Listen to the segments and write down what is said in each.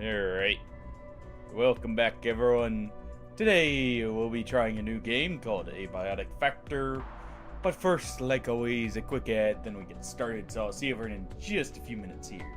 Alright, welcome back everyone. Today we'll be trying a new game called Abiotic Factor. But first, like always, a quick ad, then we get started, so I'll see everyone in just a few minutes here.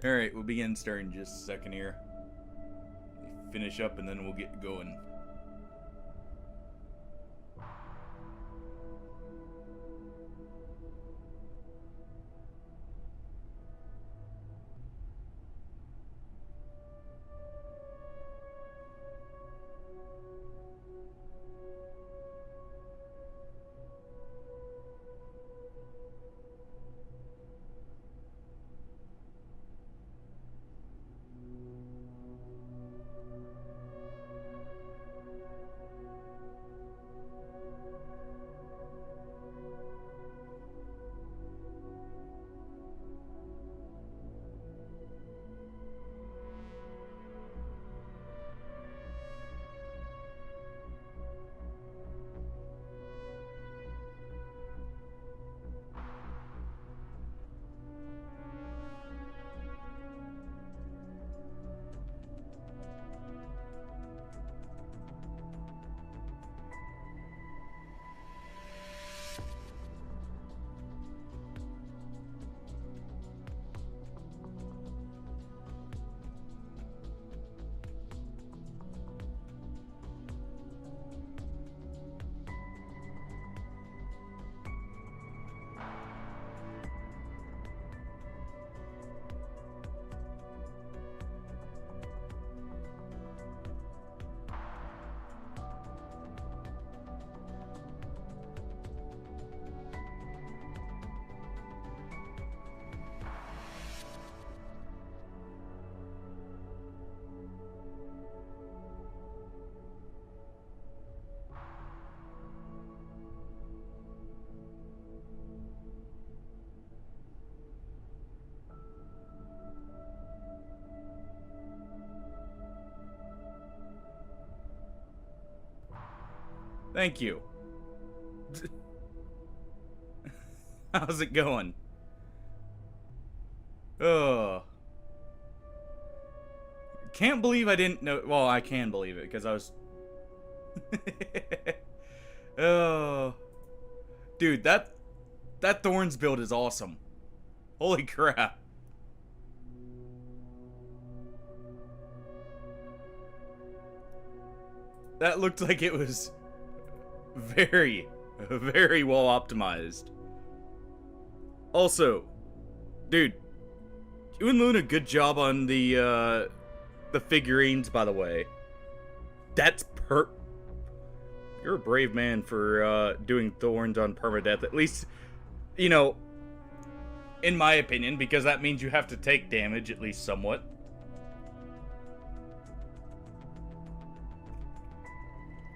Alright, we'll begin starting in just a second here. Finish up and then we'll get going. Thank you. How's it going? Ugh. Can't believe I didn't know. Well, I can believe it because I was. Oh, dude, that Thorns build is awesome. Holy crap. That looked like it was very, very well optimized. Also, dude, you and Luna, good job on the figurines, by the way. That's You're a brave man for doing thorns on permadeath. At least, you know, in my opinion, because that means you have to take damage, at least somewhat.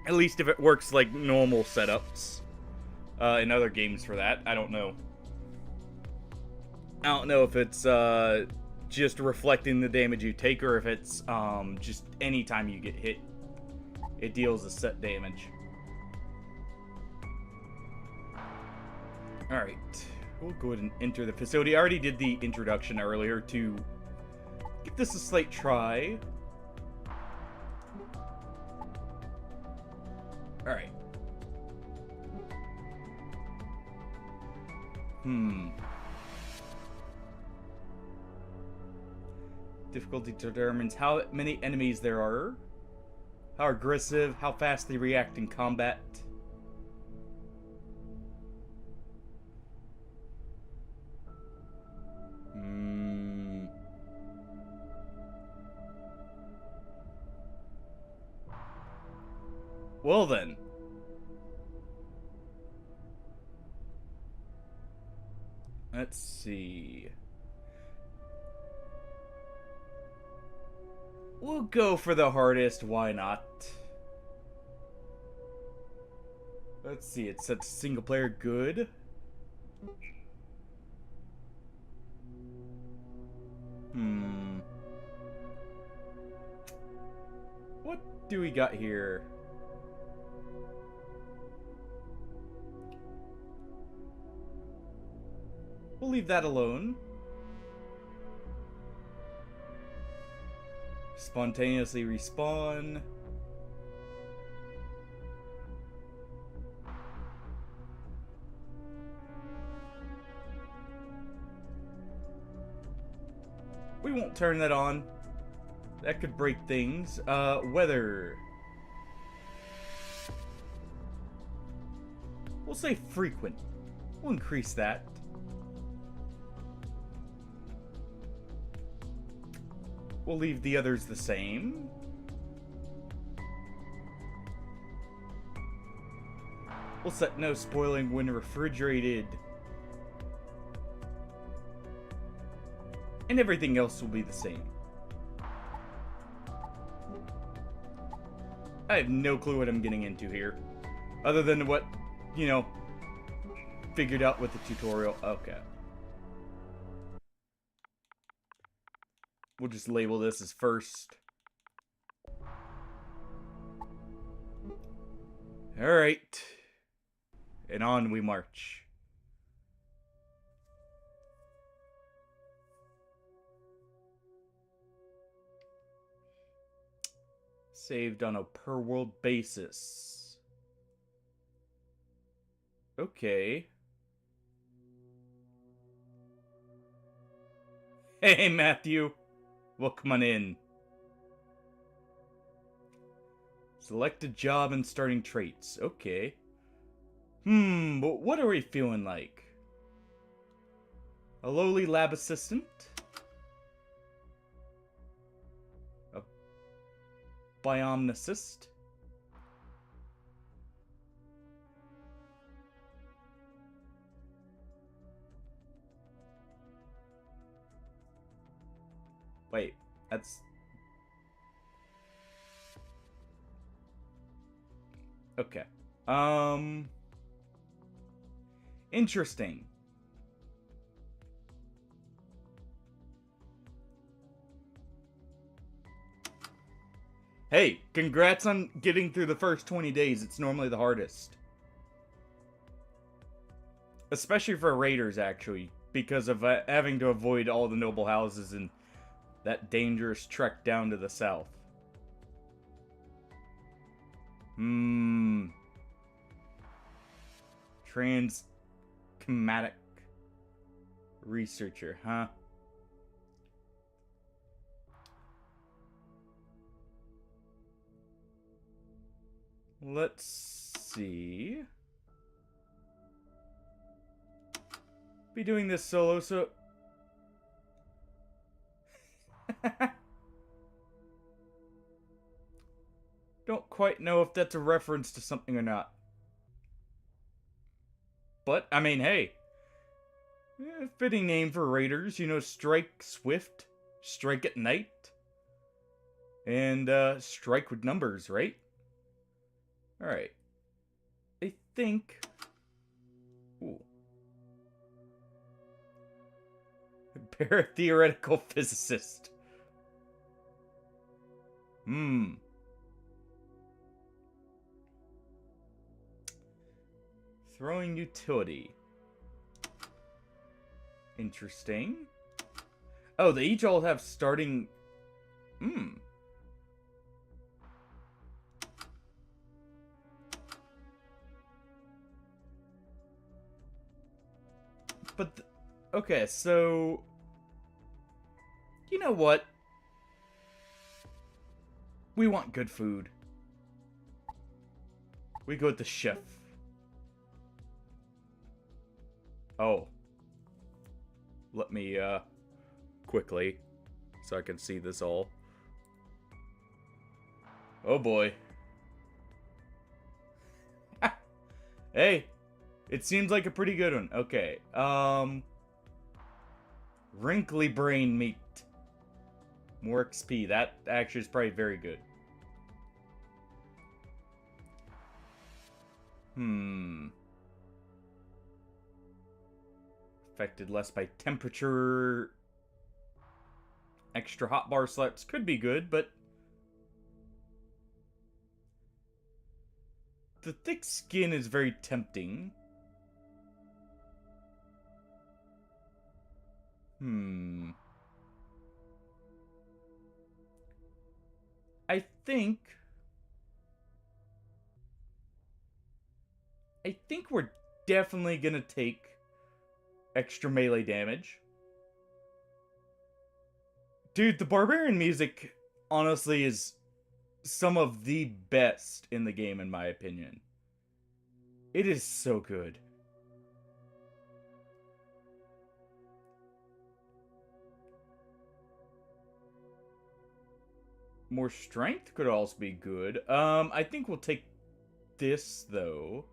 At least if it works like normal setups. In other games for that, I don't know. I don't know if it's just reflecting the damage you take, or if it's just any time you get hit, it deals a set damage. Alright, we'll go ahead and enter the facility. I already did the introduction earlier to give this a slight try. Alright. Difficulty determines how many enemies there are, how aggressive, how fast they react in combat. Well then. Let's see. We'll go for the hardest, why not? Let's see, it sets single player good. What do we got here? We'll leave that alone. Spontaneously respawn. We won't turn that on. That could break things. Weather. We'll say frequent. We'll increase that. We'll leave the others the same. We'll set no spoiling when refrigerated. And everything else will be the same. I have no clue what I'm getting into here. Other than what, you know, figured out with the tutorial. Okay. We'll just label this as first. Alright. And on we march. Saved on a per world basis. Okay. Hey, Matthew. Welcome on in. Select a job and starting traits. Okay. But what are we feeling like? A lowly lab assistant? A biomnicist? Wait, that's... Okay. Interesting. Hey, congrats on getting through the first 20 days. It's normally the hardest. Especially for raiders, actually. Because of having to avoid all the noble houses and that dangerous trek down to the south. Trans-chematic researcher, huh? Let's see. Be doing this solo, so... Don't quite know if that's a reference to something or not. But, I mean, hey. Fitting name for raiders, you know, strike swift, strike at night, and strike with numbers, right? Alright. I think... Ooh. Paratheoretical physicist. Throwing utility. Interesting. Oh, they each all have starting... But, okay, so... You know what? We want good food. We go with the chef. Oh. Let me, quickly, so I can see this all. Oh boy. Hey, it seems like a pretty good one. Okay, wrinkly brain meat. More XP. That actually is probably very good. Affected less by temperature. Extra hotbar slaps could be good, but... The thick skin is very tempting. I think we're definitely gonna take extra melee damage. Dude, the barbarian music, honestly, is some of the best in the game, in my opinion. It is so good. More strength could also be good. I think we'll take this, though.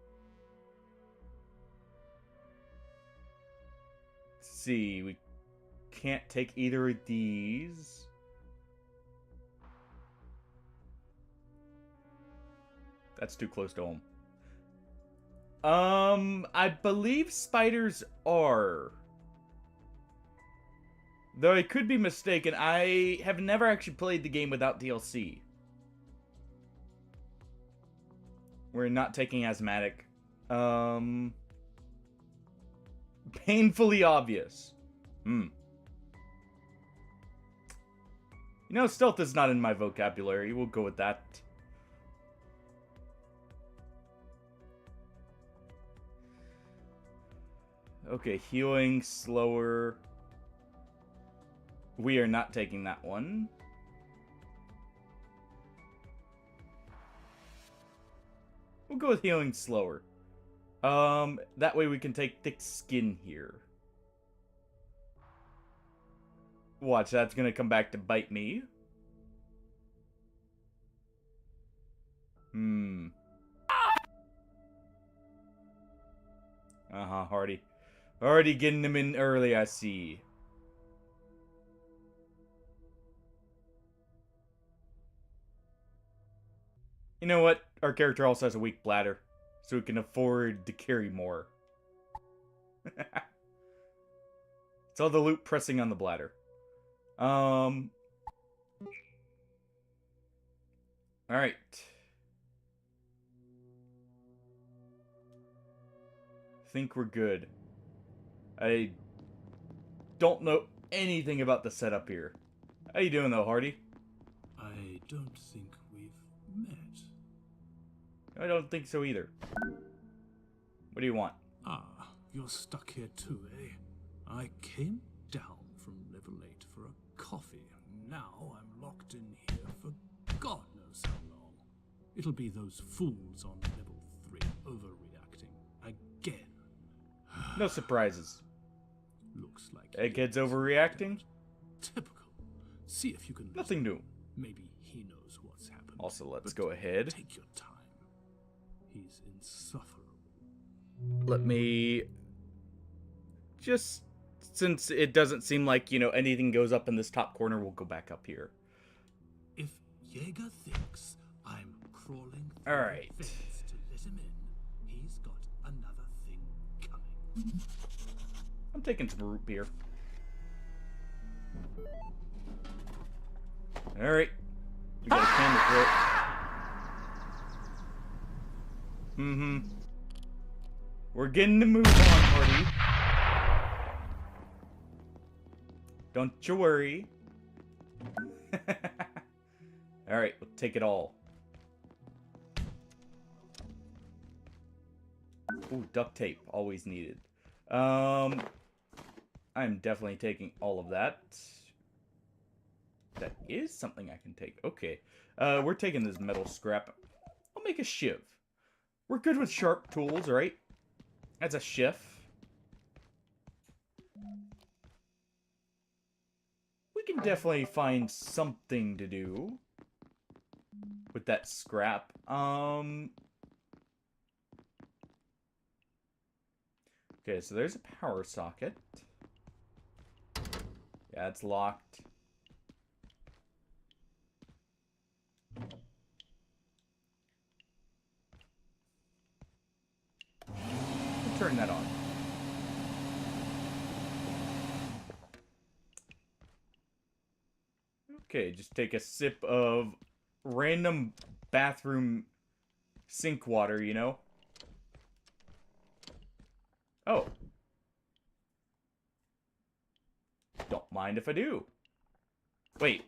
Let's see, we can't take either of these. That's too close to home. I believe spiders are. Though I could be mistaken, I have never actually played the game without DLC. We're not taking asthmatic. Painfully obvious. You know, stealth is not in my vocabulary. We'll go with that. Okay, healing, slower. We are not taking that one. We'll go with healing slower. That way we can take thick skin here. Watch, that's gonna come back to bite me. Hardy. Already getting them in early, I see. You know what? Our character also has a weak bladder, so we can afford to carry more. It's all the loot pressing on the bladder. Alright. Think we're good. I don't know anything about the setup here. How you doing, though, Hardy? I don't think we've met. I don't think so either. What do you want? Ah, you're stuck here too, eh? I came down from level 8 for a coffee. Now I'm locked in here for God knows how long. It'll be those fools on level 3 overreacting again. No surprises. Looks like Egghead's he is. overreacting? Typical. See if you can. Nothing new. Maybe he knows what's happened. Also, let's But go ahead. Take your time. He's insufferable. Let me... Just... Since it doesn't seem like, you know, anything goes up in this top corner, we'll go back up here. If Jaeger thinks I'm crawling through Alright. the fence to let him in, he's got another thing coming. I'm taking some root beer. Alright. We got a camera throat. Mm-hmm. We're getting to move on, Marty. Don't you worry. Alright, we'll take it all. Ooh, duct tape. Always needed. I'm definitely taking all of that. That is something I can take. Okay. We're taking this metal scrap. I'll make a shiv. We're good with sharp tools, right? That's a shiv. We can definitely find something to do with that scrap. Okay, so there's a power socket. Yeah, it's locked. Turn that on. Okay, just take a sip of random bathroom sink water, you know? Oh. Don't mind if I do. Wait.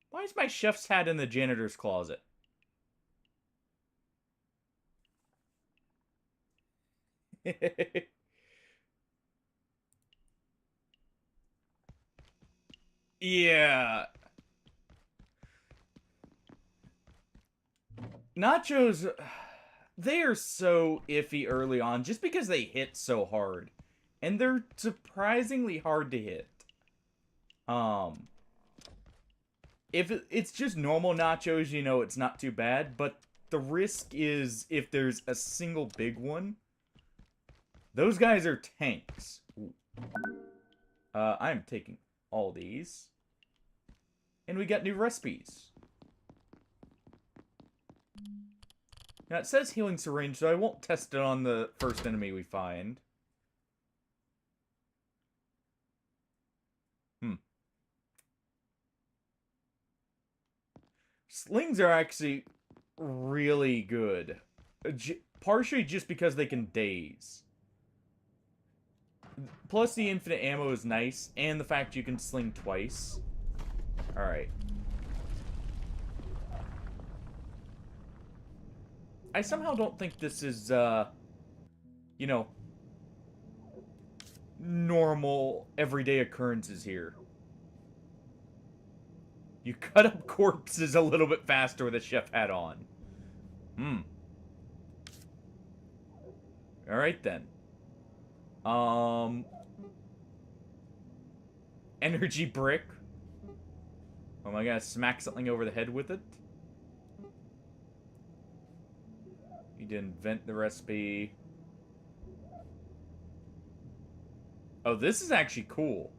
Why is my chef's hat in the janitor's closet? Yeah. Nachos, they are so iffy early on just because they hit so hard. And they're surprisingly hard to hit. If it's just normal nachos, you know, it's not too bad. But the risk is if there's a single big one. Those guys are tanks. I'm taking all these. And we got new recipes. Now, it says healing syringe, so I won't test it on the first enemy we find. Slings are actually really good. Partially just because they can daze. Plus, the infinite ammo is nice, and the fact you can sling twice. Alright. I somehow don't think this is, you know, normal, everyday occurrences here. You cut up corpses a little bit faster with a chef hat on. Alright then. Energy brick. Oh my god, smack something over the head with it. You did invent the recipe. Oh, this is actually cool.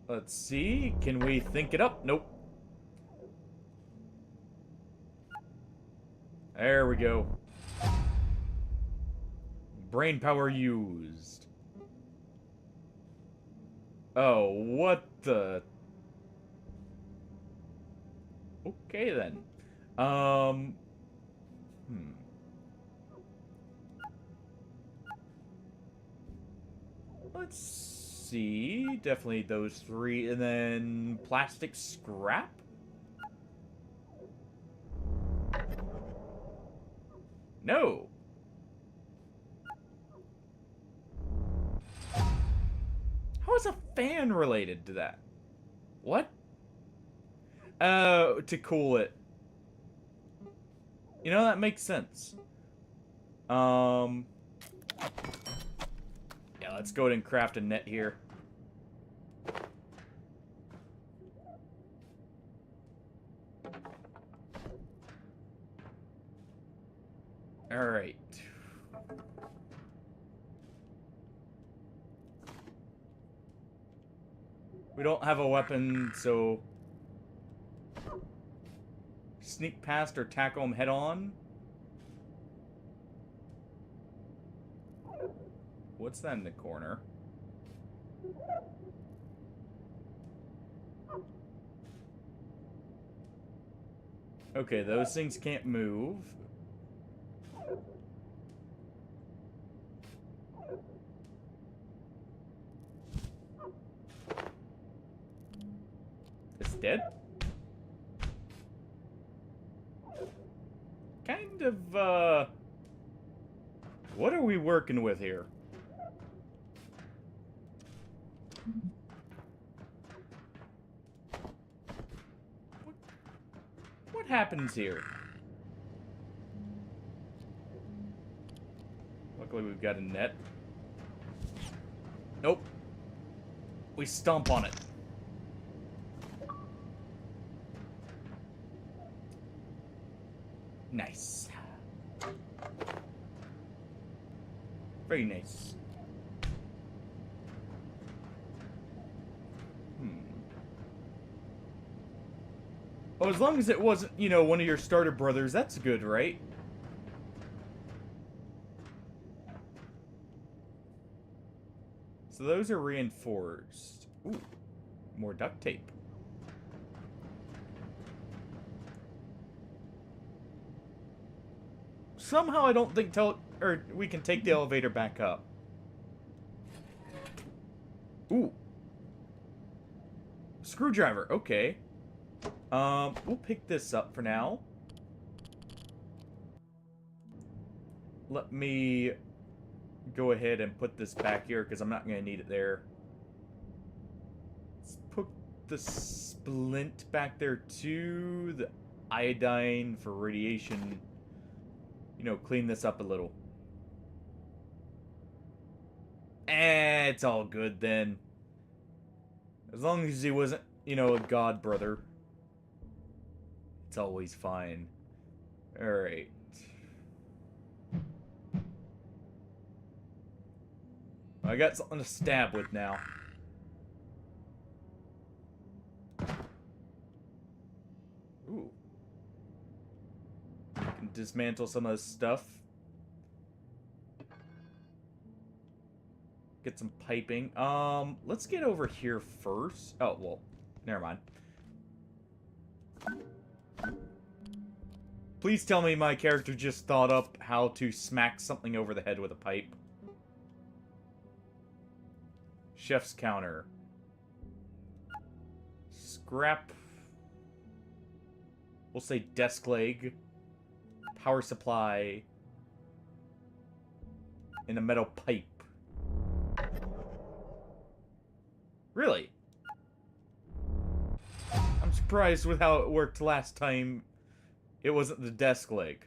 Let's see. Can we think it up? Nope. There we go. Brain power used. Oh, what the... Okay, then. Let's see. Definitely those three. And then plastic scrap? No. How is a fan related to that? What? To cool it. You know, that makes sense. Yeah, let's go ahead and craft a net here. Alright. We don't have a weapon, so... Sneak past or tackle him head on? What's that in the corner? Okay, those things can't move. It's dead? Kind of, what are we working with here? What happens here? Luckily we've got a net. Nope. We stomp on it. Nice. Very nice. Well, as long as it wasn't, you know, one of your starter brothers, that's good, right? So those are reinforced. Ooh, more duct tape. Somehow I don't think we can take the elevator back up. Ooh. Screwdriver, okay. We'll pick this up for now. Let me go ahead and put this back here, because I'm not going to need it there. Let's put the splint back there, too. The iodine for radiation. You know, clean this up a little. It's all good, then. As long as he wasn't, you know, a god brother. It's always fine. Alright. I got something to stab with now. Ooh. Can dismantle some of this stuff. Get some piping. Let's get over here first. Oh, well, never mind. Please tell me my character just thought up how to smack something over the head with a pipe. Chef's counter. Scrap. We'll say desk leg. Power supply. And a metal pipe. Really? I'm surprised with how it worked last time. It wasn't the desk leg.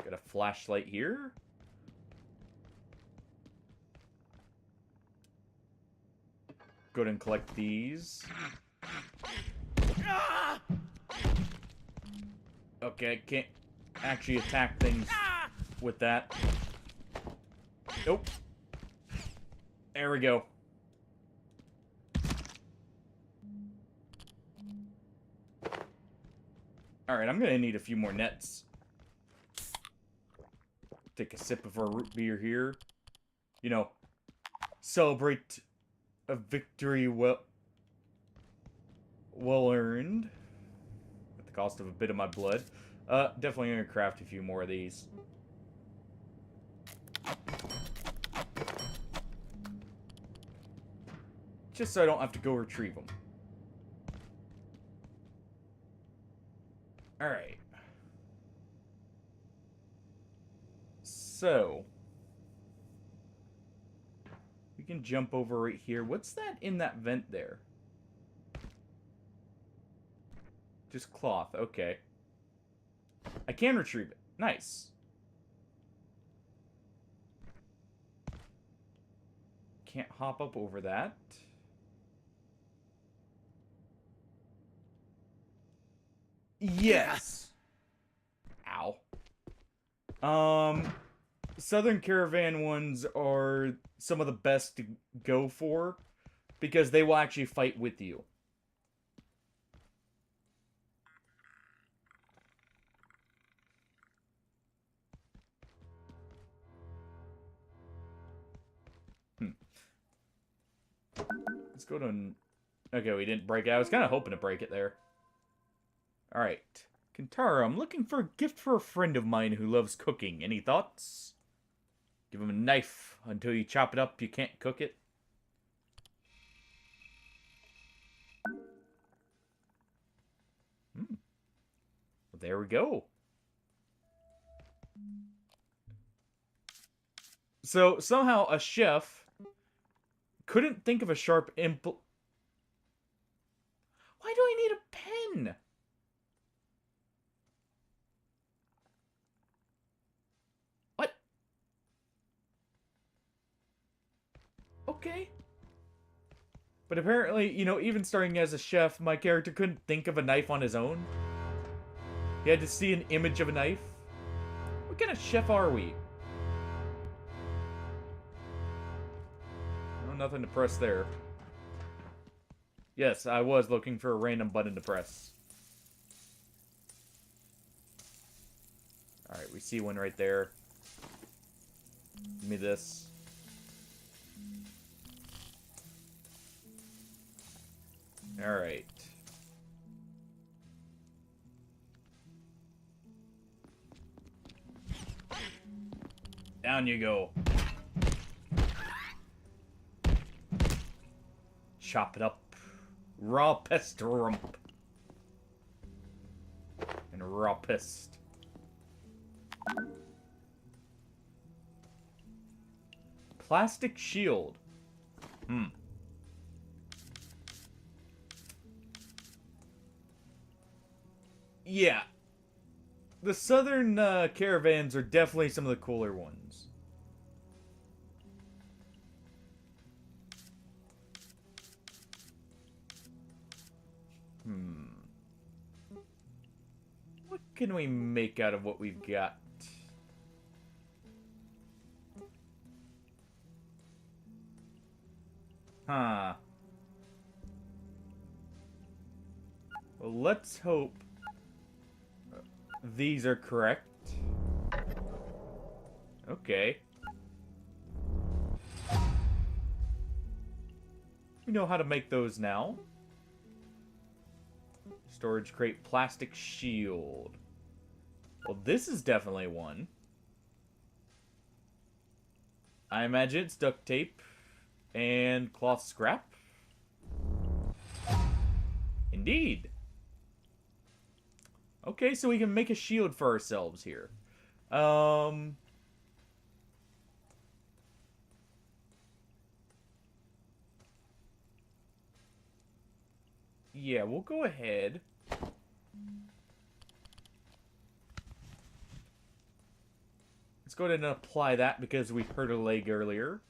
Got a flashlight here. Go ahead and collect these. Okay, I can't actually attack things with that. Nope. There we go. Alright, I'm gonna need a few more nets. Take a sip of our root beer here. You know, celebrate a victory well earned. At the cost of a bit of my blood. Definitely gonna craft a few more of these. Just so I don't have to go retrieve them. Alright. So. We can jump over right here. What's that in that vent there? Just cloth. Okay. I can retrieve it. Nice. Can't hop up over that. Yes. Ow. Southern Caravan ones are some of the best to go for because they will actually fight with you. Let's go to... Okay, we didn't break it. I was kind of hoping to break it there. Alright. Kintaro, I'm looking for a gift for a friend of mine who loves cooking. Any thoughts? Give him a knife. Until you chop it up, you can't cook it. Well, there we go. So, somehow, a chef couldn't think of a sharp impl... Why do I need a pen? What? Okay. But apparently, you know, even starting as a chef, my character couldn't think of a knife on his own. He had to see an image of a knife. What kind of chef are we? Oh, nothing to press there. Yes, I was looking for a random button to press. Alright, we see one right there. Give me this. Alright. Down you go. Chop it up. Raw pest rump. And raw pest. Plastic shield. Yeah. The southern caravans are definitely some of the cooler ones. What can we make out of what we've got? Huh. Well, let's hope these are correct. Okay. We know how to make those now. Storage crate, plastic shield. Well, this is definitely one. I imagine it's duct tape and cloth scrap. Indeed. Okay, so we can make a shield for ourselves here. Yeah, we'll go ahead. Let's go ahead and apply that because we hurt a leg earlier.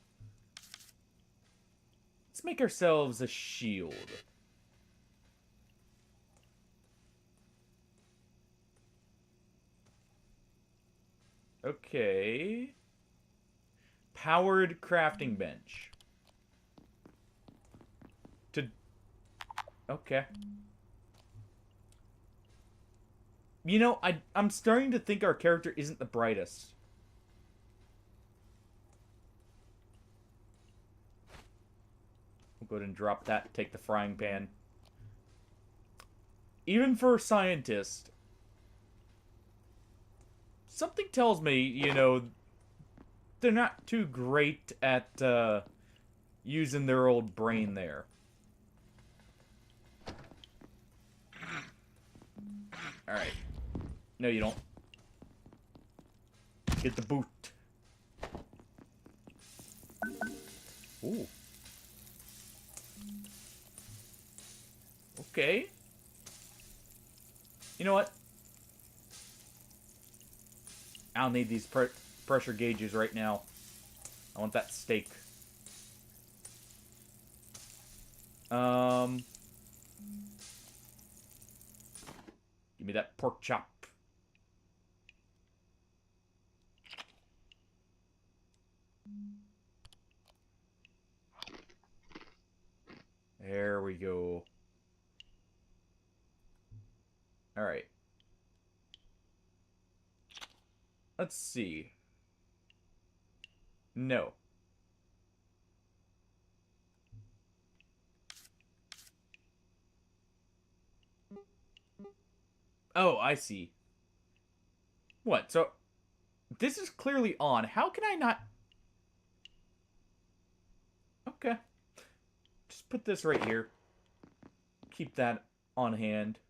Let's make ourselves a shield. Okay. Powered crafting bench. Okay. You know, I'm starting to think our character isn't the brightest. We'll go ahead and drop that, take the frying pan. Even for a scientist, something tells me, you know, they're not too great at using their old brain there. Alright. No, you don't. Get the boot. Ooh. Okay. You know what? I don't need these pressure gauges right now. I want that steak. Give me that pork chop. There we go. Alright. Let's see. No. Oh, I see. What? So, this is clearly on. How can I not... Okay. Just put this right here. Keep that on hand.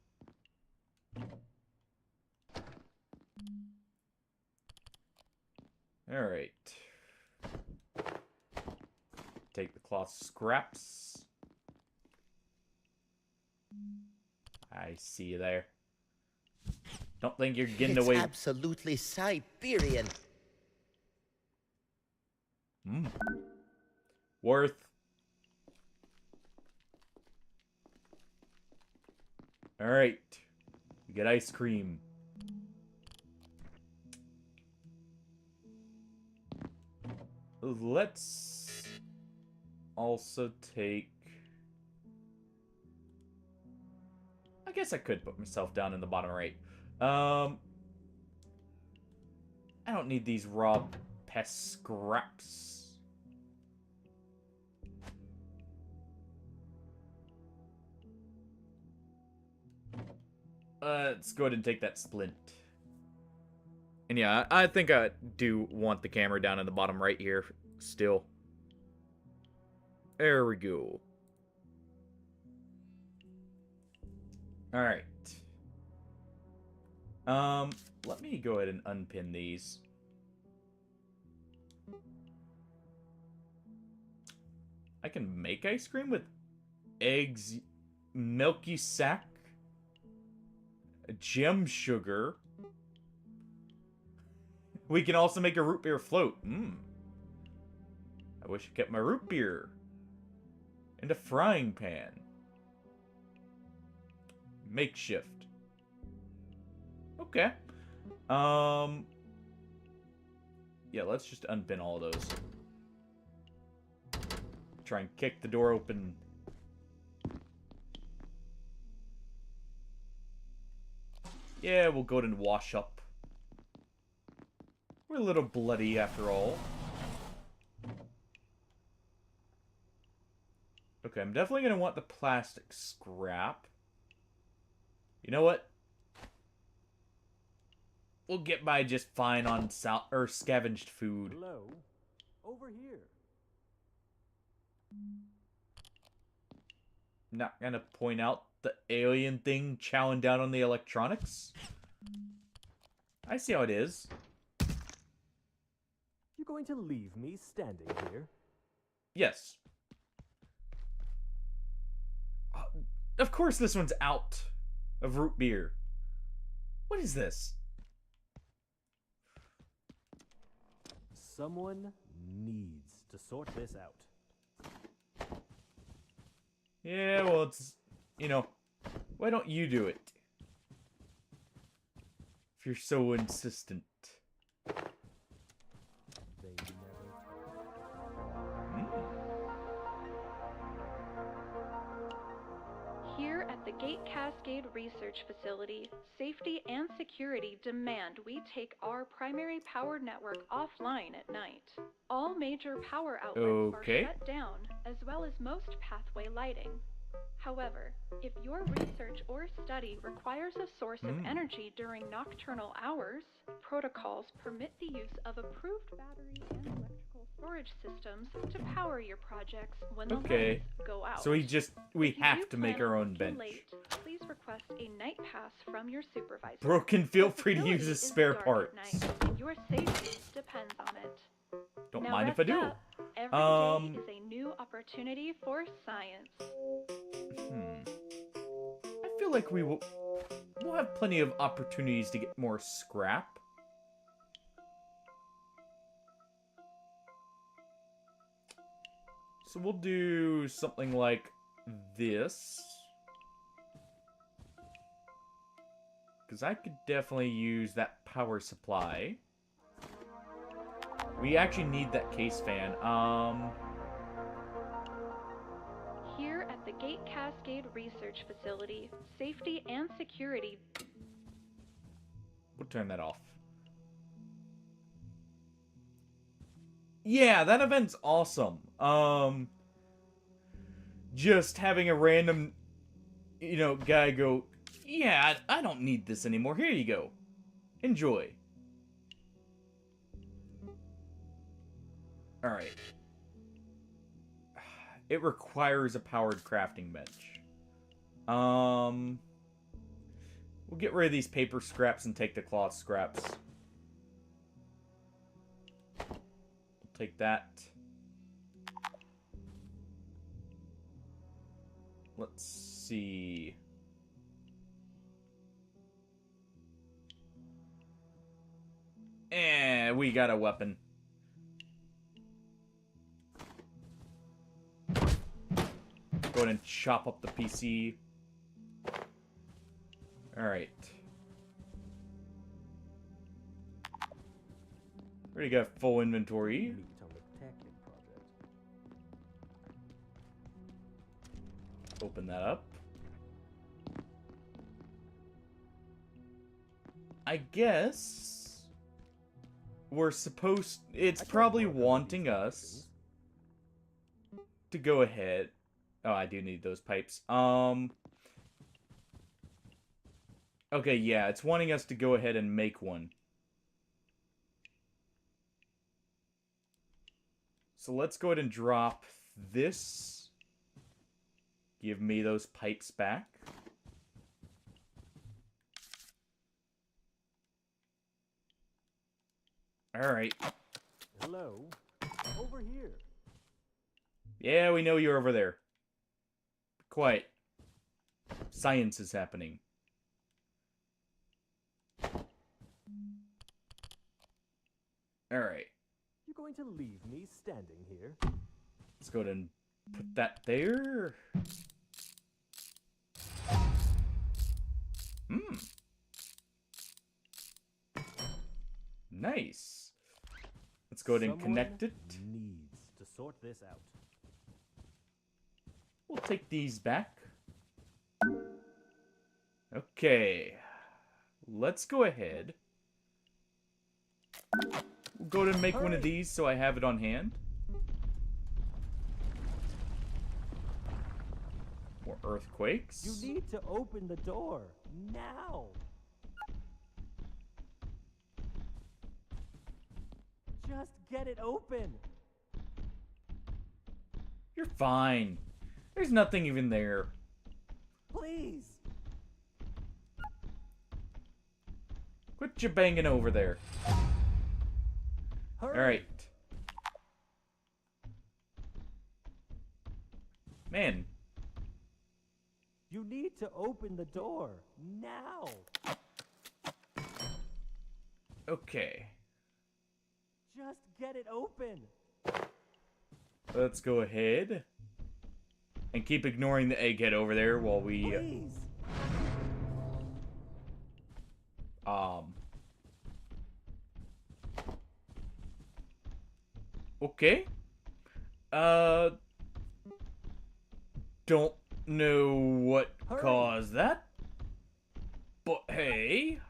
Alright. Take the cloth scraps. I see you there. Don't think you're getting away. It's absolutely Siberian. Worth. Alright. You get ice cream. Let's also take... I guess I could put myself down in the bottom right. I don't need these raw pest scraps. Let's go ahead and take that splint. And yeah, I think I do want the camera down in the bottom right here still. There we go. Alright. Let me go ahead and unpin these. I can make ice cream with eggs, milky sack, gem sugar. We can also make a root beer float. I wish I kept my root beer in a frying pan. Makeshift. Okay. Yeah, let's just unpin all of those. Try and kick the door open. Yeah, we'll go ahead and wash up. We're a little bloody after all. Okay, I'm definitely going to want the plastic scrap. You know what? We'll get by just fine on scavenged food. Hello? Over here. Not gonna point out the alien thing chowing down on the electronics. I see how it is. You going to leave me standing here? Yes. Of course this one's out of root beer. What is this? Someone needs to sort this out. Yeah, well, it's, you know, why don't you do it? If you're so insistent. They never... Here at the Gate Cascade Research Facility, safety and security demand we take our primary power network offline at night. All major power outlets Okay. are shut down, as well as most pathway lighting. However, if your research or study requires a source of energy during nocturnal hours, protocols permit the use of approved battery and electrical storage systems to power your projects when the lights go out. So we If you have do to make plan our on own working bench. late, please request a night pass from your supervisor. Broken, feel The free to use facility as is spare dark parts. at night, and your safety depends on it. Don't Now mind if I rest do. up. Every day is a new opportunity for science. I feel like we'll have plenty of opportunities to get more scrap. So we'll do something like this. Because I could definitely use that power supply. We actually need that case fan. Here at the Gate Cascade Research Facility, safety and security. We'll turn that off. Yeah, that event's awesome. Just having a random, guy go, yeah, I don't need this anymore. Here you go. Enjoy. Alright. It requires a powered crafting bench. We'll get rid of these paper scraps and take the cloth scraps. We'll take that. Let's see. We got a weapon. Go ahead and chop up the PC. Alright. Already got full inventory. Meet on the detecting project. Open that up. I guess we're supposed... It's probably wanting us to go ahead. Oh, I do need those pipes. Okay, yeah, it's wanting us to go ahead and make one. So let's go ahead and drop this. Give me those pipes back. Alright. Hello? Over here. Yeah, we know you're over there. Quiet. Science is happening. Alright. You're going to leave me standing here? Let's go ahead and put that there. Nice. Let's go ahead and connect it. Needs to sort this out. We'll take these back. Okay. Let's go ahead. We'll go ahead and make one of these so I have it on hand. More earthquakes. You need to open the door now. Just get it open. You're fine. There's nothing even there. Please. Quit your banging over there. Hurry. Alright. Man. You need to open the door now. Okay. Just get it open. Let's go ahead. And keep ignoring the egghead over there while we... Please. Okay. Don't know what Hurry. caused that. But hey.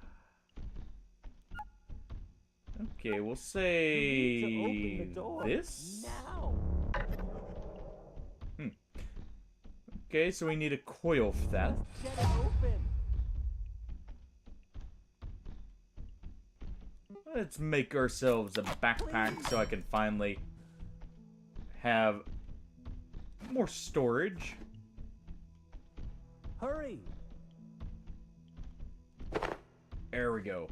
Okay, we'll say You need to open the door this. now. Okay, so we need a coil for that. Get it open. Let's make ourselves a backpack so I can finally have more storage. Hurry. There we go.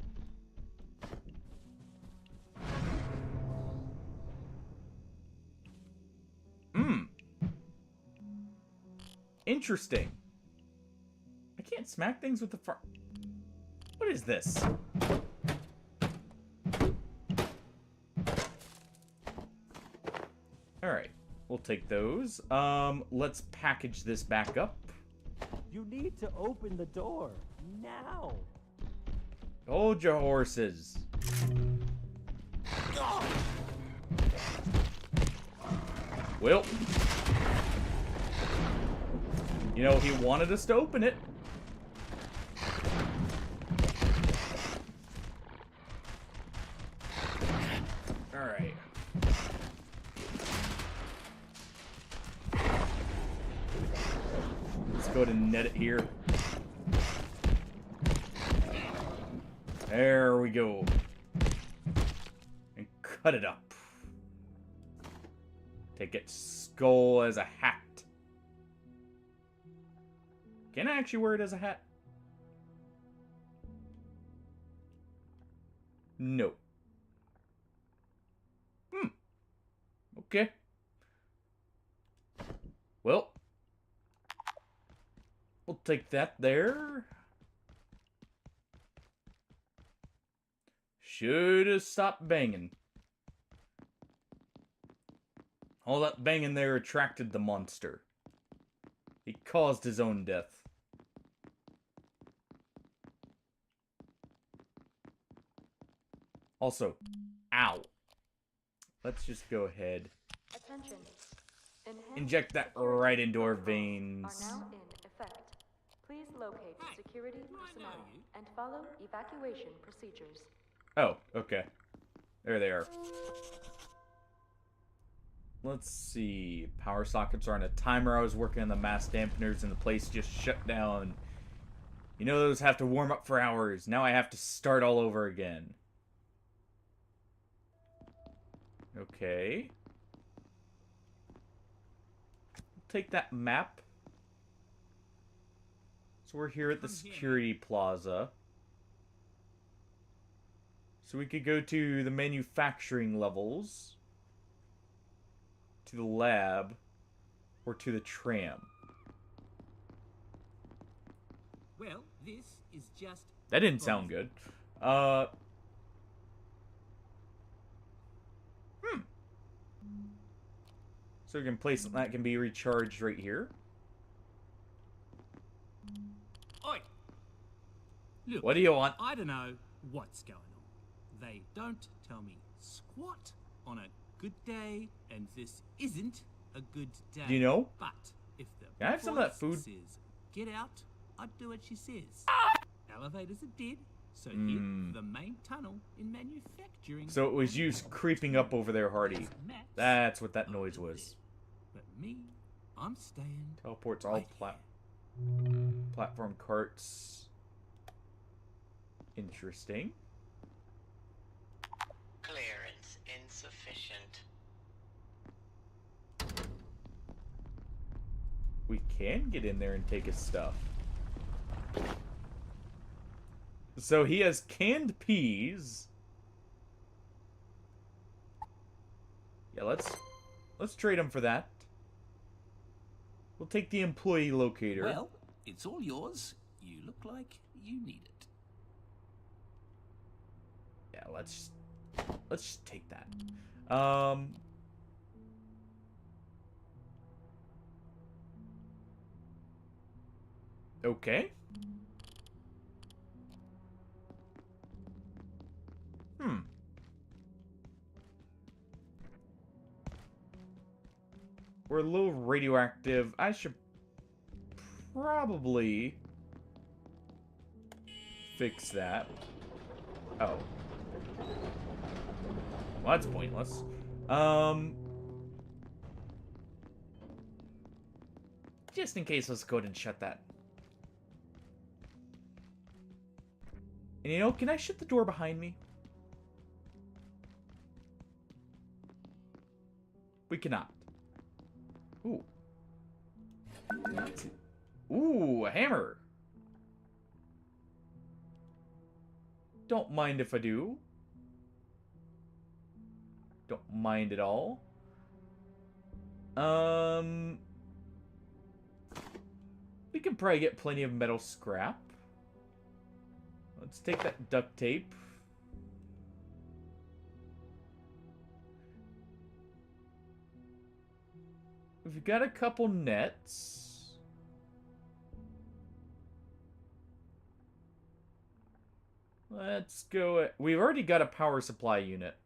Interesting. I can't smack things with the far... What is this? Alright. We'll take those. Let's package this back up. You need to open the door now. Hold your horses. Well, you know, he wanted us to open it. Alright. Let's go to net it here. There we go. And cut it up. Take its skull as a hat. Can I actually wear it as a hat? No. Okay. Well. We'll take that there. Should have stopped banging. All that banging there attracted the monster. He caused his own death. Also, ow. Let's just go ahead. Attention. Inject that right into our veins. Are now in effect. Please locate security personnel and follow evacuation procedures. Oh, okay. There they are. Let's see. Power sockets are on a timer. I was working on the mass dampeners and the place just shut down. You know those have to warm up for hours. Now I have to start all over again. Okay. Take that map. So we're here at the security plaza. So we could go to the manufacturing levels, to the lab, or to the tram. Well, this is just... That didn't sound good. So we can place that can be recharged right here. Oi! Look, What do you want? I don't know what's going on. They don't tell me squat on a good day, and this isn't a good day. Do you know? But if the Can I have some of that boss food? says get out, I'd do what she says. Elevators are dead, so here, the main tunnel in manufacturing. So it was you creeping up over there, Hardy. Max That's what that noise over was. there. But me, I'm staying. Teleports all right platform carts. Interesting. Clearance insufficient. We can get in there and take his stuff. So he has canned peas. Yeah, let's trade him for that. We'll take the employee locator. Well, it's all yours. You look like you need it. Yeah, let's just take that. Okay. We're a little radioactive. I should probably fix that. Oh. Well, that's pointless. just in case, let's go ahead and shut that. And you know, can I shut the door behind me? We cannot. Ooh. Let's see. Ooh, a hammer. Don't mind if I do. Don't mind at all. We can probably get plenty of metal scrap. Let's take that duct tape. We've got a couple nets. Let's go. We've already got a power supply unit.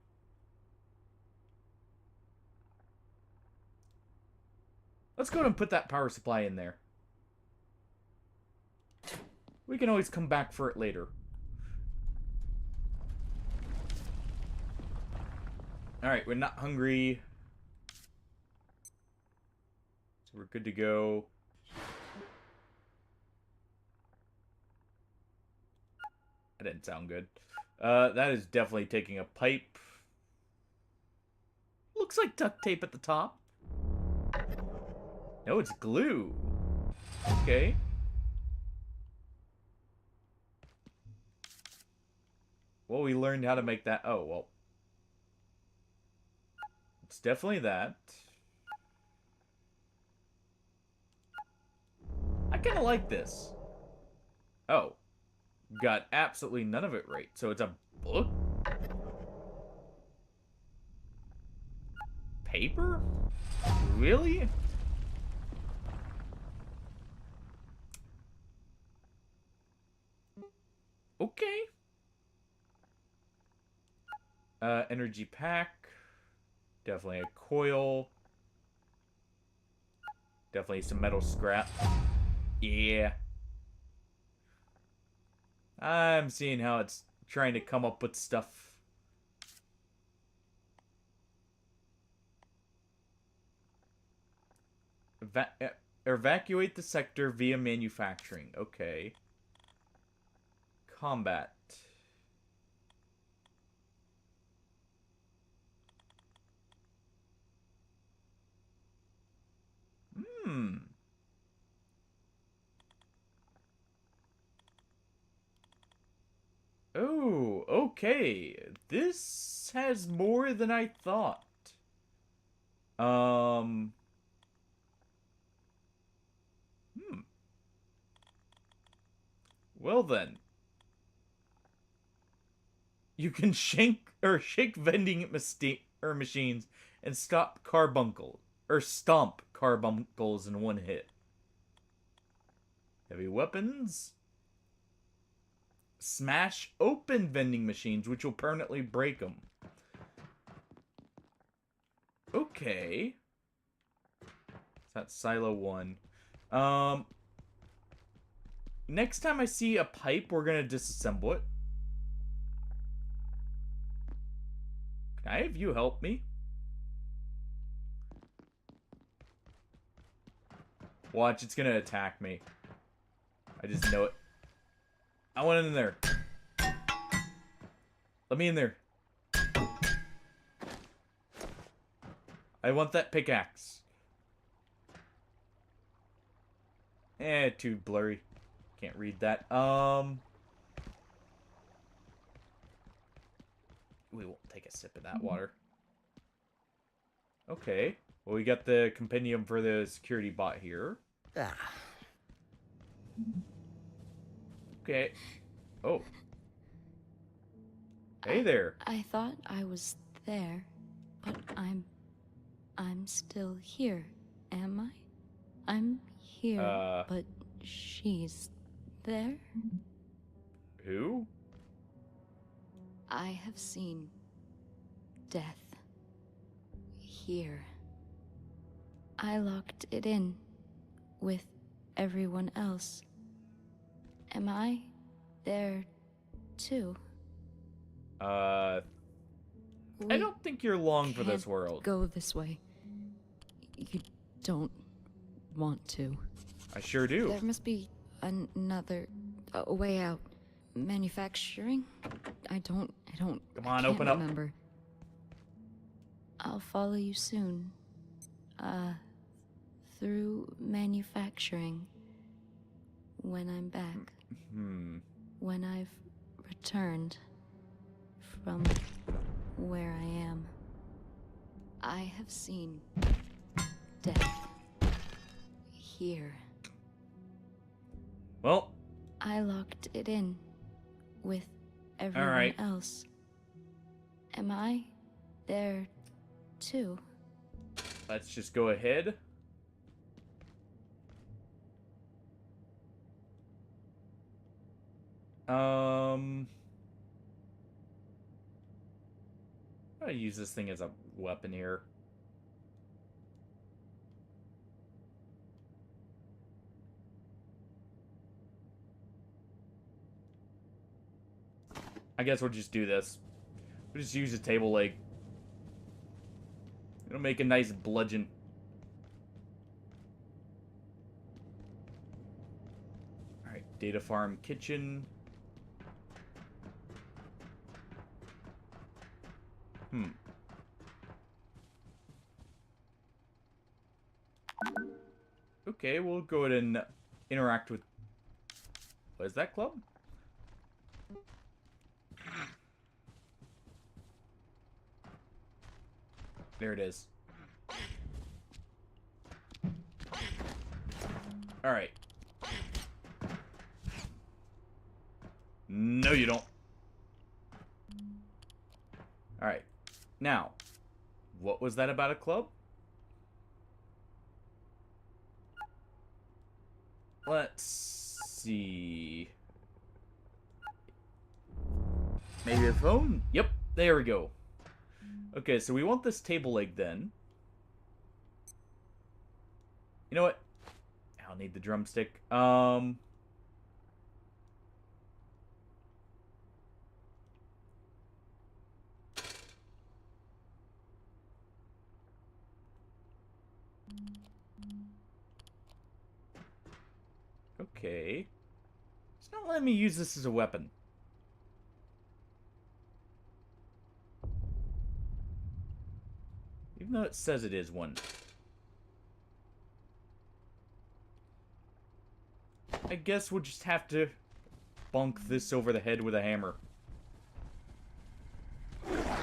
Let's go ahead and put that power supply in there. We can always come back for it later. Alright, we're not hungry. So we're good to go. That didn't sound good. That is definitely taking a pipe. Looks like duct tape at the top. No, it's glue. Okay. Well, we learned how to make that. Oh, well. It's definitely that. I kind of like this. Oh. Got absolutely none of it right. So it's a book? Paper? Really? Okay. Energy pack. Definitely a coil. Definitely some metal scrap. Yeah. I'm seeing how it's trying to come up with stuff. Evacuate the sector via manufacturing. Okay. Combat. Oh, okay. This has more than I thought. Well then. You can shake vending machines and stomp carbuncles in one hit. Heavy weapons. Smash open vending machines, which will permanently break them. Okay. That's silo 1. Next time I see a pipe, we're gonna disassemble it. Can I have you help me? Watch, it's gonna attack me. I just know it. I want it in there. Let me in there. I want that pickaxe. Too blurry. Can't read that. We won't take a sip of that water. Okay. Well, we got the compendium for the security bot here. Okay. Oh. Hey there. I thought I was there, but I'm still here, am I? I'm here, but she's there? Who? I have seen death here. I locked it in with everyone else. Am I there too? I don't think you're long for this world. Go this way. You don't want to. I sure do. There must be another way out. Manufacturing? I don't. Come on, I can't open up. remember. I'll follow you soon. Through manufacturing. When I'm back. When I've returned from where I am. I have seen death here. Well, I locked it in with everyone right. else. Am I there too? let's just go ahead. I'll use this thing as a weapon here. I guess we'll just do this. We'll just use a table leg. It'll make a nice bludgeon. Alright, data farm kitchen. Okay, we'll go ahead and interact with... What is that club? There it is. Alright. No, you don't. Alright. Now, what was that about a club? Let's see. Maybe a phone? Yep, there we go. Okay, so we want this table leg then. You know what? I'll need the drumstick. Okay. It's not letting me use this as a weapon. Even though it says it is one. I guess we'll just have to bonk this over the head with a hammer.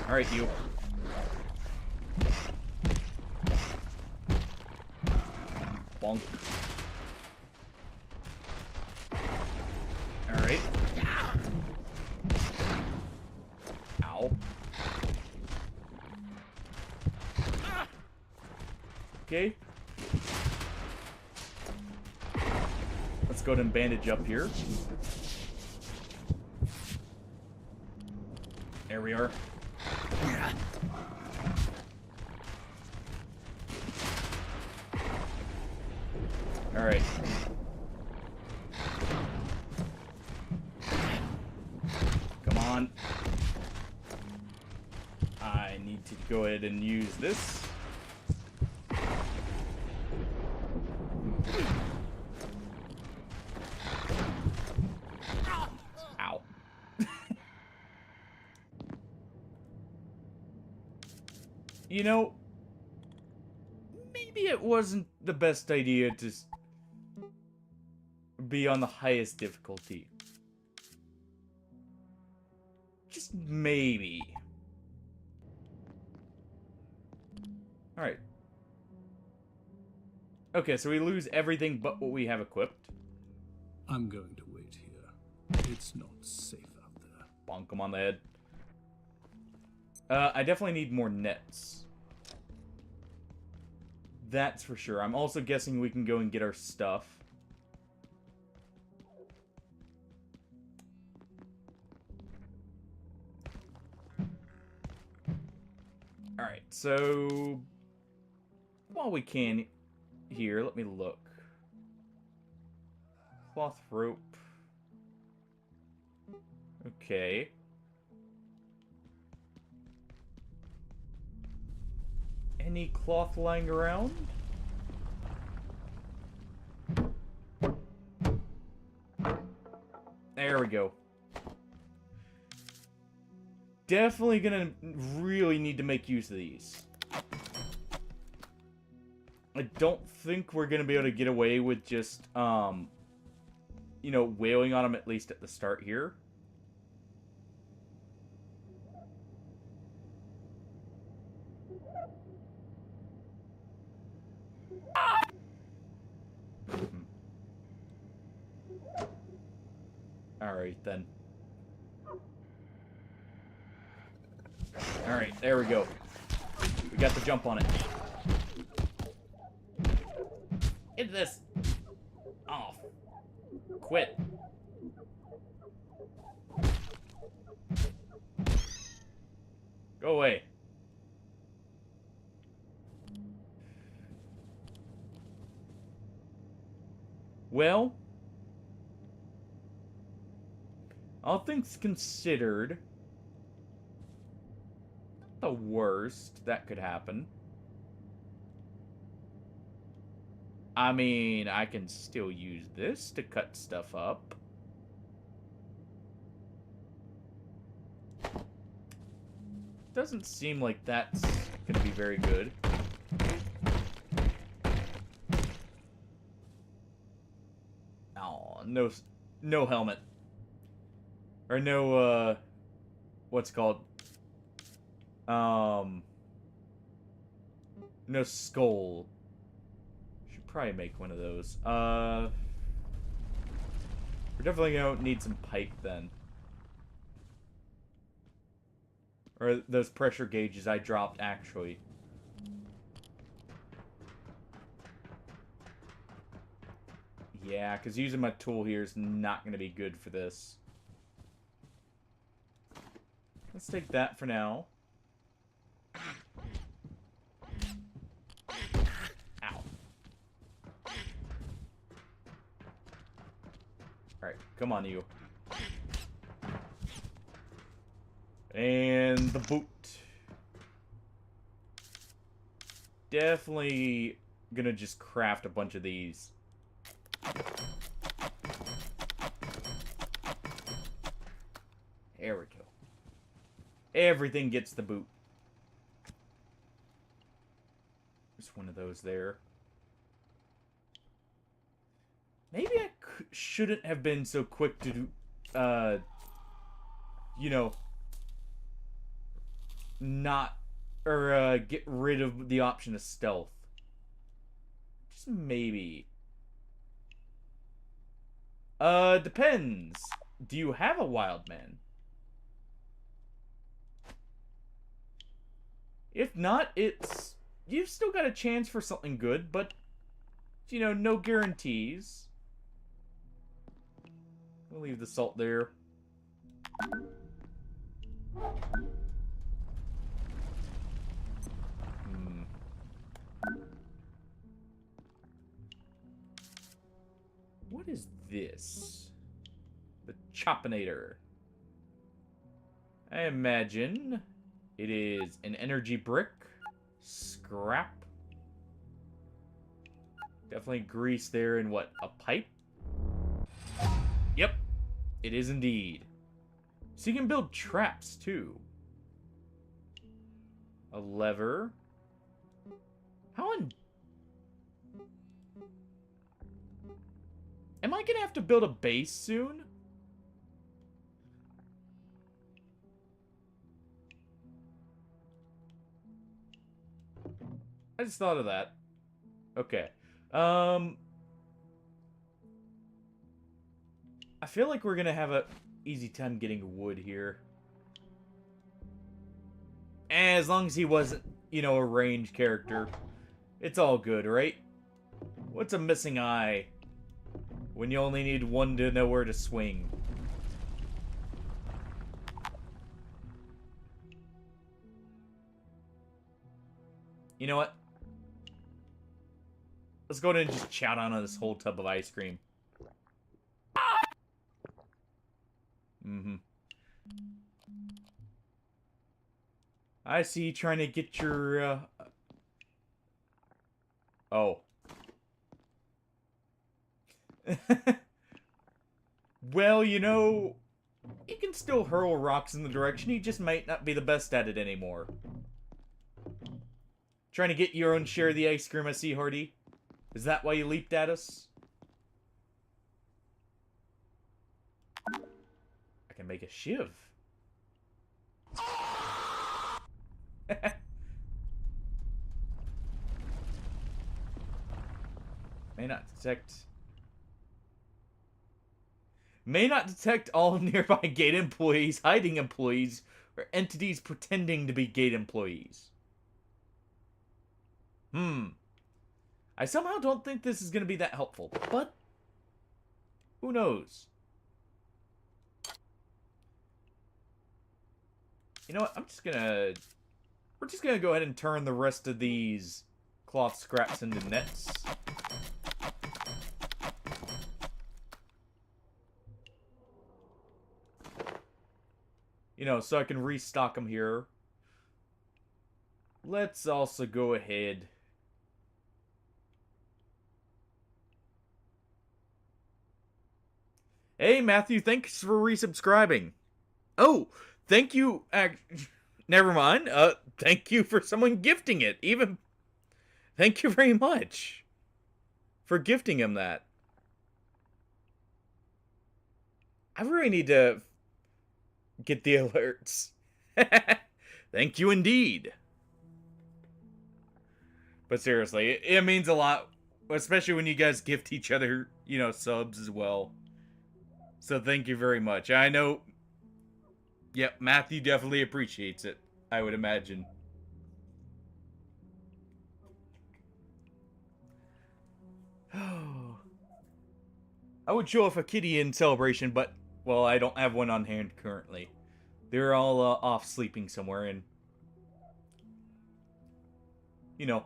Alright, you. Bonk. Alright. Ow. Okay. Let's go ahead and bandage up here. There we are. Alright. Come on. I need to go ahead and use this. Ow. You know, maybe it wasn't the best idea to be on the highest difficulty. Just maybe. Alright. Okay, so we lose everything but what we have equipped. I'm going to wait here. It's not safe out there. Bonk him on the head. I definitely need more nets. That's for sure. I'm also guessing we can go and get our stuff. Alright, so... while we can here, let me look. Cloth rope. Okay. Any cloth lying around? There we go. Definitely gonna really need to make use of these. I don't think we're gonna be able to get away with just, you know, wailing on them at least at the start here. Alright, then. Alright, there we go. We got the jump on it. Into this! Oh. Quit. Go away. Well, all things considered, not the worst that could happen. I mean, I can still use this to cut stuff up. Doesn't seem like that's gonna be very good. Oh, no helmet. Or no, what's it called? No skull. Should probably make one of those. We're definitely gonna need some pipe then. Or those pressure gauges I dropped, actually. Yeah, because using my tool here is not going to be good for this. Let's take that for now. Ow. Alright, come on, you. And the boot. Definitely gonna just craft a bunch of these. There we go. Everything gets the boot. There's one of those there. Maybe I shouldn't have been so quick to do, you know, not, or, get rid of the option of stealth. Just maybe. Depends. Do you have a wild man? If not, you've still got a chance for something good, but, you know, no guarantees. We'll leave the salt there. What is this? The Choppinator. I imagine it is an energy brick, scrap. Definitely grease there and what, a pipe? Yep, it is indeed. So you can build traps too. A lever. How in... Am I gonna have to build a base soon? I just thought of that. Okay. I feel like we're gonna have a easy time getting wood here. As long as he wasn't, you know, a ranged character. It's all good, right? What's a missing eye when you only need one to know where to swing? You know what? Let's go ahead and just chow down on this whole tub of ice cream. I see you trying to get your, Oh. Well, you know, he can still hurl rocks in the direction, he just might not be the best at it anymore. Trying to get your own share of the ice cream, I see, Hardy. Is that why you leaped at us? I can make a shiv. May not detect all nearby gate employees, hiding employees, or entities pretending to be gate employees. I somehow don't think this is going to be that helpful, but who knows? You know what? We're just gonna go ahead and turn the rest of these cloth scraps into nets. You know, so I can restock them here. Let's also go ahead. Hey, Matthew, thanks for resubscribing. Oh, thank you. Never mind. Thank you for someone gifting it. Even. Thank you very much for gifting him that. I really need to get the alerts. Thank you indeed. But seriously, it means a lot, especially when you guys gift each other, you know, subs as well. So thank you very much. I know, yep, Matthew definitely appreciates it, I would imagine. I would show off a kitty in celebration, but, well, I don't have one on hand currently. They're all off sleeping somewhere, and, you know,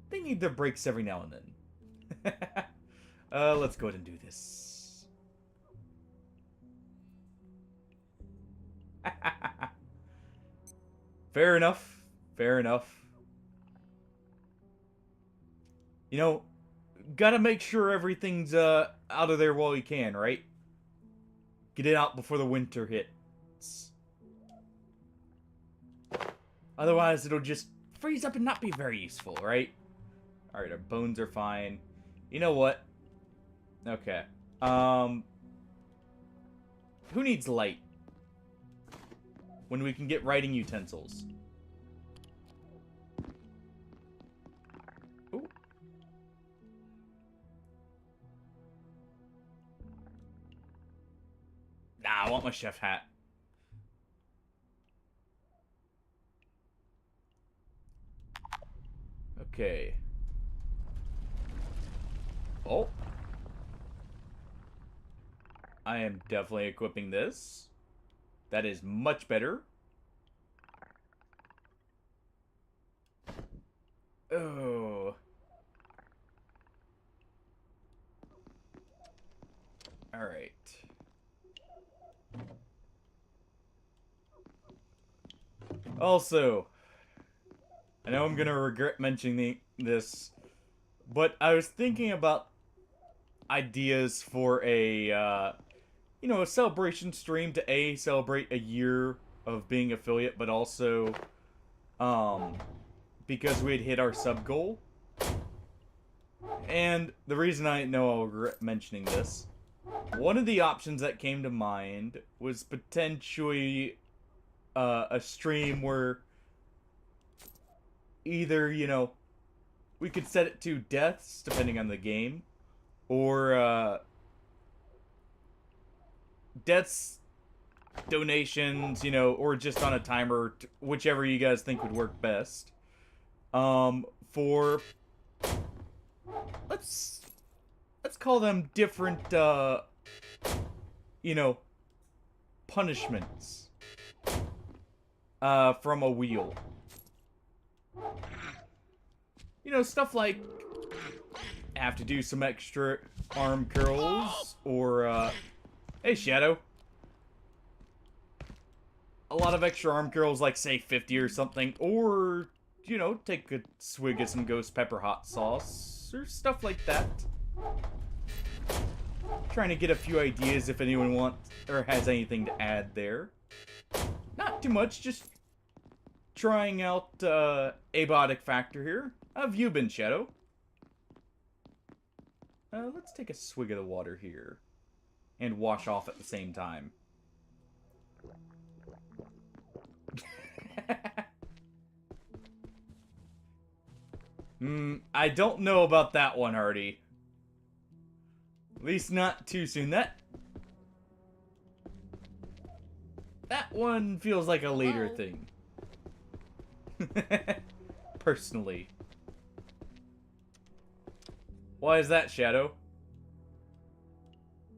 they need their breaks every now and then. Let's go ahead and do this. Fair enough. Fair enough. You know, gotta make sure everything's out of there while you can, right? Get it out before the winter hits. Otherwise, it'll just freeze up and not be very useful, right? Alright, our bones are fine. You know what? Okay. Who needs light? When we can get writing utensils. Ooh. Nah, I want my chef hat. Okay. Oh. I am definitely equipping this. That is much better. Oh. Alright. Also, I know I'm gonna regret mentioning this, but I was thinking about ideas for a, you know, a celebration stream to celebrate a year of being affiliate, but also, because we had hit our sub goal. And the reason I know I'll regret mentioning this, one of the options that came to mind was potentially a stream where either, you know, we could set it to deaths, depending on the game, or deaths, donations, you know, or just on a timer, whichever you guys think would work best. For let's call them different you know, punishments from a wheel. You know, stuff like have to do some extra arm curls, or hey Shadow, a lot of extra arm curls, like say 50 or something, or, you know, take a swig of some ghost pepper hot sauce or stuff like that. Trying to get a few ideas if anyone wants or has anything to add there. Not too much, just trying out Abiotic Factor here. How have you been, Shadow? Let's take a swig of the water here. And wash off at the same time. I don't know about that one, Hardy. At least not too soon. That one feels like a later thing. Personally. Why is that, Shadow?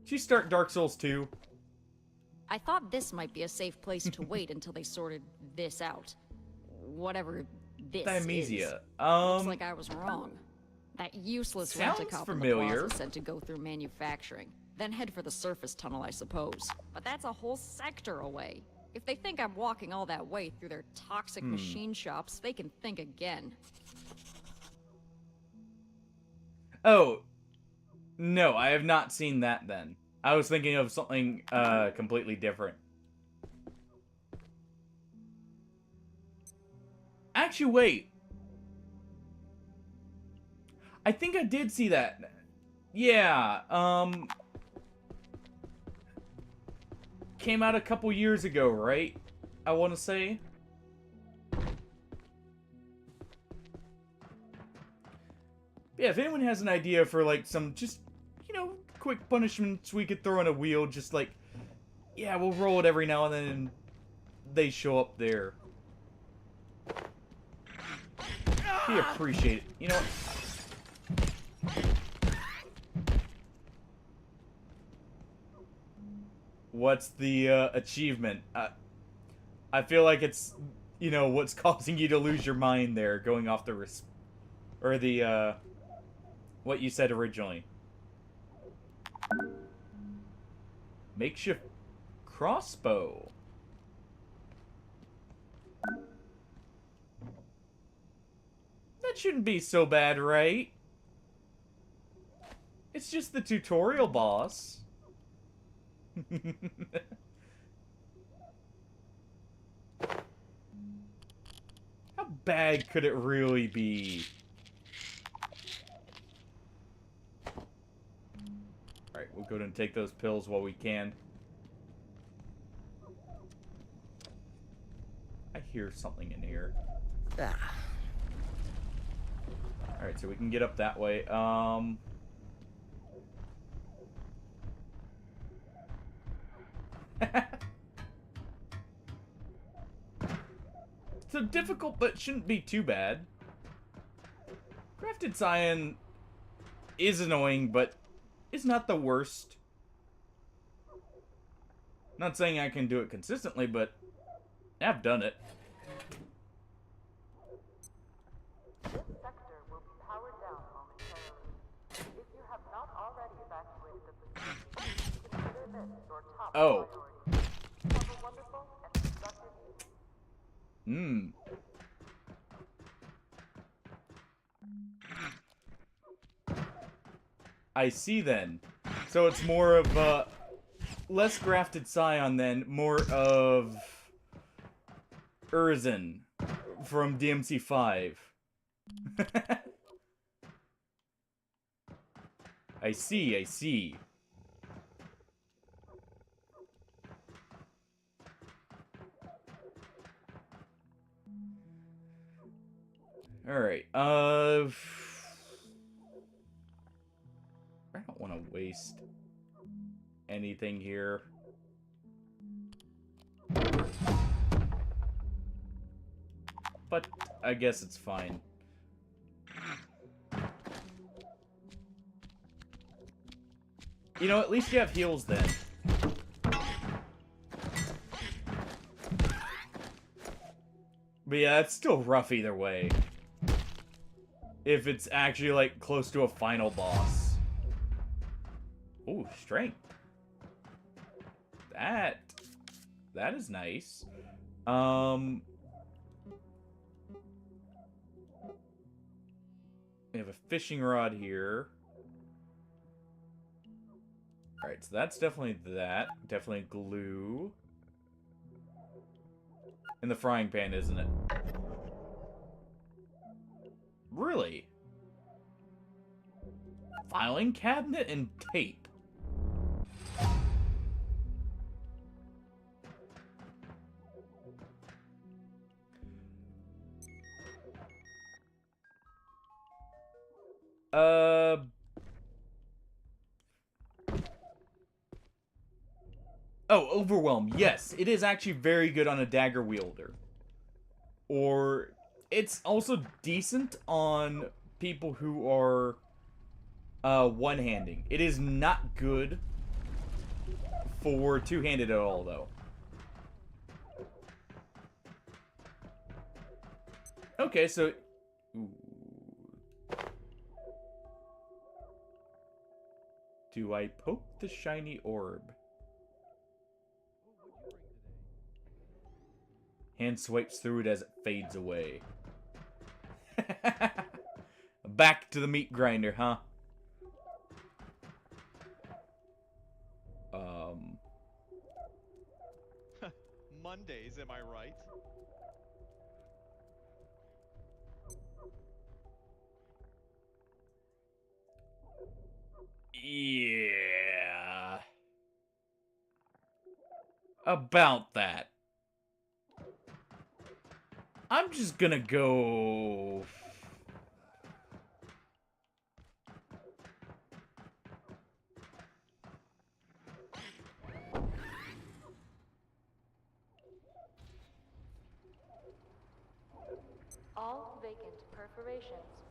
Did you start Dark Souls 2? I thought this might be a safe place to wait until they sorted this out. Whatever this Thymesia. is. Looks like I was wrong. That useless rent-a-cop in the plaza said to go through manufacturing. Then head for the surface tunnel, I suppose. But that's a whole sector away. If they think I'm walking all that way through their toxic machine shops, they can think again. Oh. No, I have not seen that then. I was thinking of something completely different. Actually, wait. I think I did see that. Yeah, came out a couple years ago, right? I want to say. Yeah, if anyone has an idea for, like, some just, you know, quick punishments we could throw on a wheel, just like, yeah, we'll roll it every now and then, and they show up there. We appreciate it. You know what? What's the achievement? I feel like it's, you know, what's causing you to lose your mind there, going off the or the what you said originally. Makeshift crossbow. That shouldn't be so bad, right? It's just the tutorial boss. How bad could it really be? Alright, we'll go ahead and take those pills while we can. I hear something in here. Alright, so we can get up that way. So difficult, but shouldn't be too bad. Crafted Cyan is annoying, but is not the worst. Not saying I can do it consistently, but I've done it. This sector will be powered down momentarily. If you have not already evacuated the facility, consider this your top priority. Have a wonderful and productive evening. I see then. So it's more of less grafted Scion then, more of Urzen from DMC5. I see, I see. Alright, I don't want to waste anything here. But I guess it's fine. You know, at least you have heals then. But yeah, it's still rough either way. If it's actually, like, close to a final boss. Ooh, strength. That is nice. We have a fishing rod here. Alright, so that's definitely that. Definitely glue. In the frying pan, isn't it? Really? Filing cabinet and tape. Oh, Overwhelm. Yes, it is actually very good on a dagger wielder. Or, it's also decent on people who are one-handing. It is not good for two-handed at all, though. Okay, so... Ooh. Do I poke the shiny orb? Hand swipes through it as it fades away. Back to the meat grinder, huh? Mondays, am I right? Yeah. About that. I'm just gonna go... All vacant perforations.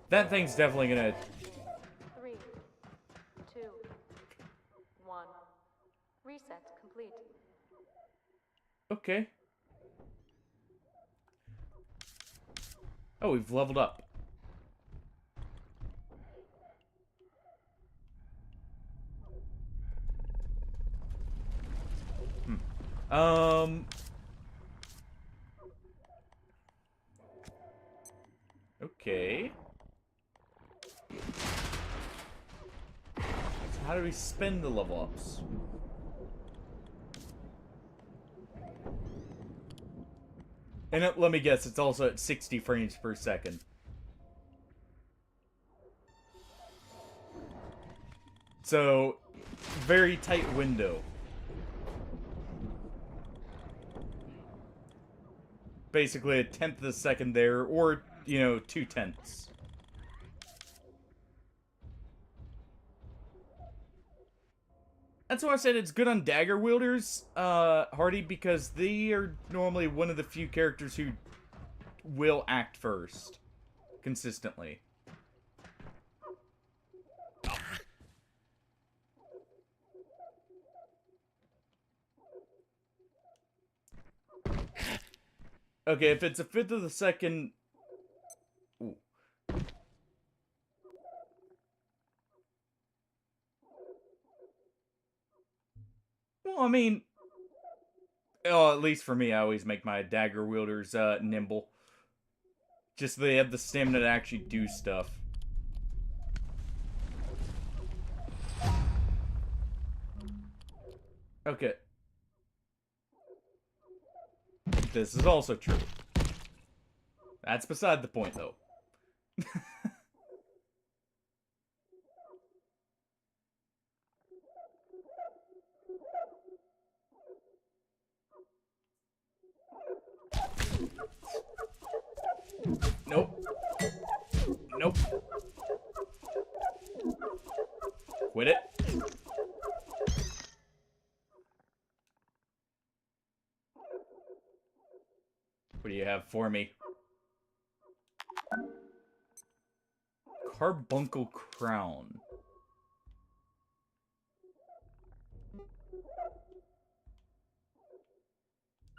That thing's definitely gonna... 3, 2, 1. Reset complete. Okay. Oh, we've leveled up. Okay. So how do we spend the level ups? And let me guess, it's also at 60 frames per second. So, very tight window. Basically a tenth of a second there, or, you know, 2/10. That's why I said it's good on dagger wielders, Hardy, because they are normally one of the few characters who will act first. Consistently. Okay, if it's a fifth of the second... Ooh. Well, I mean... Oh, at least for me, I always make my dagger wielders, nimble. Just so they have the stamina to actually do stuff. Okay. This is also true. That's beside the point, though. Nope. Nope. Quit it. What do you have for me? Carbuncle crown.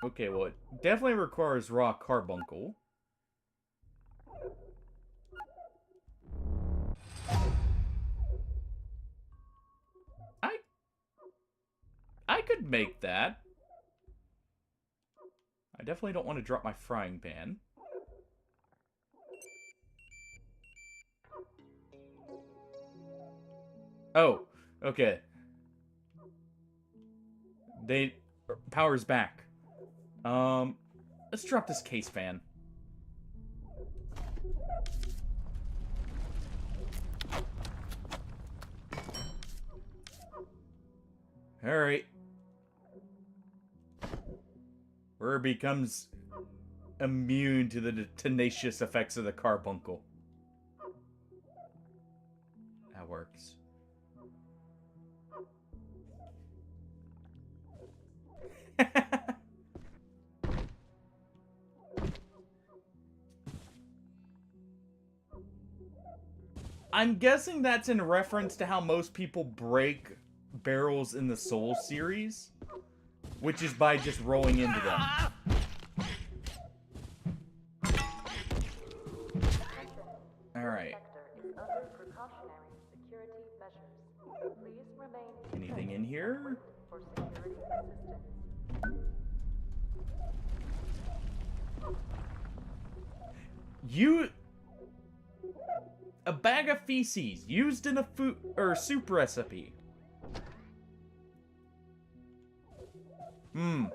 Okay, well, it definitely requires raw carbuncle. I could make that. I definitely don't want to drop my frying pan. Oh, okay. Power's back. Let's drop this case fan. Alright. Where it becomes immune to the tenacious effects of the carbuncle. That works. I'm guessing that's in reference to how most people break barrels in the Soul series, which is by just rolling into them. Alright. Anything in here? A bag of feces used in a food or soup recipe. Do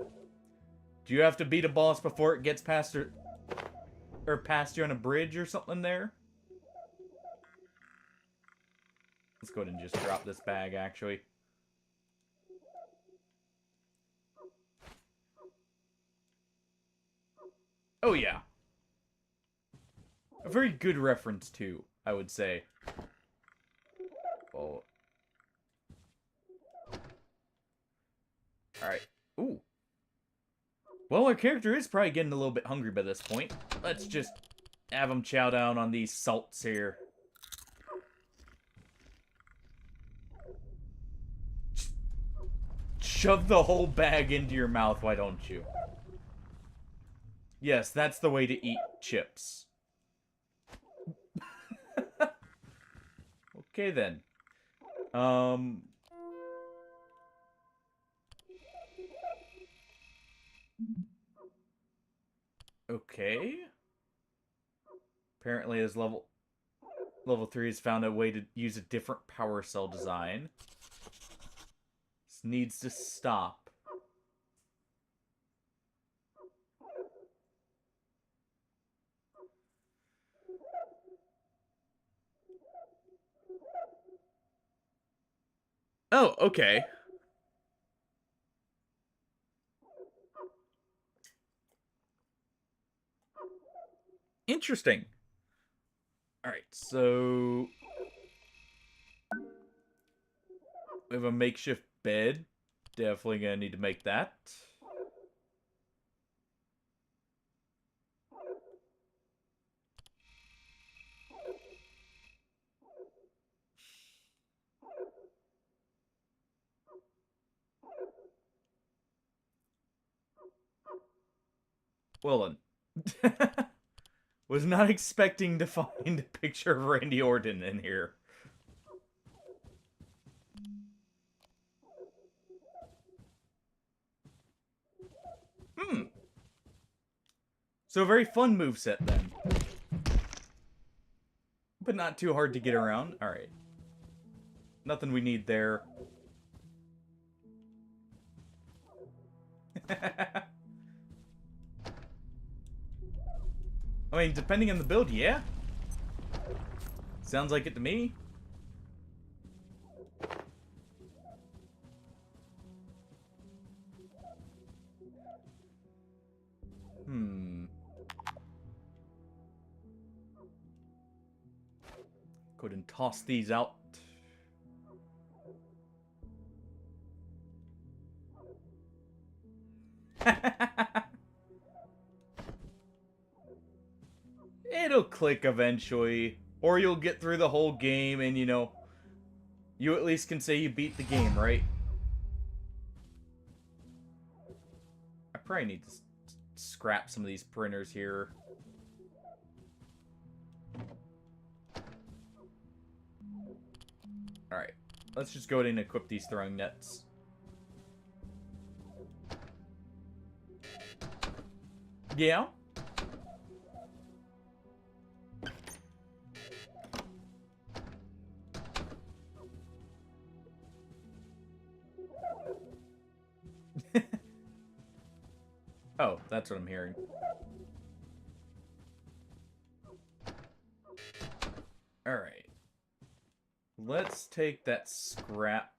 you have to beat a boss before it gets past or past you on a bridge or something there? Let's go ahead and just drop this bag, actually. Oh, yeah. A very good reference, too, I would say. Oh. Alright. Ooh. Well, our character is probably getting a little bit hungry by this point. Let's just have him chow down on these salts here. Shove the whole bag into your mouth, why don't you? Yes, that's the way to eat chips. Okay, then. Okay. Apparently, as level 3 has found a way to use a different power cell design. This needs to stop. Oh, okay. Interesting. Alright, so... we have a makeshift bed. Definitely gonna need to make that. Well then. Was not expecting to find a picture of Randy Orton in here. So a very fun moveset then. But not too hard to get around. Alright. Nothing we need there. I mean, depending on the build, yeah. Sounds like it to me. Go ahead and toss these out. It'll click eventually. Or you'll get through the whole game and, you know, you at least can say you beat the game, right? I probably need to scrap some of these printers here. Alright. Let's just go ahead and equip these throwing nets. Yeah? Oh, that's what I'm hearing. Alright. Let's take that scrap.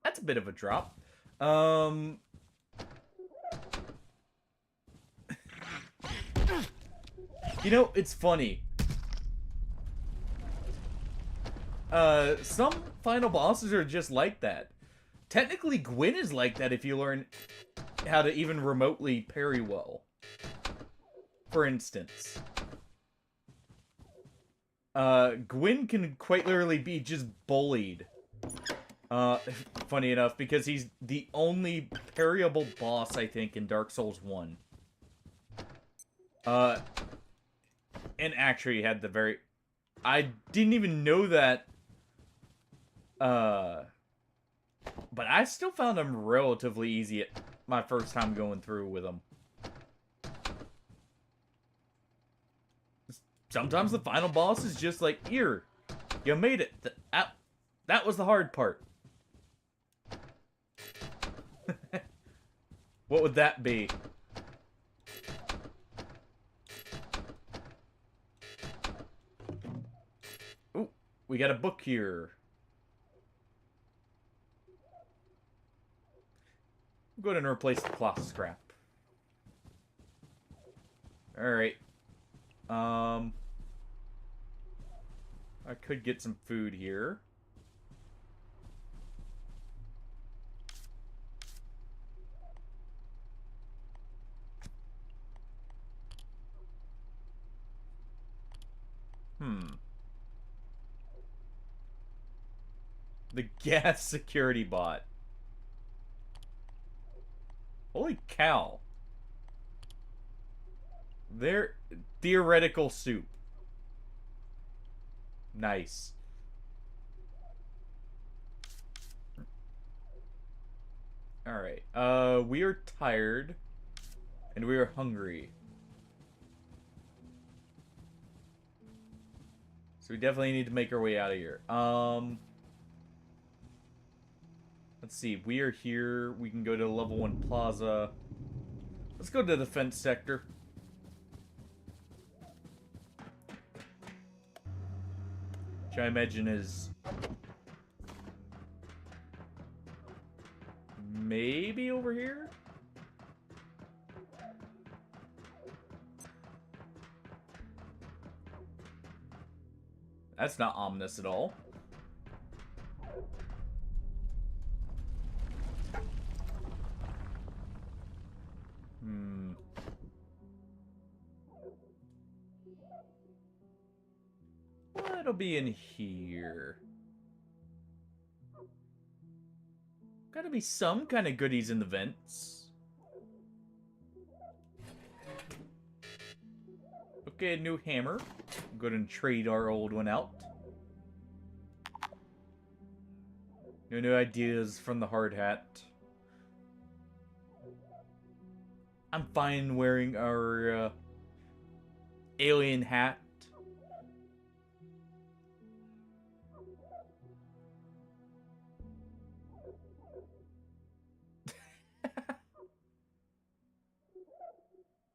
That's a bit of a drop. You know, it's funny. Some final bosses are just like that. Technically, Gwyn is like that if you learn how to even remotely parry well. For instance. Gwyn can quite literally be just bullied. Funny enough, because he's the only parryable boss, I think, in Dark Souls 1. And actually had the very... I didn't even know that. But I still found him relatively easy at my first time going through with him. Sometimes the final boss is just like, here, you made it. That was the hard part. What would that be? Ooh, we got a book here. Go ahead and replace the cloth scrap. Alright. I could get some food here. The gas security bot. Holy cow. They're theoretical soup. Nice. Alright. We are tired. And we are hungry. So we definitely need to make our way out of here. Let's see. We are here. We can go to level 1 plaza. Let's go to the defense sector. Which I imagine is... maybe over here? That's not ominous at all. What'll be in here? Gotta be some kind of goodies in the vents. Okay, a new hammer. Go ahead and trade our old one out. No new ideas from the hard hat. I'm fine wearing our alien hat.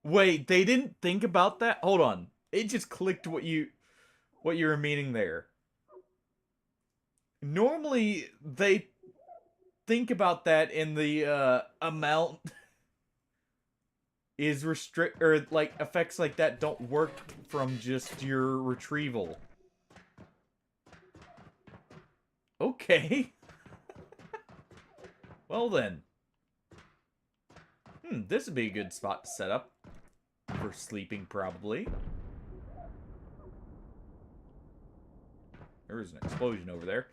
Wait, they didn't think about that? Hold on. It just clicked what you were meaning there. Normally, they think about that in the amount is restrict, or like effects like that don't work from just your retrieval. Okay. Well then. This would be a good spot to set up. For sleeping, probably. There was an explosion over there.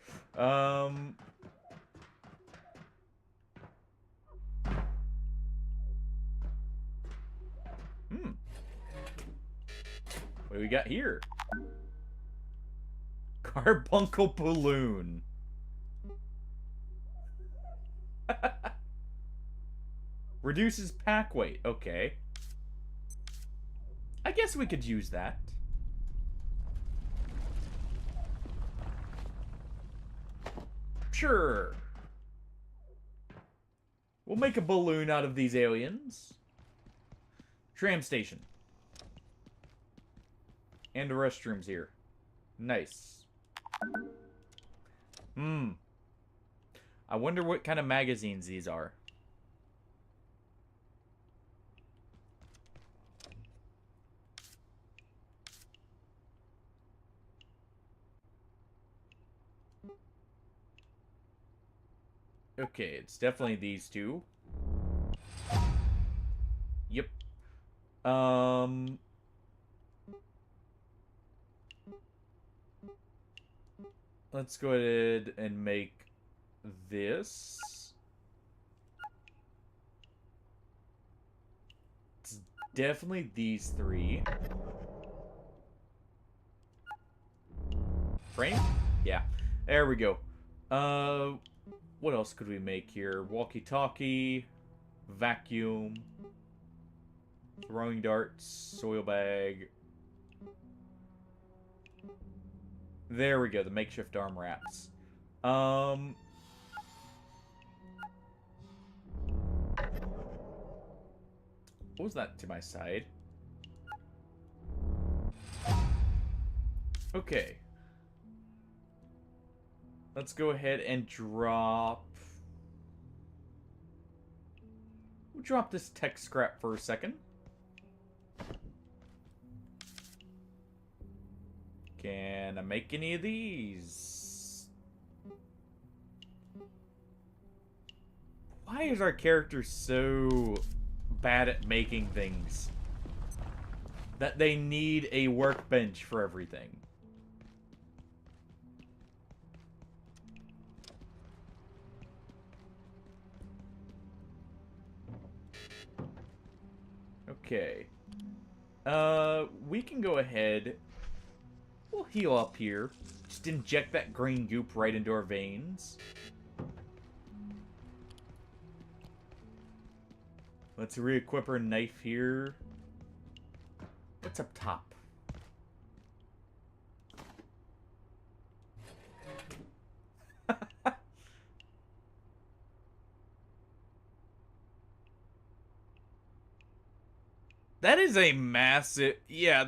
What do we got here? Carbuncle balloon. Reduces pack weight. Okay. I guess we could use that. Sure. We'll make a balloon out of these aliens. Tram station. And the restrooms here. Nice. I wonder what kind of magazines these are. Okay, it's definitely these two. Yep. Let's go ahead and make this. It's definitely these three. Frame? Yeah. There we go. What else could we make here? Walkie-talkie, vacuum, throwing darts, soil bag. There we go, the makeshift arm wraps. What was that to my side? Okay. Let's go ahead and drop... We'll drop this tech scrap for a second. Can I make any of these? Why is our character so bad at making things that they need a workbench for everything? Okay. We can go ahead. We'll heal up here. Just inject that green goop right into our veins. Let's re-equip our knife here. What's up top? That is a massive... Yeah,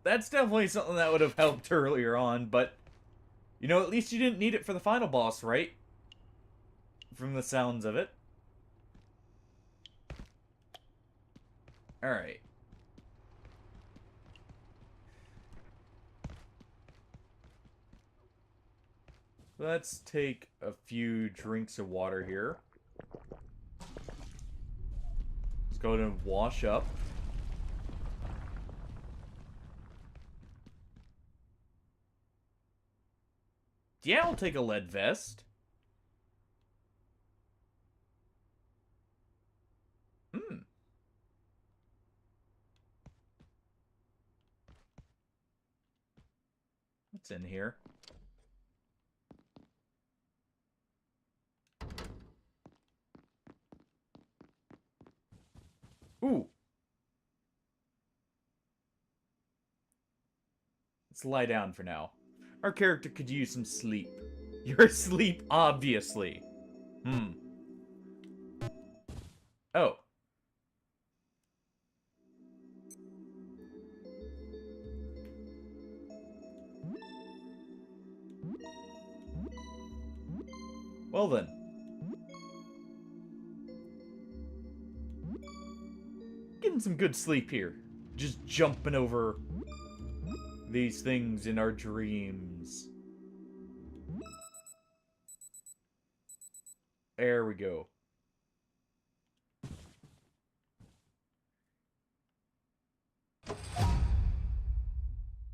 that's definitely something that would have helped earlier on, but... You know, at least you didn't need it for the final boss, right? From the sounds of it. Alright. Let's take a few drinks of water here. Let's go ahead and wash up. Yeah, I'll take a lead vest. What's in here? Ooh. Let's lie down for now. Our character could use some sleep. You're asleep, obviously. Oh. Well then. Getting some good sleep here. Just jumping over these things in our dreams. There we go.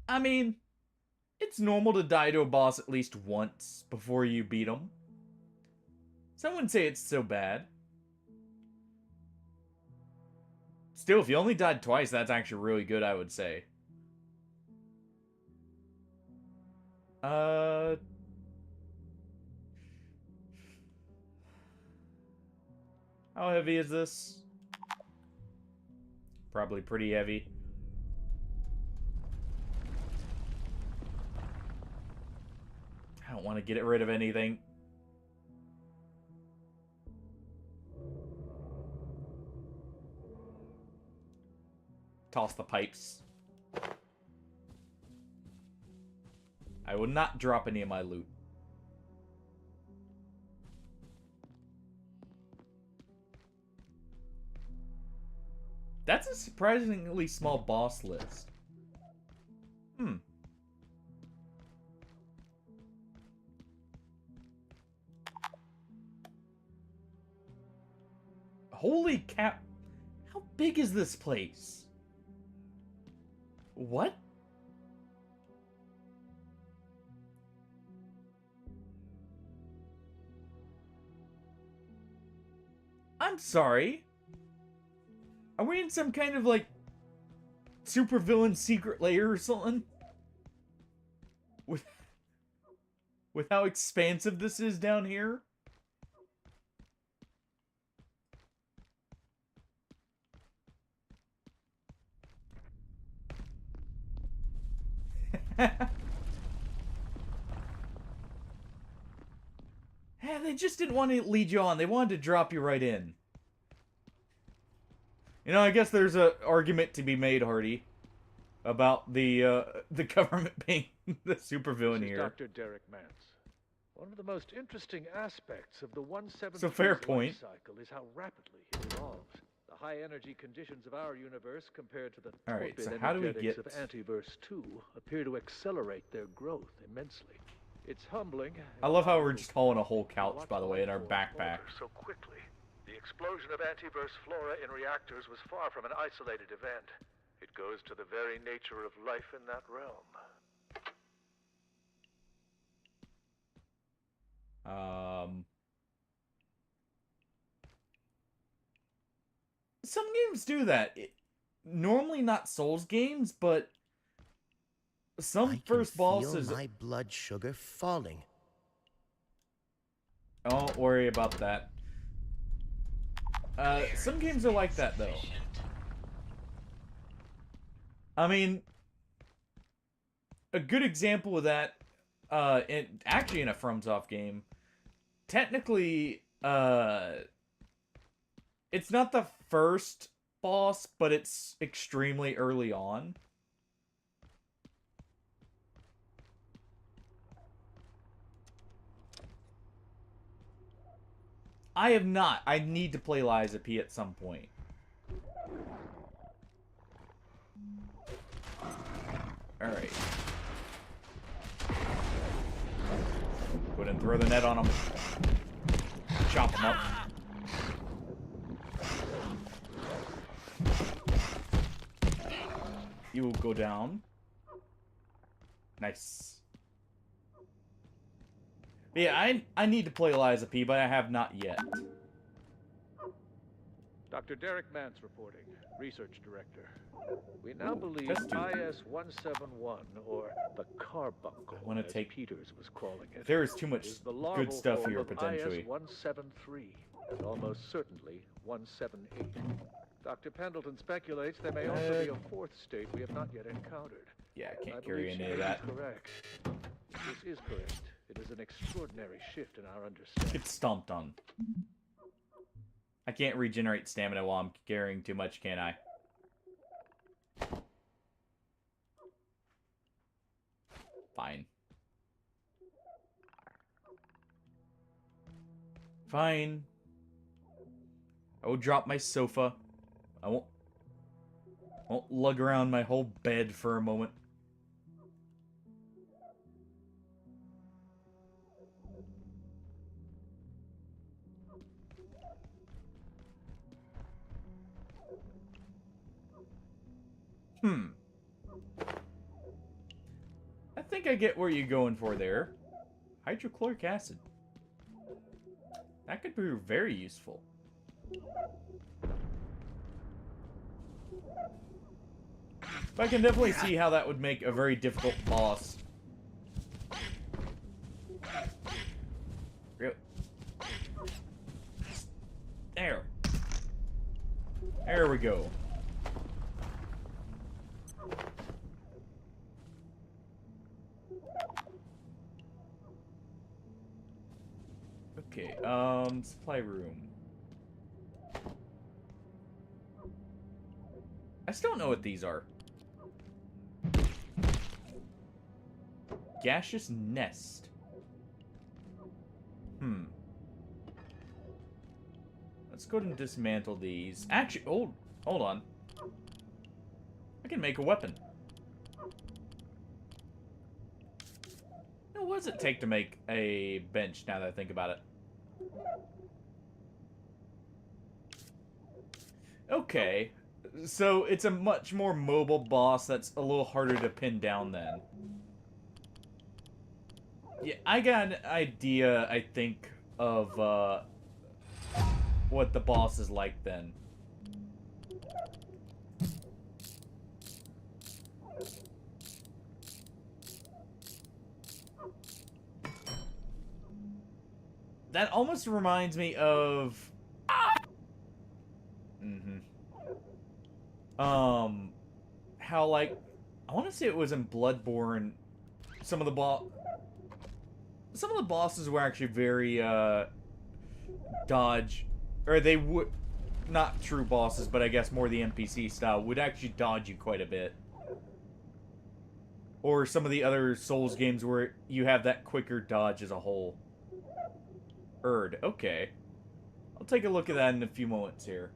I mean, it's normal to die to a boss at least once before you beat him. So I wouldn't say it's so bad. Still, if you only died twice, that's actually really good, I would say. How heavy is this? Probably pretty heavy. I don't want to get rid of anything. toss the pipes. I will not drop any of my loot. That's a surprisingly small boss list. Holy cow. How big is this place? What? I'm sorry. Are we in some kind of, like, supervillain secret lair or something? With how expansive this is down here? Yeah, they just didn't want to lead you on. They wanted to drop you right in. You know, I guess there's an argument to be made, Hardy, about the government being the supervillain here. Dr. Derek Mance. One of the most interesting aspects of the 173's It's a fair point. life cycle is how rapidly it evolves. The high energy conditions of our universe compared to the Alright, torpid so how do we energetics get... of Antiverse 2 appear to accelerate their growth immensely. It's humbling. I love how we're just hauling a whole couch, by the way, in our backpack. So quickly. The explosion of Antiverse flora in reactors was far from an isolated event. It goes to the very nature of life in that realm. Some games do that. Normally not Souls games, but some first bosses... I can feel my blood sugar falling. Don't worry about that. Some games are like that, though. I mean, a good example of that, actually in a FromSoft game, technically, it's not the first boss, but it's extremely early on. I have not. I need to play Liza P at some point. Alright. Go ahead and throw the net on him. Chop him up. You will go down. Nice. But yeah, I need to play Liza P, but I have not yet. Dr. Derek Mance reporting, Research Director. We now believe IS-171, or the Carbuncle, as Peters was calling it, there is too much is the good stuff larval here, form of potentially. IS-173, and almost certainly 178. Dr. Pendleton speculates there may also be a fourth state we have not yet encountered. Yeah, I can't I carry believe any she of may be that. correct. This is correct. It is an extraordinary shift in our understanding. Get stomped on. I can't regenerate stamina while I'm carrying too much, can I? Fine. Fine. I will drop my sofa. I won't lug around my whole bed for a moment. I think I get where you're going for there. Hydrochloric acid. That could be very useful. But I can definitely see how that would make a very difficult boss. There. There we go. Okay, supply room. I still don't know what these are. Gaseous nest. Let's go ahead and dismantle these. Actually, hold on. I can make a weapon. Now, what does it take to make a bench, now that I think about it? Okay. So, it's a much more mobile boss that's a little harder to pin down then. Yeah, I got an idea, I think, of, what the boss is like then. That almost reminds me of... how, like... I want to say it was in Bloodborne. Some of the bosses were actually very, dodge... Or they would... Not true bosses, but I guess more the NPC style, would actually dodge you quite a bit. Or some of the other Souls games where you have that quicker dodge as a whole. Okay. I'll take a look at that in a few moments here.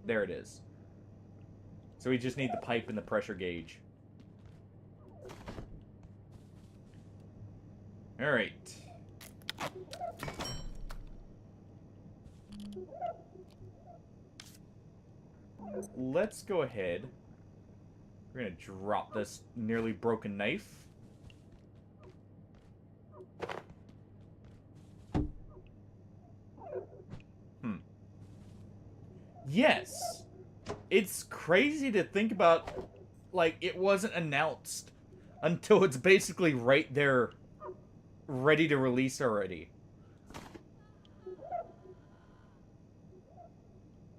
There it is. So we just need the pipe and the pressure gauge. Alright. Let's go ahead. We're gonna drop this nearly broken knife. Yes! It's crazy to think about, like, it wasn't announced until it's basically right there, ready to release already.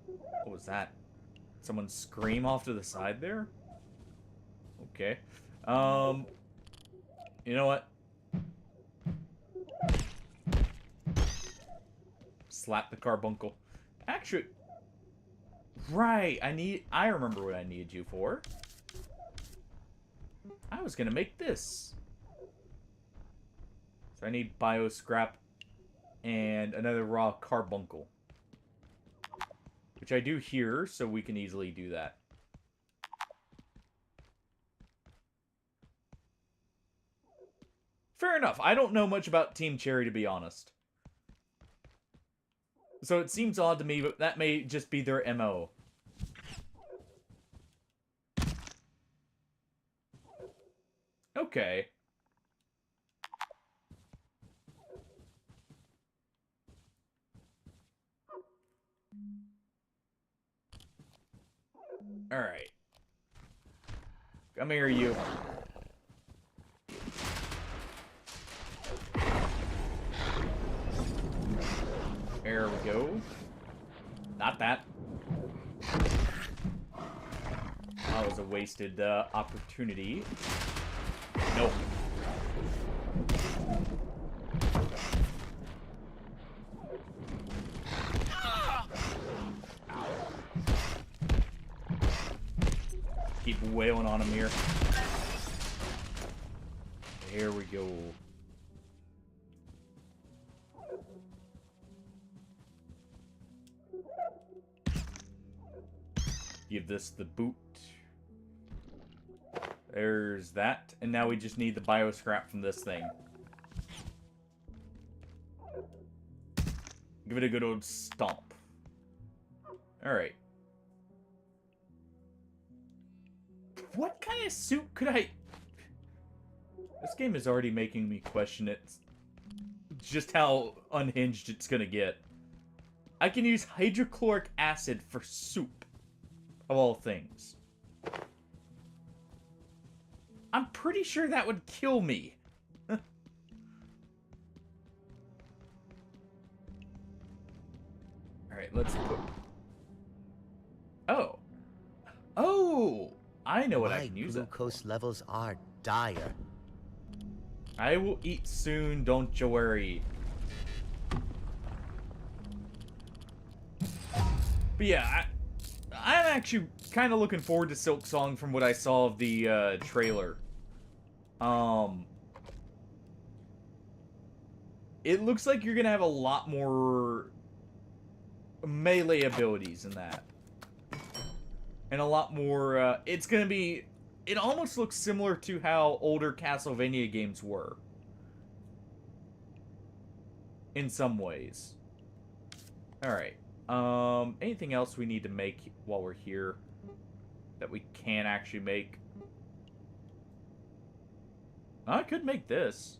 What was that? Someone scream off to the side there? Okay. You know what? Slap the carbuncle. Actually... Right, I remember what I needed you for. I was gonna make this. So I need bio scrap and another raw carbuncle. Which I do here, so we can easily do that. Fair enough. I don't know much about Team Cherry, to be honest. So it seems odd to me, but that may just be their MO. Okay. Alright. Come here, you. There we go. Not that. That was a wasted opportunity. Nope. Keep wailing on him here. There we go. Give this the boot. There's that. And now we just need the bio scrap from this thing. Give it a good old stomp. Alright. What kind of suit could I... This game is already making me question it. Just how unhinged it's gonna get. I can use hydrochloric acid for soup. Of all things. I'm pretty sure that would kill me. Alright, let's put... Oh. Oh! I know what I can use. My glucose levels are dire. I will eat soon, don't you worry. But yeah, I'm actually kind of looking forward to Silk Song from what I saw of the trailer. It looks like you're gonna have a lot more melee abilities in that. And a lot more, it's gonna be... It almost looks similar to how older Castlevania games were. In some ways. Alright. Anything else we need to make while we're here that we can actually make? I could make this.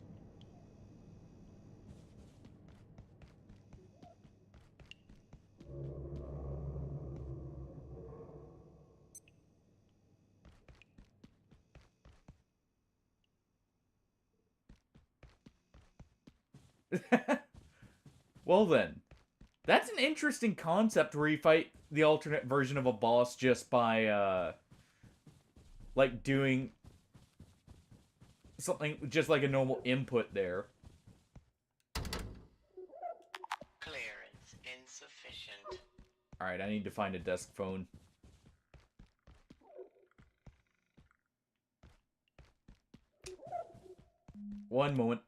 Well then. That's an interesting concept where you fight the alternate version of a boss just by, like, doing something just like a normal input there. Clearance insufficient. Alright, I need to find a desk phone. One moment.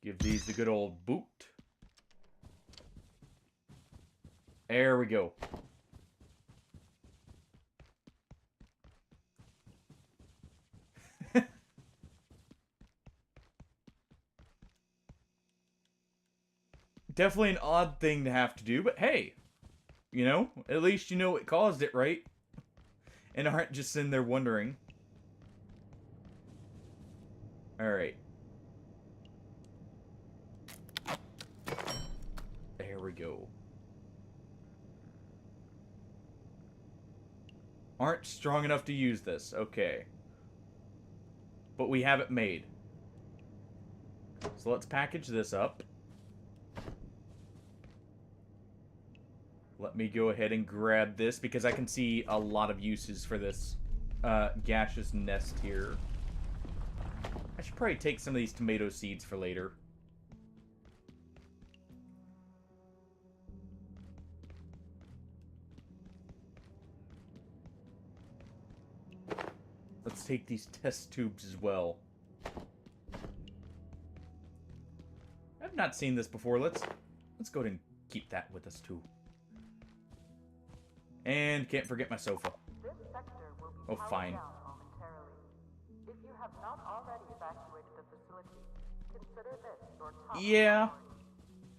Give these the good old boot. There we go. Definitely an odd thing to have to do, but hey. You know, at least you know what caused it, right? And aren't just sitting there wondering. Alright. There we go. Aren't strong enough to use this. Okay. But we have it made. So let's package this up. Let me go ahead and grab this because I can see a lot of uses for this gaseous nest here. I should probably take some of these tomato seeds for later. Let's take these test tubes as well. I've not seen this before. Let's go ahead and keep that with us too. And can't forget my sofa. Oh, fine. If you have not already evacuated the facility, consider this your top yeah.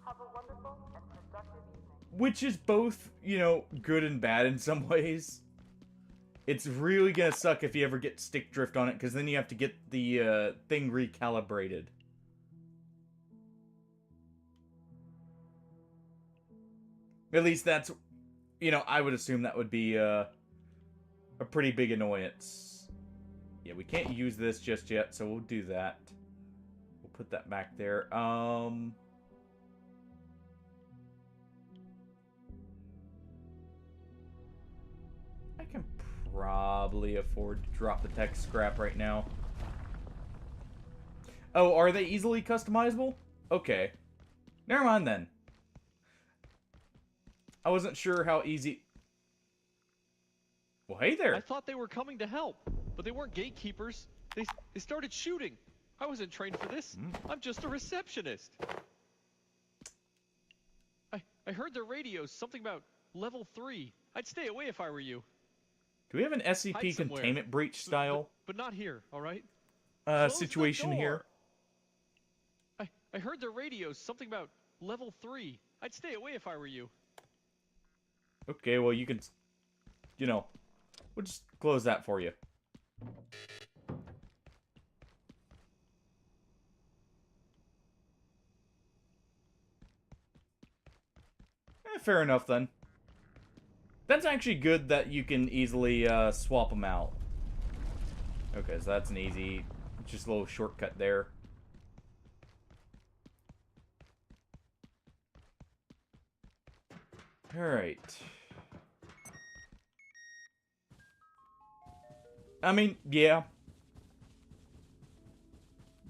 Have a wonderful and productive evening. Which is both, you know, good and bad in some ways. It's really gonna suck if you ever get stick drift on it, because then you have to get the thing recalibrated. At least that's, you know, I would assume that would be a pretty big annoyance. Yeah, we can't use this just yet, so we'll do that. We'll put that back there. I can probably afford to drop the tech scrap right now. Oh, are they easily customizable? Okay. Never mind then. I wasn't sure how easy... Well, hey there. I thought they were coming to help, but they weren't gatekeepers. They started shooting. I wasn't trained for this. I'm just a receptionist. I heard their radios, something about level 3. I'd stay away if I were you. Do we have an SCP containment breach style? But not here, all right? Situation here? I heard their radios, something about level 3. I'd stay away if I were you. Okay, well, you can, you know, we'll just close that for you. Fair enough, then. That's actually good that you can easily swap them out. Okay, so that's an easy, just a little shortcut there. Alright. I mean, yeah.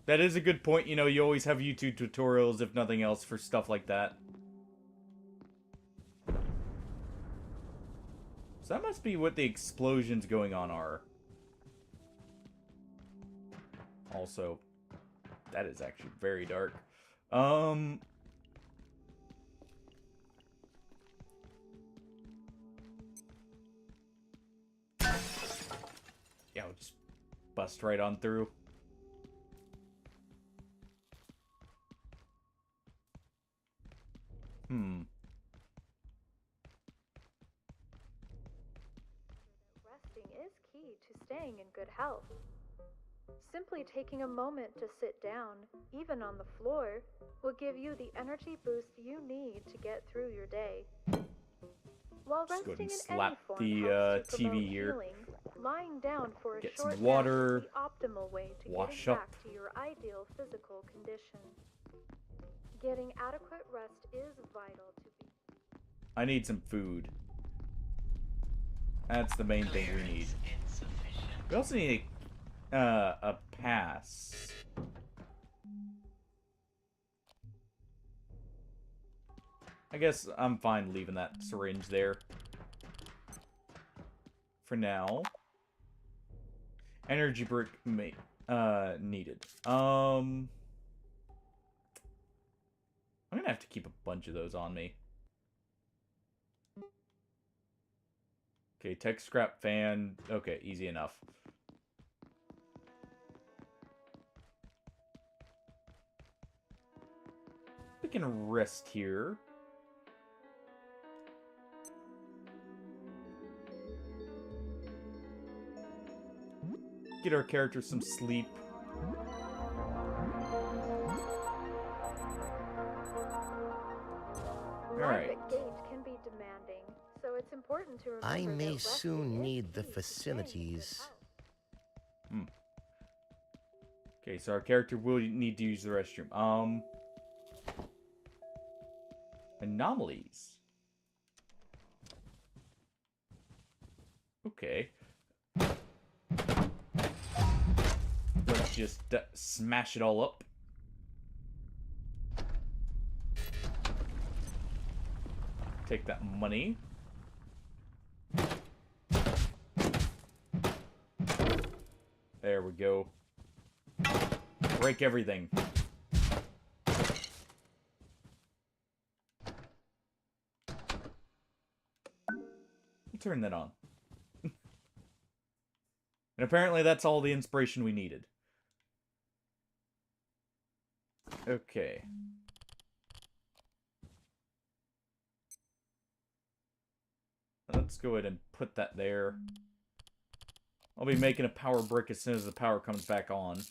That is a good point. You know, you always have YouTube tutorials, if nothing else, for stuff like that. So that must be what the explosions going on are. Also, that is actually very dark. Yeah, we'll just bust right on through. Resting is key to staying in good health. Simply taking a moment to sit down, even on the floor, will give you the energy boost you need to get through your day. While Just go ahead resting and in any slap form the helps to TV promote here. healing, lying down for a Get short some water. nap is the optimal way to Wash getting up. back to your ideal physical condition. Getting adequate rest is vital to be. I need some food. That's the main thing we need. We also need a pass. I guess I'm fine leaving that syringe there. For now. Energy brick needed. I'm gonna have to keep a bunch of those on me. Okay, tech scrap fan. Okay, easy enough. We can rest here. Get our character some sleep. Alright. Life at Gate can be demanding, so it's important to remember I may that soon resting need is the key to staying in good facilities. health. Okay, so our character will need to use the restroom. Anomalies. Okay. Let's just smash it all up. Take that money. There we go. Break everything. Turn that on. And apparently that's all the inspiration we needed. Okay. Let's go ahead and put that there. I'll be making a power brick as soon as the power comes back on.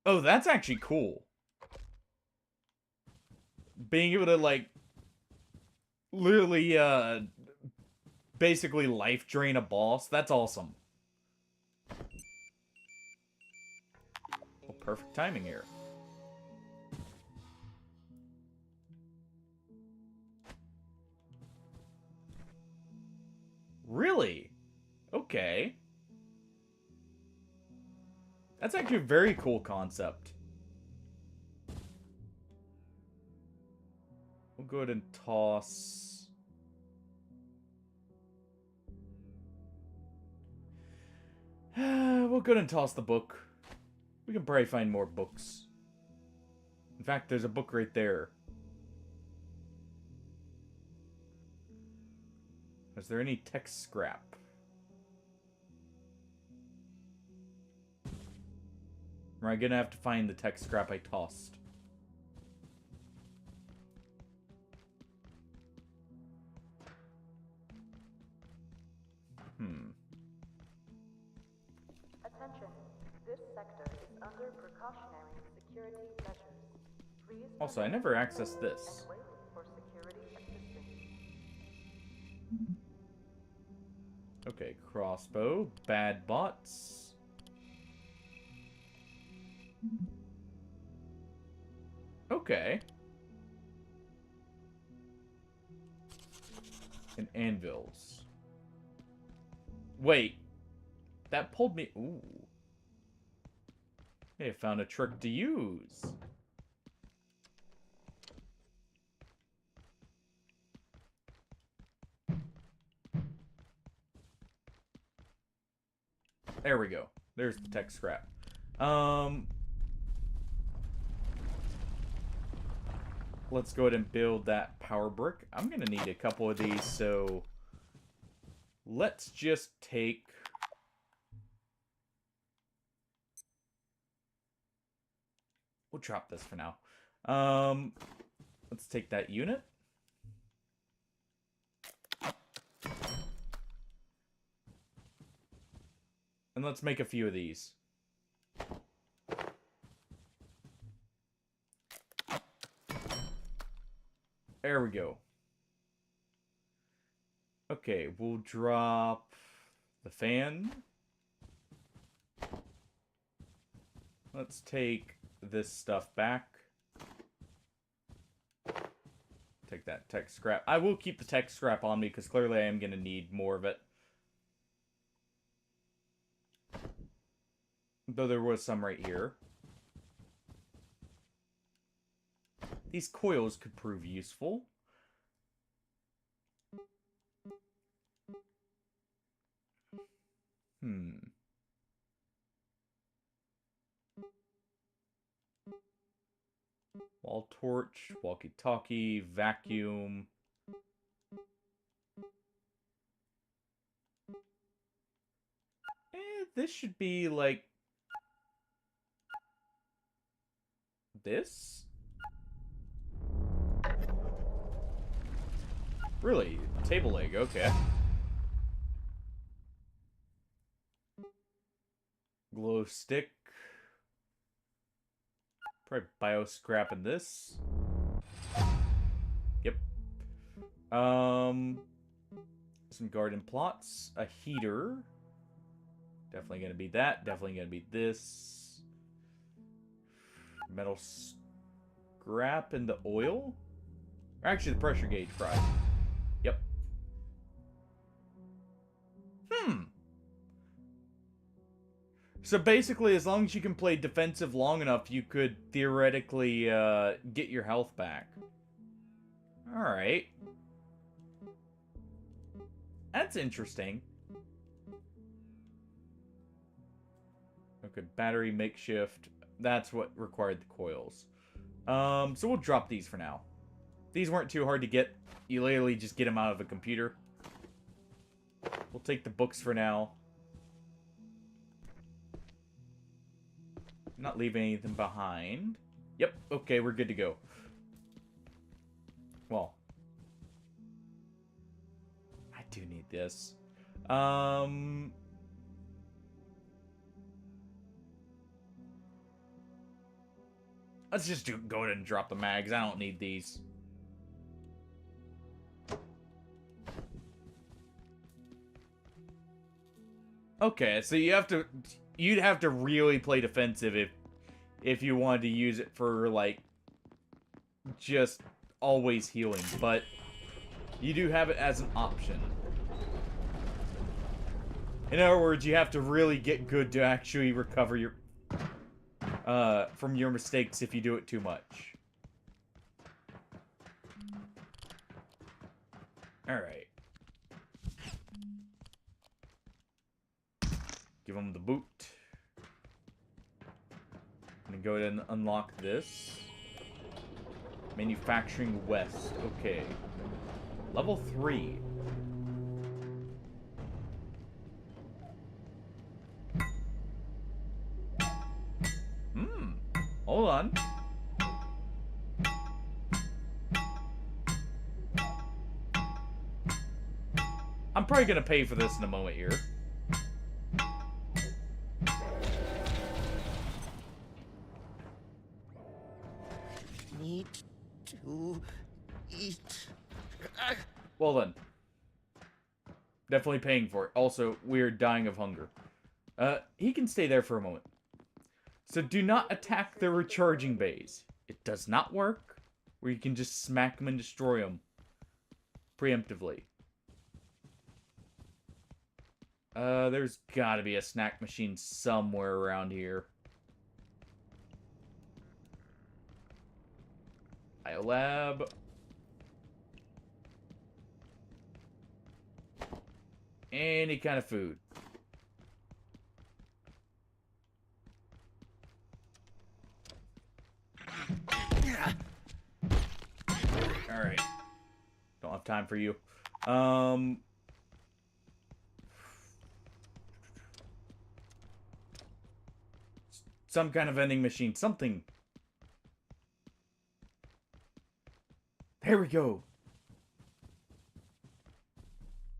Oh, that's actually cool. Being able to, like, literally, basically life drain a boss. That's awesome. Well, perfect timing here. Really? Okay. That's actually a very cool concept. We'll go ahead and toss... we'll go ahead and toss the book. We can probably find more books. In fact, there's a book right there. Is there any text scrap? Am I gonna have to find the text scrap I tossed? Attention. This sector is under precautionary security measures. Please Also, I never accessed this. wait for security assistance. Okay, crossbow, bad bots. Okay. And anvils. Wait. That pulled me... Ooh. Hey, I found a trick to use. There we go. There's the tech scrap. Let's go ahead and build that power brick. I'm gonna need a couple of these, so let's just take... We'll drop this for now. Let's take that unit. And let's make a few of these. There we go. Okay, we'll drop the fan. Let's take this stuff back. Take that tech scrap. I will keep the tech scrap on me because clearly I am going to need more of it. Though there was some right here. These coils could prove useful. Wall torch, walkie-talkie, vacuum. This should be like... this? Really? Table leg, okay. Glow stick. Probably bio scrap in this. Yep. Some garden plots. A heater. Definitely gonna be that. Definitely gonna be this. Metal scrap and the oil? Or actually the pressure gauge probably. Yep. So basically, as long as you can play defensive long enough, you could theoretically get your health back. Alright. That's interesting. Okay, battery makeshift. That's what required the coils. So we'll drop these for now. These weren't too hard to get. You literally just get them out of a computer. We'll take the books for now. Not leaving anything behind. Yep, okay, we're good to go. Well. I do need this. Let's just go ahead and drop the mags. I don't need these. Okay, so you'd have to really play defensive if you wanted to use it for, like, just always healing, but you do have it as an option. In other words, you have to really get good to actually recover your from your mistakes if you do it too much. Alright. Give them the boot. I'm gonna go ahead and unlock this. Manufacturing West. Okay. Level 3. Hold on. I'm probably gonna pay for this in a moment here. Need to eat. Well then. Definitely paying for it. Also, we're dying of hunger. He can stay there for a moment. So do not attack the recharging bays. It does not work. Where you can just smack them and destroy them. Preemptively. There's gotta be a snack machine somewhere around here. Biolab. Any kind of food. Alright. Don't have time for you. Some kind of vending machine. Something. There we go.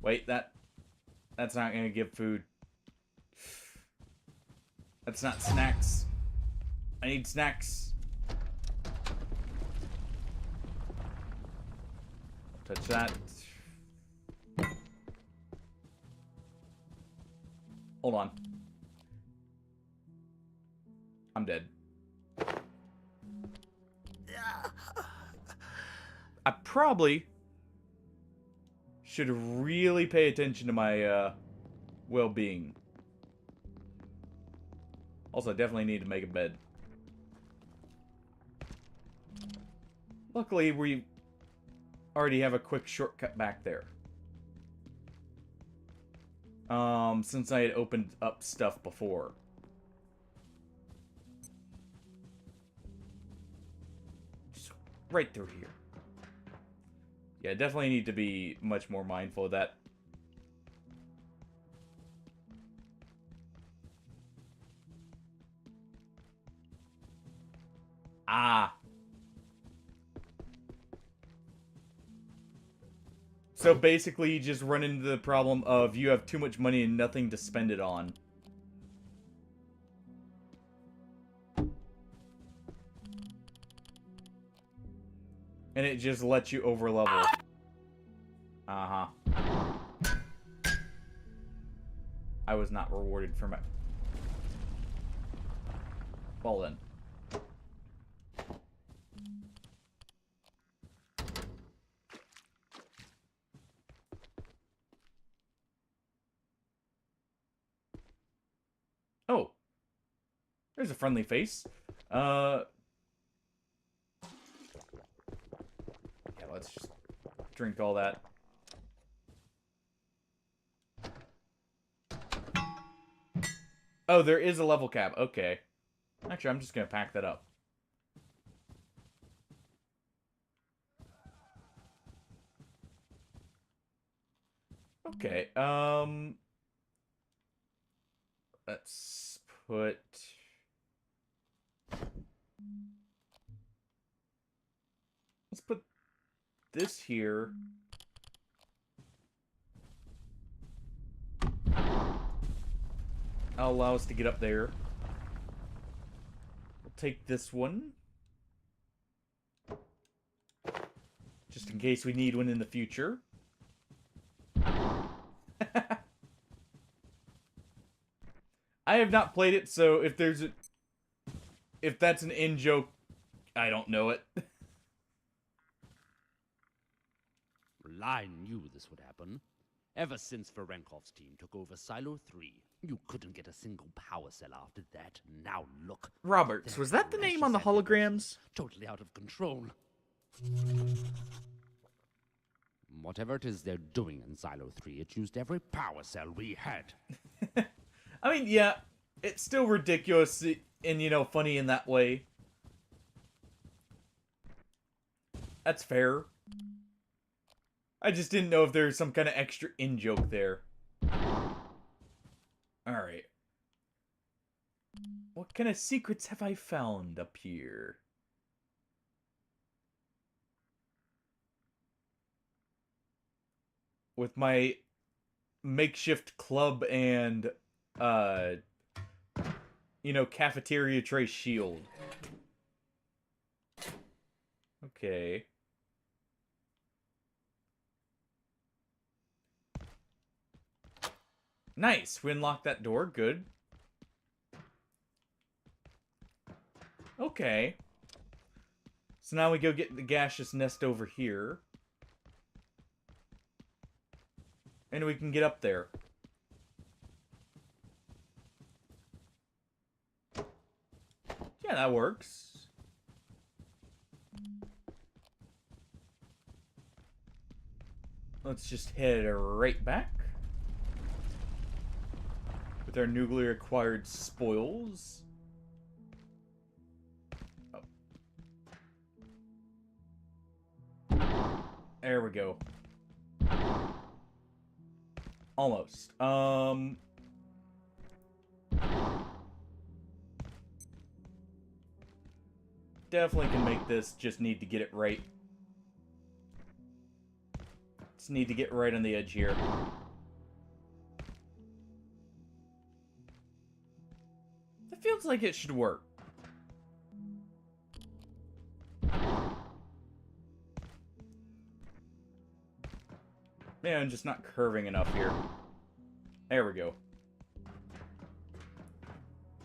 Wait, that's not gonna give food. That's not snacks. I need snacks. Touch that. Hold on. I'm dead. I probably should really pay attention to my well-being. Also, I definitely need to make a bed. Luckily, we already have a quick shortcut back there. Since I had opened up stuff before. Just right through here. Yeah, definitely need to be much more mindful of that. Ah. So basically, you just run into the problem of you have too much money and nothing to spend it on. And it just lets you overlevel. Uh-huh. I was not rewarded for my... Well then. Oh. There's a friendly face. Yeah, let's just drink all that. Oh, there is a level cap. Okay. Actually, I'm just gonna pack that up. Okay, let's put... Let's put this here. That'll allow us to get up there. We'll take this one. Just in case we need one in the future. I have not played it, so if there's a... If that's an in-joke, I don't know it. Well, I knew this would happen. Ever since Varenkov's team took over Silo 3, you couldn't get a single power cell after that. Now look. Roberts, was that the name on the holograms? Totally out of control. Whatever it is they're doing in Silo 3, it used every power cell we had. I mean, yeah, it's still ridiculous and, you know, funny in that way. That's fair. I just didn't know if there was some kind of extra in-joke there. Alright. What kind of secrets have I found up here? With my makeshift club and, you know, cafeteria tray shield. Okay. Nice. We unlocked that door. Good. Okay. So now we go get the gaseous nest over here. And we can get up there. Yeah, that works. let's just head right back with our newly acquired spoils. Oh. There we go. Almost. Definitely can make this, just need to get it right. Just need to get right on the edge here. It feels like it should work. Yeah, I'm just not curving enough here. There we go.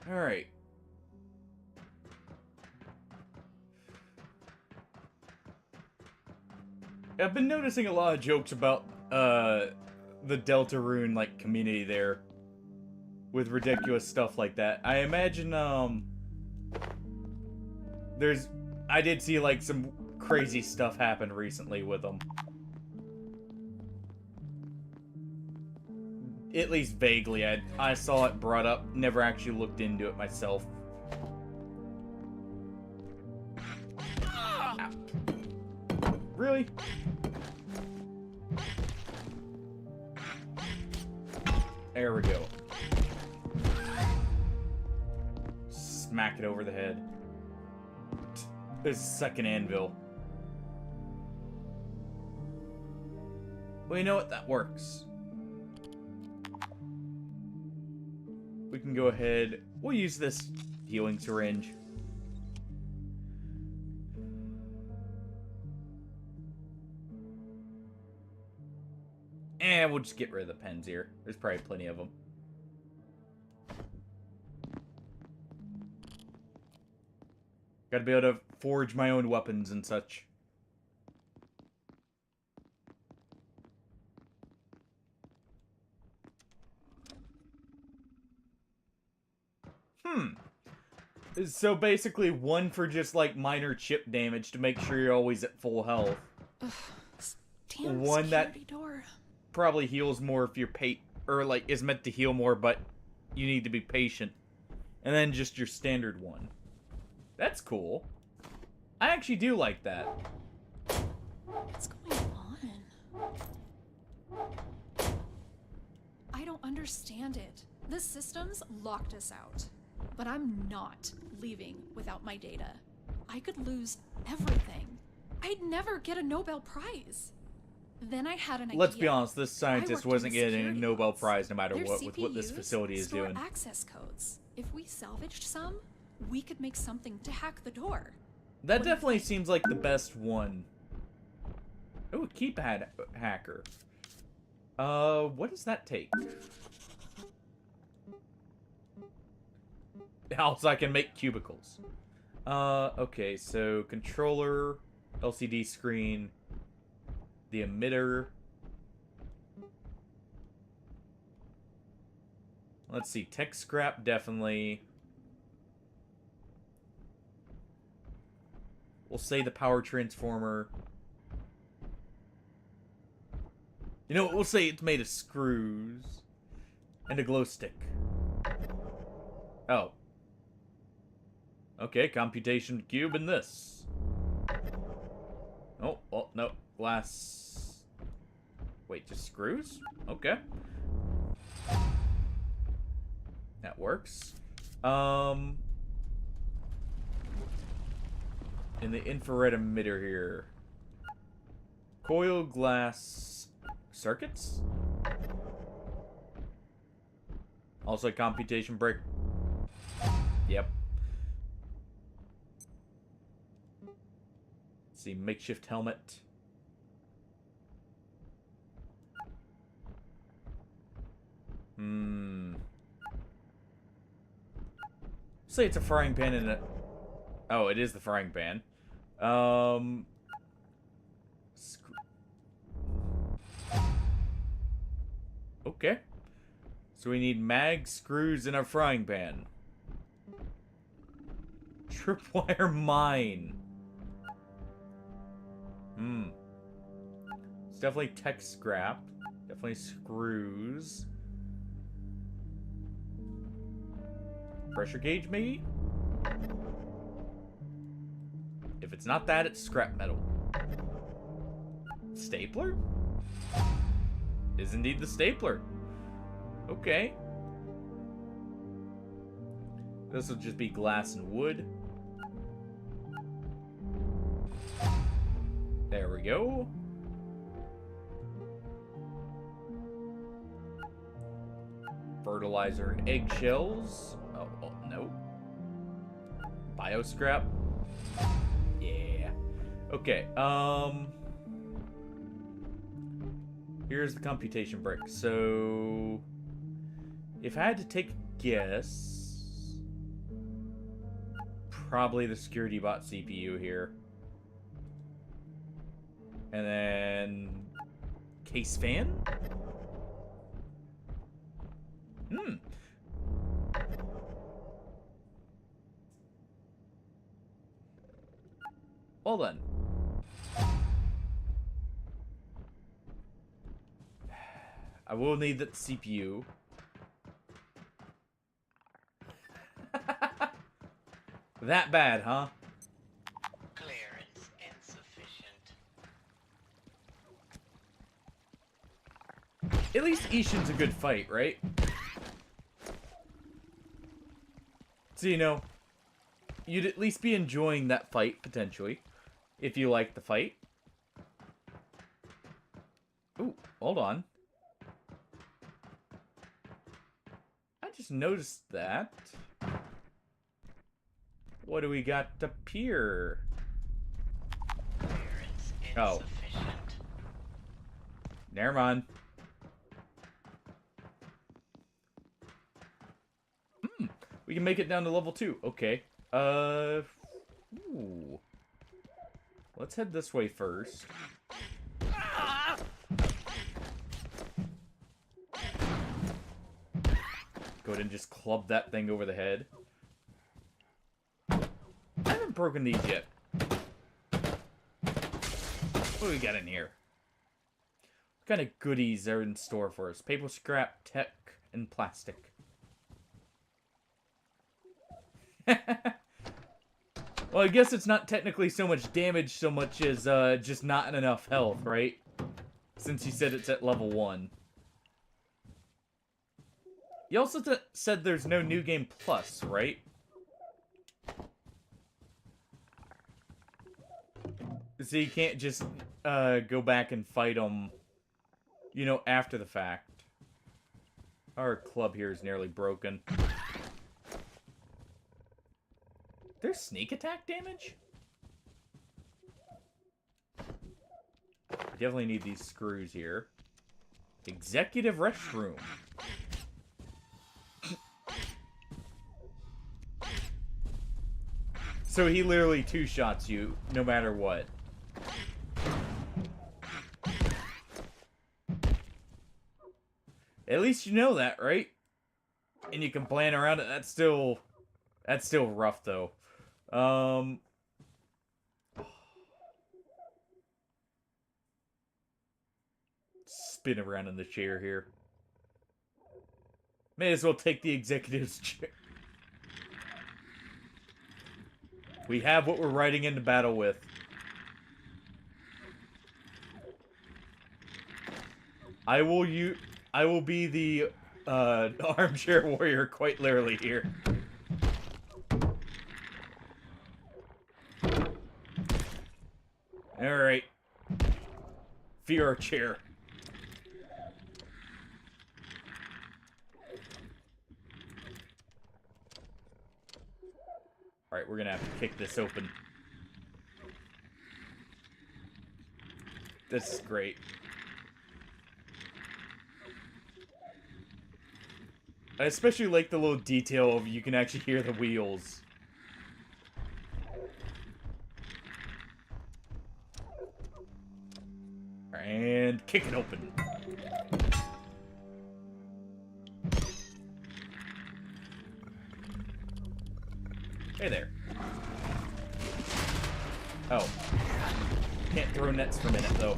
Alright. I've been noticing a lot of jokes about, the Deltarune, like, community there. With ridiculous stuff like that. I imagine, I did see, like, some crazy stuff happen recently with them. At least vaguely. I saw it brought up, never actually looked into it myself. Ow. Really? There we go. Smack it over the head. There's a second anvil. Well, you know what? That works. We can go ahead. We'll use this healing syringe. And we'll just get rid of the pens here. There's probably plenty of them. Gotta be able to forge my own weapons and such. So basically one for just like minor chip damage to make sure you're always at full health. Damn one that door. probably heals more if you're or like is meant to heal more, but you need to be patient. And then just your standard one. That's cool. I actually do like that. What's going on? I don't understand it. The systems locked us out. But I'm not leaving without my data. I could lose everything. I'd never get a Nobel Prize. Then I had an idea. Let's be honest, this scientist wasn't getting a Nobel Prize no matter what with what this facility is doing. Access codes. If we salvaged some, we could make something to hack the door. That definitely seems like the best one. Oh, keypad hacker. What does that take? Also, I can make cubicles. Okay, so controller, LCD screen, the emitter. Let's see, tech scrap, definitely. We'll say the power transformer. You know what, we'll say it's made of screws. And a glow stick. Oh. Okay, computation cube and this. Oh, well, no. Glass. Wait, just screws? Okay. That works. In the infrared emitter here. Coil glass circuits? Also computation brick. Yep. Let's see, makeshift helmet. Say it's a frying pan and a... Oh, it is the frying pan. Okay. So we need mag, screws, and a frying pan. Tripwire mine. Let's definitely tech scrap. Definitely screws. Pressure gauge, maybe? If it's not that, it's scrap metal. Stapler? Is indeed the stapler. Okay. This will just be glass and wood. There we go. Fertilizer and eggshells. Oh, no. Bioscrap. Yeah. Okay, here's the computation brick. So, if I had to take a guess, probably the security bot CPU here. And then, case fan? Well then. I will need that CPU. That bad, huh? Clearance insufficient. At least Ishin's a good fight, right? So, you know, you'd at least be enjoying that fight, potentially. If you like the fight. Ooh, hold on. I just noticed that. What do we got up here? Oh. Never mind. We can make it down to level 2. Okay. Ooh. Let's head this way first. Go ahead and just club that thing over the head. I haven't broken these yet. What do we got in here? What kind of goodies are in store for us? Paper scrap, tech, and plastic. Well, I guess it's not technically so much damage so much as just not enough health, right? Since you said it's at level 1. You also said there's no New Game Plus, right? So you can't just go back and fight them, you know, after the fact. Our club here is nearly broken. There's sneak attack damage? Definitely need these screws here. Executive restroom. So he literally two-shots you, no matter what. At least you know that, right? And you can plan around it. That's still rough, though. Spin around in the chair here. May as well take the executive's chair. We have what we're riding into battle with. I will be the armchair warrior quite literally here. Alright. Fear our chair. Alright, we're gonna have to kick this open. This is great. I especially like the little detail of you can actually hear the wheels. And kick it open. Hey there. Oh. Can't throw nets for a minute, though.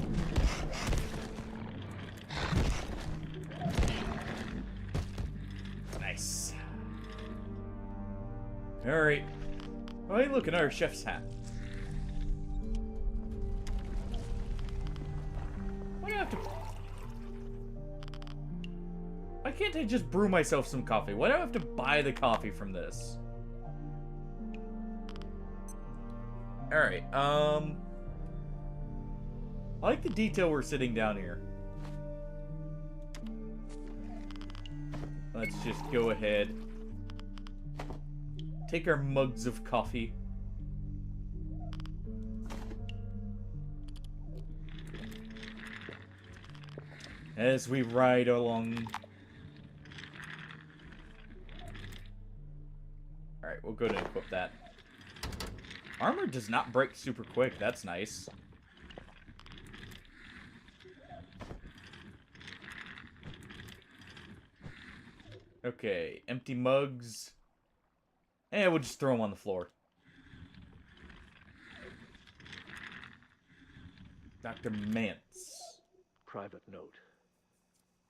Alright. Oh, hey, look, another chef's hat. Why do I have to... Why can't I just brew myself some coffee? Why do I have to buy the coffee from this? Alright, I like the detail we're sitting down here. Let's just go ahead. Take our mugs of coffee. As we ride along. Alright, we'll go to equip that. Armor does not break super quick. That's nice. Okay, empty mugs. And we'll just throw them on the floor. Dr. Mance. Private note.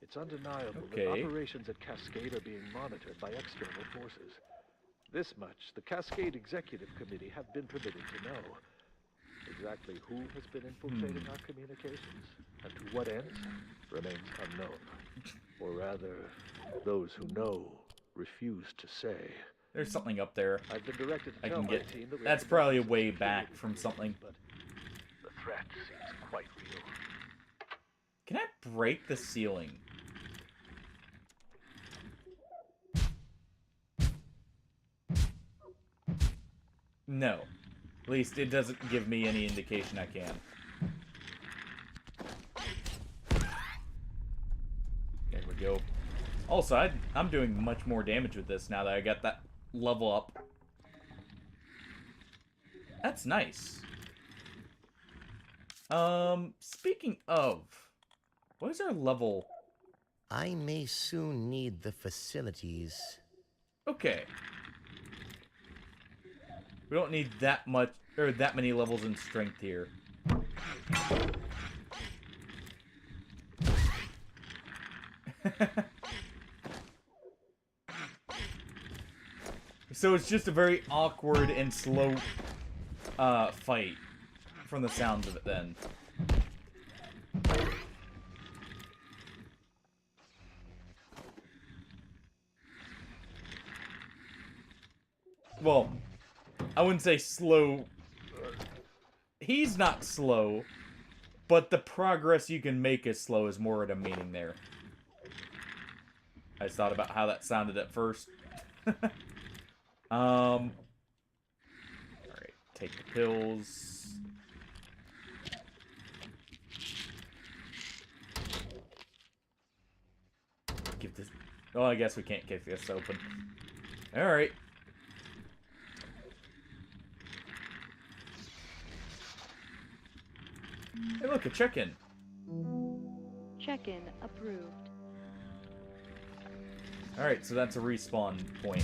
It's undeniable Okay. that operations at Cascade are being monitored by external forces. This much, the Cascade Executive Committee have been permitted to know. Exactly who has been infiltrating our communications, and to what ends, remains unknown. Or rather, those who know refuse to say. There's something up there. I've been directed to I tell can my get. team that That's probably way back from something. But the threat seems quite real. Can I break the ceiling? No. At least it doesn't give me any indication I can. There we go. Also, I'm doing much more damage with this now that I got that level up. That's nice. Speaking of, what is our level? I may soon need the facilities. Okay. We don't need that much, or that many levels in strength here. So it's just a very awkward and slow fight from the sounds of it then. Well, I wouldn't say slow. He's not slow, but the progress you can make is slow is more of a meaning there. I just thought about how that sounded at first. Alright, take the pills. Give this... Oh, I guess we can't kick this open. Alright. Hey, look, a check-in. Check-in approved. Alright, so that's a respawn point.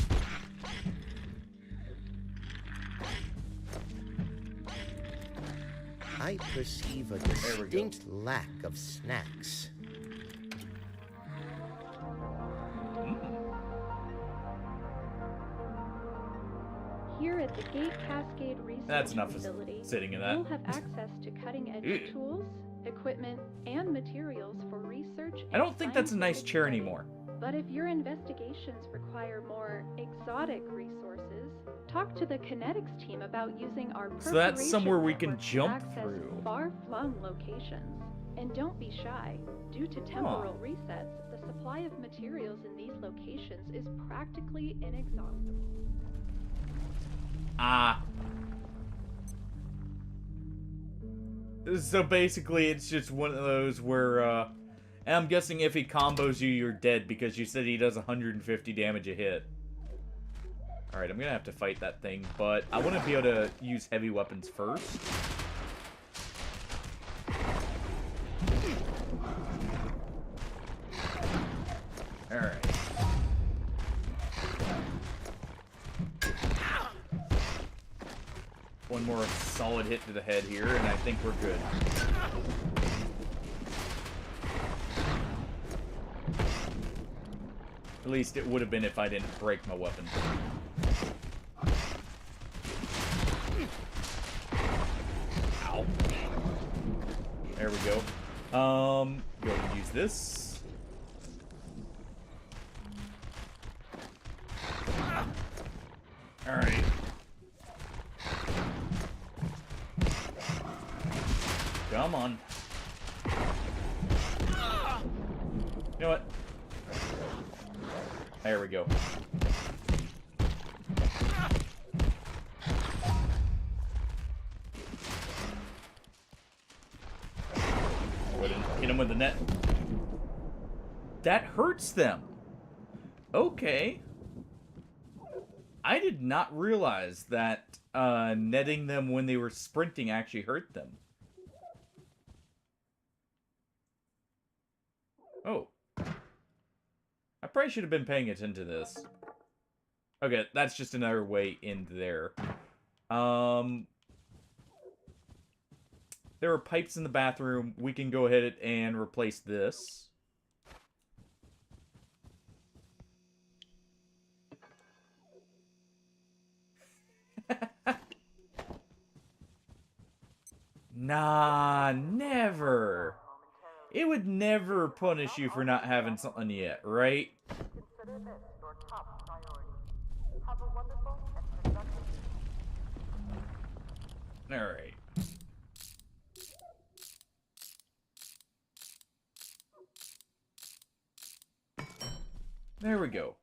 I perceive a distinct lack of snacks. Here at the Gate Cascade Research That's enough Facility, sitting in that. you'll have access to cutting-edge tools, equipment, and materials for research and I don't think that's a nice scientific chair study. anymore. But if your investigations require more exotic resources, talk to the kinetics team about using our So that's perforation somewhere we network can to jump access through. far-flung locations. And don't be shy. Due to temporal resets, the supply of materials in these locations is practically inexhaustible. Ah. So basically, it's just one of those where, and I'm guessing if he combos you, you're dead, because you said he does 150 damage a hit. Alright, I'm gonna have to fight that thing, but I want to be able to use heavy weapons first. Alright. One more solid hit to the head here, and I think we're good. At least it would have been if I didn't break my weapon. Ow. There we go. Go ahead and use this. Alright. Come on. You know what? There we go. Hit him with the net. That hurts them. Okay. I did not realize that netting them when they were sprinting actually hurt them. Oh. I probably should have been paying attention to this. Okay, that's just another way in there. There are pipes in the bathroom. We can go ahead and replace this. Nah, never. It would never punish you for not having something yet, right? Consider this your top priority. Have a wonderful and productive day. Alright. There we go.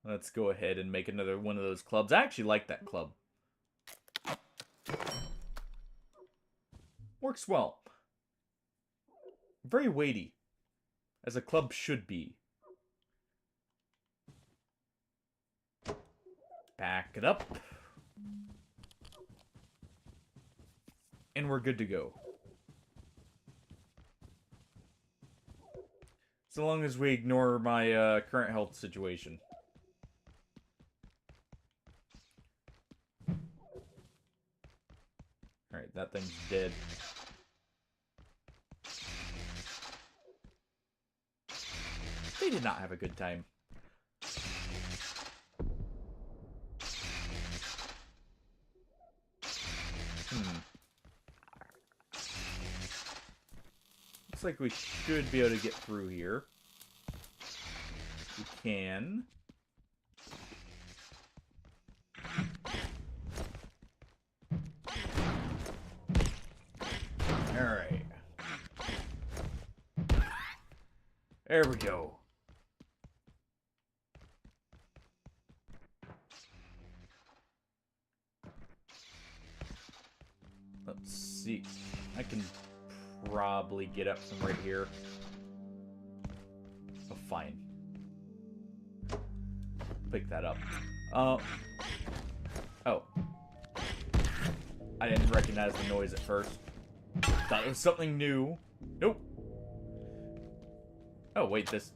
Let's go ahead and make another one of those clubs. I actually like that club. Works well. Very weighty. As a club should be. Back it up. And we're good to go. So long as we ignore my current health situation. Alright, that thing's dead. They did not have a good time. Looks like we should be able to get through here. We can. Alright. There we go. Let's see. I can probably get up from right here. Oh, fine. Pick that up. Oh. I didn't recognize the noise at first. Thought it was something new. Nope. Oh, wait, this...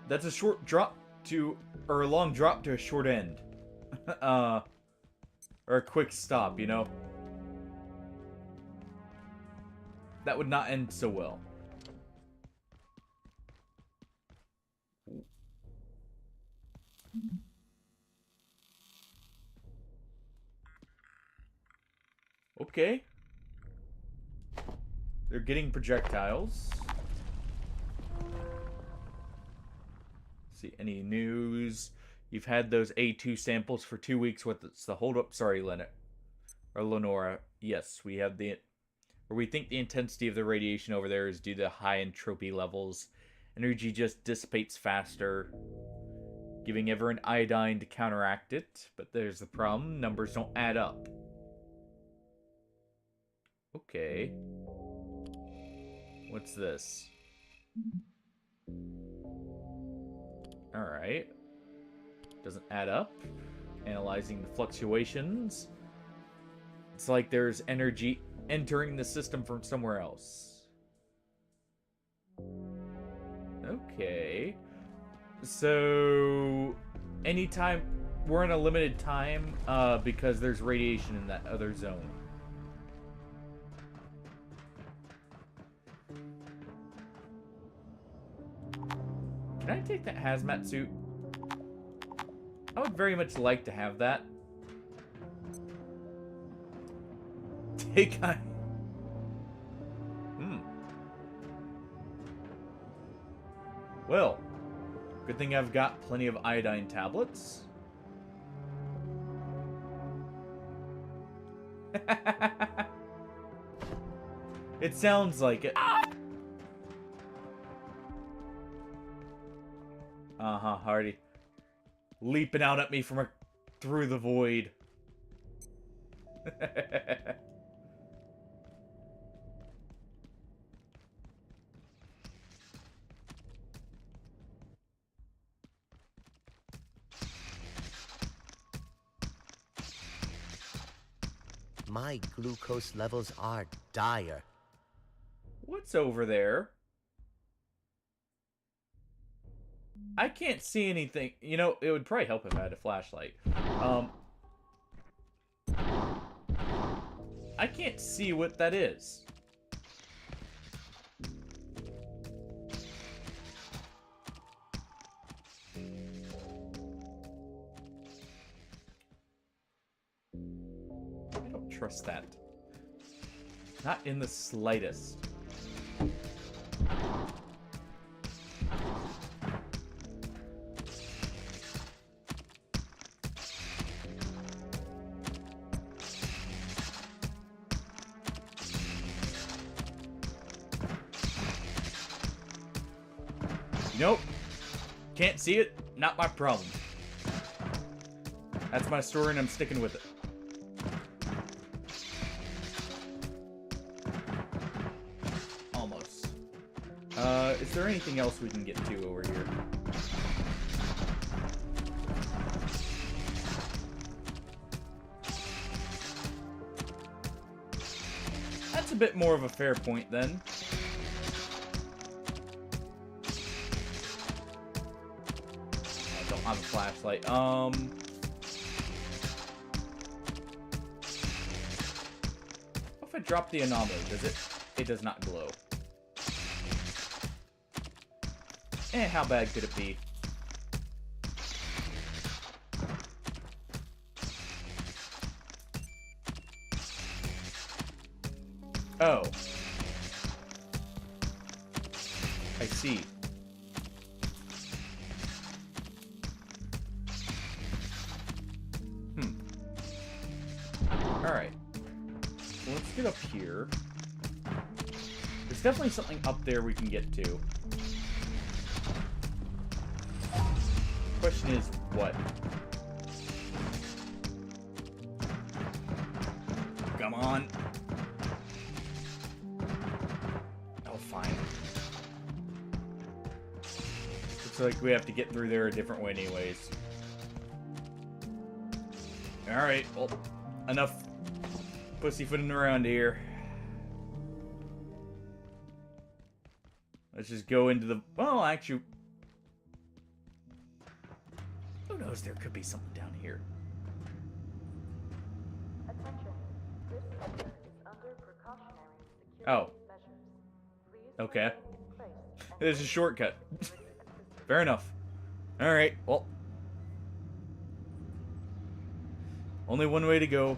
That's a short drop to... or a long drop to a short end. Or a quick stop, you know? That would not end so well. Okay. They're getting projectiles. See, any news? You've had those A2 samples for 2 weeks. What's the holdup? Sorry, Leonard. Or Lenora. Yes, we have the... Or we think the intensity of the radiation over there is due to high entropy levels. Energy just dissipates faster, giving everyone iodine to counteract it. But there's the problem. Numbers don't add up. Okay. What's this? Alright. Doesn't add up. Analyzing the fluctuations. It's like there's energy entering the system from somewhere else. Okay. So, anytime... we're in a limited time because there's radiation in that other zone. Can I take that hazmat suit? I would very much like to have that. Take I. Well, good thing I've got plenty of iodine tablets. It sounds like it. Hardy. Leaping out at me from through the void. My glucose levels are dire. What's over there? I can't see anything. You know, it would probably help if I had a flashlight. I can't see what that is. I don't trust that. Not in the slightest. Nope. Can't see it. Not my problem. That's my story and I'm sticking with it. Almost. Is there anything else we can get to over here? That's a bit more of a fair point then. I have a flashlight. If I drop the anomaly, does it? It does not glow. How bad could it be? Oh. I see. Alright. So let's get up here. There's definitely something up there we can get to. The question is, what? Come on. Oh, fine. Looks like we have to get through there a different way anyways. Alright, well, enough pussyfooting around here. Let's just go into the... Well, actually... Who knows? There could be something down here. Attention. This sector is under precautionary security Oh. measures. Please Okay. remain in place and There's a shortcut. Fair enough. Alright, well. Only one way to go.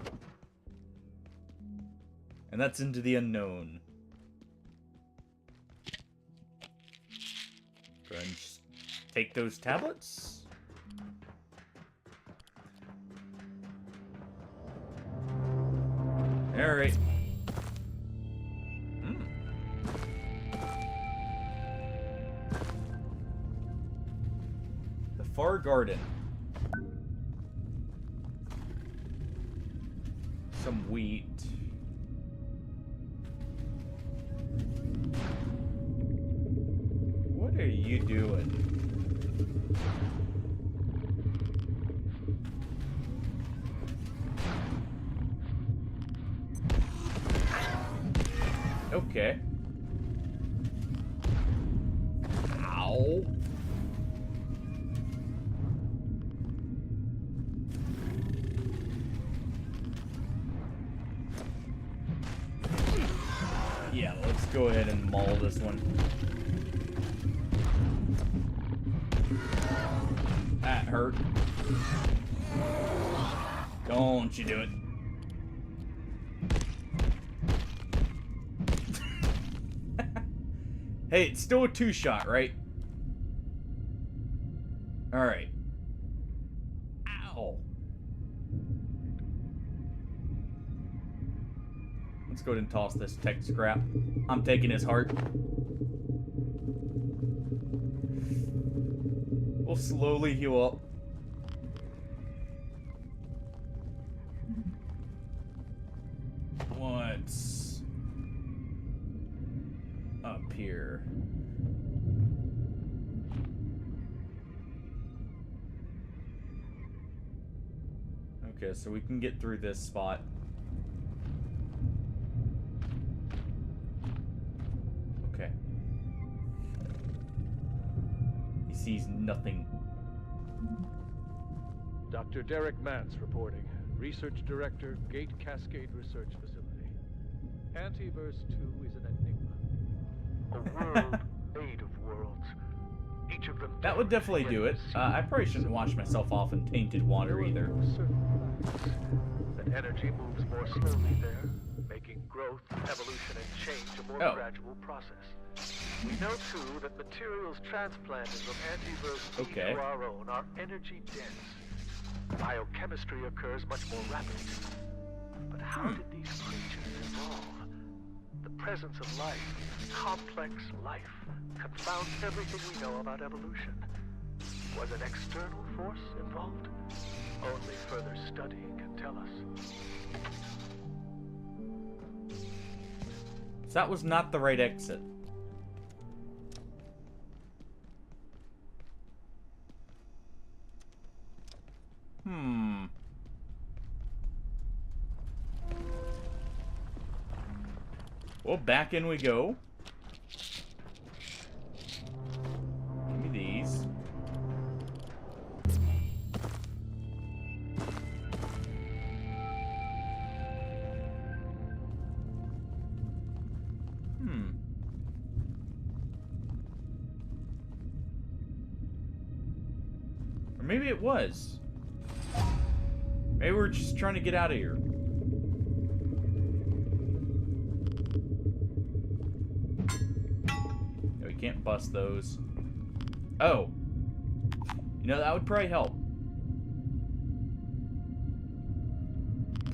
And that's into the unknown. Go ahead and just take those tablets. Alright. The Far Garden. Some wheat. What are you doing? Okay. Ow. Yeah, let's go ahead and maul this one. That hurt. Don't you do it. Hey, it's still a 2-shot, right? Alright. Ow. Let's go ahead and toss this tech scrap. I'm taking his heart. We'll slowly heal up. What's up here? Okay, so we can get through this spot. Okay. He sees nothing. Dr. Derek Mance reporting. Research Director, Gate Cascade Research Facility. Antiverse 2 is an enigma. A world made of worlds. Each of them... That would definitely do it. I probably shouldn't wash myself off in tainted water either. That energy moves more slowly there, making growth, evolution, and change a more gradual process. We know, too, that materials transplanted from Antiverse B to our own are energy dense. Biochemistry occurs much more rapidly. But how did these creatures evolve? The presence of life, complex life, confounds everything we know about evolution. Was an external force involved? Only further studying can tell us. So that was not the right exit. Well, back in we go. Give me these. Or maybe it was. Maybe we're just trying to get out of here. No, we can't bust those. Oh. You know, that would probably help.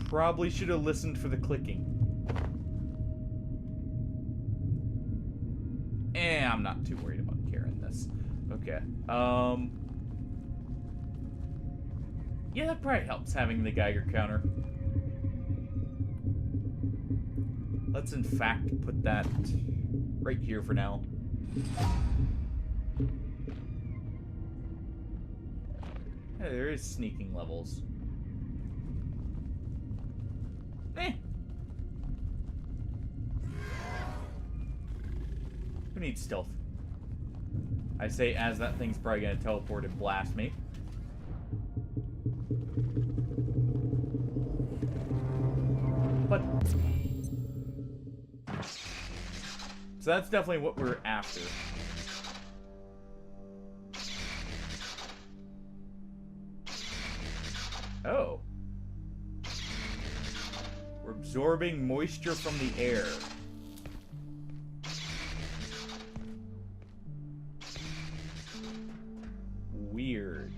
Probably should have listened for the clicking. I'm not too worried about carrying this. Okay. Yeah, that probably helps, having the Geiger counter. Let's in fact put that right here for now. Yeah, there is sneaking levels. Who needs stealth? I say as that thing's probably gonna teleport and blast me. But so that's definitely what we're after. Oh. We're absorbing moisture from the air. Weird.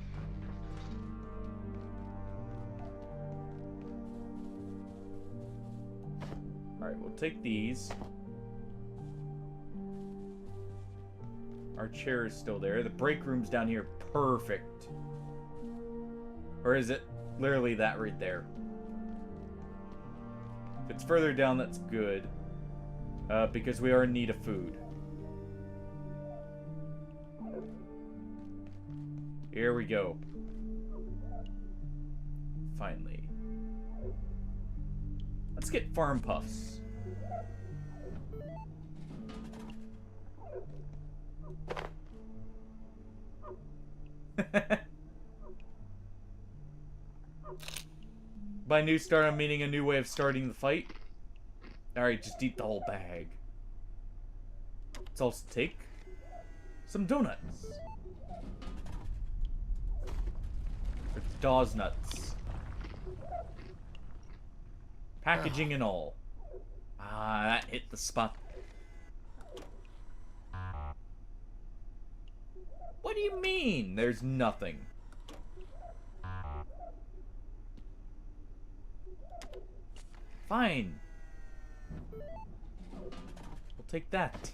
Alright, we'll take these. Our chair is still there. The break room's down here. Perfect. Or is it literally that right there? If it's further down, that's good. Because we are in need of food. Here we go. Finally. Let's get farm puffs. By new start, I'm meaning a new way of starting the fight. Alright, just eat the whole bag. Let's also take some donuts. It's Dawes nuts. Packaging and all. Ah, that hit the spot. What do you mean? There's nothing. Fine. We'll take that.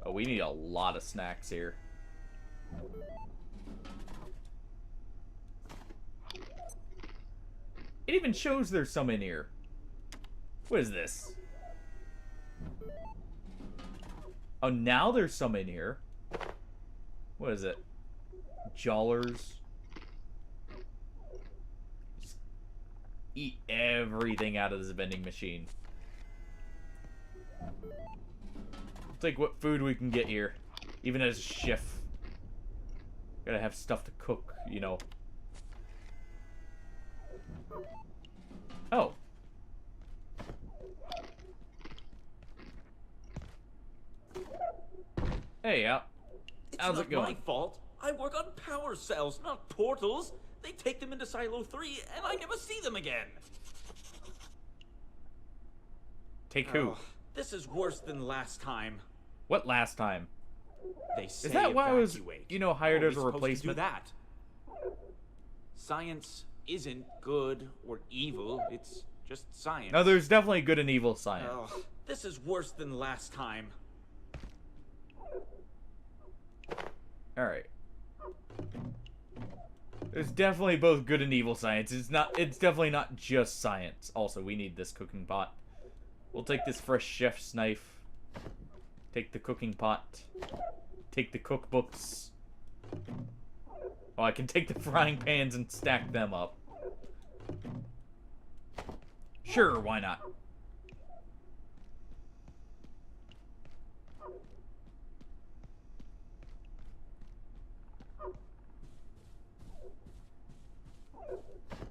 Oh, we need a lot of snacks here. It even shows there's some in here. What is this? Oh, now there's some in here. What is it? Jollers. Just eat everything out of this vending machine. It's like what food we can get here. Even as a chef. Gotta have stuff to cook, you know. Oh. Hey, how's it going? It's not my fault. I work on power cells, not portals. They take them into Silo 3, and I never see them again. Take who? Oh, this is worse than last time. What last time? They say is that why I was, evacuate. you know, hired as a Always supposed to replacement? do that. Science isn't good or evil. It's just science. No, there's definitely good and evil science. Oh, this is worse than last time. Alright. There's definitely both good and evil science. It's definitely not just science. Also, we need this cooking pot. We'll take this fresh chef's knife. Take the cooking pot. Take the cookbooks. Oh, I can take the frying pans and stack them up. Sure, why not?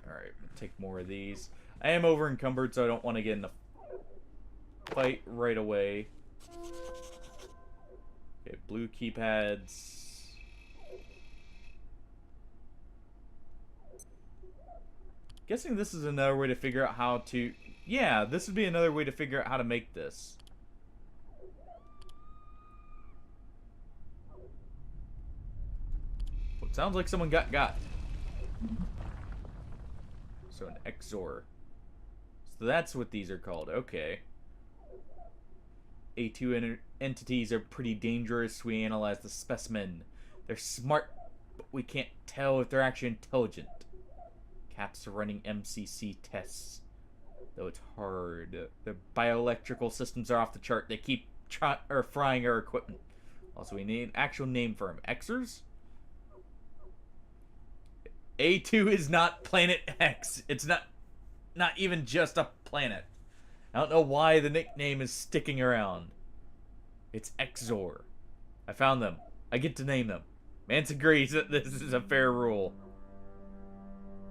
Alright, take more of these. I am over encumbered, so I don't want to get in a fight right away. Okay, blue keypads. Guessing this is another way to figure out how to... Yeah, this would be another way to figure out how to make this. Well, it sounds like someone got. So an XOR. So that's what these are called. Okay. A2 entities are pretty dangerous. We analyze the specimen. They're smart, but we can't tell if they're actually intelligent. Cats are running MCC tests, though it's hard. Their bioelectrical systems are off the chart. They keep frying our equipment. Also, we need an actual name for them. Xers? A2 is not Planet X. It's not even just a planet. I don't know why the nickname is sticking around. It's XOR. I found them. I get to name them. Mance agrees that this is a fair rule.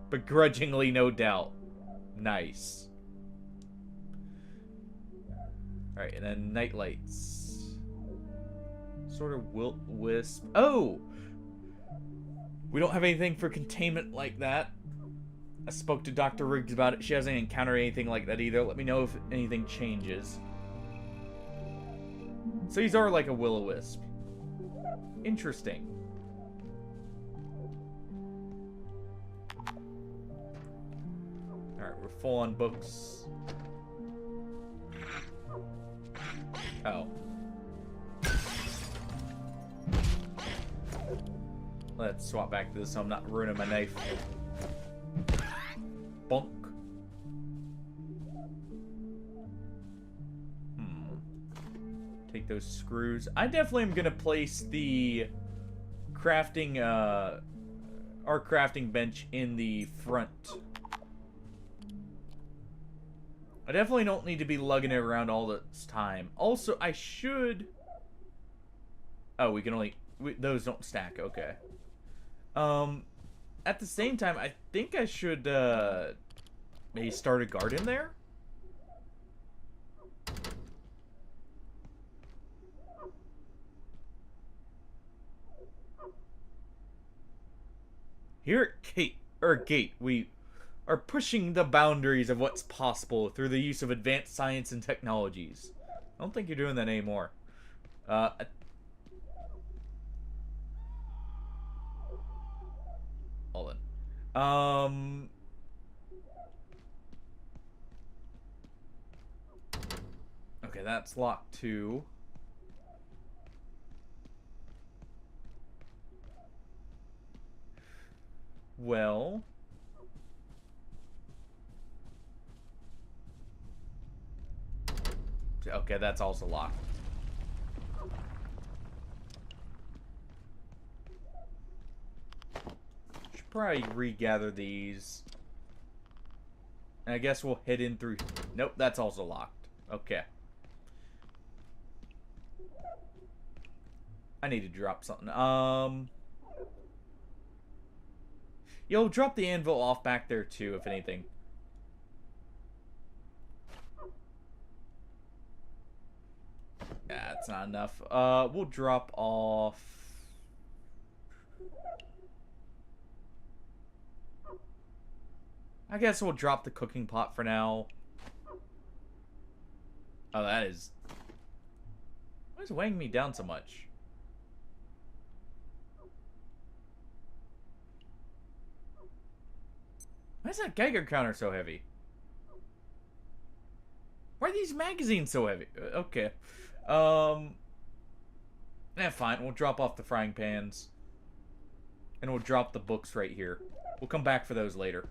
Begrudgingly, no doubt. Nice. Alright, and then nightlights. Sort of will-wisp. Oh! We don't have anything for containment like that. I spoke to Dr. Riggs about it. She hasn't encountered anything like that either. Let me know if anything changes. So these are like a will-o-wisp. Interesting. Alright, we're full on books. Oh. Let's swap back to this so I'm not ruining my knife. Bonk. Take those screws. I definitely am gonna place the crafting, our crafting bench in the front. I definitely don't need to be lugging it around all this time. Also, I should... Oh, we can only... those don't stack, okay. At the same time, I think I should, maybe start a garden there? Here at Gate, we are pushing the boundaries of what's possible through the use of advanced science and technologies. I don't think you're doing that anymore. Hold on. Okay, that's locked too. Well, okay, that's also locked. Should probably regather these. And I guess we'll head in through. Nope, that's also locked. Okay. I need to drop something. Yo, drop the anvil off back there too, if anything. Yeah, it's not enough. We'll drop off. I guess we'll drop the cooking pot for now. Oh, that is. Why is it weighing me down so much? Why is that Geiger counter so heavy? Why are these magazines so heavy? Okay. Fine. We'll drop off the frying pans. And we'll drop the books right here. We'll come back for those later.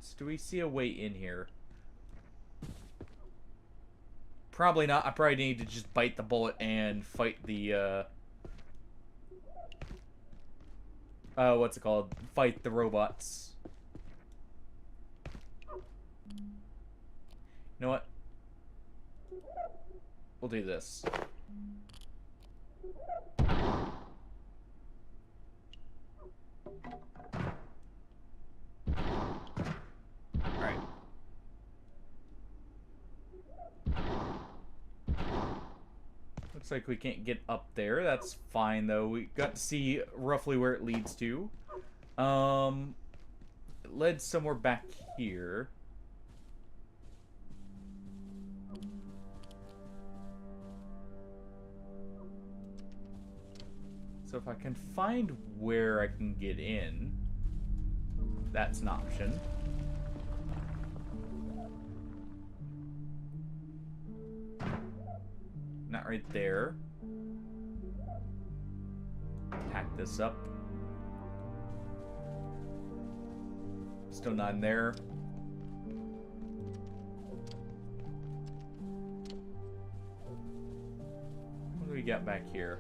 So do we see a way in here? Probably not. I probably need to just bite the bullet and fight the, what's it called? Fight the robots. You know what? We'll do this. Alright. Looks like we can't get up there. That's fine, though. We got to see roughly where it leads to. It led somewhere back here. So if I can find where I can get in, that's an option. Not right there. Pack this up. Still not in there. What do we got back here?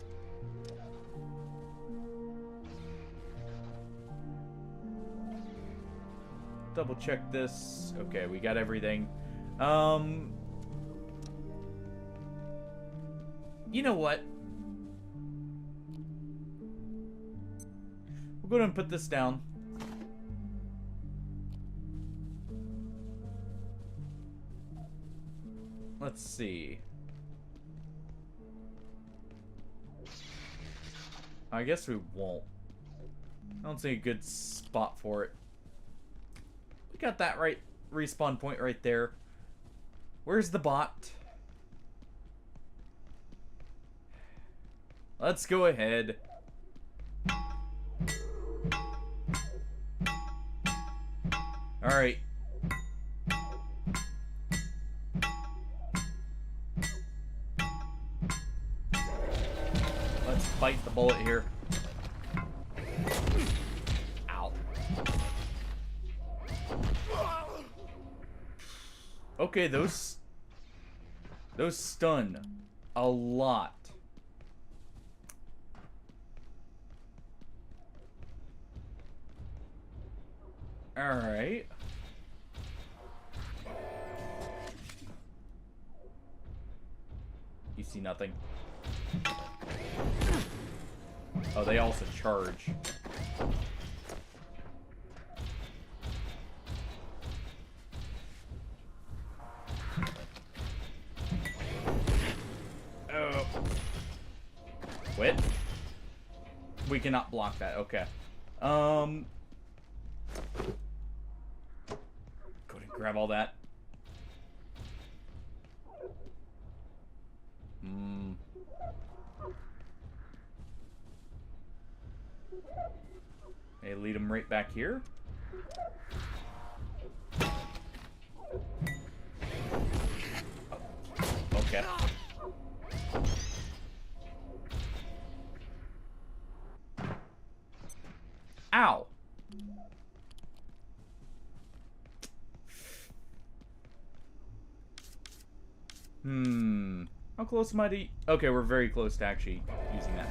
Double check this. Okay, we got everything. You know what? We'll go ahead and put this down. Let's see. I guess we won't. I don't see a good spot for it. We got that right respawn point right there. Where's the bot? Let's go ahead. Alright. Let's bite the bullet here. Ow. Okay, those stun a lot. Alright. You see nothing. Oh, they also charge. Oh. Quit. We cannot block that. Okay. Go ahead and grab all that. Hey, lead him right back here. Okay. Ow. How close am I to... Okay, we're very close to actually using that.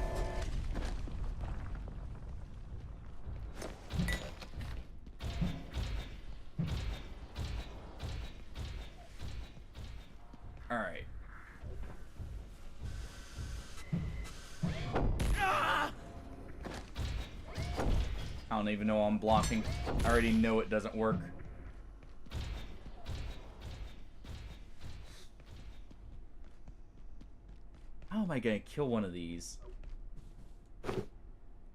Alright. I don't even know I'm blocking. I already know it doesn't work. How am I gonna kill one of these?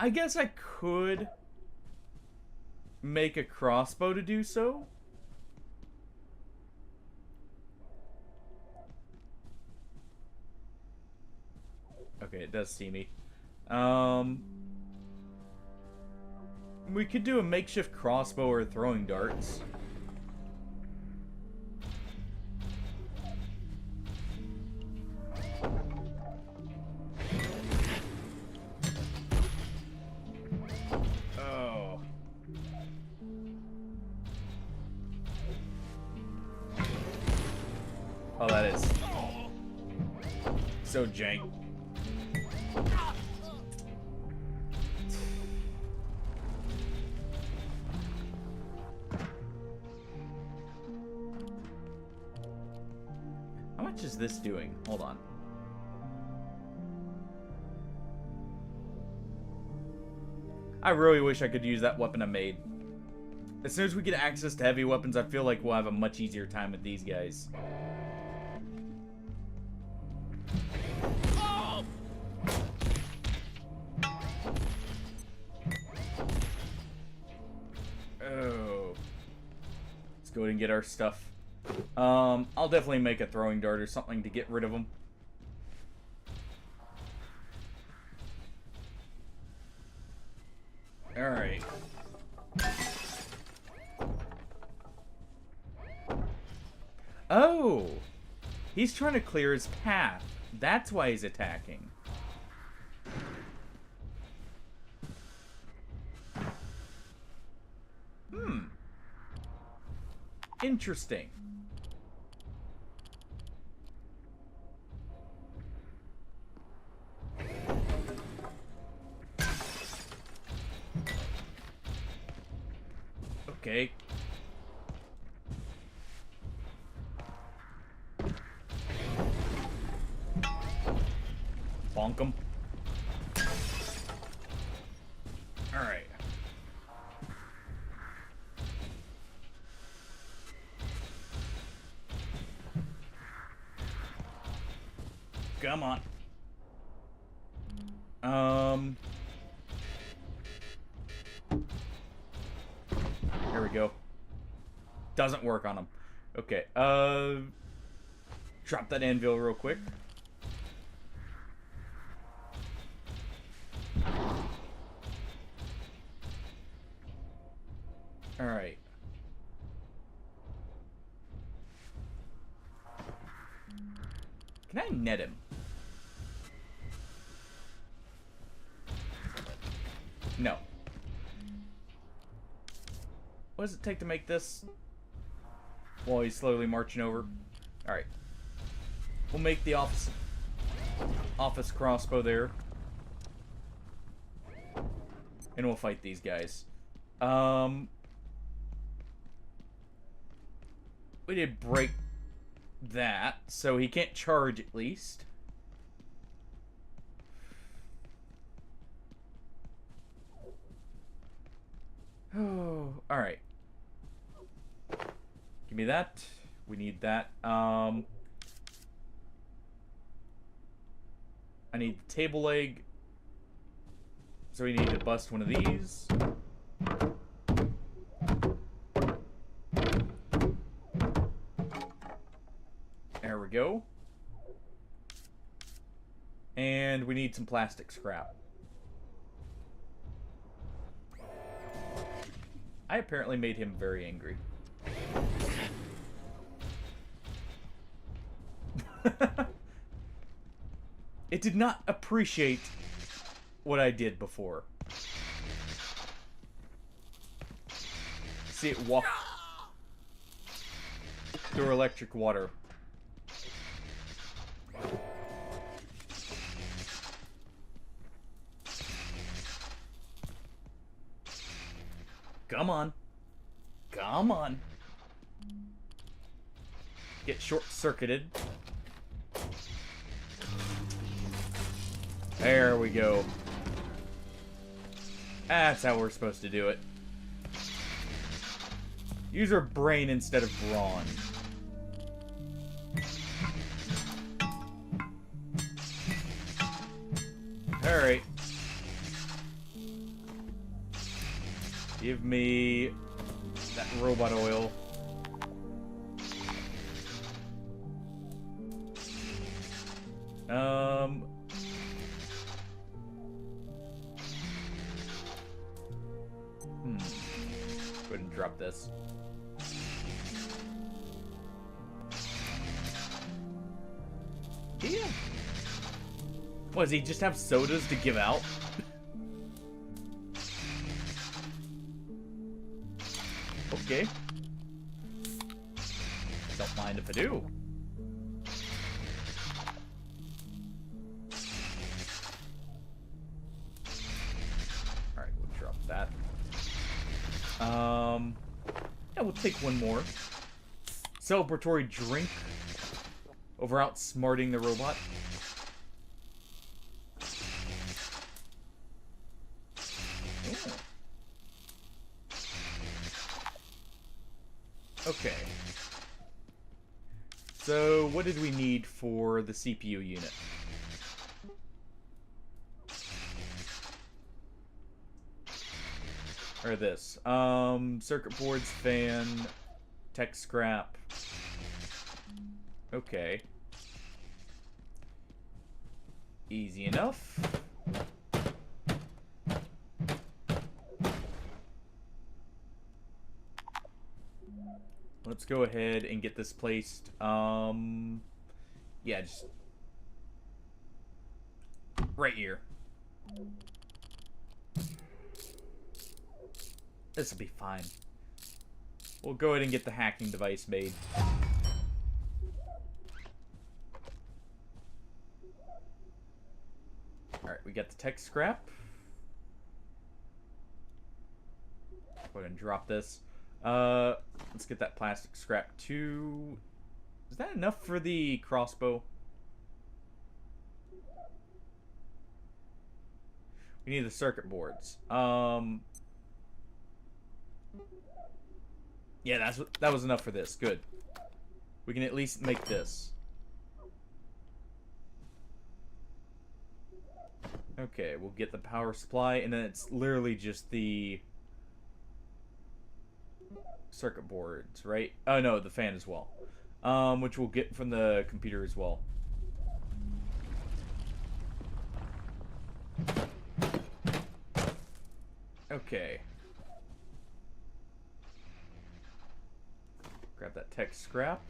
I guess I could make a crossbow to do so. Okay, it does see me. We could do a makeshift crossbow or throwing darts. Oh. Oh, that is so jank. How much is this doing? Hold on. I really wish I could use that weapon I made. As soon as we get access to heavy weapons, I feel like we'll have a much easier time with these guys. Oh. Let's go ahead and get our stuff. I'll definitely make a throwing dart or something to get rid of them. Alright. Oh! He's trying to clear his path. That's why he's attacking. Interesting. Okay. Bonk him. Alright. Come on. There we go. Doesn't work on him. Okay, drop that anvil real quick. Alright. Can I net him? No. What does it take to make this? While he's slowly marching over. Alright. We'll make the office crossbow there. And we'll fight these guys. We did break that, so he can't charge at least. Oh, alright. Give me that. We need that. I need the table leg So we need to bust one of these. There we go. And we need some plastic scrap. I apparently made him very angry. It did not appreciate what I did before. See it walk through electric water. Come on. Come on. Get short-circuited. There we go. That's how we're supposed to do it. Use our brain instead of brawn. Alright. Give me that robot oil. Go ahead and drop this. Yeah. What, does he just have sodas to give out? Okay. Don't mind if I do. Alright, we'll drop that. Yeah, we'll take one more. Celebratory drink over outsmarting the robot. Ooh. Okay. So, what did we need for the CPU unit? Or this. Circuit boards, fan, tech scrap. Okay. Easy enough. Let's go ahead and get this placed. Yeah, just right here. This will be fine. We'll go ahead and get the hacking device made. Alright, we got the tech scrap. Go ahead and drop this. Let's get that plastic scrap too. Is that enough for the crossbow? We need the circuit boards. Yeah, that was enough for this. Good. We can at least make this. Okay, we'll get the power supply, and then it's literally just the circuit boards, right? Oh no, the fan as well. Which we'll get from the computer as well. Okay. Grab that tech scrap.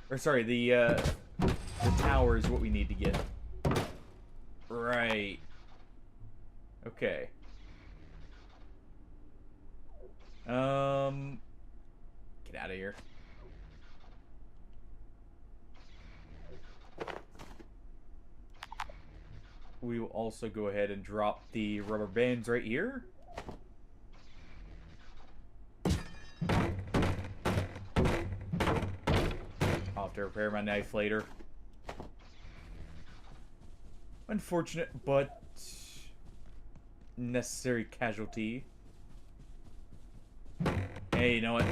Or sorry, the tower is what we need to get. Right. Okay. Get out of here. We will also go ahead and drop the rubber bands right here. I'll have to repair my knife later. Unfortunate, but necessary casualty. Hey, you know what?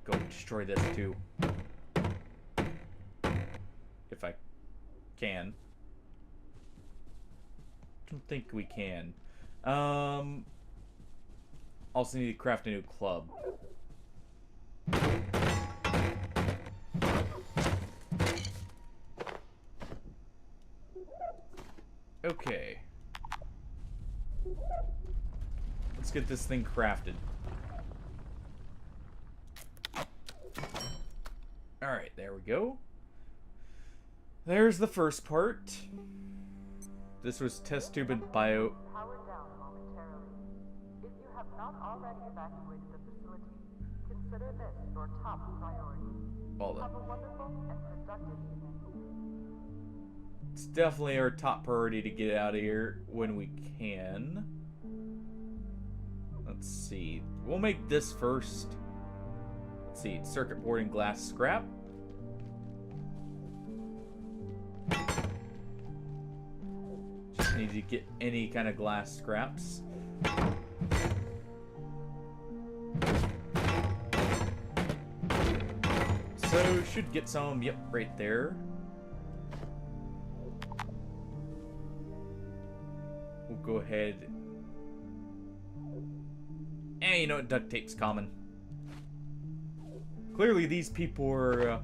Go destroy this too. If I can. Don't think we can. Also need to craft a new club. Okay. Let's get this thing crafted. Alright, there we go. There's the first part. This was test tube and bio. Powered down momentarily. If you have not already evacuated the facility, consider this your top priority. Well then. Have a wonderful and productive evening. It's definitely our top priority to get out of here when we can. Let's see. We'll make this first. Let's see. Circuit board and glass scrap. Just need to get any kind of glass scraps. So, should get some. Yep, right there. We'll go ahead. And you know what? Duct tape's common. Clearly, these people are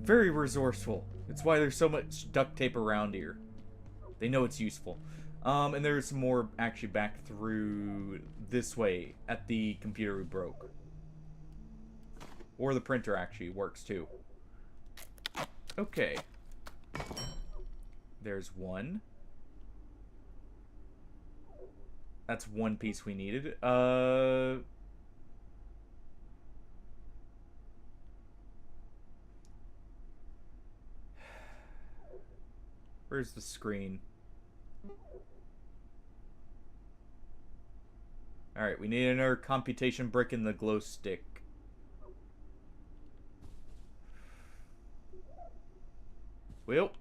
very resourceful. It's why there's so much duct tape around here. They know it's useful. And there's some more actually back through this way at the computer we broke. Or the printer actually works too. Okay. There's one. That's one piece we needed. Where's the screen? Alright, we need another computation brick in the glow stick. Well.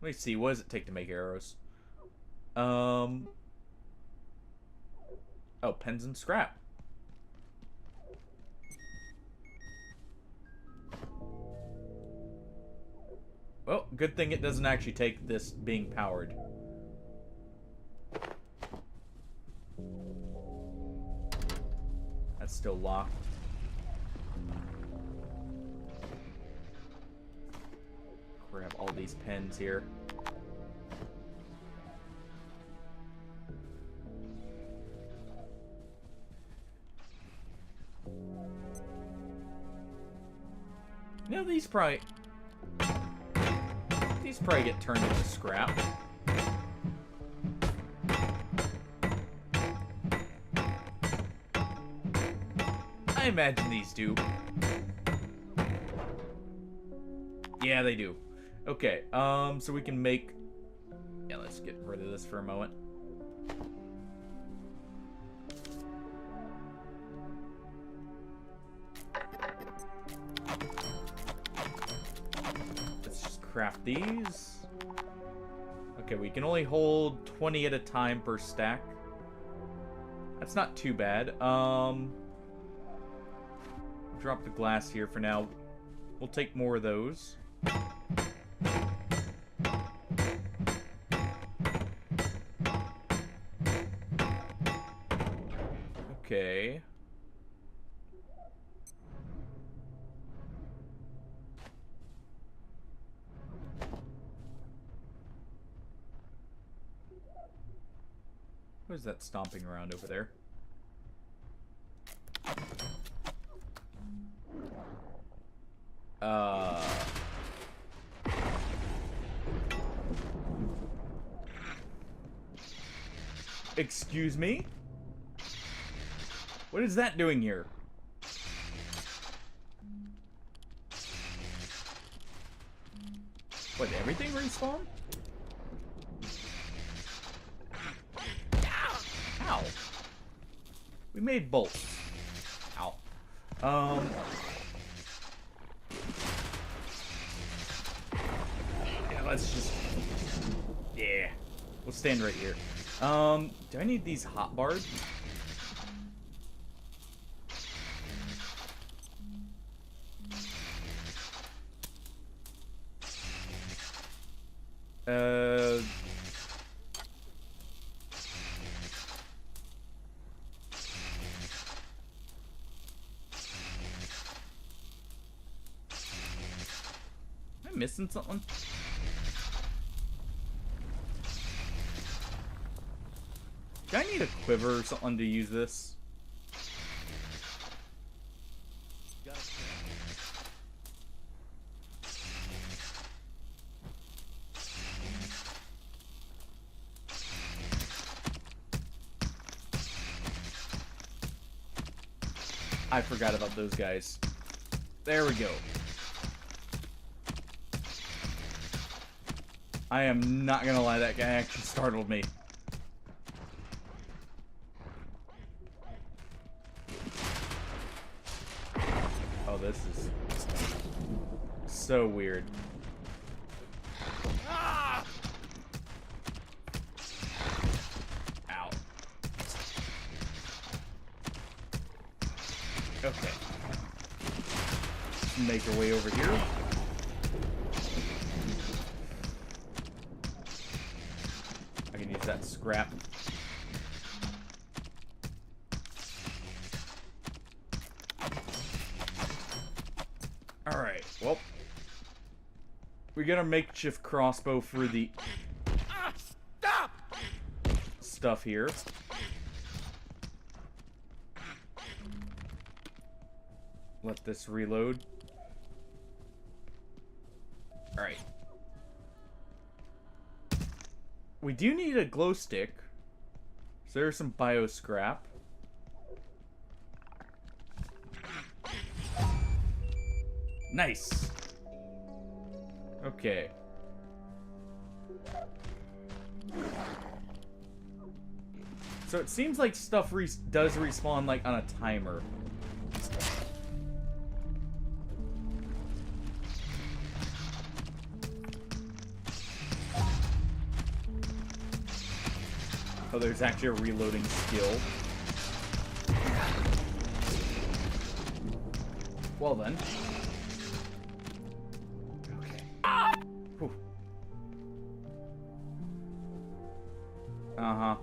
Let me see, what does it take to make arrows? Oh, pens and scrap. Well, good thing it doesn't actually take this being powered. That's still locked. Grab all these pens here. You know, these probably get turned into scrap. I imagine these do. Yeah, they do. Okay, so we can make... Yeah, let's get rid of this for a moment. Let's just craft these. Okay, we can only hold 20 at a time per stack. That's not too bad. Drop the glass here for now. We'll take more of those. Okay. What is that stomping around over there? Excuse me? What is that doing here? What, everything respawn? Ow. We made bolts. Ow. Yeah, let's just... Yeah. We'll stand right here. Do I need these hot bars? Am I missing something? Do I need a quiver or something to use this? I forgot about those guys. There we go. I am not gonna lie, that guy actually startled me. Oh, this is so weird. Ow. Okay. Make our way over here. I can use that scrap. Alright, well. We got a makeshift crossbow for the stuff here. Let this reload. Alright. We do need a glow stick. So there's some bio scrap. Nice. Okay. So it seems like stuff does respawn like on a timer. Oh, there's actually a reloading skill. Well then. Okay. Whew. Uh-huh.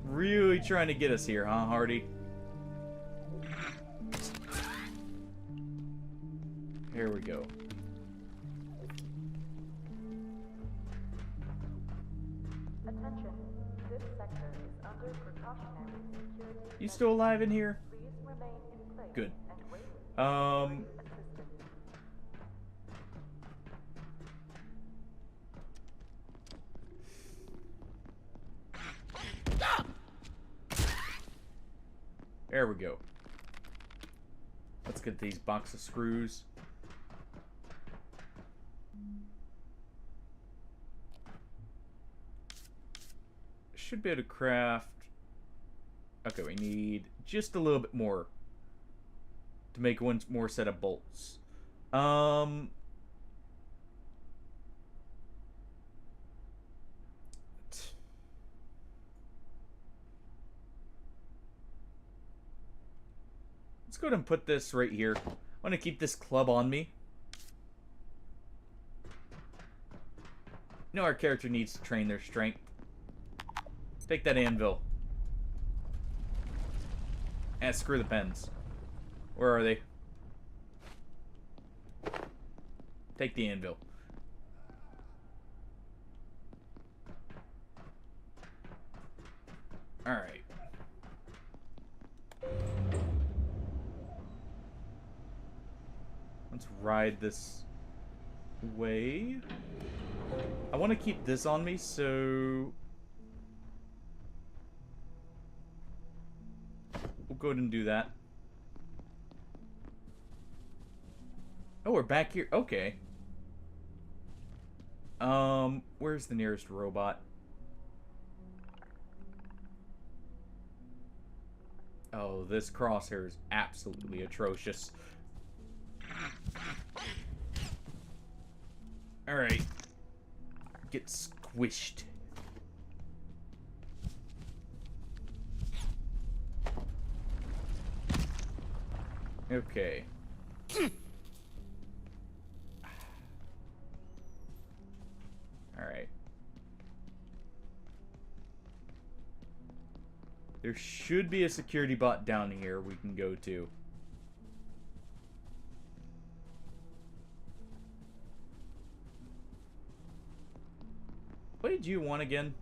Really trying to get us here, huh, Hardy? Here we go. Attention. This sector is under precautionary security. You still alive in here? Please remain in place. Good. And wait assistance. There we go. Let's get these box of screws. Should be able to craft. Okay, we need just a little bit more to make one more set of bolts. Let's go ahead and put this right here. I want to keep this club on me. You know, our character needs to train their strength. Take that anvil. And screw the pens. Where are they? Take the anvil. Alright. Let's ride this way. I want to keep this on me, so we'll go ahead and do that. Oh, we're back here. Okay. Where's the nearest robot? Oh, this crosshair is absolutely atrocious. Alright. Get squished. Okay. Alright. There should be a security bot down here we can go to. What did you want again?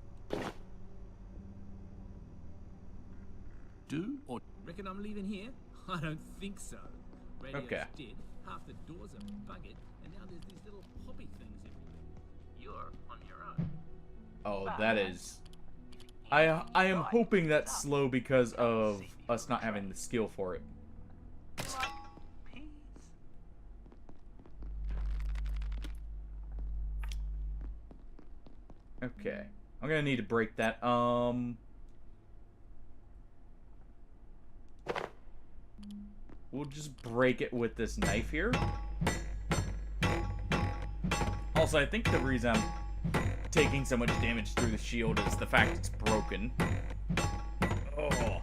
Do or reckon I'm leaving here? I don't think so. Radio's Okay. dead, half the doors are buggered, and now there's these little poppy things everywhere. You're on your own. Oh, that is... I am hoping that's slow because of us not having the skill for it. Okay. I'm gonna need to break that. We'll just break it with this knife here. Also, I think the reason I'm taking so much damage through the shield is the fact it's broken. Oh.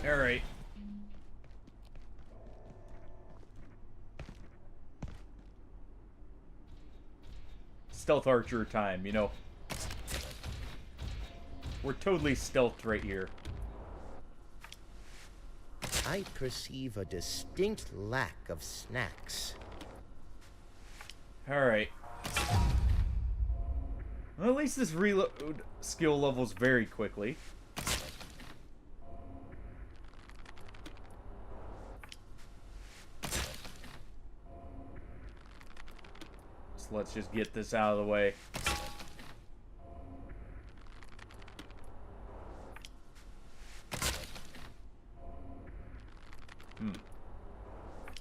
Alright. Stealth archer time, you know. We're totally stealthed right here. I perceive a distinct lack of snacks. Alright. Well, at least this reload skill levels very quickly. So let's just get this out of the way.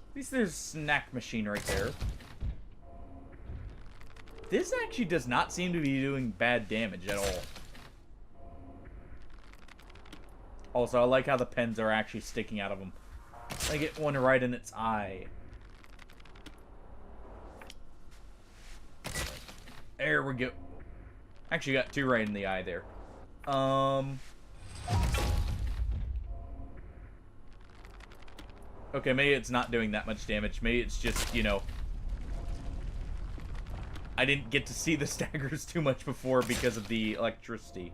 At least there's a snack machine right there. This actually does not seem to be doing bad damage at all. Also, I like how the pens are actually sticking out of them. I get one right in its eye. There we go. Actually got two right in the eye there. Okay, maybe it's not doing that much damage. Maybe it's just, you know... I didn't get to see the staggers too much before because of the electricity.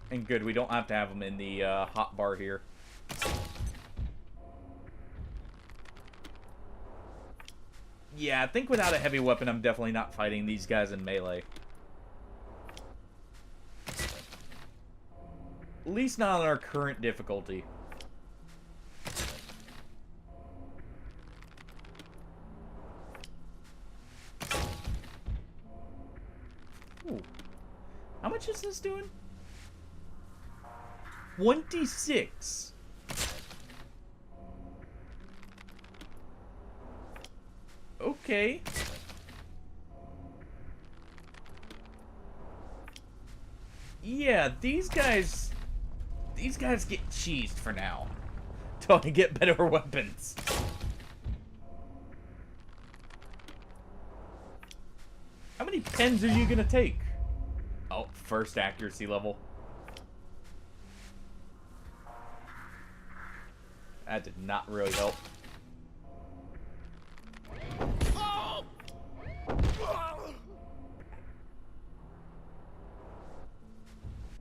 And good, we don't have to have them in the hot bar here. Yeah, I think without a heavy weapon, I'm definitely not fighting these guys in melee. At least not on our current difficulty. Ooh. How much is this doing? 26. Okay. Yeah, these guys get cheesed for now. Till I get better weapons. How many pens are you gonna take? Oh, first accuracy level. That did not really help.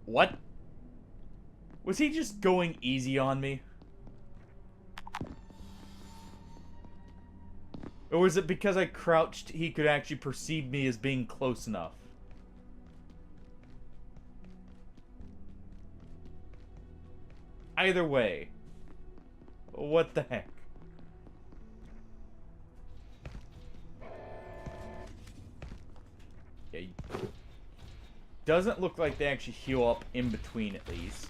What? Was he just going easy on me? Or was it because I crouched, he could actually perceive me as being close enough? Either way. What the heck? Okay. Doesn't look like they actually heal up in between, at least.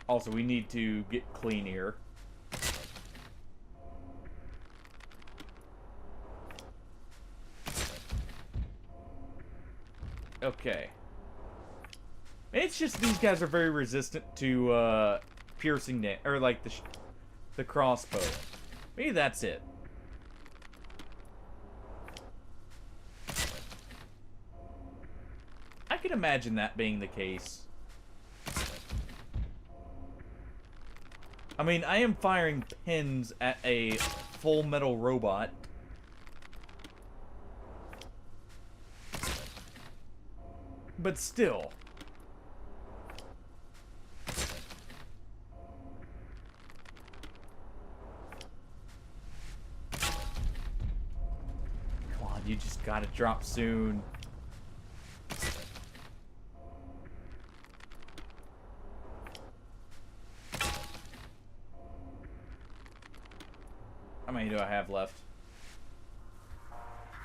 Also, we need to get clean here. Okay. It's just these guys are very resistant to piercing or like the the crossbow. Maybe that's it. I can imagine that being the case. I mean, I am firing pins at a full metal robot. But still. Come on, you just gotta drop soon. How many do I have left?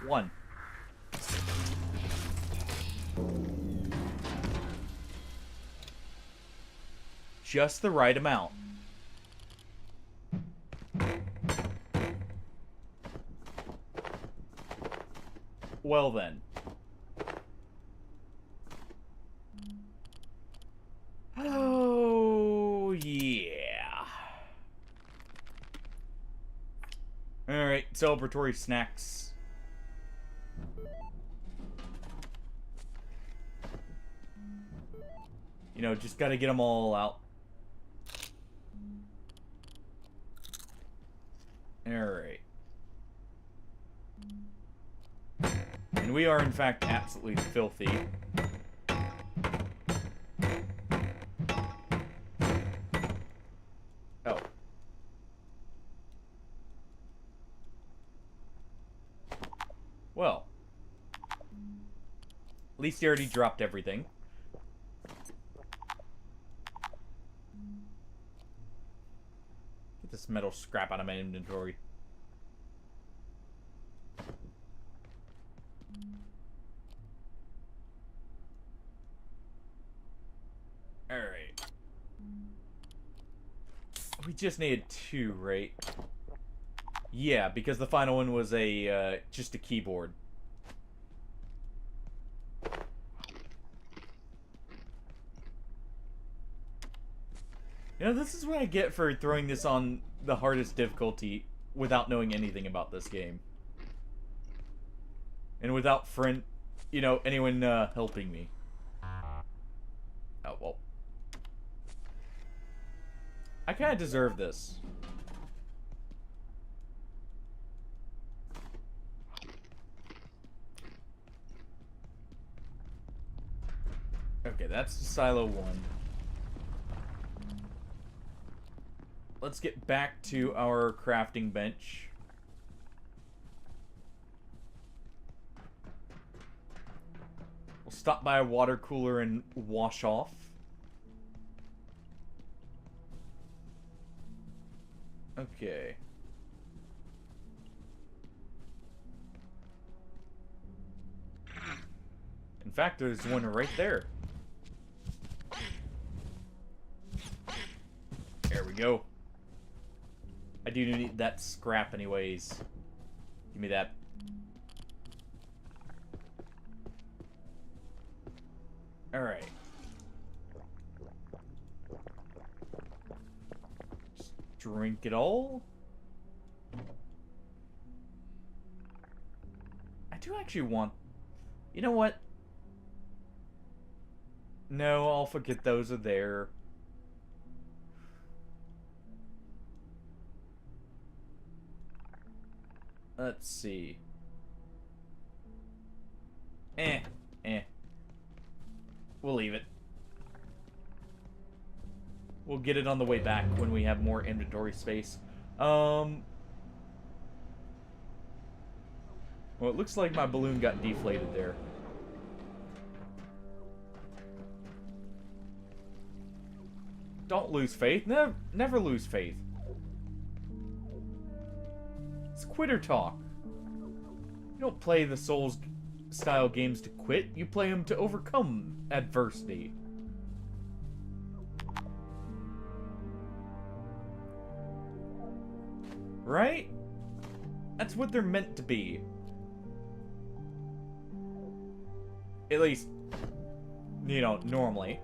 1. Just the right amount. Well then. Oh, yeah. Alright, celebratory snacks. You know, just gotta get them all out. Alright. And we are, in fact, absolutely filthy. Oh. Well. At least he already dropped everything. Get this metal scrap out of my inventory. Alright. We just needed 2, right? Yeah, because the final one was a, just a keyboard. You know, this is what I get for throwing this on the hardest difficulty without knowing anything about this game. And without anyone, helping me. Oh, well. I kinda deserve this. Okay, that's silo 1. Let's get back to our crafting bench. We'll stop by a water cooler and wash off. Okay. In fact, there's one right there. There we go. I do need that scrap anyways. Give me that. Alright. Just drink it all. I do actually want... You know what? No, I'll forget those are there. Let's see. We'll leave it. We'll get it on the way back when we have more inventory space. Well, it looks like my balloon got deflated there. Don't lose faith. Never lose faith. It's quitter talk. You don't play the Souls-style games to quit. You play them to overcome adversity. Right? That's what they're meant to be. At least, you know, normally.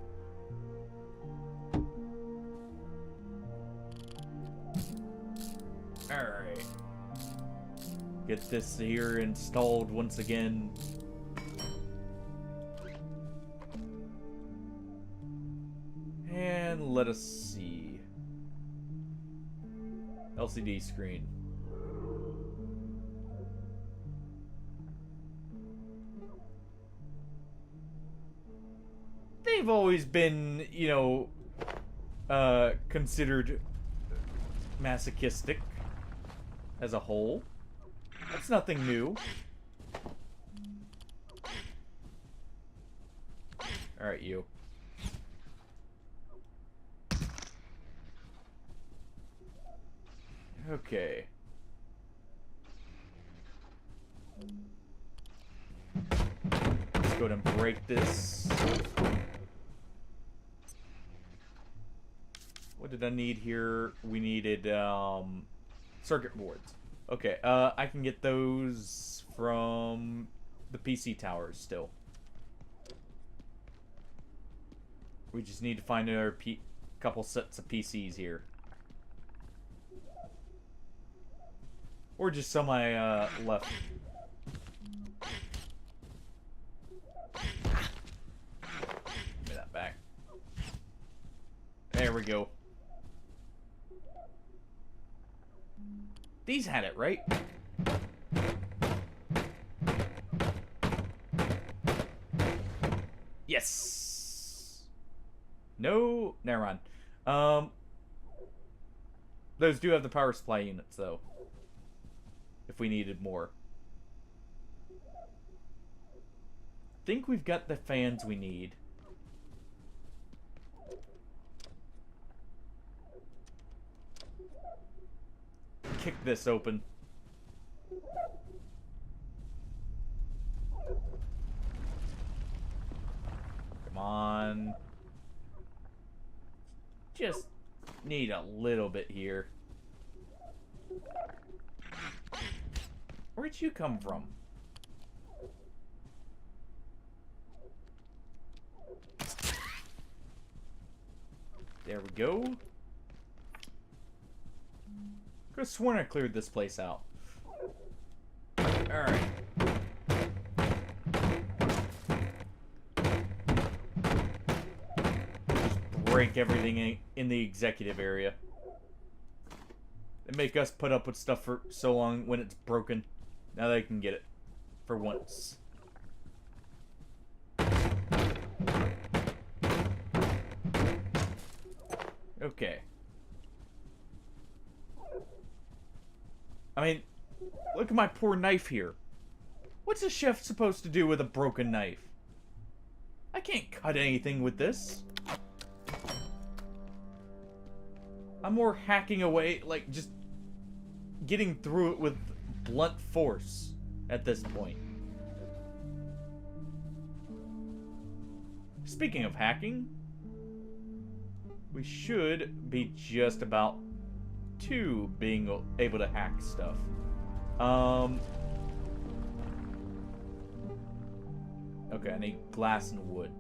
Get this here installed once again. And let us see. LCD screen. They've always been, you know, considered masochistic as a whole. That's nothing new. Alright, you. Okay. Let's go ahead and break this. What did I need here? We needed, circuit boards. Okay, I can get those from the PC towers still. We just need to find another couple sets of PCs here. Or just some I, left. Give me that back. There we go. These had it, right? Yes! No, never mind. Those do have the power supply units, though. If we needed more. Think we've got the fans we need. Kick this open. Come on. Just need a little bit here. Where'd you come from? There we go. Could have sworn I cleared this place out. Alright. Just break everything in the executive area. They make us put up with stuff for so long when it's broken. Now they can get it. For once. Okay. I mean, look at my poor knife here. What's a chef supposed to do with a broken knife? I can't cut anything with this. I'm more hacking away, like, just getting through it with blunt force at this point. Speaking of hacking, we should be just about to being able to hack stuff. Okay, I need glass and wood.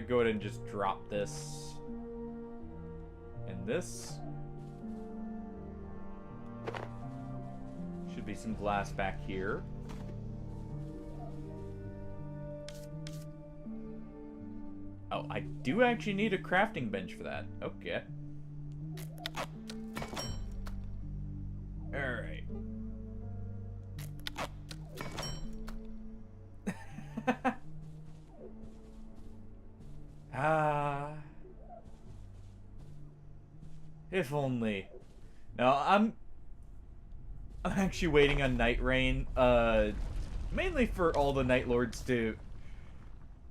Go ahead and just drop this. And this. Should be some glass back here. Oh, I do actually need a crafting bench for that. Okay. Alright. If only. Now, I'm actually waiting on Night Rain, mainly for all the Night Lords to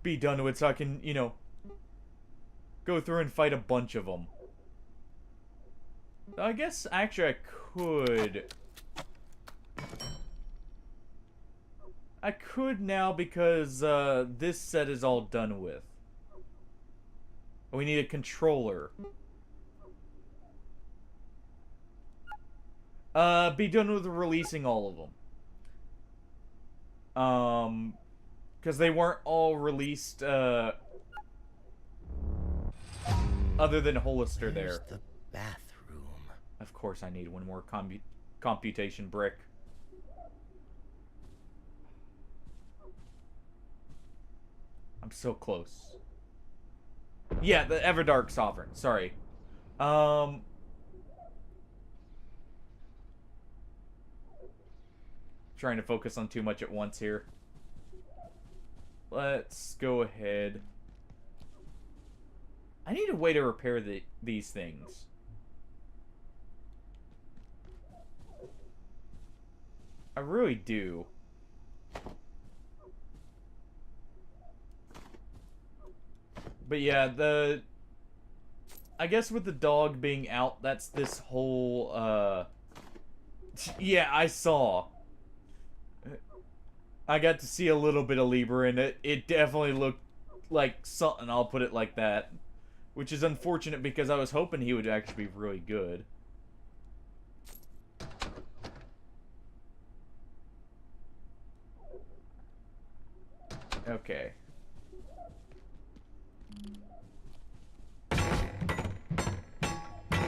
be done with so I can, you know, go through and fight a bunch of them. I guess, actually, I could now because, this set is all done with. We need a controller. Be done with releasing all of them. Because they weren't all released, other than Hollister there. The bathroom. course I need one more computation brick. I'm so close. Yeah, the Everdark Sovereign. Sorry. Trying to focus on too much at once here. Let's go ahead. I need a way to repair these things. I really do. But yeah, I guess with the dog being out, that's this whole, yeah, I saw. I got to see a little bit of Libra in it. It definitely looked like something, I'll put it like that. Which is unfortunate because I was hoping he would actually be really good. Okay.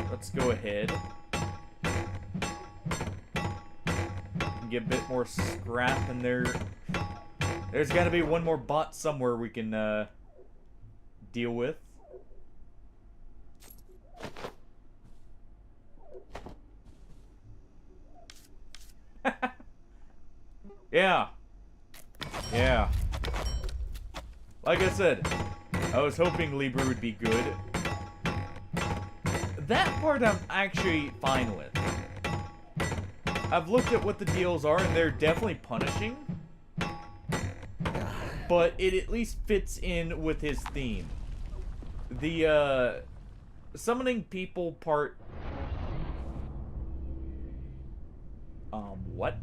Let's go ahead. Get a bit more scrap in there. There's got to be one more bot somewhere we can deal with. Yeah. Yeah. Like I said, I was hoping Libra would be good. That part I'm actually fine with. I've looked at what the deals are, and they're definitely punishing. But it at least fits in with his theme. The, summoning people part... what?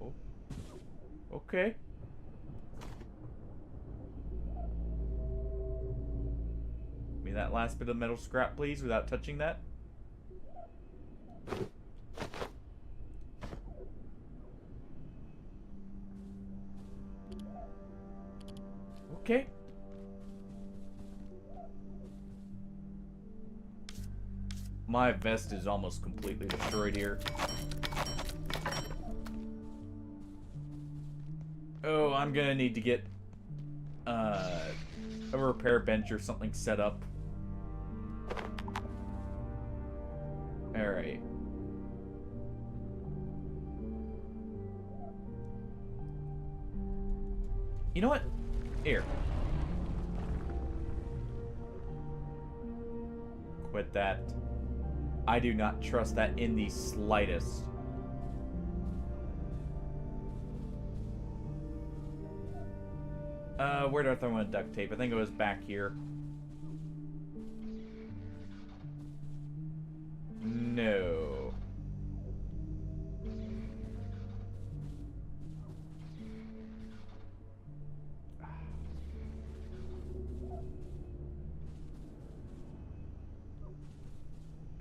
Oh. Okay. Give me that last bit of metal scrap, please, without touching that. Okay. My vest is almost completely destroyed here. Oh, I'm gonna need to get a repair bench or something set up. Alright. You know what? Here. Quit that. I do not trust that in the slightest. Where did I throw my duct tape? I think it was back here. No.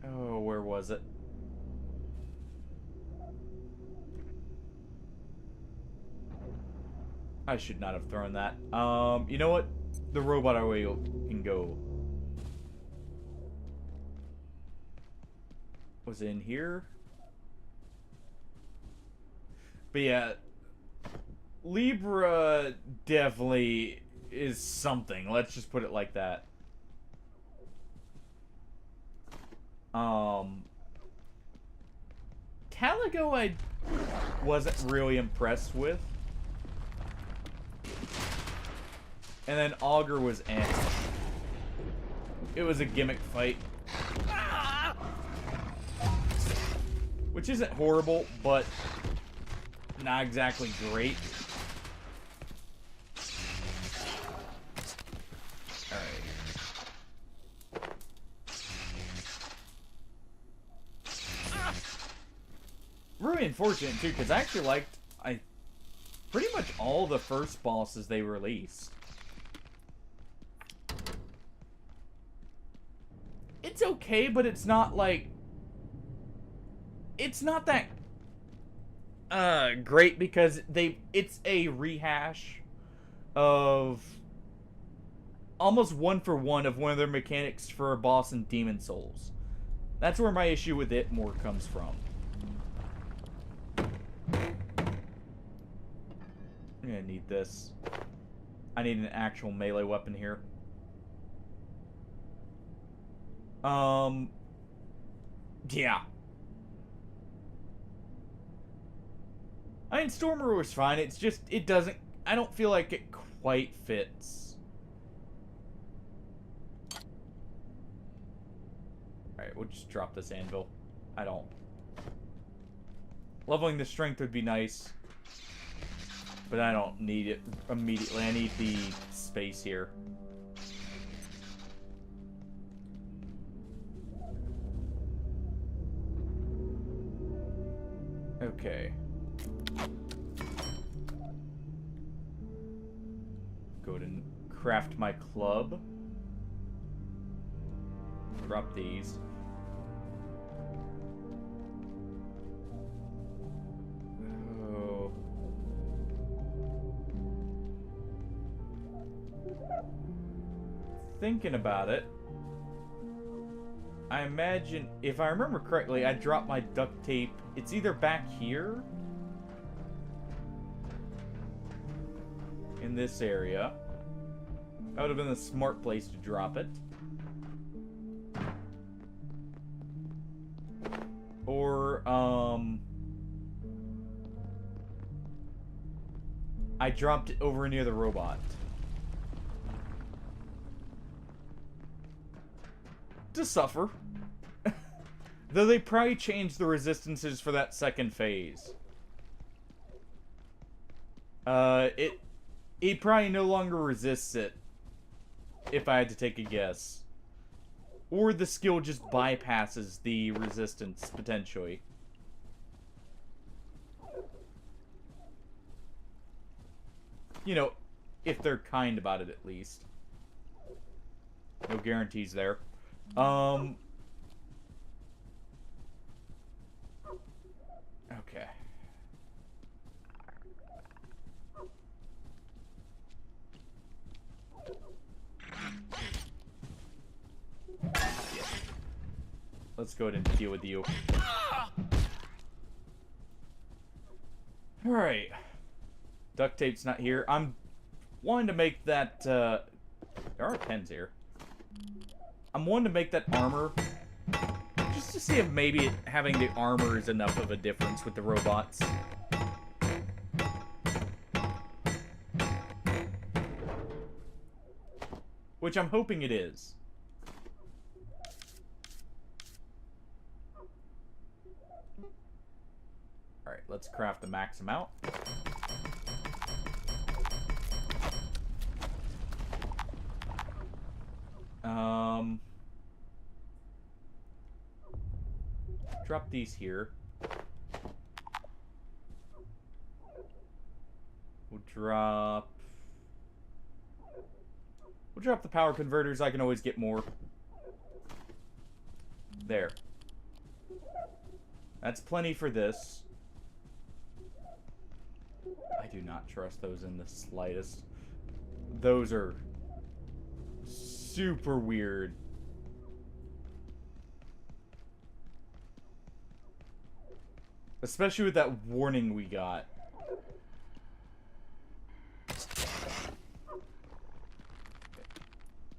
Oh, where was it? I should not have thrown that. You know what? The robot wheel can go. Was it in here? But yeah, Libra definitely is something. Let's just put it like that. Caligo I wasn't really impressed with. And then Augur was It was a gimmick fight. Which isn't horrible, but not exactly great. Alright. Really unfortunate too, because I actually liked pretty much all the first bosses they released. It's okay, but it's not like it's not that great because it's a rehash of almost one for one of one of their mechanics for a boss in Demon Souls. That's where my issue with it more comes from. I'm gonna need this. I need an actual melee weapon here. Yeah. I mean, Stormer was fine. It's just, it doesn't, I don't feel like it quite fits. Alright, we'll just drop this anvil. I don't. Leveling the strength would be nice. But I don't need it immediately. I need the space here. Okay. Go ahead and craft my club. Drop these. Oh. Thinking about it, I imagine, if I remember correctly, I dropped my duct tape. It's either back here, in this area. That would have been a smart place to drop it. Or, I dropped it over near the robot. To suffer. Though they probably changed the resistances for that second phase. It probably no longer resists it, if I had to take a guess. Or the skill just bypasses the resistance, potentially. You know, if they're kind about it, at least. No guarantees there. Okay. Let's go ahead and deal with you. Alright. Duct tape's not here. I'm wanting to make that, there are pens here. I'm wanting to make that armor, just to see if maybe having the armor is enough of a difference with the robots. Which I'm hoping it is. Alright, let's craft the max amount. Drop these here. We'll drop the power converters. I can always get more. There. That's plenty for this. I do not trust those in the slightest. Those are super weird. Especially with that warning we got.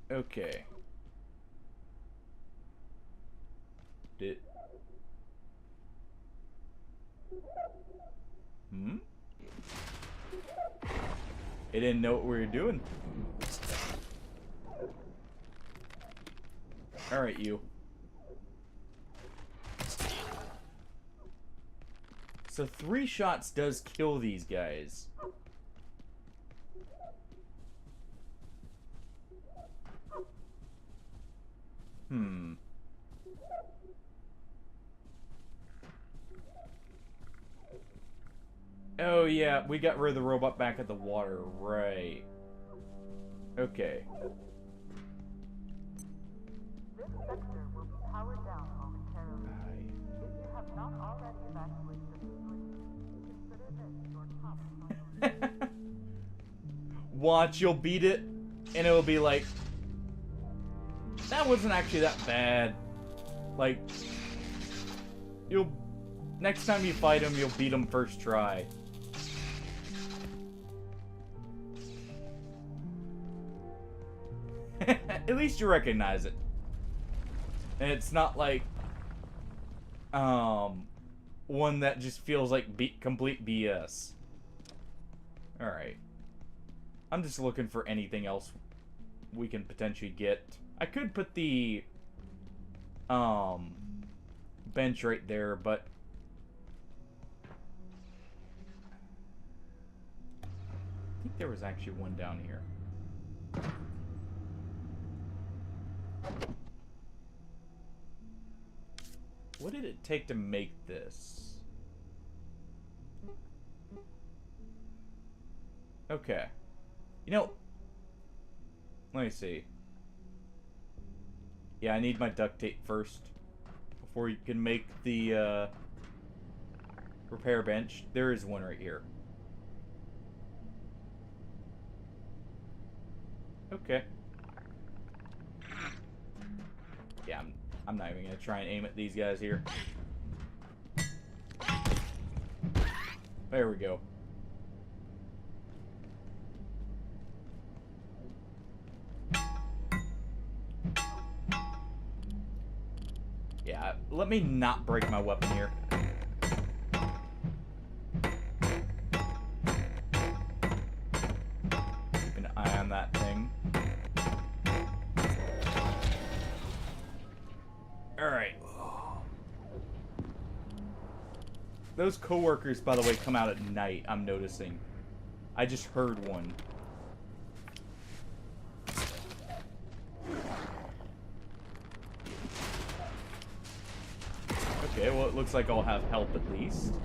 Okay. It didn't know what we were doing. Alright, you. So 3 shots does kill these guys. Oh yeah, we got rid of the robot back at the water, right. Okay. This sector will be powered down momentarily. If you have not already evacuate Sector 3, consider this your top priority. Watch, you'll beat it, and it'll be like, that wasn't actually that bad. Like, next time you fight him, you'll beat him first try. At least you recognize it. And it's not like, one that just feels like complete BS. Alright. I'm just looking for anything else we can potentially get. I could put the, bench right there, but I think there was actually one down here. What did it take to make this? Okay. You know, let me see. Yeah, I need my duct tape first before you can make the repair bench. There is one right here. Okay. Yeah, I'm not even gonna try and aim at these guys here. There we go. Yeah, let me not break my weapon here. Keep an eye on that thing. Alright. Those coworkers, by the way, come out at night, I'm noticing. I just heard one. Okay, well, it looks like I'll have help at least.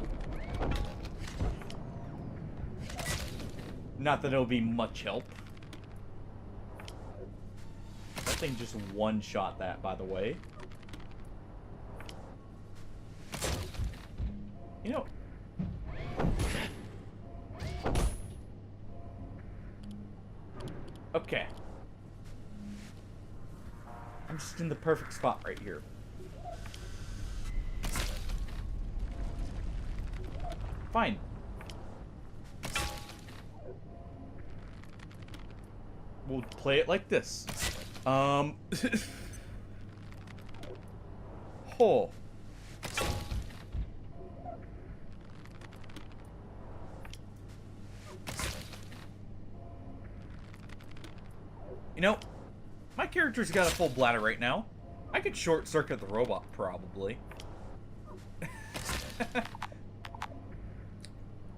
Not that it'll be much help. That thing just one-shot that, by the way. You know... Okay. I'm just in the perfect spot right here. Fine. We'll play it like this. Oh. You know, my character's got a full bladder right now. I could short circuit the robot, probably.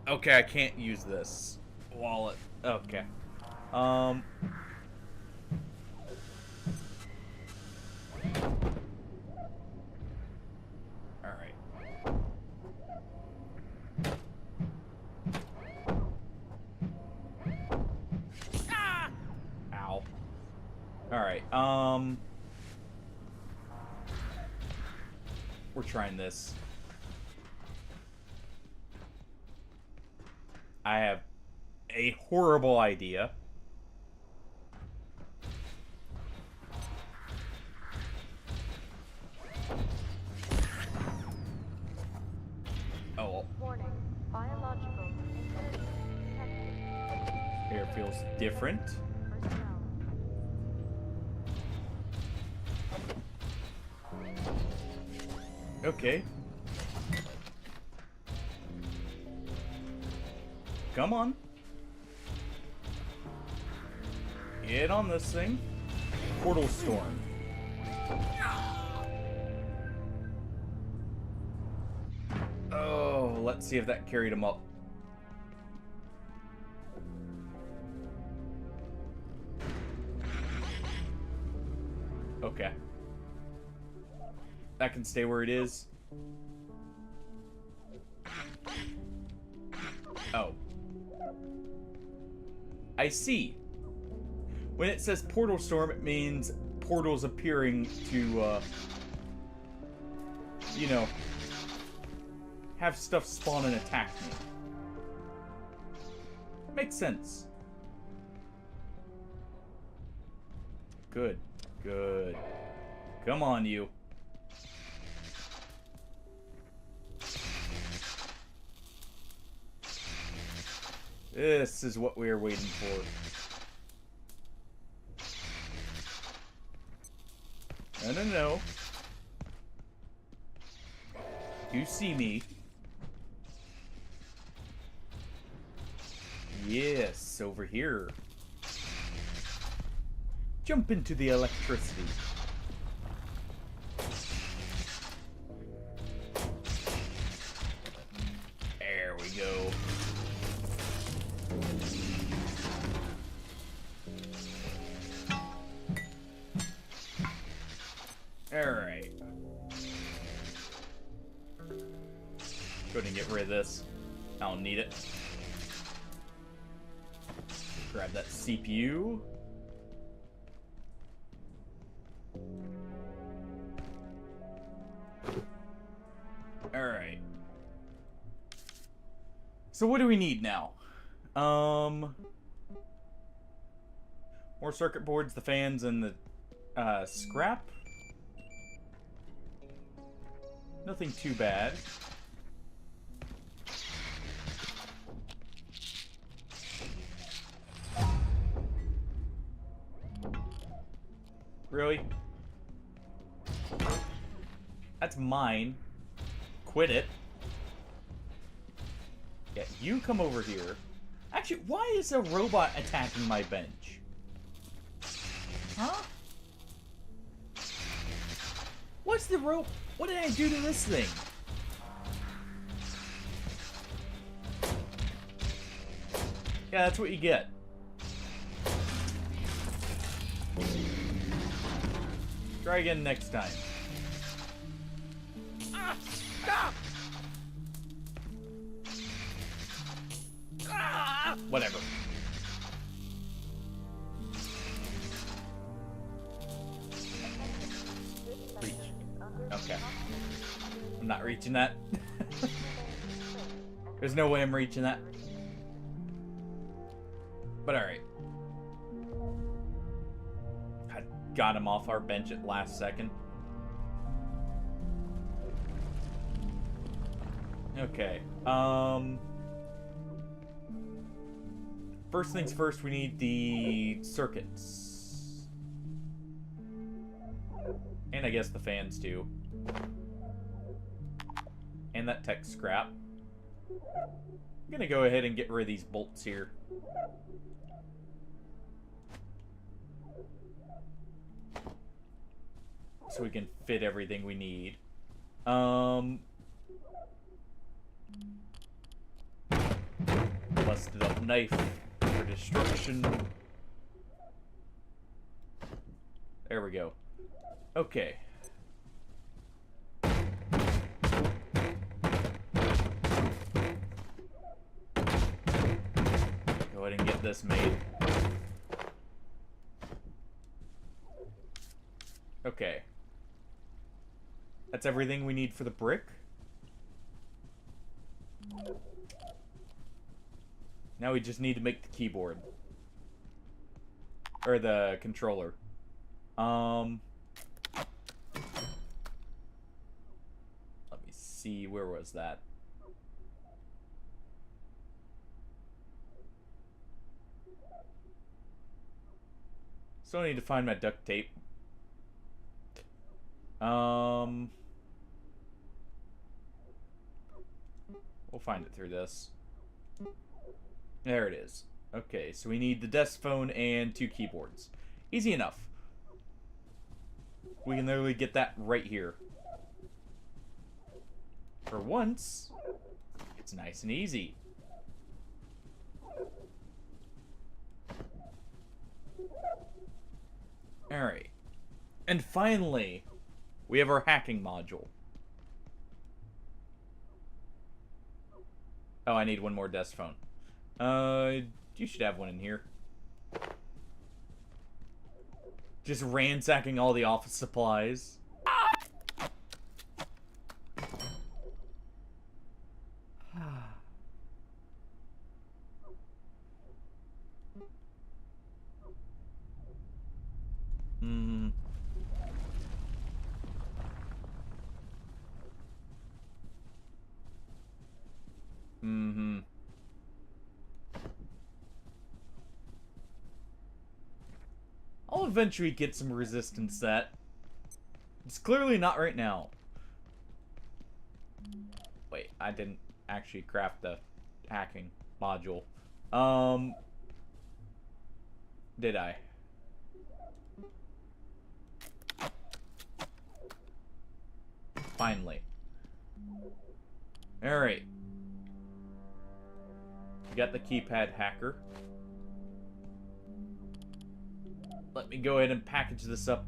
Okay, I can't use this wallet. Okay. Alright. Ah! Ow. Alright, we're trying this. I have a horrible idea. Oh. Warning. Biological instability detected. Air feels different. Okay. Come on. Get on this thing. Portal storm. Oh, let's see if that carried him up. Okay. That can stay where it is. Oh. I see. When it says portal storm, it means portals appearing to, you know, have stuff spawn and attack me. Makes sense. Good. Good. Come on, you. This is what we were waiting for. No, no, no. You see me. Yes, over here. Jump into the electricity. There we go. Alright. Go ahead and get rid of this. I don't need it. Grab that CPU. Alright. So what do we need now? More circuit boards, the fans, and the scrap. Nothing too bad. Really? That's mine. Quit it. Yeah, you come over here. Actually, why is a robot attacking my bench? Huh? What's the rope? What did I do to this thing? Yeah, that's what you get. Try again next time. Stop! Whatever. Reach. Okay. I'm not reaching that. There's no way I'm reaching that. But alright. I got him off our bench at last second. Okay. First things first, we need the circuits. And I guess the fans too. And that tech scrap. I'm gonna go ahead and get rid of these bolts here. So we can fit everything we need. Busted up knife for destruction. There we go. Okay. Go ahead and get this made. Okay. That's everything we need for the brick. Now we just need to make the keyboard. Or the controller. Let me see, where was that? So I need to find my duct tape. We'll find it through this. There it is. Okay, so we need the desk phone and 2 keyboards. Easy enough. We can literally get that right here. For once, it's nice and easy. Alright. And finally, we have our hacking module. Oh, I need one more desk phone. You should have one in here. Just ransacking all the office supplies. Mm-hmm. I'll eventually get some resistance set. It's clearly not right now. Wait, I didn't actually craft the hacking module. Did I? Finally. Alright. We got the keypad hacker. Let me go ahead and package this up.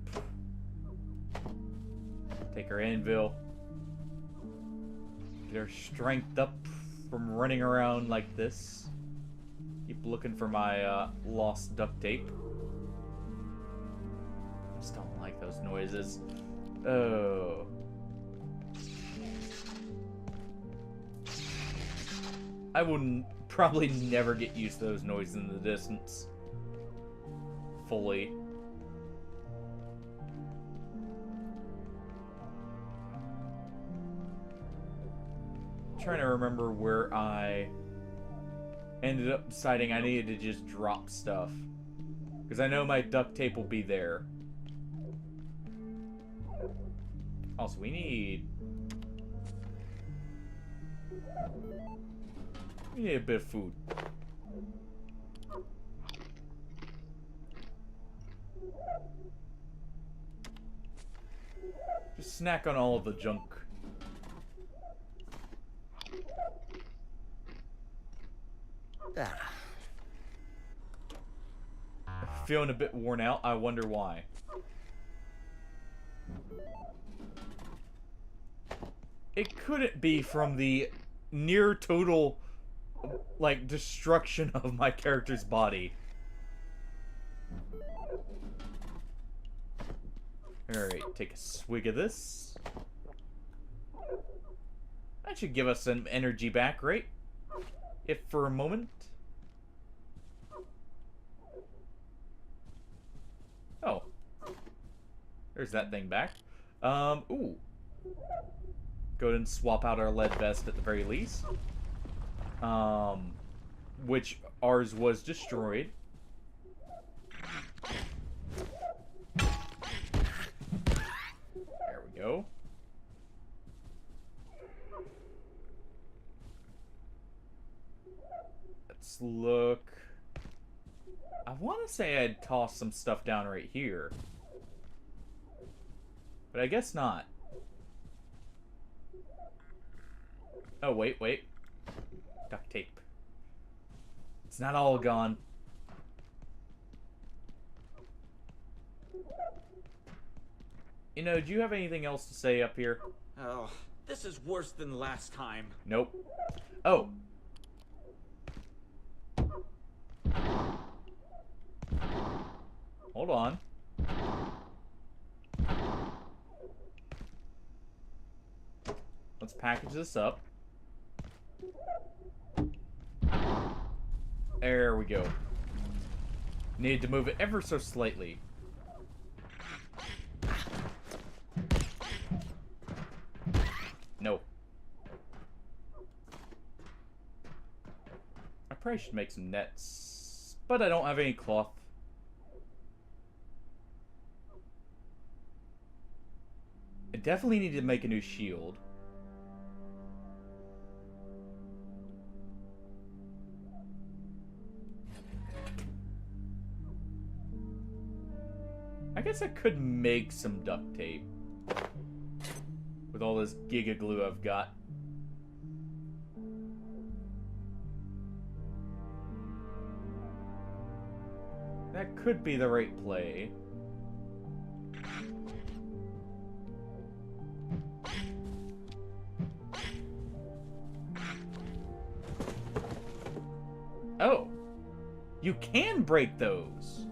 Take our anvil. Get our strength up from running around like this. Keep looking for my lost duct tape. Just don't like those noises. Oh. I will probably never get used to those noises in the distance. Fully. I'm trying to remember where I ended up deciding I needed to just drop stuff. Because I know my duct tape will be there. Also, we need a bit of food. Just snack on all of the junk. Feeling a bit worn out. I wonder why. It couldn't be from the near total, like, destruction of my character's body. Alright, take a swig of this. That should give us some energy back, right? If for a moment. Oh. There's that thing back. Ooh. Go ahead and swap out our lead vest at the very least. Which ours was destroyed. There we go. Let's look. I want to say I'd toss some stuff down right here. But I guess not. Oh, wait. Duct tape. It's not all gone. You know, do you have anything else to say up here? Oh, this is worse than last time. Nope. Oh. Hold on. Let's package this up. There we go. Need to move it ever so slightly. No. I probably should make some nets, but I don't have any cloth. I definitely need to make a new shield. I guess I could make some duct tape with all this giga glue I've got. That could be the right play. Oh, you can break those.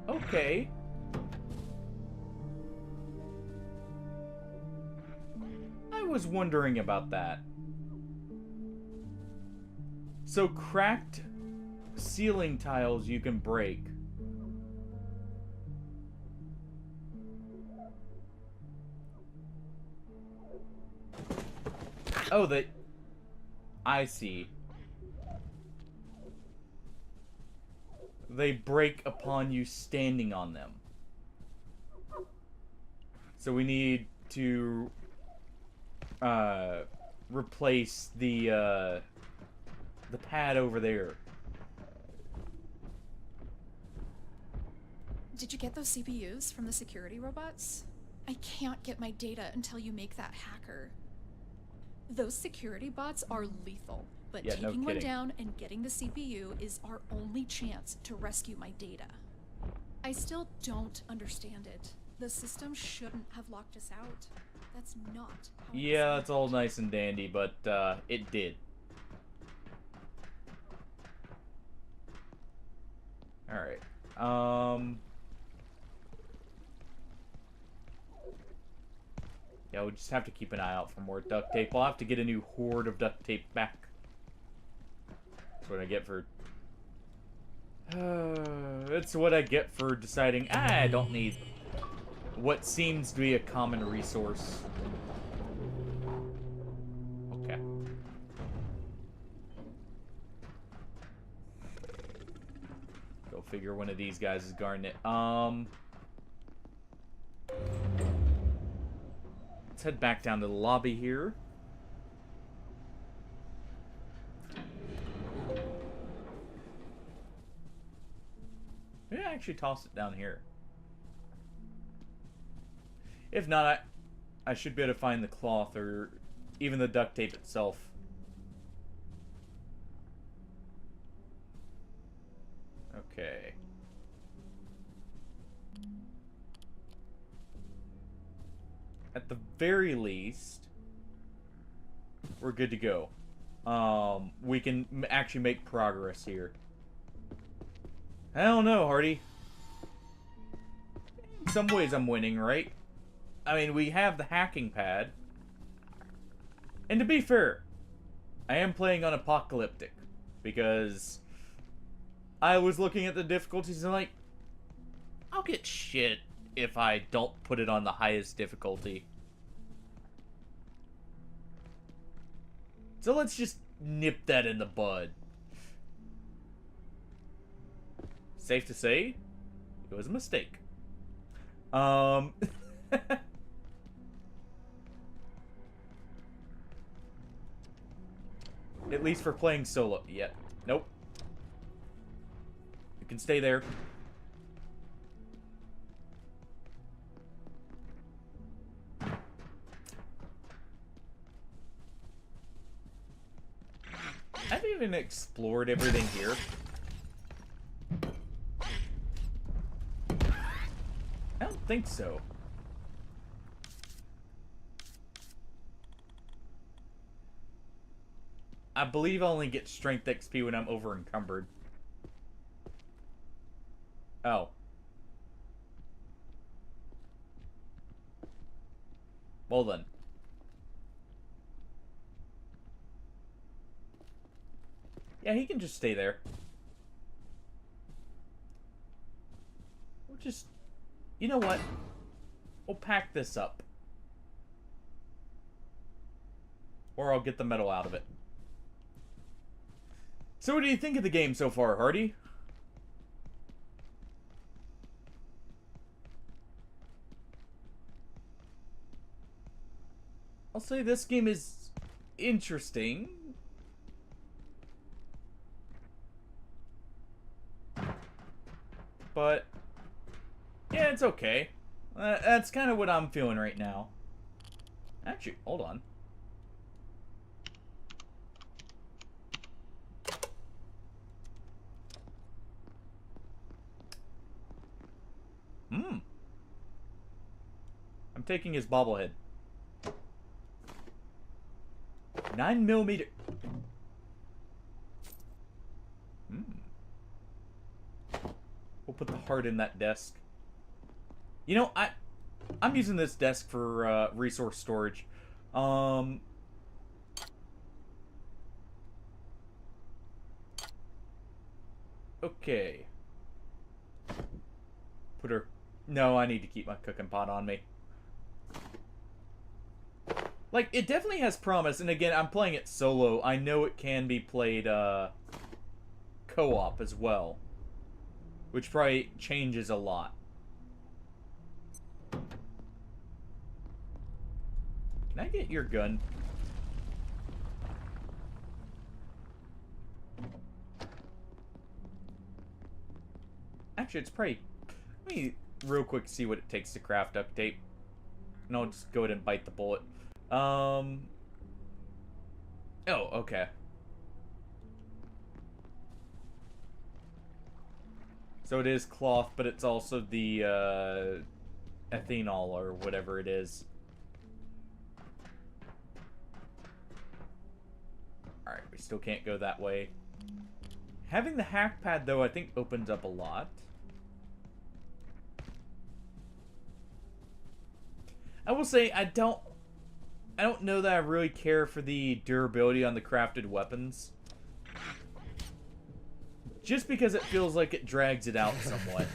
Okay. I was wondering about that. So cracked ceiling tiles you can break. Oh, I see. They break upon you standing on them. So we need to replace the pad over there. Did you get those CPUs from the security robots? I can't get my data until you make that hacker. Those security bots are lethal, but Yeah, taking no one kidding. down and getting the CPU is our only chance to rescue my data. I still don't understand it. The system shouldn't have locked us out. That's not how Yeah, it's all nice and dandy, but it did. Alright. Yeah, we'll just have to keep an eye out for more duct tape. We'll have to get a new horde of duct tape back. That's what I get for... that's what I get for deciding, I don't need what seems to be a common resource. Okay. Go figure one of these guys is guarding it. Let's head back down to the lobby here. Maybe I actually toss it down here. If not, I should be able to find the cloth or even the duct tape itself. Okay. At the very least, we're good to go. We can actually make progress here. I don't know, Hardy. In some ways I'm winning, right? I mean, we have the hacking pad. And to be fair, I am playing on Apocalyptic. Because I was looking at the difficulties and like, I'll get shit if I don't put it on the highest difficulty. So let's just nip that in the bud. Safe to say, it was a mistake. At least for playing solo. Yeah. Nope. You can stay there. I haven't even explored everything here. I don't think so. I believe I only get strength XP when I'm over encumbered. Oh. Well then. Yeah, he can just stay there. We'll just... You know what? We'll pack this up. Or I'll get the metal out of it. So what do you think of the game so far, Hardy? I'll say this game is interesting. But, yeah, it's okay. That's kind of what I'm feeling right now. Actually, hold on. I'm taking his bobblehead. 9mm. We'll put the heart in that desk. You know, I'm using this desk for resource storage. Okay. Put her... No, I need to keep my cooking pot on me. Like, it definitely has promise, and again, I'm playing it solo. I know it can be played, co-op as well. Which probably changes a lot. Can I get your gun? Actually, it's probably... Let me real quick see what it takes to craft duct tape. And I'll just go ahead and bite the bullet. Oh, okay. So it is cloth, but it's also the, ethanol or whatever it is. Alright, we still can't go that way. Having the hack pad, though, I think opens up a lot. I will say, I don't know that I really care for the durability on the crafted weapons. Just because it feels like it drags it out somewhat.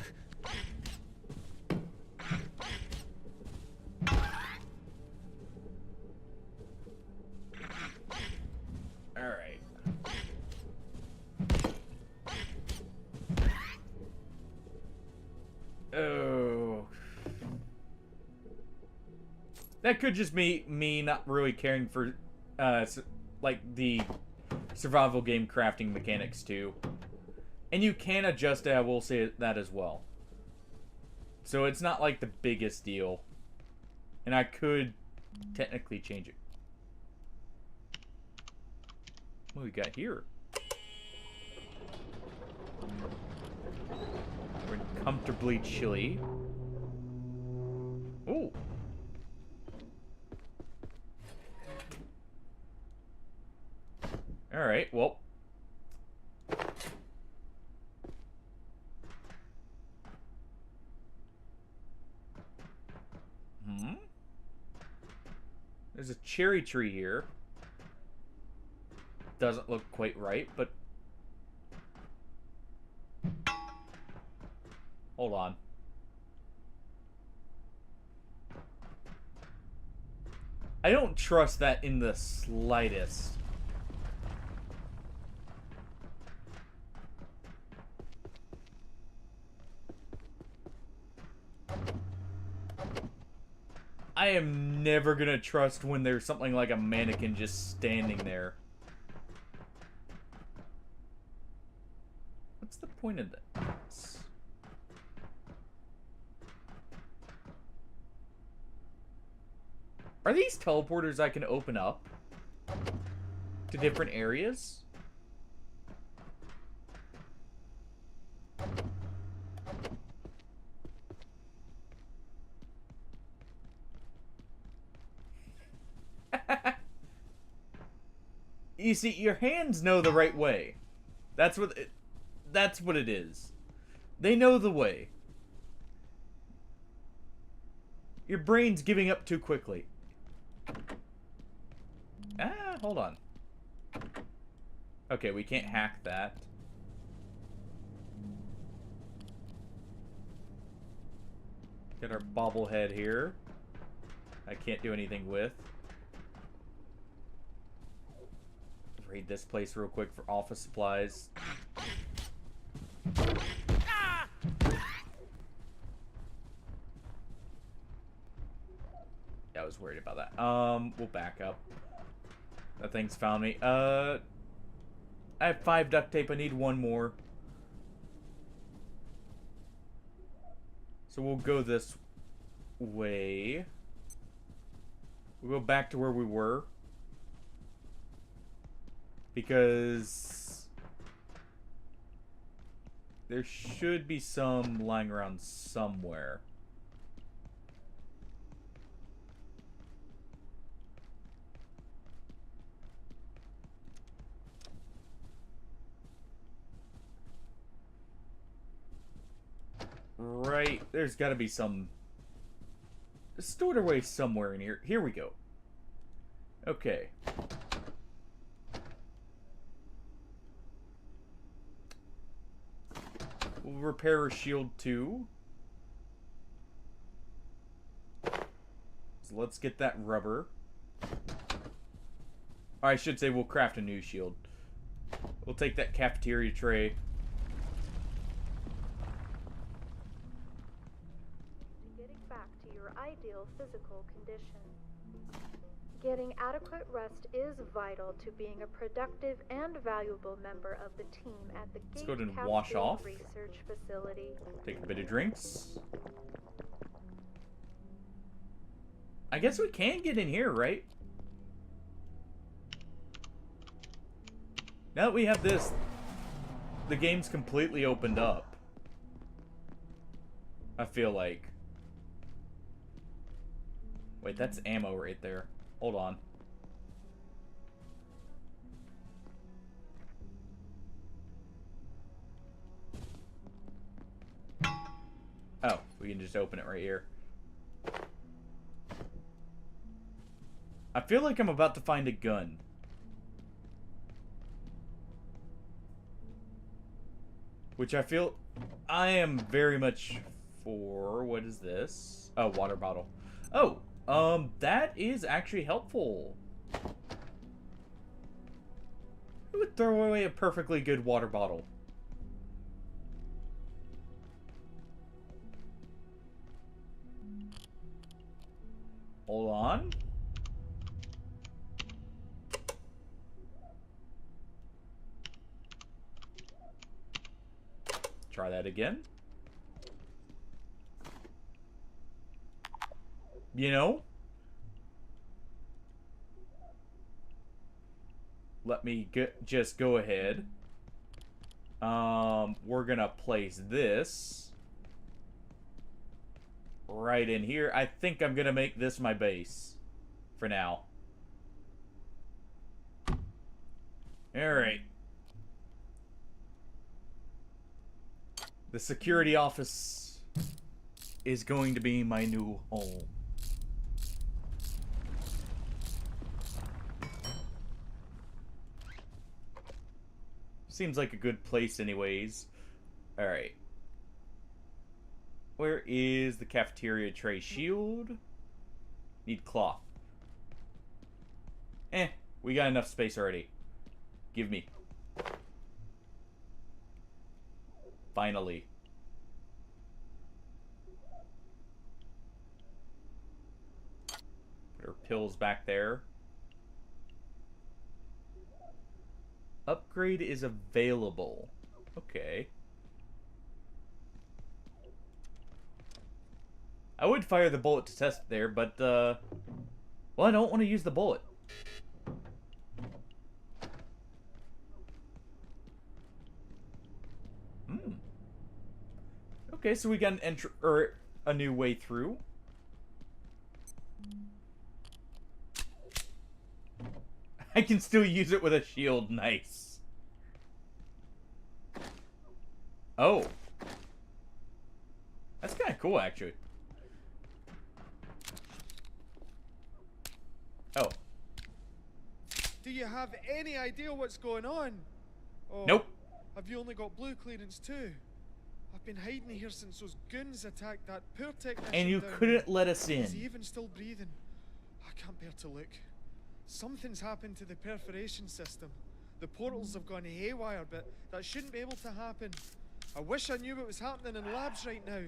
Alright. Oh. That could just be me not really caring for, like, the survival game crafting mechanics, too. And you can adjust it, I will say that as well. So it's not, like, the biggest deal. And I could technically change it. What do we got here? We're comfortably chilly. Ooh. Alright, well. There's a cherry tree here. Doesn't look quite right, but... Hold on. I don't trust that in the slightest. I am never gonna trust when there's something like a mannequin just standing there. What's the point of this? Are these teleporters I can open up to different areas? You see, your hands know the right way. That's what it is. They know the way. Your brain's giving up too quickly. Ah, hold on. Okay, we can't hack that. Got our bobblehead here. I can't do anything with. Raid this place real quick for office supplies. Yeah, I was worried about that. We'll back up. That thing's found me. I have 5 duct tape. I need 1 more. So we'll go this way. We'll go back to where we were. Because there should be some lying around somewhere. Right, there's got to be some stored away somewhere in here. Here we go. Okay. We'll repair her shield too. So let's get that rubber. Or I should say we'll craft a new shield. We'll take that cafeteria tray. Getting back to your ideal physical condition. Getting adequate rest is vital to being a productive and valuable member of the team at the Let's go ahead and wash off. Research Facility. Take a bit of drinks. I guess we can get in here, right? Now that we have this, the game's completely opened up. I feel like. Wait, that's ammo right there. Hold on. Oh, we can just open it right here. I feel like I'm about to find a gun. Which I feel I am very much for. What is this? Oh, water bottle. Oh, that is actually helpful. Who would throw away a perfectly good water bottle? Hold on. Try that again. You know? Let me just go ahead. We're gonna place this right in here. I think I'm gonna make this my base for now. Alright. The security office is going to be my new home. Seems like a good place anyways. Alright. Where is the cafeteria tray shield? Need cloth. We got enough space already. Give me. Finally. Put our pills back there. Upgrade is available. Okay. I would fire the bullet to test there, but, well, I don't want to use the bullet. Okay, so we got an a new way through. I can still use it with a shield. Nice. Oh. That's kind of cool, actually. Oh. Do you have any idea what's going on? Oh, nope. Have you only got blue clearance too? I've been hiding here since those goons attacked that poor technician. And you couldn't let us in. Is he even still breathing? I can't bear to look. Something's happened to the perforation system. The portals have gone haywire, but that shouldn't be able to happen. I wish I knew what was happening in labs right now.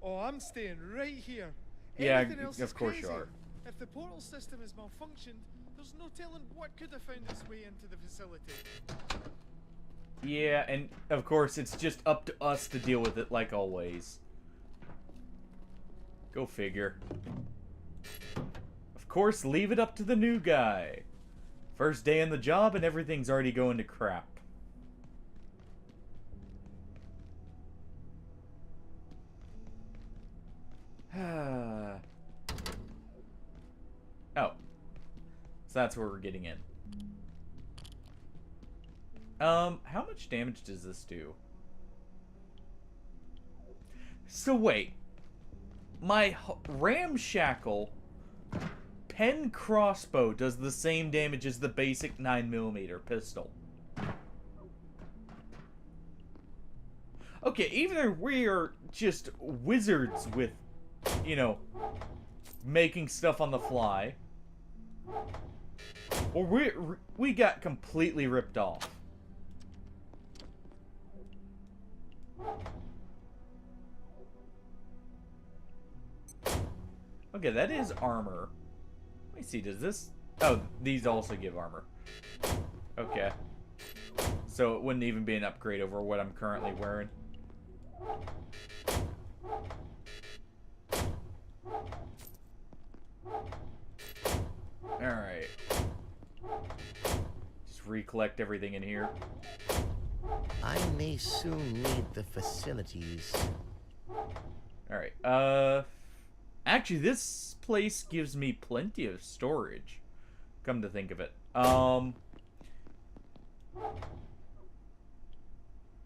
Oh, I'm staying right here. Yeah, Everything else of course is you crazy. are. If the portal system is malfunctioned, there's no telling what could have found its way into the facility. Yeah, and of course it's just up to us to deal with it like always. Go figure. Of course, leave it up to the new guy. First day on the job and everything's already going to crap. Oh. So that's where we're getting in. How much damage does this do? So wait. My ramshackle pen crossbow does the same damage as the basic 9mm pistol. Okay, even though we are just wizards with, you know, making stuff on the fly. Or we got completely ripped off. Okay, that is armor. Let me see, does this... Oh, these also give armor. Okay. So it wouldn't even be an upgrade over what I'm currently wearing. Alright. Just recollect everything in here. I may soon need the facilities. Alright, actually, this place gives me plenty of storage. Come to think of it. I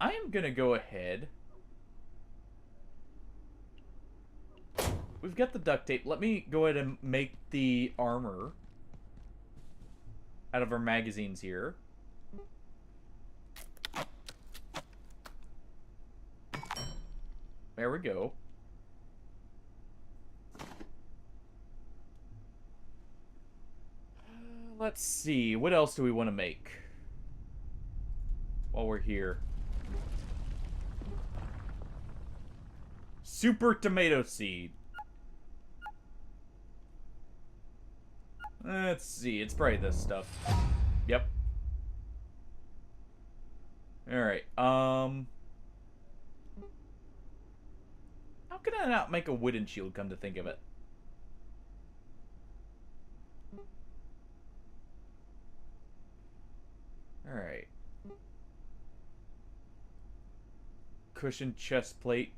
am gonna go ahead. We've got the duct tape. Let me go ahead and make the armor out of our magazines here. There we go. Let's see. What else do we want to make while we're here? Super tomato seed. Let's see. It's probably this stuff. Yep. Alright. How can I not make a wooden shield, come to think of it? Alright. Cushion chest plate.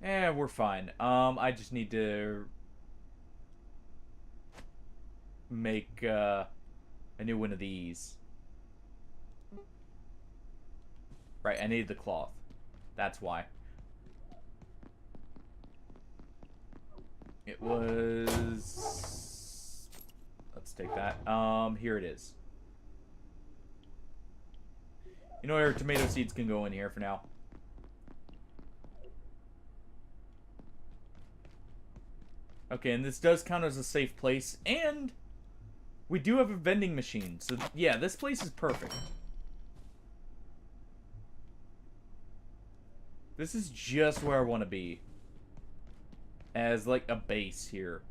We're fine. I just need to make a new one of these. Right, I need the cloth. That's why. It was... Let's take that. Here it is. You know, our tomato seeds can go in here for now. Okay, and this does count as a safe place, and we do have a vending machine, so yeah, this place is perfect. This is just where I want to be. As, like, a base here.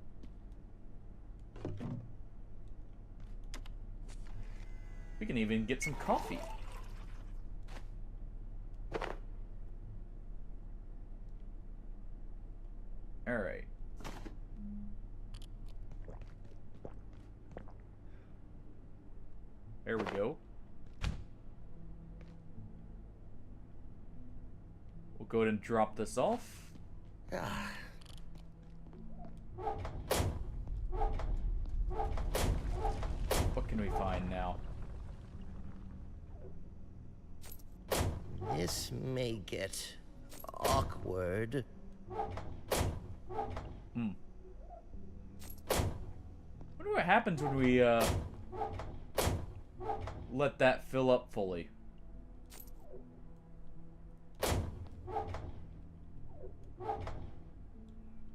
We can even get some coffee. Alright. There we go. We'll go ahead and drop this off. What can we find now? This may get awkward. Wonder what happens when we let that fill up fully.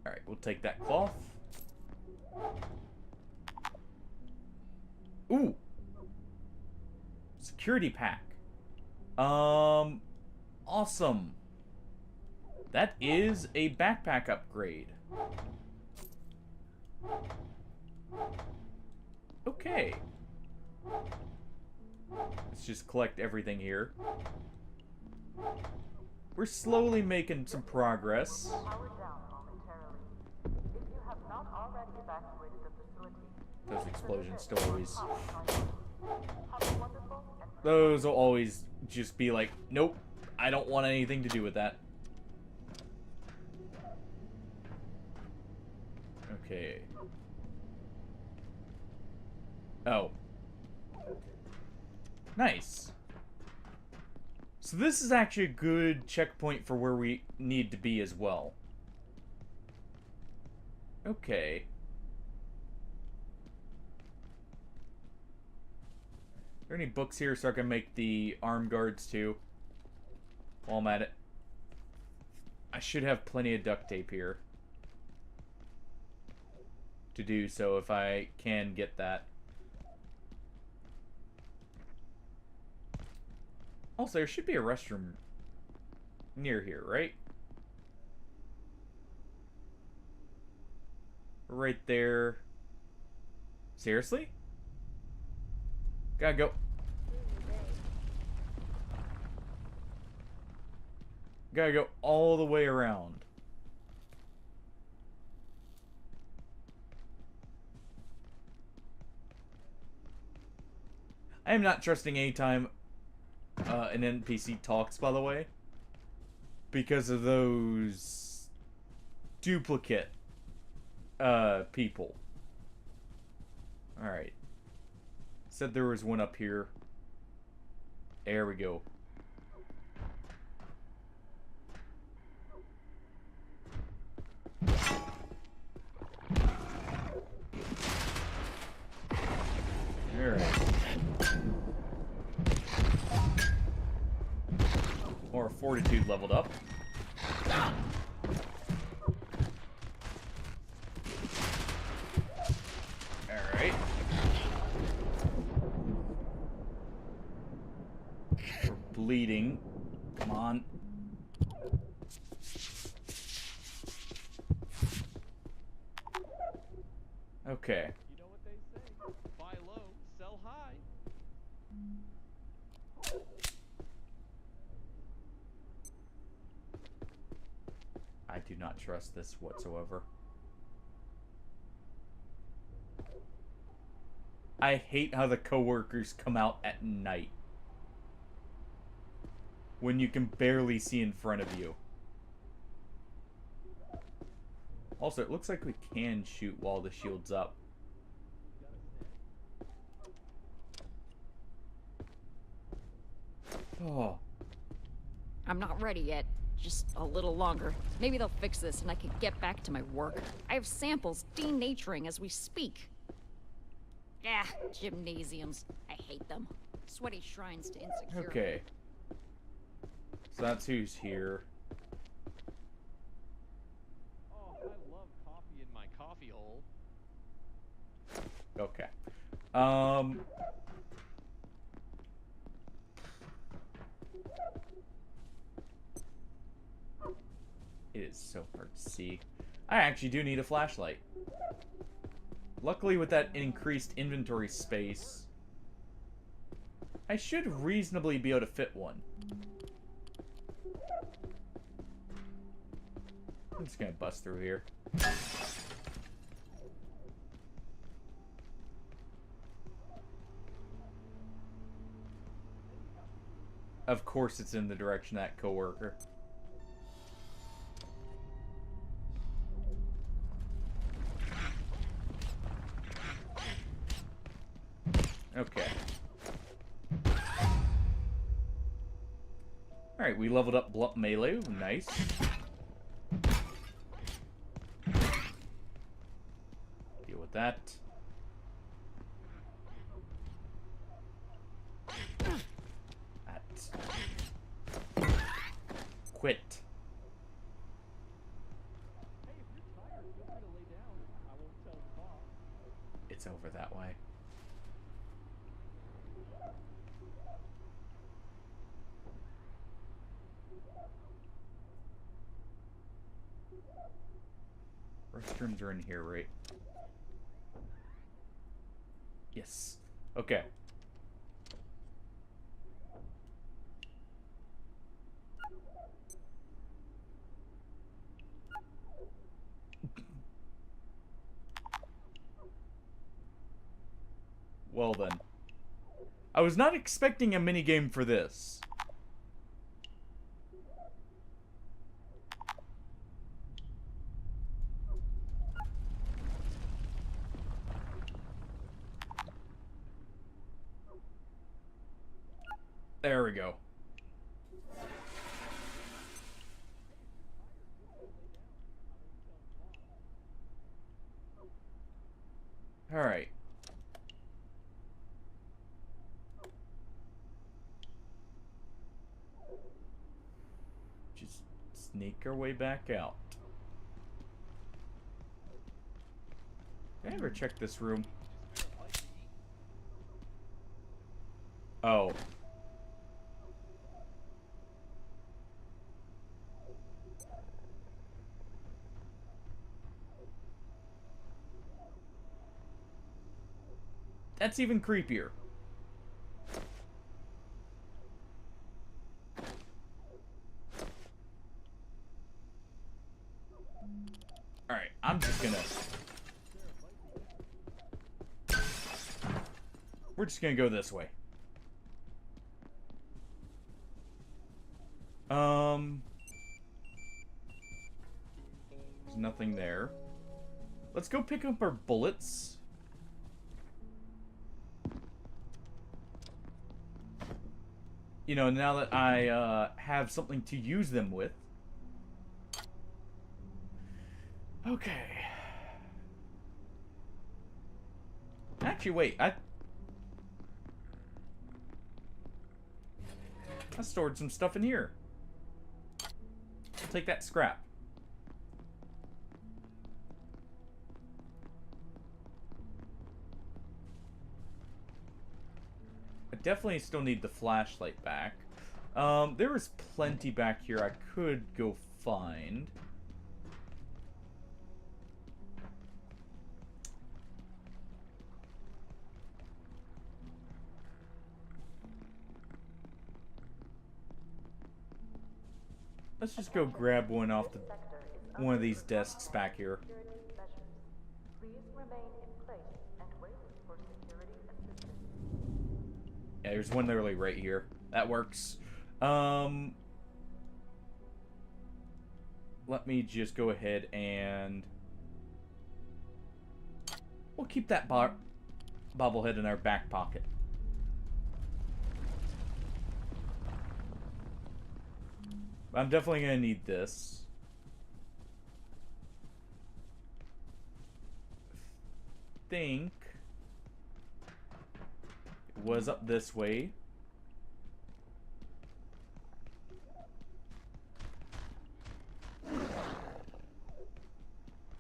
Alright, we'll take that cloth. Ooh! Security pack. Awesome. That is a backpack upgrade. Okay. Let's just collect everything here. We're slowly making some progress. Those explosions still always... Those will always just be like, nope, I don't want anything to do with that. Okay. Oh. Nice. So this is actually a good checkpoint for where we need to be as well. Okay. Are there any books here so I can make the arm guards too? While I'm at it. I should have plenty of duct tape here to do so if I can get that. Also, there should be a restroom near here, right? Right there. Seriously? Gotta go. Gotta go all the way around. I am not trusting any time an NPC talks, by the way, because of those duplicate people. Alright. Said there was one up here. There we go. Alright. More fortitude leveled up. Alright. We're bleeding. Come on. Okay. You know what they say? Buy low, sell high. I do not trust this whatsoever. I hate how the coworkers come out at night when you can barely see in front of you. Also, it looks like we can shoot while the shield's up. Oh. I'm not ready yet. Just a little longer. Maybe they'll fix this and I can get back to my work. I have samples denaturing as we speak. Ah, gymnasiums. I hate them. Sweaty shrines to insecurity. Okay. So that's who's here. Oh, I love coffee in my coffee hole. Okay. It is so hard to see. I actually do need a flashlight. Luckily, with that increased inventory space, I should reasonably be able to fit one. I'm just gonna bust through here. Of course it's in the direction of that coworker. Okay. Alright, we leveled up blunt melee. Nice. Deal with that. Quit. Hey, if you're tired, feel free to lay down. I won't tell the boss. It's over that way. Restrooms are in here, right? Yes. Okay. Well then. I was not expecting a minigame for this. There we go. Alright. Just sneak our way back out. Did I ever check this room? Oh. That's even creepier. Alright, I'm just gonna... We're just gonna go this way. There's nothing there. Let's go pick up our bullets. You know, now that I have something to use them with. Okay. Actually, wait. I stored some stuff in here. I'll take that scrap. I definitely still need the flashlight back. There is plenty back here I could go find. Let's just go grab one off one of these desks back here. Yeah, there's one literally right here. That works. Let me just go ahead and... We'll keep that bobblehead in our back pocket. I'm definitely going to need this. I think it was up this way.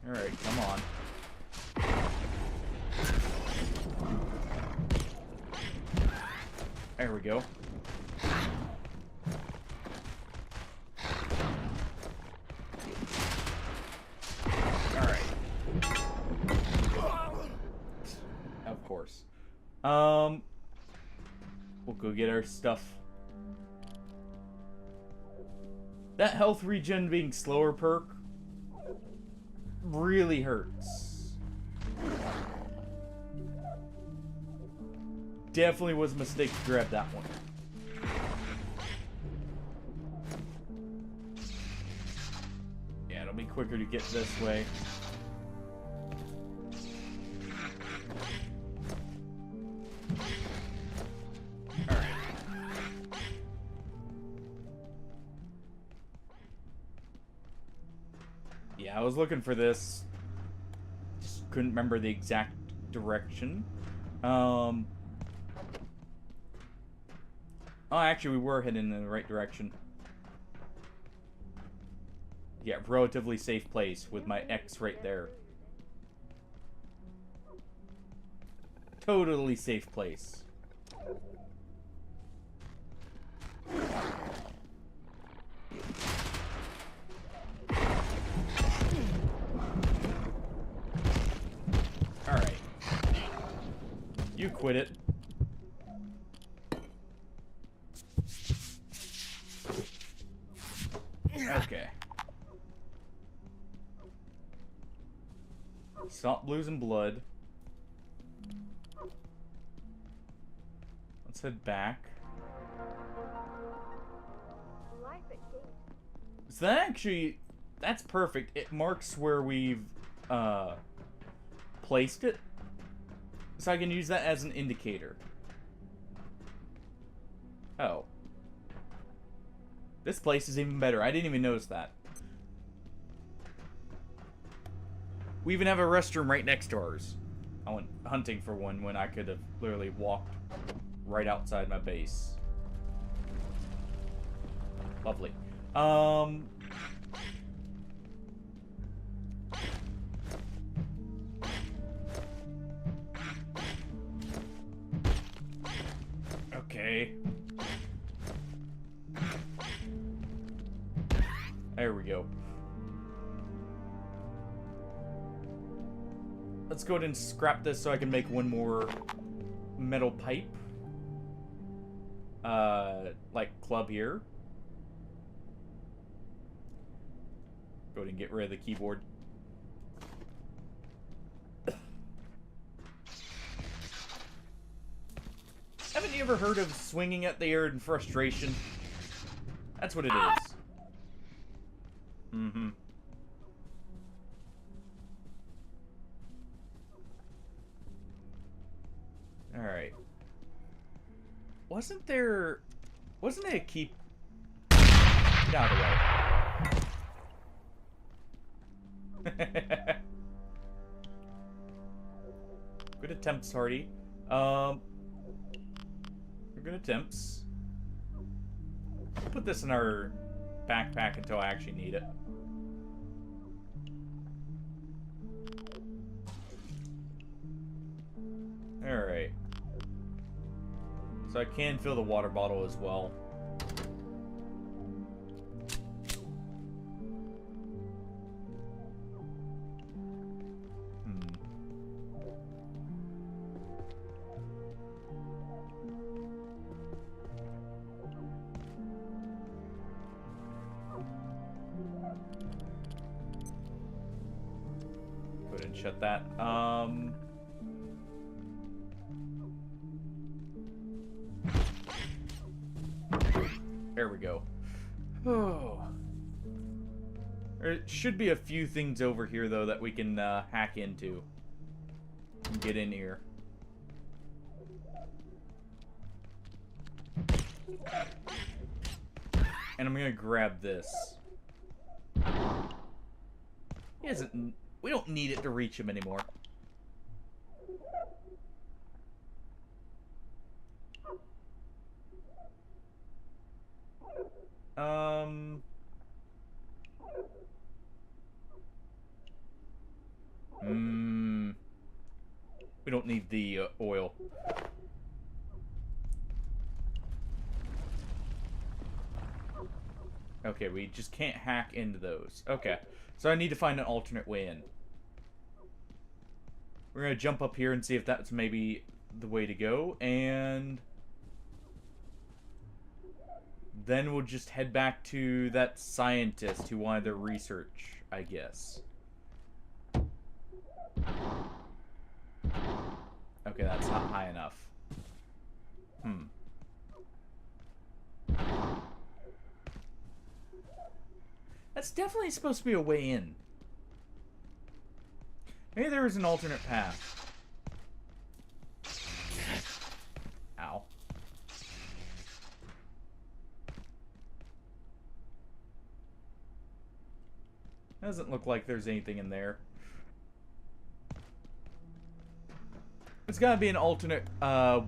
Alright, come on. There we go. Of course. We'll go get our stuff. That health regen being slower perk really hurts. Definitely was a mistake to grab that one. Yeah, it'll be quicker to get this way. Yeah, I was looking for this. Just couldn't remember the exact direction. Oh, actually, we were heading in the right direction. Yeah, relatively safe place with my X right there. Totally safe place. Alright. You quit it. Okay. Stop losing blood. Let's head back. So that actually, that's perfect. It marks where we've placed it. So I can use that as an indicator. Oh. This place is even better. I didn't even notice that. We even have a restroom right next to ours. I went hunting for one when I could have literally walked right outside my base. Lovely. Okay. There we go. Let's go ahead and scrap this so I can make one more metal pipe. Like club here. Go ahead and get rid of the keyboard. Haven't you ever heard of swinging at the air in frustration? That's what it is. Mm-hmm. Alright. Wasn't there a key... Get out of the way. Good attempts, Hardy. Good attempts. Put this in our backpack until I actually need it. Alright. So I can fill the water bottle as well. Go ahead and shut that. There we go. Oh. There should be a few things over here, though, that we can hack into. And get in here. And I'm gonna grab this. He doesn't... We don't need it to reach him anymore. We don't need the oil. Okay, we just can't hack into those. Okay, so I need to find an alternate way in. We're gonna jump up here and see if that's maybe the way to go, and then we'll just head back to that scientist who wanted the research, I guess. Okay, that's not high enough. That's definitely supposed to be a way in. Maybe there is an alternate path. Ow. Doesn't look like there's anything in there. There's gotta be an alternate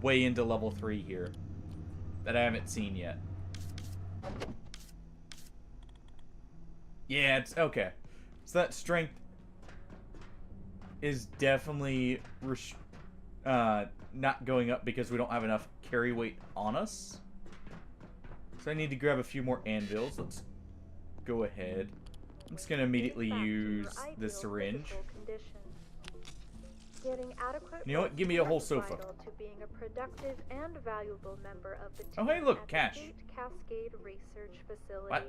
way into level 3 here that I haven't seen yet. Yeah, it's okay. So that strength is definitely not going up because we don't have enough carry weight on us. So I need to grab a few more anvils. Let's go ahead. I'm just gonna immediately use the syringe. Getting adequate You know what? Give me a whole rest is sofa. vital to being a productive and valuable member of the Oh, hey, team look, at the cash. State Cascade Research Facility. What?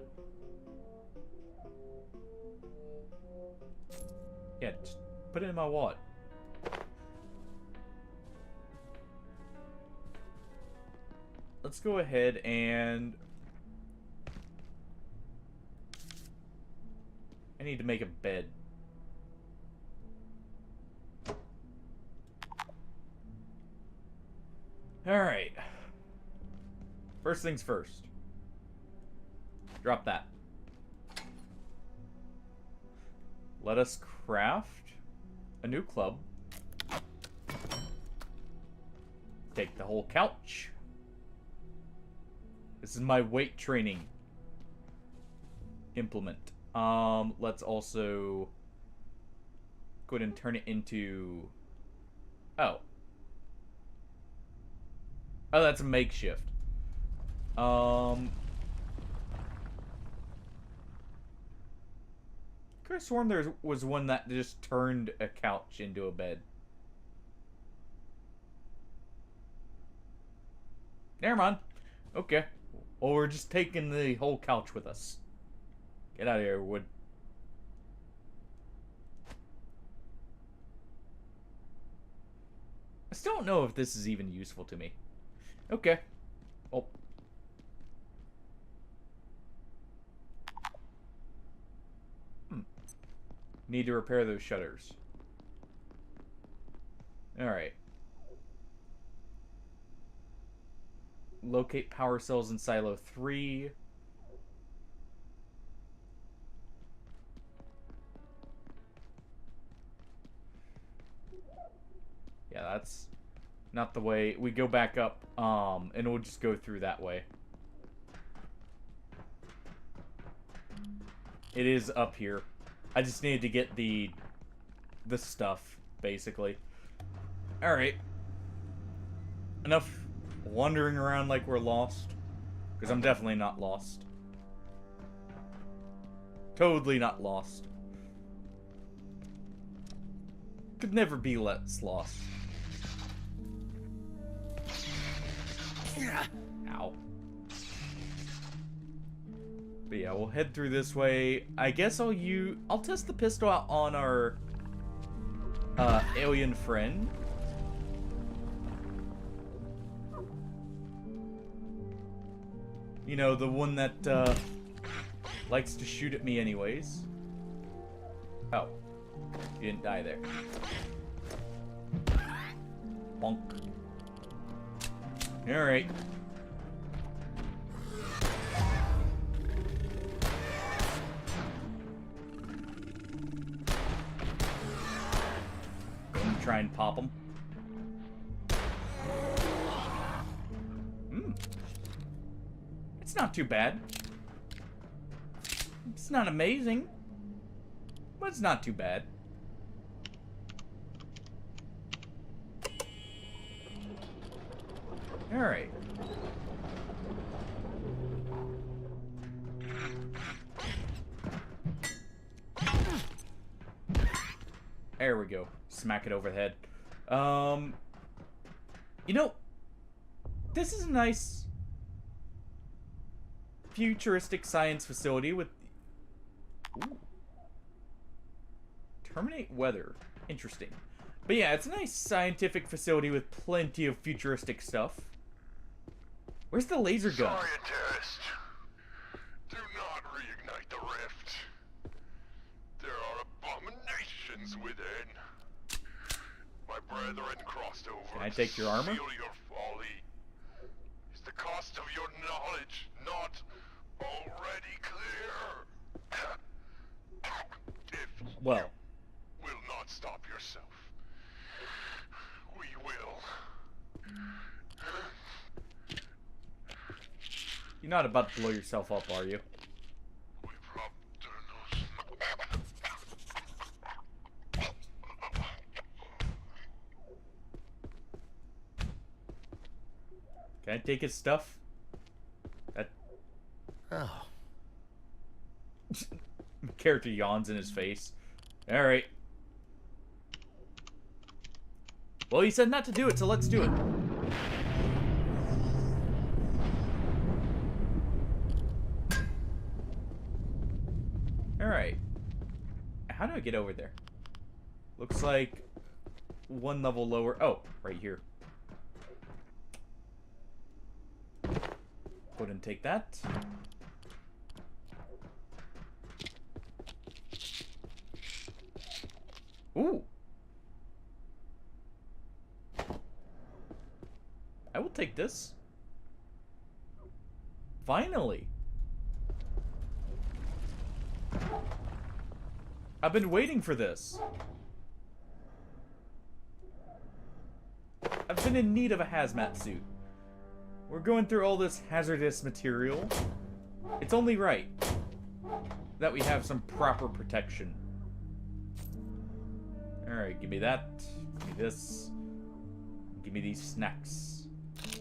Yeah, just put it in my wallet. Let's go ahead and... I need to make a bed. Alright. First things first. Drop that. Let us craft a new club. Take the whole couch. This is my weight training implement. Let's also go ahead and turn it into... Oh. Oh, that's a makeshift. Could have sworn there was one that just turned a couch into a bed. Never mind. Okay. Well, we're just taking the whole couch with us. Get out of here, Wood. I still don't know if this is even useful to me. Okay. Oh. Need to repair those shutters. Alright. Locate power cells in Silo 3. Yeah, that's not the way. We go back up, and we'll just go through that way. It is up here. I just needed to get the stuff, basically. Alright. Enough wandering around like we're lost. Because I'm definitely not lost. Totally not lost. Could never be less lost. Ow. But yeah, we'll head through this way. I guess I'll test the pistol out on our alien friend. You know, the one that likes to shoot at me anyways. Oh. You didn't die there. Bonk. Alright. Gonna try and pop him. It's not too bad. It's not amazing, but it's not too bad. Alright. There we go. Smack it over the head. You know, this is a nice futuristic science facility with... Ooh. Terminate weather. Interesting. But yeah, it's a nice scientific facility with plenty of futuristic stuff. Where's the laser gun? Scientist, do not reignite the rift. There are abominations within. My brethren crossed over. Can I take your armor? Feel your folly. Is the cost of your knowledge not already clear? If well, you will not stop yourself, we will. You're not about to blow yourself up, are you? Can I take his stuff? That... Oh. Character yawns in his face. Alright. Well, he said not to do it, so let's do it. Alright. How do I get over there? Looks like one level lower. Oh, right here. Go ahead and take that. Ooh. I will take this. Finally. I've been waiting for this. I've been in need of a hazmat suit. We're going through all this hazardous material. It's only right that we have some proper protection. Alright, give me that. Give me this. Give me these snacks.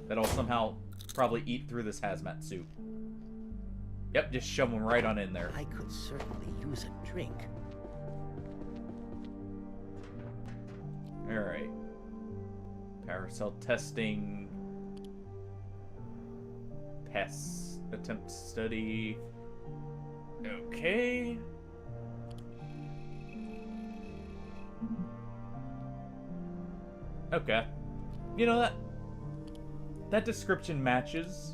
That'll somehow probably eat through this hazmat suit. Yep, just shove them right on in there. I could certainly use a drink. Alright. Power cell testing. Pests. Attempt study. Okay. Okay. You know, that description matches.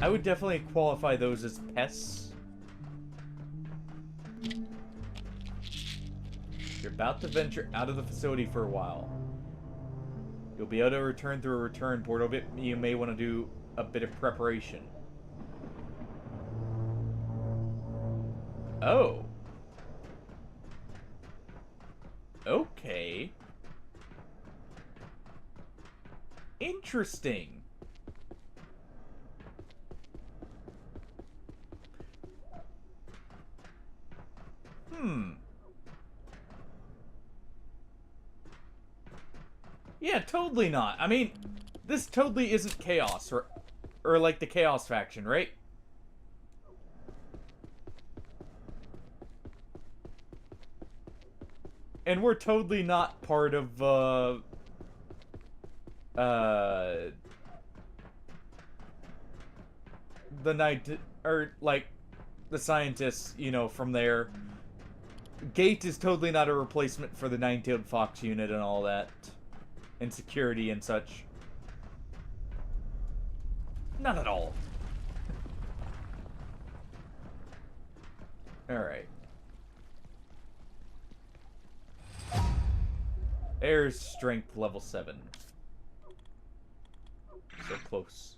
I would definitely qualify those as pests. You're about to venture out of the facility for a while. You'll be able to return through a return portal, but you may want to do a bit of preparation. Oh. Okay. Interesting. Yeah, totally not. I mean, this totally isn't Chaos, or like the Chaos faction, right? And we're totally not part of, the night, or, like, the scientists, you know, from there. Gate is totally not a replacement for the Nine-Tailed Fox unit and all that. And security and such. Not at all. Alright. There's strength level 7. So close.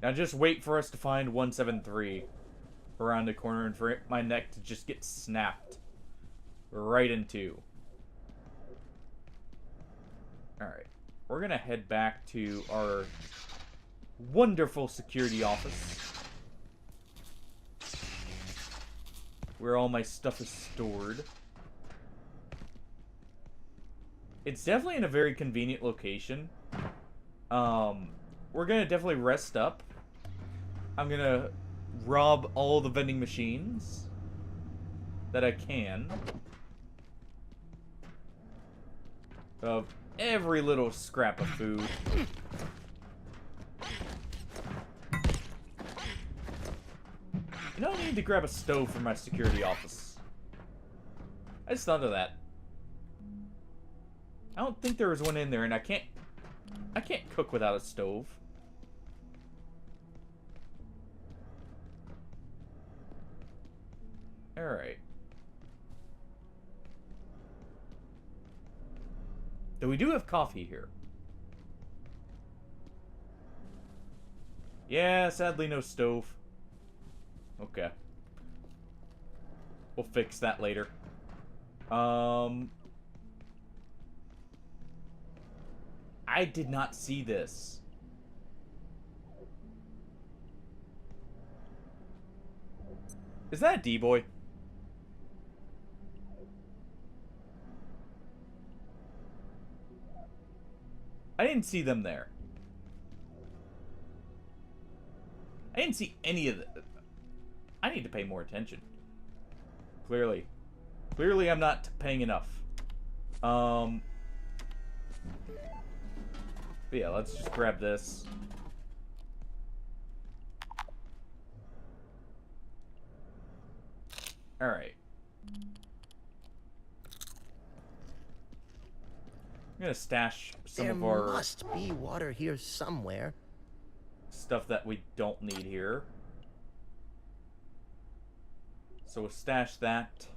Now just wait for us to find 173 around the corner and for my neck to just get snapped right in two. Alright. We're gonna head back to our wonderful security office, where all my stuff is stored. It's definitely in a very convenient location. We're gonna definitely rest up. I'm gonna rob all the vending machines that I can of every little scrap of food. You know, I need to grab a stove for my security office. I just thought of that. I don't think there was one in there, and I can't cook without a stove. Alright. Though we do have coffee here. Yeah, sadly no stove. Okay. We'll fix that later. I did not see this. Is that a D-boy? I didn't see them there. I didn't see any of the... I need to pay more attention. Clearly. Clearly I'm not paying enough. But yeah, let's just grab this. Alright. I'm gonna stash some of our... There must be water here somewhere. Stuff that we don't need here. So we'll stash that.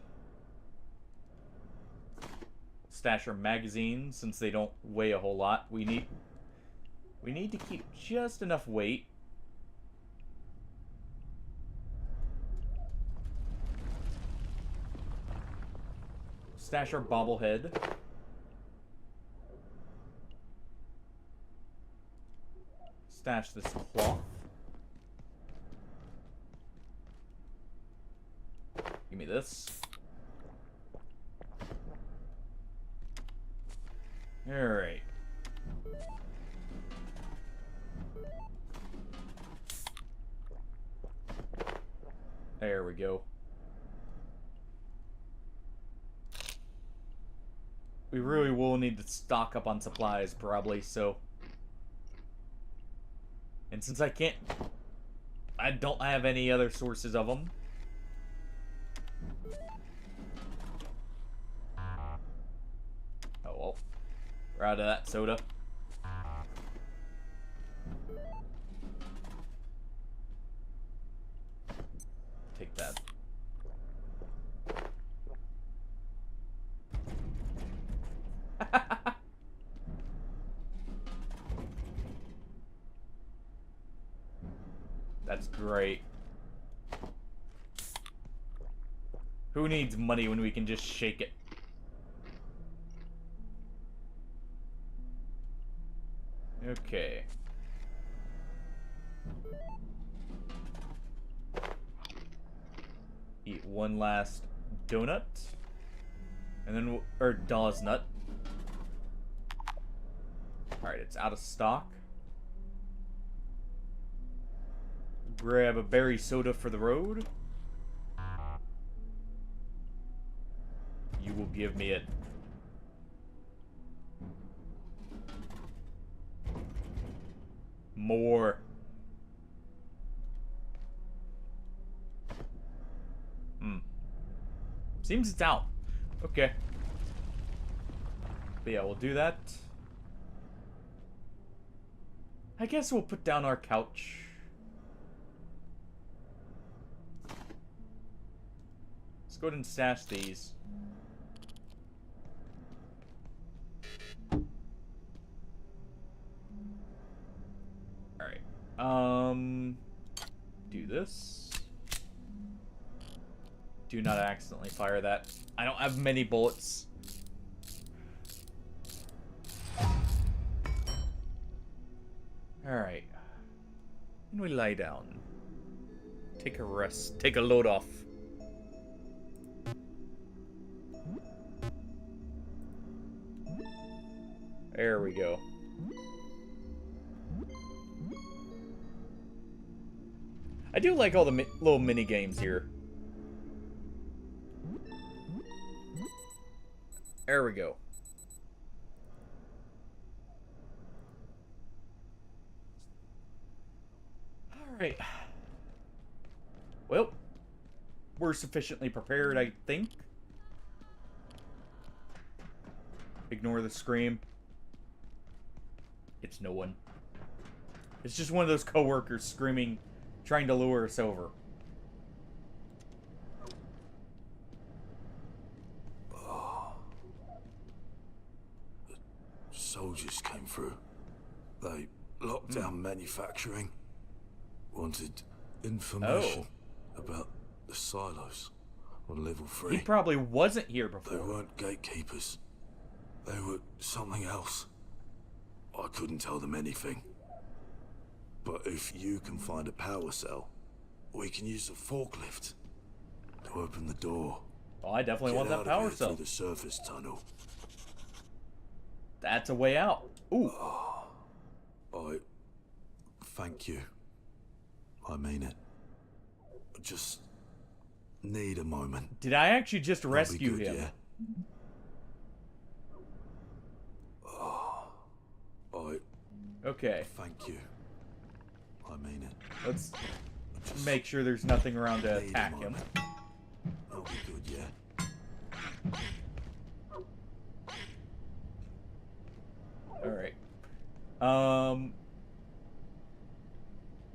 Stash our magazines, since they don't weigh a whole lot. We need to keep just enough weight. Stash our bobblehead. Stash this cloth. Give me this. Alright. There we go. We really will need to stock up on supplies, probably, so... And since I don't have any other sources of them. Oh, well. We're out of that soda. Take that. That's great. Who needs money when we can just shake it? Okay. Eat one last donut. And then or Dawes nut. Alright, it's out of stock. Grab a berry soda for the road. You will give me it. More. Seems it's out. Okay. But yeah, we'll do that. I guess we'll put down our couch. Let's go ahead and stash these. Alright. Do this. Do not accidentally fire that. I don't have many bullets. Alright. And we lie down. Take a rest. Take a load off. There we go. I do like all the little mini games here. There we go. Alright. Well, we're sufficiently prepared, I think. Ignore the scream. It's no one. It's just one of those coworkers screaming, trying to lure us over. Soldiers came through. They locked down manufacturing. Wanted information about the silos on level 3. He probably wasn't here before. They weren't gatekeepers. They were something else. I couldn't tell them anything. But if you can find a power cell, we can use the forklift to open the door. Oh, I definitely want that power cell. Through the surface tunnel. That's a way out. Ooh. I thank you. I mean it. I just need a moment. Did I actually just rescue him? Yeah? Okay. Thank you. I mean it. Let's make sure there's nothing around to attack him. I'll be good, yeah? Alright.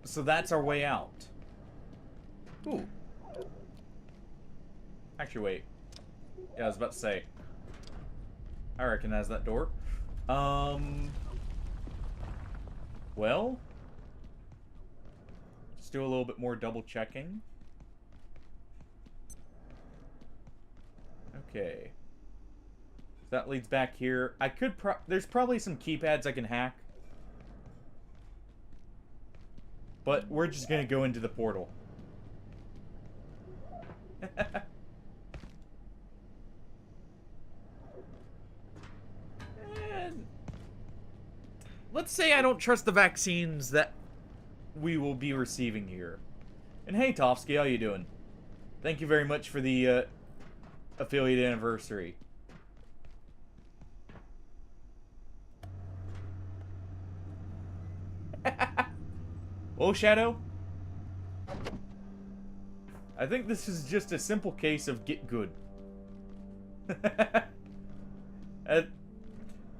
So that's our way out. Ooh. Actually, wait. Yeah, I was about to say. I recognize that door. Well. Just do a little bit more double checking. Okay. That leads back here. I could there's probably some keypads I can hack. But we're just gonna go into the portal. And let's say I don't trust the vaccines that we will be receiving here. And hey, Tofsky, how you doing? Thank you very much for the affiliate anniversary. Oh, Shadow? I think this is just a simple case of get good.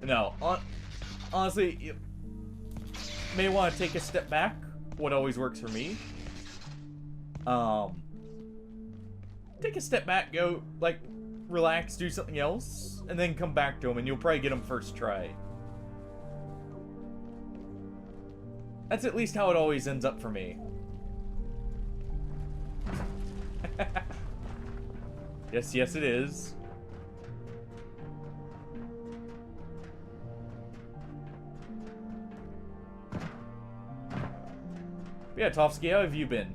No, honestly, you may want to take a step back. What always works for me. Take a step back, go, like, relax, do something else, and then come back to them, and you'll probably get them first try. That's at least how it always ends up for me. Yes, it is. Yeah, Tofsky, how have you been?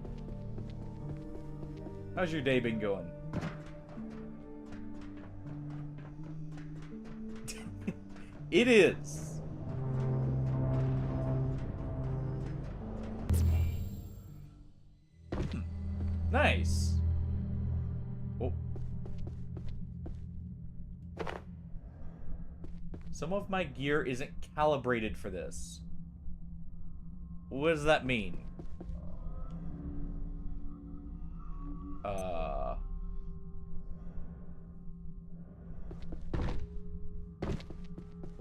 How's your day been going? It is. Nice. Oh. Some of my gear isn't calibrated for this. What does that mean?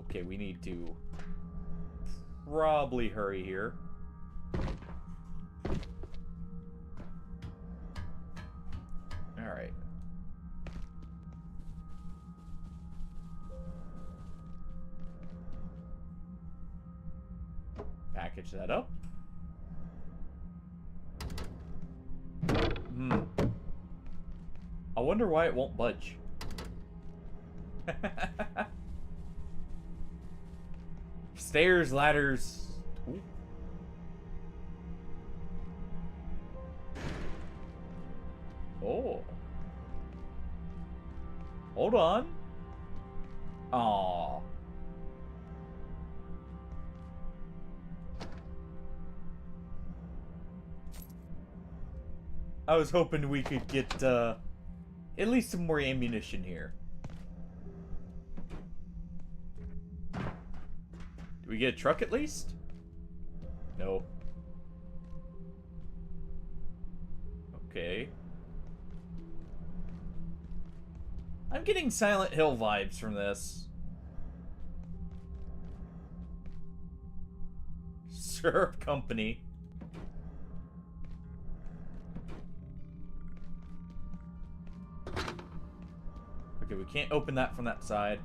Okay, we need to probably hurry here. Alright. Package that up. I wonder why it won't budge. Stairs, ladders. Ooh. Oh. Hold on. Aww. I was hoping we could get, at least some more ammunition here. Do we get a truck at least? No. Okay. I'm getting Silent Hill vibes from this. Syrup Company. Okay, we can't open that from that side.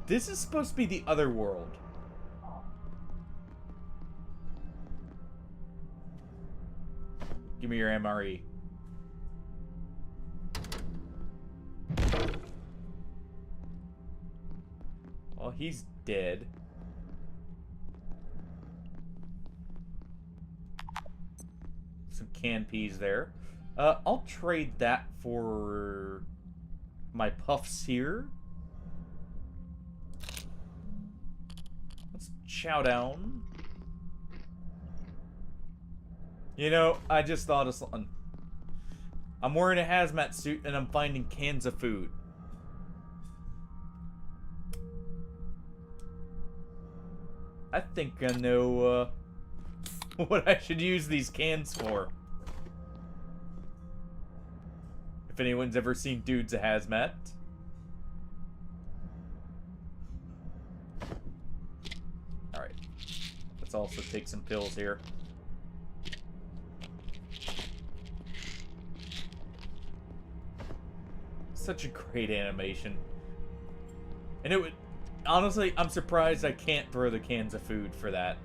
This is supposed to be the other world. Give me your MRE. Well, he's dead. Some canned peas there. I'll trade that for my puffs here. Let's chow down. You know, I just thought of something. I'm wearing a hazmat suit and I'm finding cans of food. I think I know, what I should use these cans for. If anyone's ever seen Dude's a Hazmat. Alright. Let's also take some pills here. Such a great animation. And it would... Honestly, I'm surprised I can't throw the cans of food for that.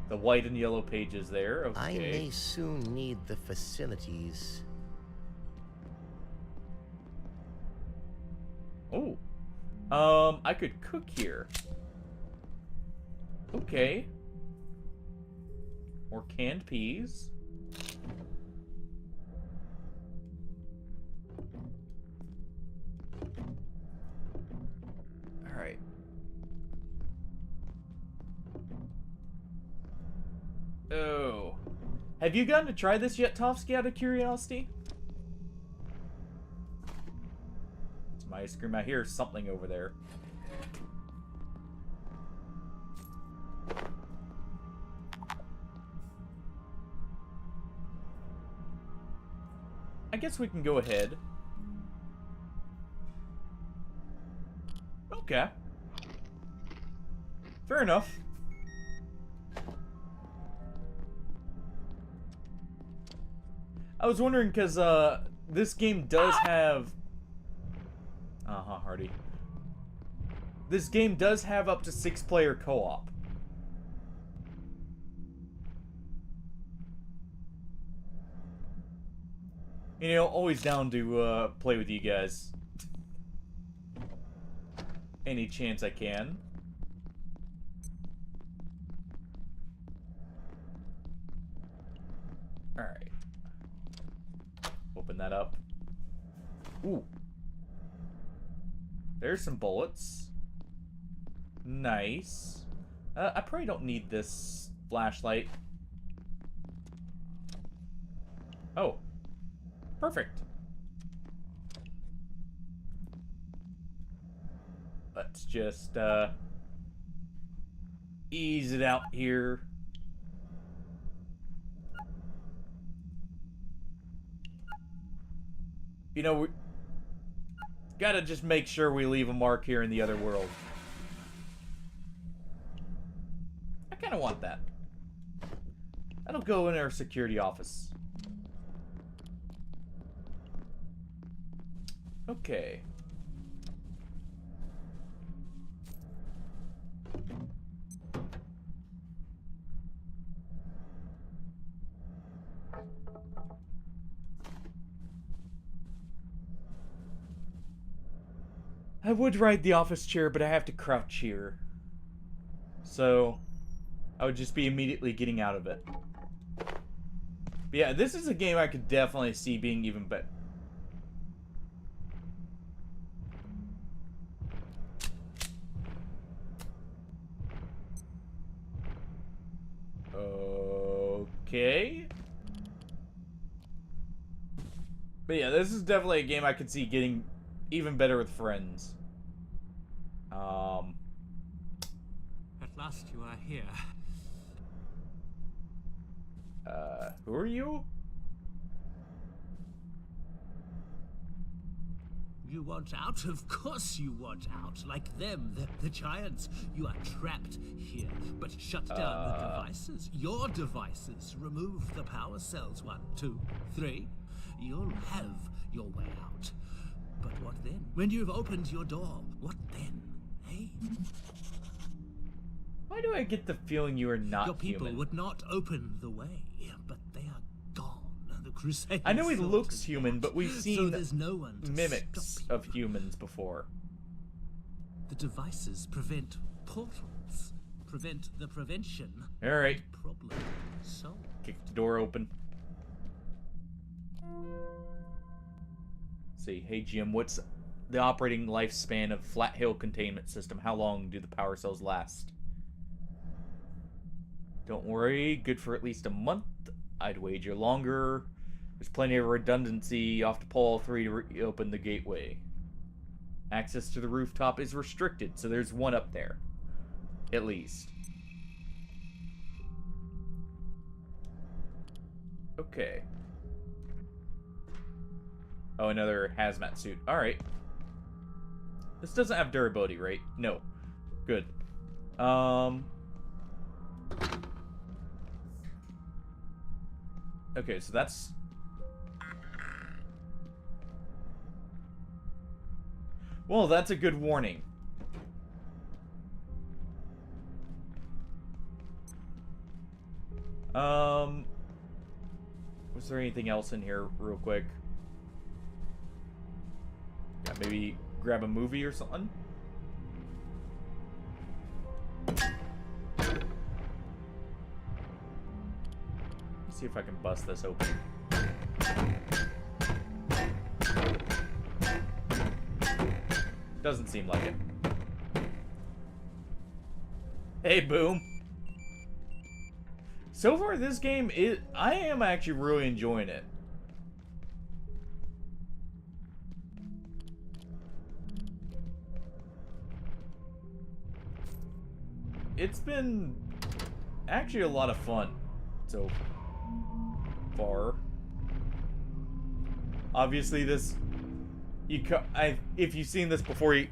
The white and yellow pages there. Okay. I may soon need the facilities. Oh. I could cook here. Okay. More canned peas. Have you gotten to try this yet, Tofsky, out of curiosity? It's my ice cream. I hear something over there. I guess we can go ahead. Okay. Fair enough. I was wondering because this game does have Hardy. This game does have up to 6-player co-op. You know, always down to play with you guys. Any chance I can. Alright. Open that up. Ooh. There's some bullets. Nice. I probably don't need this flashlight. Oh. Perfect. Let's just ease it out here. You know, we gotta just make sure we leave a mark here in the other world. I kinda want that. That'll go in our security office. Okay. I would ride the office chair, but I have to crouch here. So, I would just be immediately getting out of it. But yeah, this is a game I could definitely see being even better. Okay. But yeah, this is definitely a game I could see getting even better with friends. At last you are here. Who are you? You want out? Of course you want out. Like them, the giants. You are trapped here. But shut down the devices. Your devices. Remove the power cells. 1, 2, 3. You'll have your way out. But what then? When you've opened your door, what then? Hey? Why do I get the feeling you are not Your people human? would not open the way, but they are gone. The Crusades. I know he looks human, but we've seen so there's no one to mimics of humans before. The devices prevent portals, prevent the prevention. All right. Problem solved. Kick the door open. See, hey Jim, what's the operating lifespan of Flat Hill Containment System? How long do the power cells last? Don't worry, good for at least a month. I'd wager longer. There's plenty of redundancy. You have to pull all 3 to reopen the gateway. Access to the rooftop is restricted, so there's one up there. At least. Okay. Oh, another hazmat suit. Alright. This doesn't have durability, right? No. Good. Okay, so that's... Well, that's a good warning. Was there anything else in here real quick? Yeah, maybe grab a movie or something? Let's see if I can bust this open. Doesn't seem like it. Hey, Boom. So far, this game is... I am actually really enjoying it. It's been actually a lot of fun so far. Obviously, this... if you've seen this before, you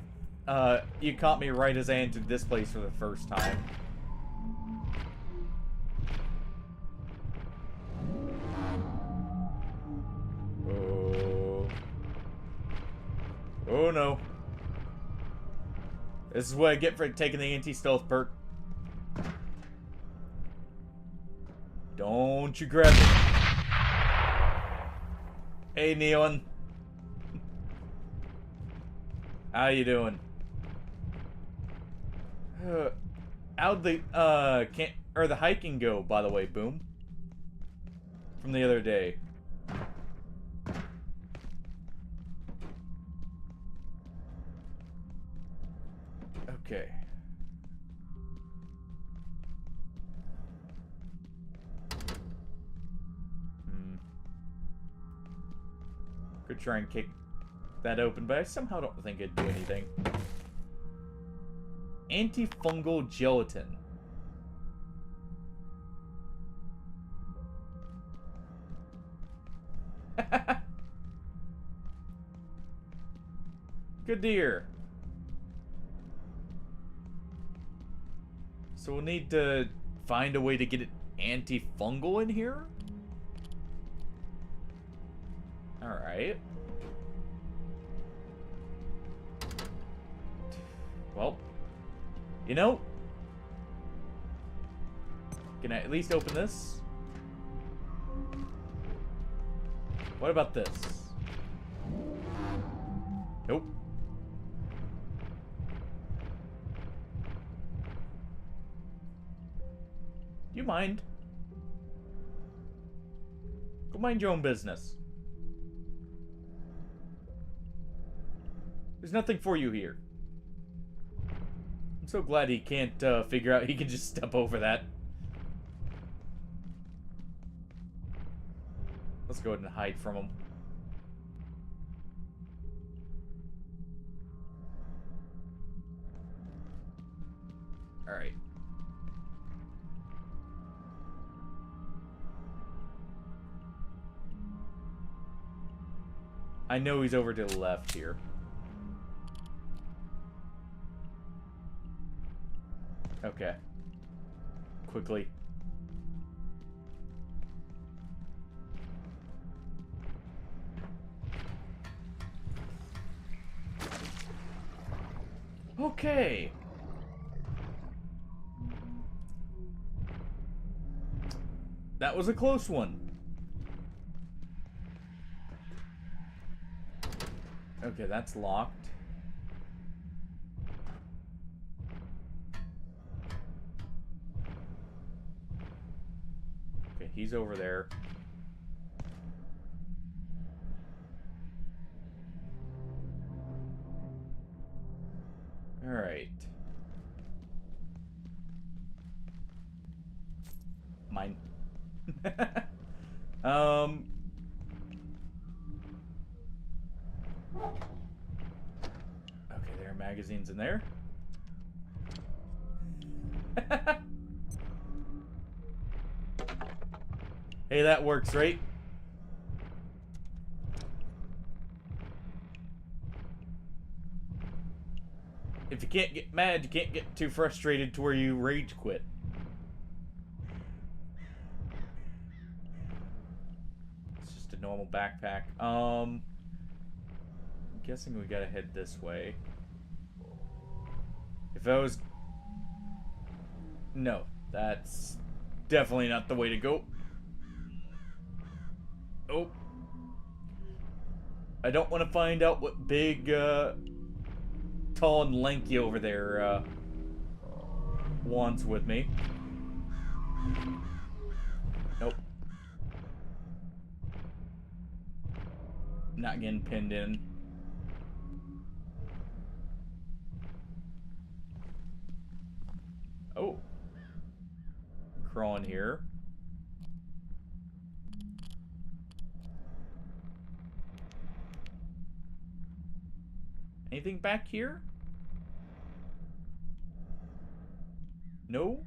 caught me right as I entered this place for the first time. Oh no. This is what I get for taking the anti-stealth perk. Don't you grab me. Hey, Neon. How you doing? How'd the the hiking go, by the way, Boom? From the other day. Okay. Could try and kick that open, but I somehow don't think it'd do anything. Antifungal gelatin. Good to hear. So we'll need to find a way to get it antifungal in here? Alright. Well, you know, can I at least open this? What about this? Nope. Do you mind? Go mind your own business. There's nothing for you here. I'm so glad he can't figure out he can just step over that. Let's go ahead and hide from him. Alright. I know he's over to the left here. Okay. Quickly. Okay. That was a close one. Okay, that's locked. Okay, he's over there. All right. Mine. Okay, there are magazines in there. Hey, that works, right? If you can't get mad, you can't get too frustrated to where you rage quit. It's just a normal backpack. I'm guessing we gotta head this way. If I was... No, that's definitely not the way to go. Oh. I don't want to find out what big, tall and lanky over there, wants with me. Nope. Not getting pinned in. Oh. Crawling here. anything back here? No?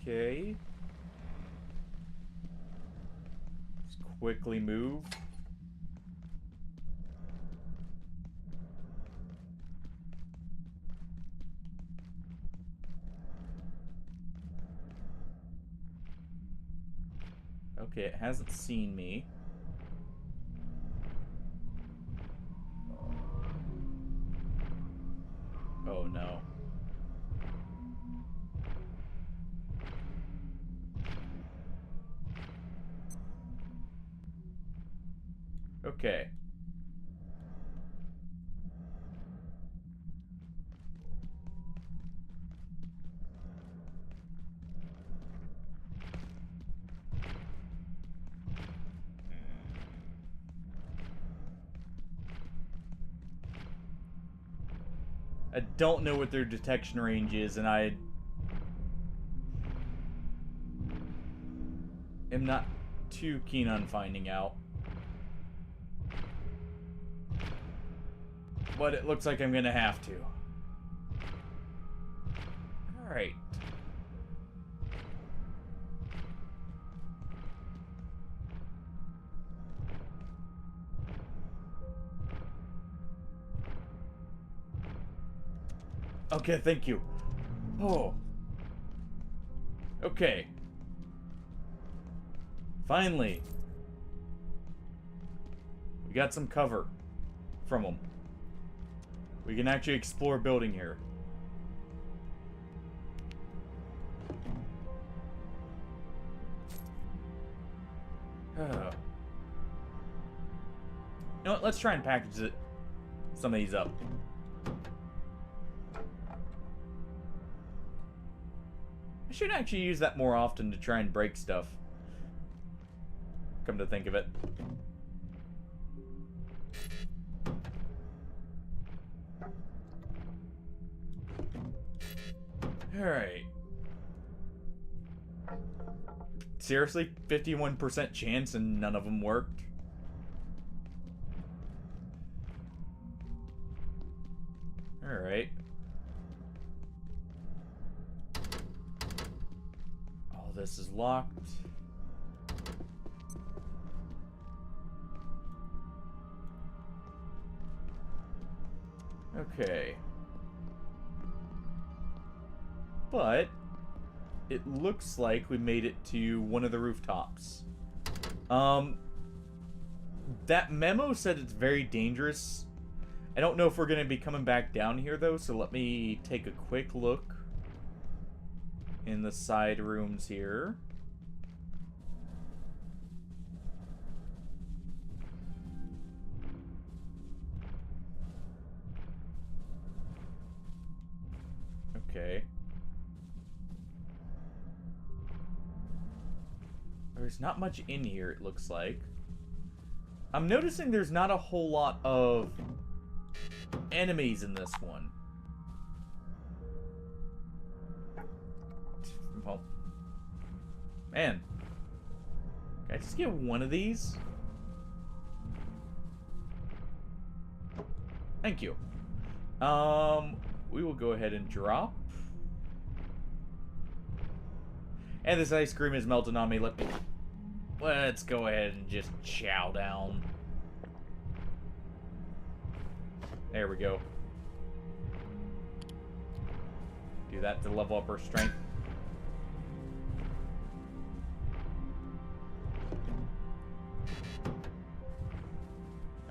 Okay. Let's quickly move. Okay, it hasn't seen me. Oh no. Okay. I don't know what their detection range is, and I am not too keen on finding out. But it looks like I'm gonna have to. Alright. Okay, thank you. Oh. Okay. Finally. We got some cover from them. We can actually explore building here. You know what? Let's try and package some of these up. I should actually use that more often to try and break stuff. Come to think of it. Alright. Seriously? 51% chance and none of them worked? Alright. All this is locked. Okay. But it looks like we made it to one of the rooftops. That memo said it's very dangerous. I don't know if we're going to be coming back down here, though, so let me take a quick look in the side rooms here. Okay. There's not much in here, it looks like. I'm noticing there's not a whole lot of enemies in this one. Well, man. Can I just get one of these? Thank you. We will go ahead and drop. And this ice cream is melting on me. Let's go ahead and just chow down. There we go. Do that to level up our strength.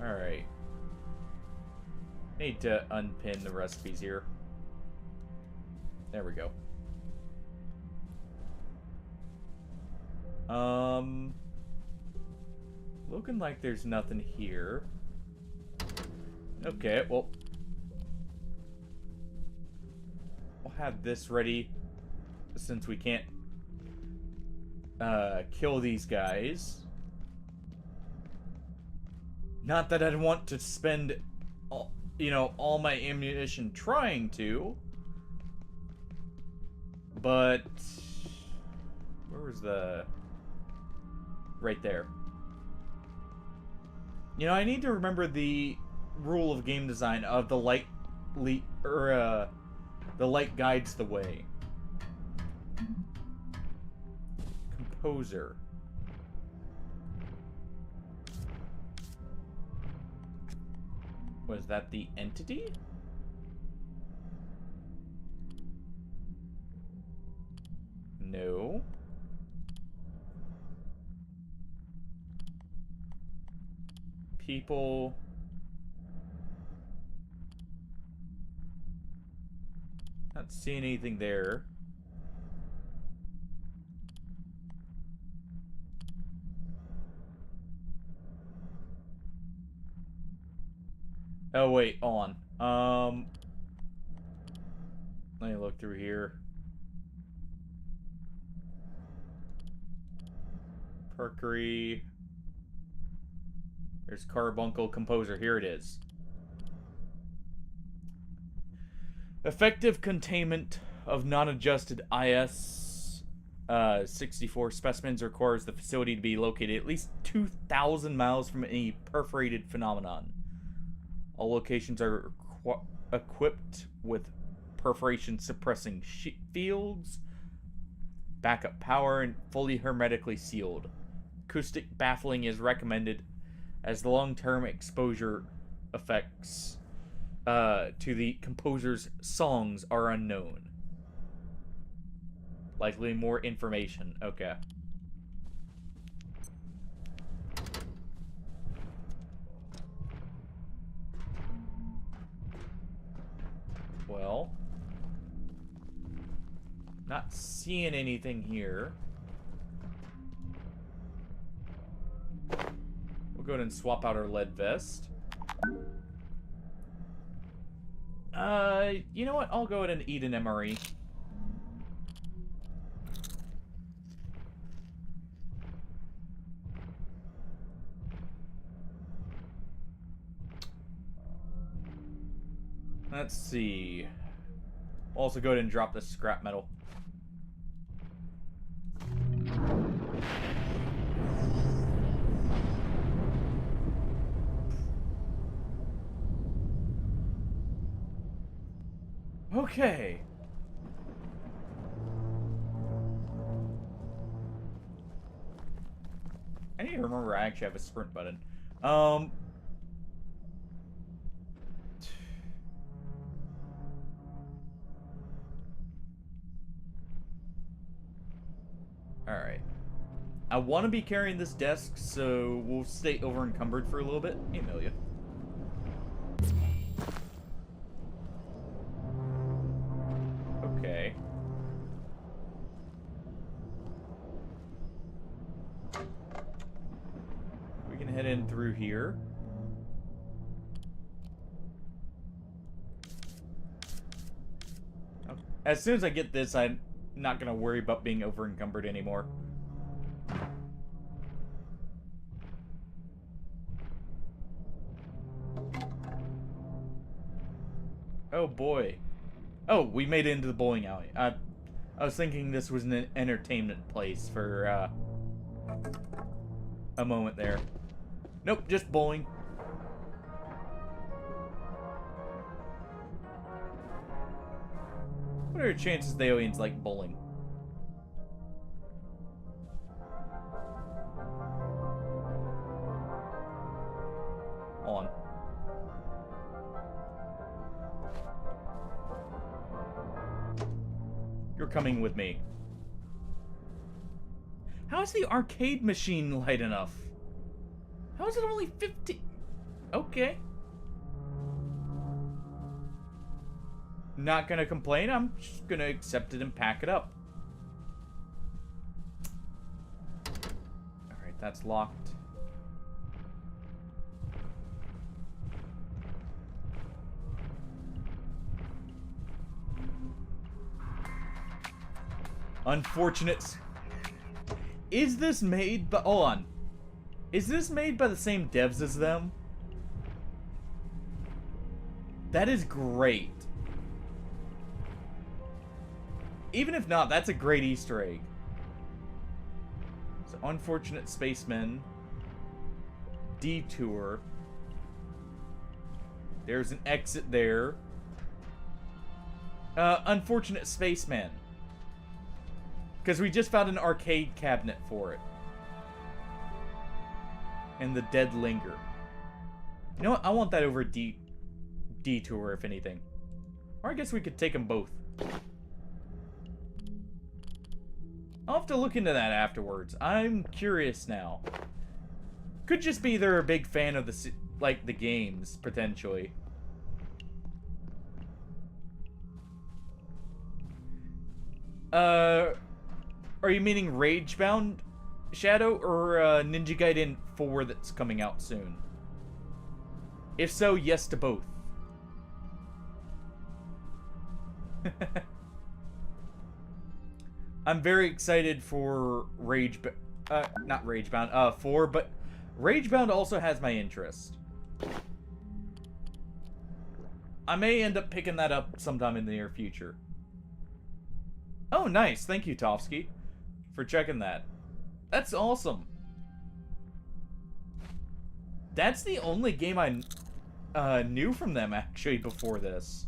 Alright. Need to unpin the recipes here. There we go. Looking like there's nothing here. Okay, well, we'll have this ready since we can't kill these guys. Not that I'd want to spend all, all my ammunition trying to, But where was the... Right there. You know, I need to remember the rule of game design of the light the light guides the way. Composer. Was that the entity? No. People. Not seeing anything there. Oh wait, on. Let me look through here. Perkery. There's Carbuncle Composer. Here it is. Effective containment of non-adjusted IS 64 specimens requires the facility to be located at least 2,000 miles from any perforated phenomenon. All locations are equipped with perforation suppressing fields, backup power, and fully hermetically sealed. Acoustic baffling is recommended as the long-term exposure effects to the composer's songs are unknown. Likely more information. Okay. Well, not seeing anything here. We'll go ahead and swap out our lead vest. You know what? I'll go ahead and eat an MRE. Let's see. Also go ahead and drop this scrap metal. Okay. I need to remember I actually have a sprint button. Alright. I want to be carrying this desk, so we'll stay over encumbered for a little bit. Hey, Amelia. Okay. We can head in through here. As soon as I get this, I'm not gonna worry about being over encumbered anymore. Oh boy. Oh, we made it into the bowling alley. I was thinking this was an entertainment place for a moment there. Nope, just bowling. What are your chances the aliens like bowling? On. You're coming with me. How is the arcade machine light enough? How is it only 50? Okay. Not gonna complain, I'm just gonna accept it and pack it up. Alright, that's locked. Unfortunate. Is this made by... Hold on. Is this made by the same devs as them? That is great. even if not, that's a great Easter egg. So, unfortunate spacemen. Detour. There's an exit there. Unfortunate spaceman. Because we just found an arcade cabinet for it. And the dead linger. You know what? I want that over detour, if anything. Or I guess we could take them both. I'll have to look into that afterwards. I'm curious now. Could just be they're a big fan of the games, potentially. Are you meaning Ragebound Shadow or Ninja Gaiden 4 that's coming out soon? If so, yes to both. I'm very excited for not Ragebound, 4, but Ragebound also has my interest. I may end up picking that up sometime in the near future. Oh, nice. Thank you, Tofsky, for checking that. That's awesome. That's the only game I knew from them, actually, before this.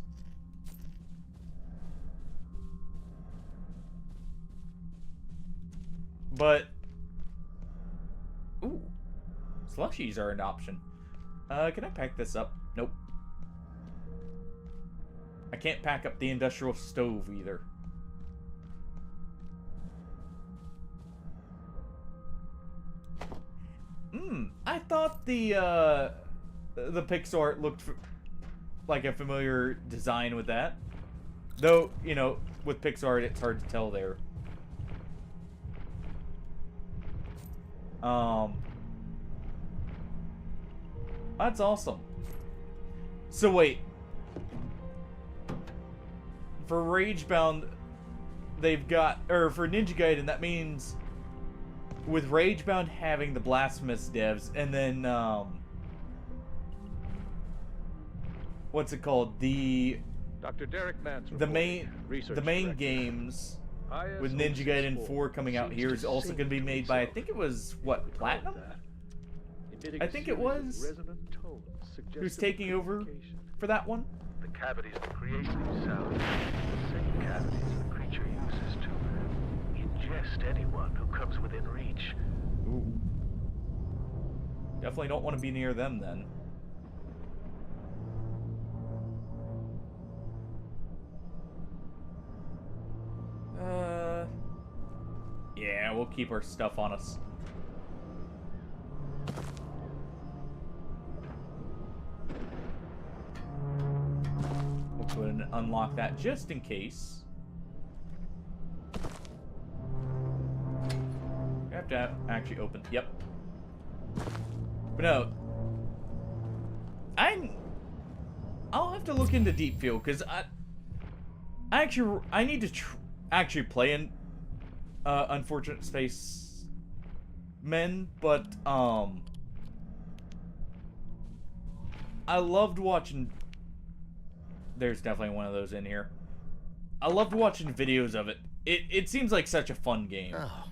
But... Ooh. Slushies are an option. Can I pack this up? Nope. I can't pack up the industrial stove, either. I thought the pixel art looked like a familiar design with that. Though, you know, with pixel art, it's hard to tell there. That's awesome. So wait. For Ragebound, they've got, or for Ninja Gaiden, that means with Ragebound having the Blasphemous devs, and then, what's it called? Dr. Derek Mann's the main games with Ninja Gaiden 4 coming out here is also going to be made by, I think it was, what, Platinum? I think it was. Who's taking over for that one? The cavities that create these sounds, the same cavities the creature uses to ingest anyone who comes within reach. Ooh. Definitely don't want to be near them then. Yeah, we'll keep our stuff on us. We'll go ahead and unlock that just in case. I have to actually open. Yep. But no. I'll have to look into Deep Field because I need to actually play in Unfortunate Space Men, but I loved watching. There's definitely one of those in here. I loved watching videos of it. It seems like such a fun game. Oh.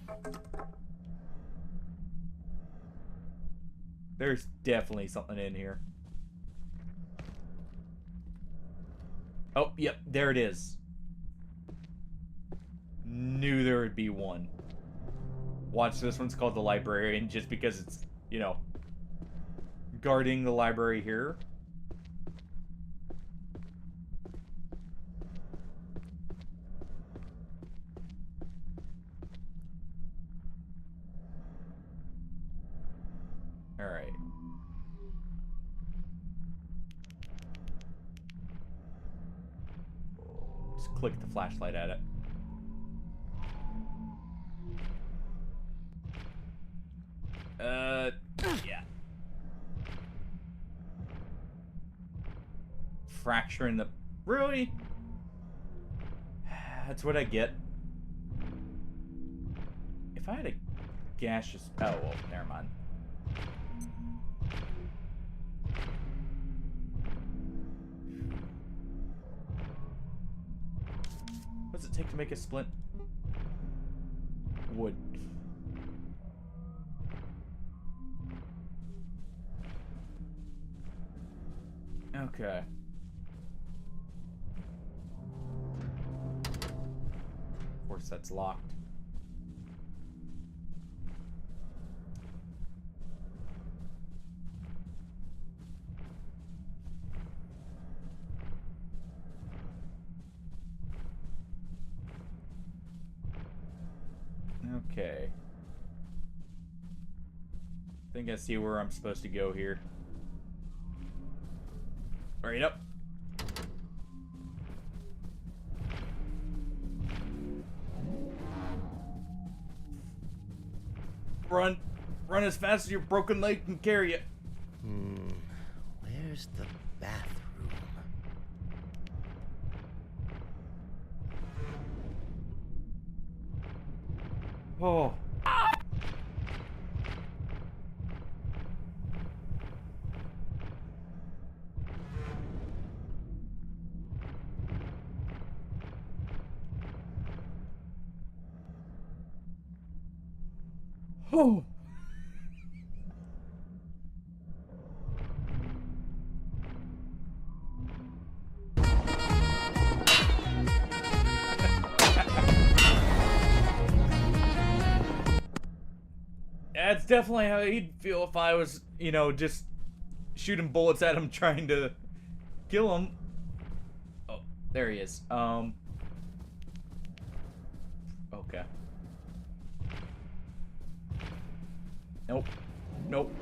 There's definitely something in here. Oh, yep, there it is. Knew there would be one. Watch, this one's called The Librarian just because it's, you know, guarding the library here. Alright. Just click the flashlight at it. Yeah. Fracture in the... Really? That's what I get. If I had a gaseous... Oh, well, never mind. Was it it take to make a splint? Wood. Okay. Of course, that's locked. Okay. I think I see where I'm supposed to go here. Right up. Run. Run as fast as your broken leg can carry you. Where's the bathroom? Oh. Oh. That's definitely how he'd feel if I was, you know, just shooting bullets at him trying to kill him. Oh, there he is. Okay. Nope. Nope.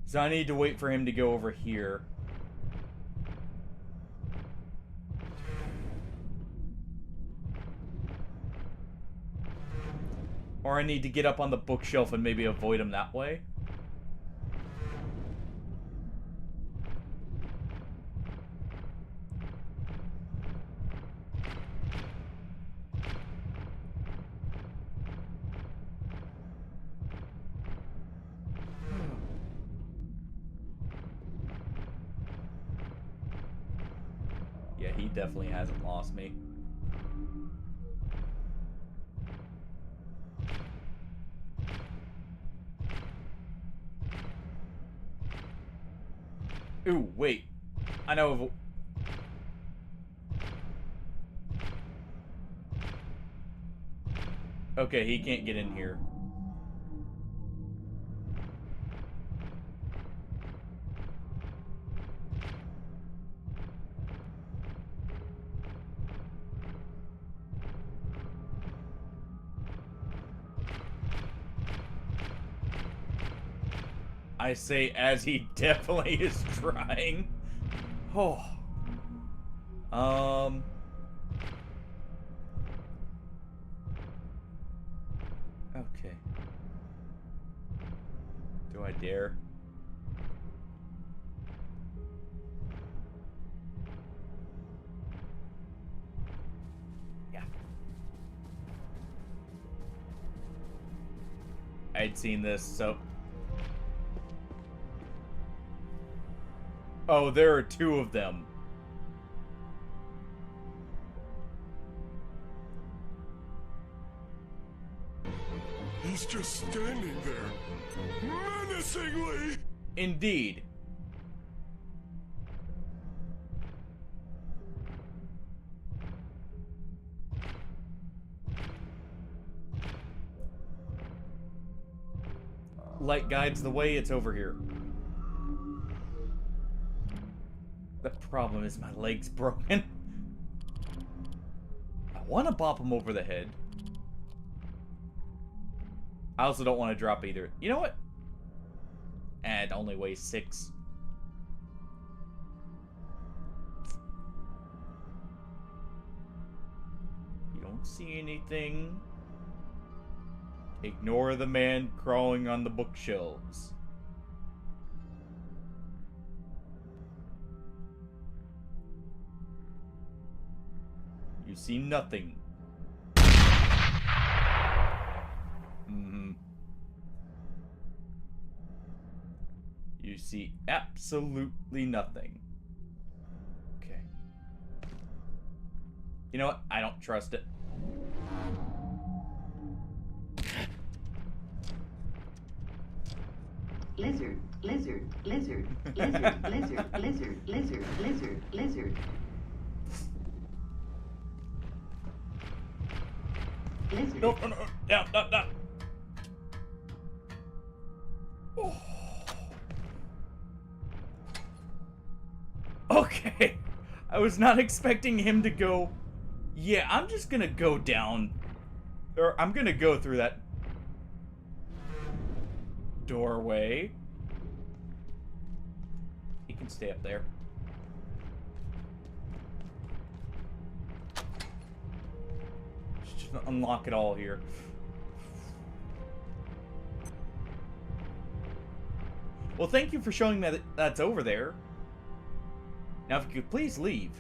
So I need to wait for him to go over here. Or I need to get up on the bookshelf and maybe avoid him that way. Yeah, he definitely hasn't lost me. Ooh, wait. I know of... Okay, he can't get in here. I say as he definitely is trying. Oh. Okay. Do I dare? Yeah. I'd seen this, so... Oh, there are two of them. He's just standing there, menacingly! Indeed. Light guides the way, it's over here. The problem is my leg's broken. I want to bop him over the head. I also don't want to drop either. You know what? And only weighs 6. You don't see anything. Ignore the man crawling on the bookshelves. You see nothing. You see absolutely nothing. Okay. You know what? I don't trust it. Lizard, lizard, lizard, lizard, lizard, lizard, lizard, lizard, lizard. Lizard. No, no, no, down, down, down. Oh. Okay. I was not expecting him to go. Yeah, I'm just gonna go down. Or I'm gonna go through that doorway. He can stay up there. Just unlock it all here. Well, thank you for showing me that that's over there. Now, if you could please leave.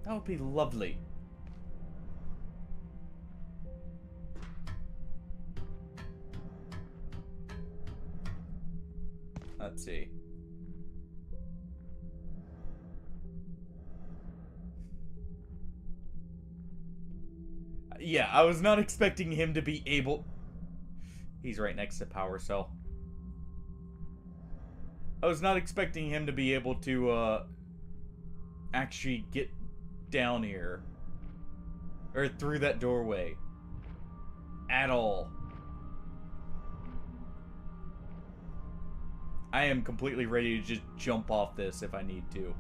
That would be lovely. Let's see. Yeah, I was not expecting him to be able... He's right next to Power Cell. I was not expecting him to be able to, actually get down here. Or through that doorway. At all. I am completely ready to just jump off this if I need to.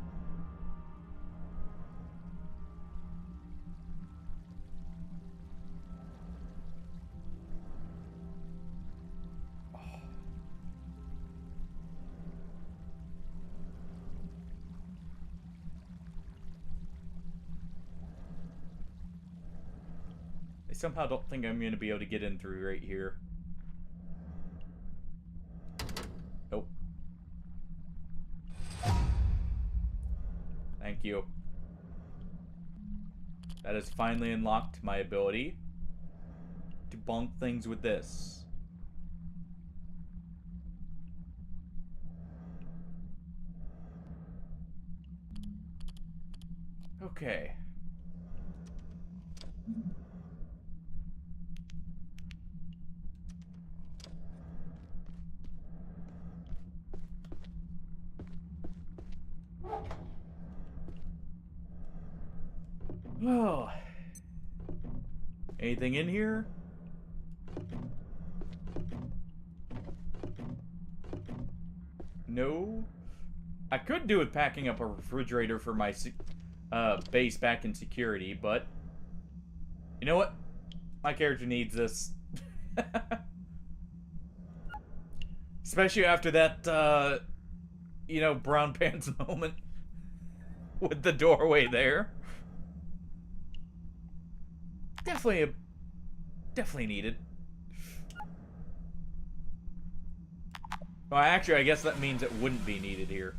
I somehow don't think I'm going to be able to get in through right here. Nope. Thank you. That has finally unlocked my ability to bonk things with this. Okay. Oh. Anything in here? No. I could do with packing up a refrigerator for my base back in security, but you know what? My character needs this. Especially after that, you know, brown pants moment with the doorway there. Definitely needed. Well, actually, I guess that means it wouldn't be needed here.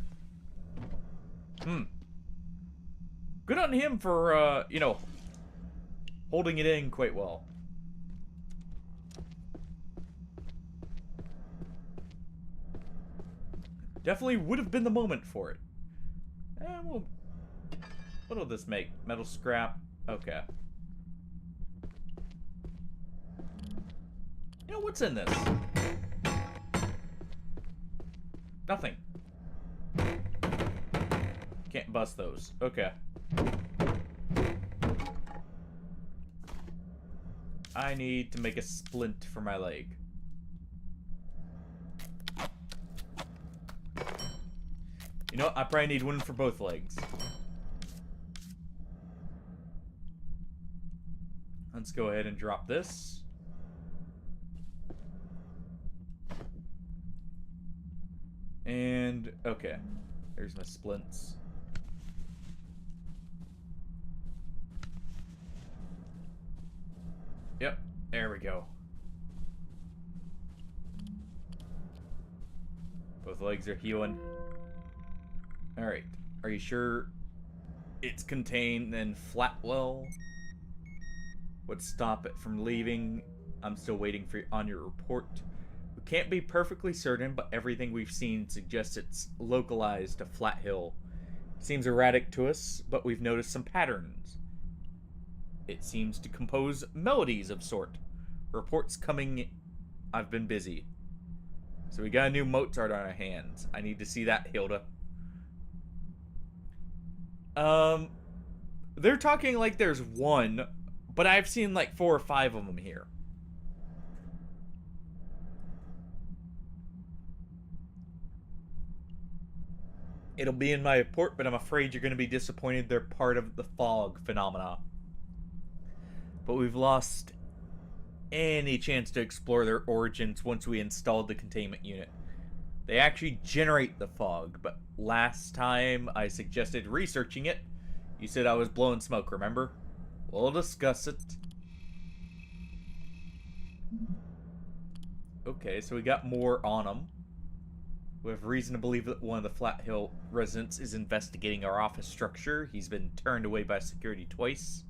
Good on him for, you know, holding it in quite well. Definitely would have been the moment for it. Well, what'll this make? Metal scrap? Okay. You know, what's in this? Nothing. Can't bust those. Okay. I need to make a splint for my leg. You know what? I probably need one for both legs. Let's go ahead and drop this. And, okay. There's my splints. Yep, there we go. Both legs are healing. Alright, are you sure it's contained in Flatwell? Would stop it from leaving. I'm still waiting for on your report. We Can't be perfectly certain, but everything we've seen suggests it's localized to Flat Hill. Seems erratic to us, but we've noticed some patterns. It seems to compose melodies of sort. Reports coming. I've been busy. So we got a new Mozart on our hands. I need to see that, Hilda. They're talking like there's one, but I've seen like 4 or 5 of them here. It'll be in my report, but I'm afraid you're going to be disappointed they're part of the fog phenomena. But we've lost any chance to explore their origins once we installed the containment unit. They actually generate the fog, but last time I suggested researching it, you said I was blowing smoke, remember? We'll discuss it. Okay, so we got more on them. We have reason to believe that one of the Flat Hill residents is investigating our office structure. He's been turned away by security twice.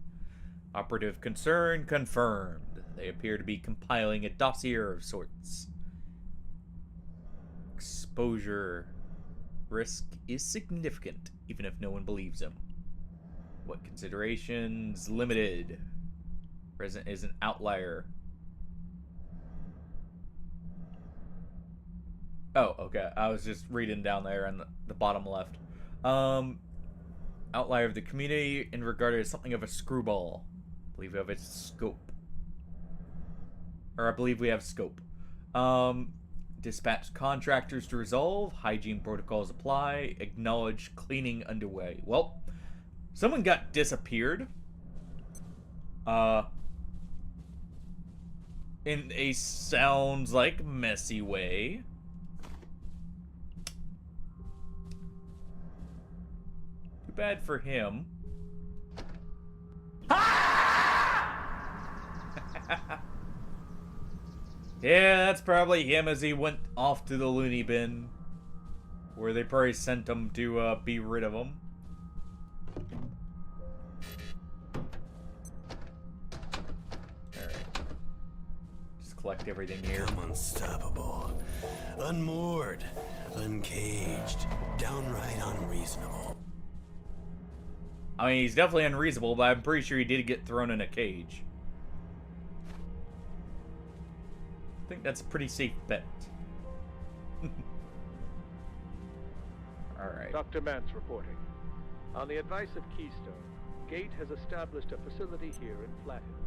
Operative concern confirmed. They appear to be compiling a dossier of sorts. Exposure risk is significant, even if no one believes him. What considerations? Limited. Resident is an outlier. Oh, okay. I was just reading down there on the bottom left. Outlier of the community and regarded as something of a screwball. I believe we have its scope. Or I believe we have scope. Dispatch contractors to resolve. Hygiene protocols apply. Acknowledge cleaning underway. Well, someone got disappeared. In a sounds like messy way. Too bad for him. Yeah, that's probably him as he went off to the loony bin. Where they probably sent him to be rid of him. Alright. Just collect everything here. I'm unstoppable. Unmoored. Uncaged. Downright unreasonable. I mean, he's definitely unreasonable, but I'm pretty sure he did get thrown in a cage. I think that's a pretty safe bet. Alright. Dr. Mance reporting. On the advice of Keystone, Gate has established a facility here in Flat Hill.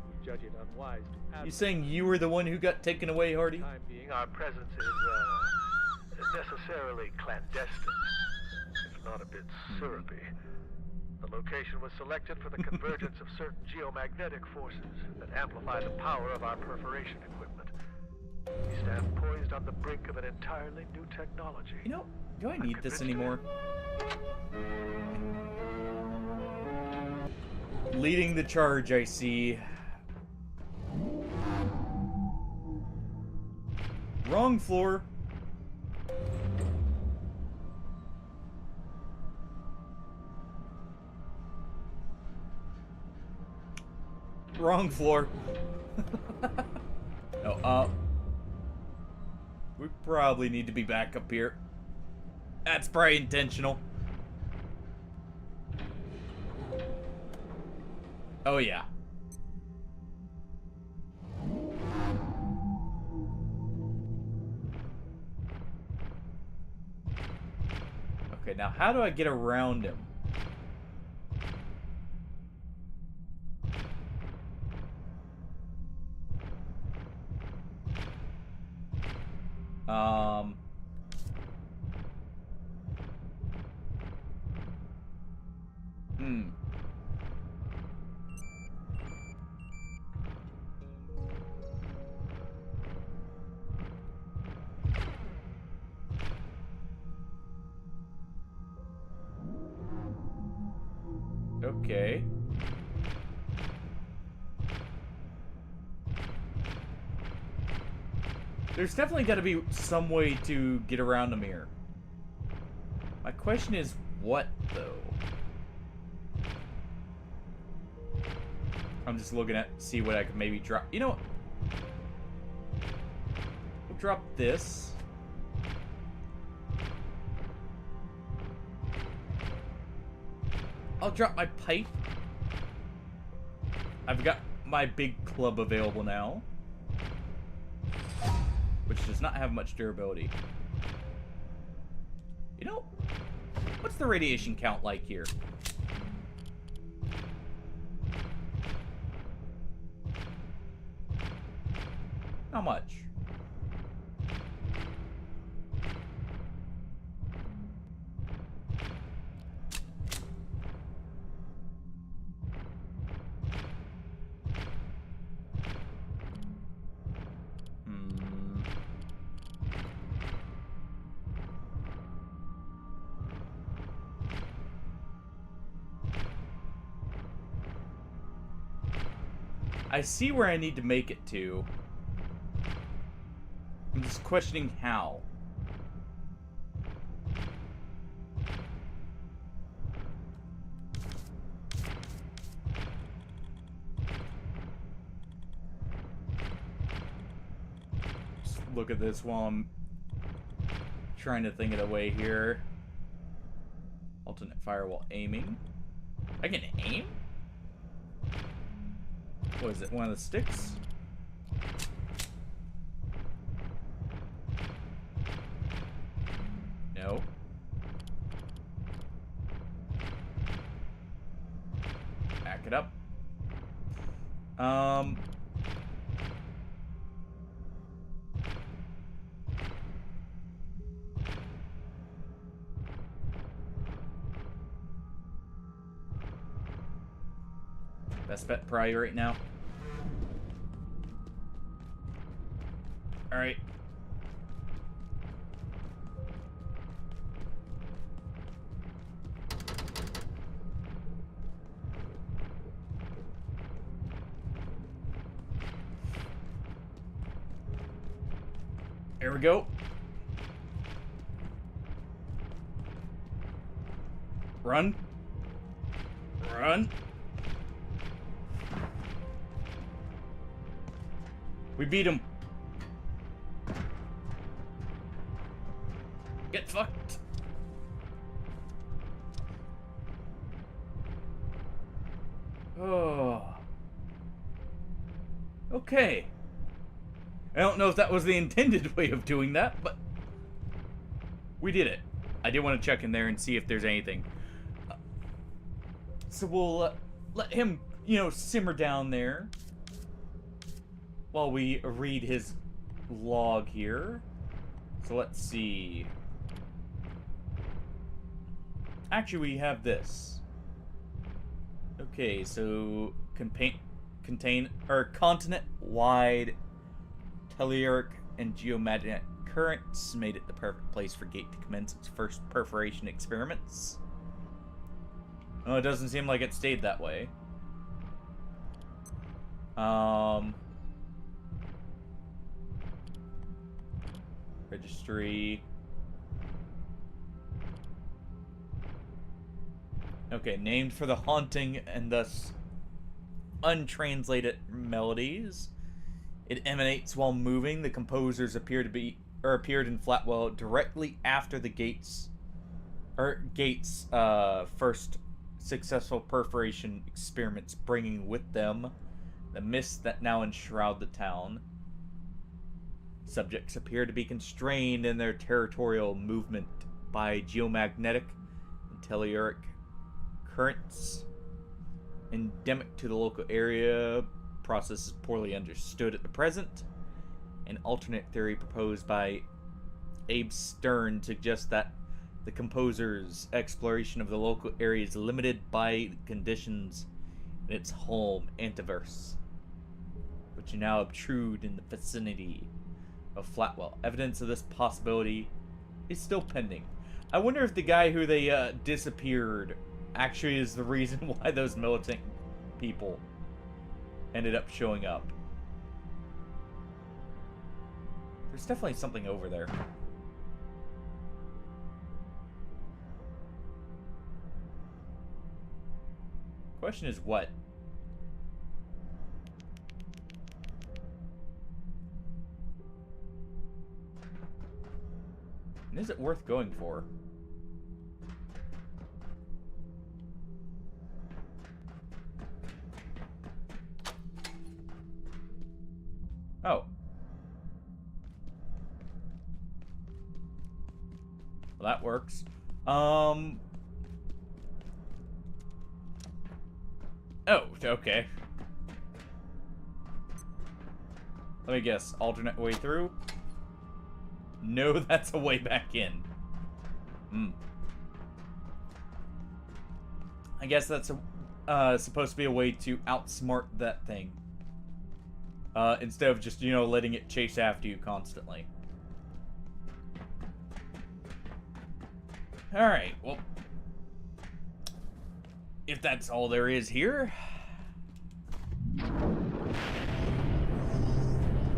We judge it unwise to You saying you were the one who got taken away, Hardy? time being, our presence is, necessarily clandestine, if not a bit syrupy. The location was selected for the convergence of certain geomagnetic forces that amplify the power of our perforation equipment. We stand poised on the brink of an entirely new technology. You know, do I need this anymore? Leading the charge, I see. Wrong floor. Wrong floor. No, we probably need to be back up here. That's probably intentional. Oh, yeah. Okay, now how do I get around him? Okay. There's definitely got to be some way to get around the mirror. My question is, what, though? I'm just looking at, see what I can maybe drop. You know what? We'll drop this. I'll drop my pipe. I've got my big club available now, which does not have much durability. You know, what's the radiation count like here? How much? I see where I need to make it to. I'm just questioning how. Just look at this while I'm trying to think of the way here. Alternate fire while aiming. I can aim? What is it, one of the sticks? No. Back it up. Best bet probably right now. Alright. There we go. Run. Run. We beat him. Get fucked. Oh. Okay. I don't know if that was the intended way of doing that, but we did it. I did want to check in there and see if there's anything. So we'll let him, you know, simmer down there while we read his log here. So let's see. Actually, we have this. Okay, so continent-wide telluric and geomagnetic currents made it the perfect place for Gate to commence its first perforation experiments. Oh, it doesn't seem like it stayed that way. Registry. Okay, named for the haunting and thus untranslated melodies. It emanates while moving. The composers appeared in Flatwell directly after the Gates first successful perforation experiments, bringing with them the mists that now enshroud the town. Subjects appear to be constrained in their territorial movement by geomagnetic and telluric currents endemic to the local area. Process is poorly understood at the present. An alternate theory proposed by Abe Stern suggests that the composer's exploration of the local area is limited by conditions in its home antiverse, which now obtrude in the vicinity of Flatwell. Evidence of this possibility is still pending. I wonder if the guy who they disappeared actually is the reason why those militant people ended up showing up. There's definitely something over there. Question is what? is it worth going for? Oh. Well, that works. Oh, okay. Let me guess. Alternate way through? No, that's a way back in. I guess that's supposed to be a way to outsmart that thing. Instead of just, letting it chase after you constantly. Alright, well. If that's all there is here.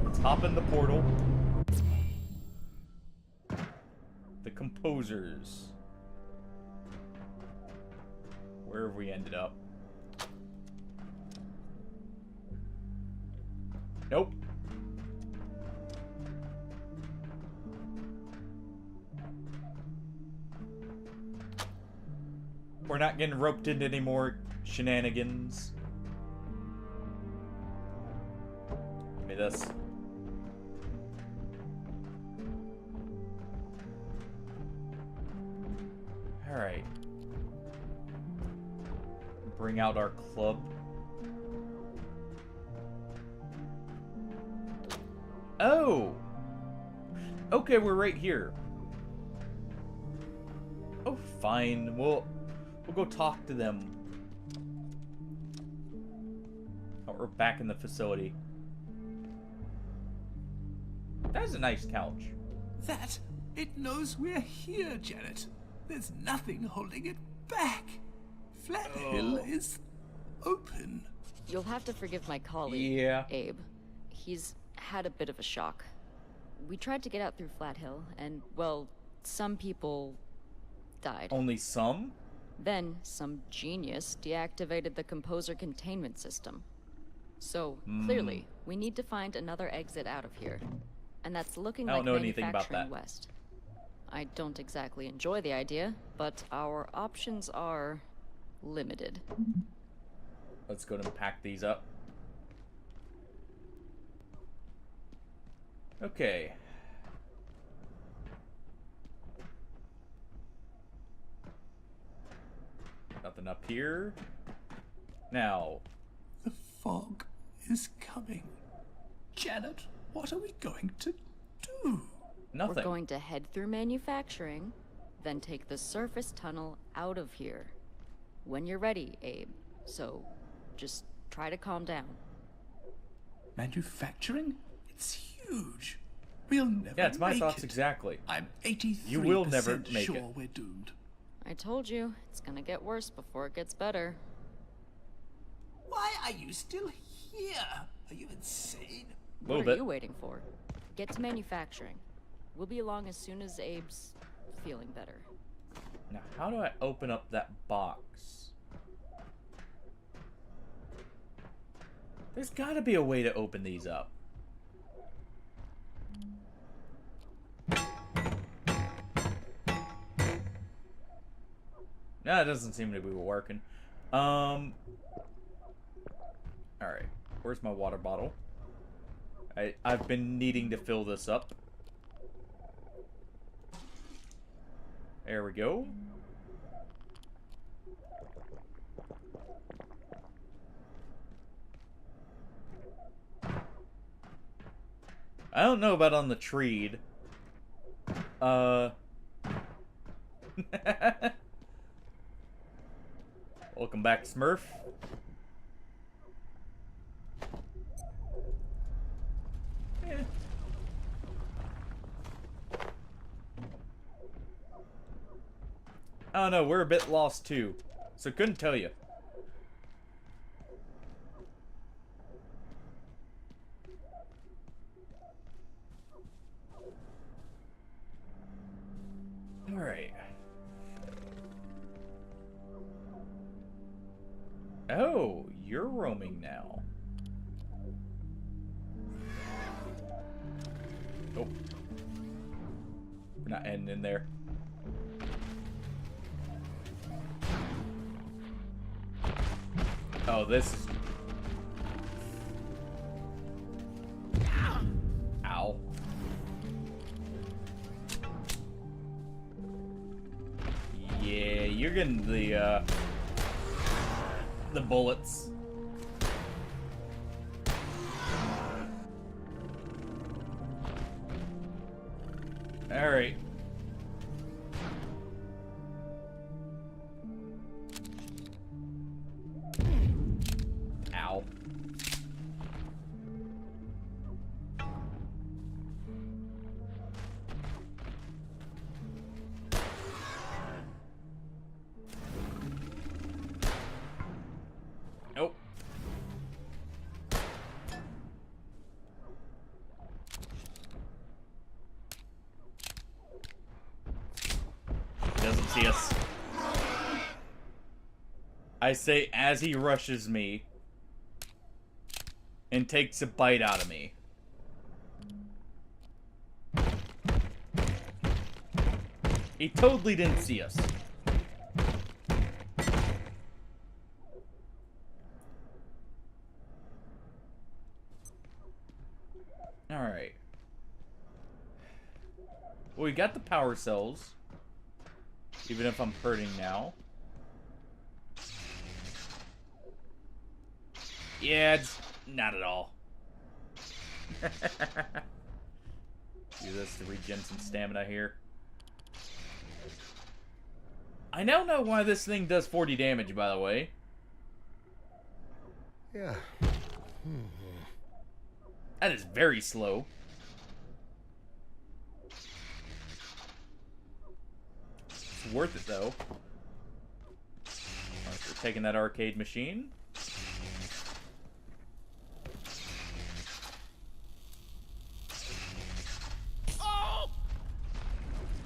Let's hop in the portal. The composers. Where have we ended up? Nope. We're not getting roped into any more shenanigans. Give me this. Alright. Bring out our club. Oh! Okay, we're right here. Oh, fine. We'll go talk to them. Oh, we're back in the facility. That's a nice couch. That? It knows we're here, Janet. There's nothing holding it back. Flat Hill is open. You'll have to forgive my colleague, Abe. He's had a bit of a shock. We tried to get out through Flat Hill, and, well, some people died. Only some? Then, some genius deactivated the composer containment system. So, clearly, we need to find another exit out of here. And that's looking like manufacturing west. I don't exactly enjoy the idea, but our options are limited. Let's go and pack these up. Okay. Nothing up here. Now. The fog is coming. Janet, what are we going to do? Nothing. We're going to head through manufacturing, then take the surface tunnel out of here. When you're ready, Abe. So, just try to calm down. Manufacturing? It's huge. We'll never Yeah, it's my make thoughts it. exactly. I'm 83% You will never make sure it. We're doomed. I told you, it's gonna get worse before it gets better. Why are you still here? Are you insane? What are you waiting for? Get to manufacturing. We'll be along as soon as Abe's feeling better. Now, how do I open up that box? There's gotta be a way to open these up. No, it doesn't seem to be working. Alright. Where's my water bottle? I've been needing to fill this up. There we go. I don't know about on the treed. Welcome back, Smurf. Oh no, we're a bit lost too, so couldn't tell you. Alright. Oh, you're roaming now. Oh. We're not heading in there. Oh, this is... Ow. Yeah, you're getting the bullets. All right. Ow. Nope. Doesn't see us. I say as he rushes me and takes a bite out of me. He totally didn't see us. Alright. Well, we got the power cells. Even if I'm hurting now. Yeah, it's not at all. Use this to regen some stamina here. I now know why this thing does 40 damage, by the way. Yeah. That is very slow. It's worth it, though. Alright, we're taking that arcade machine.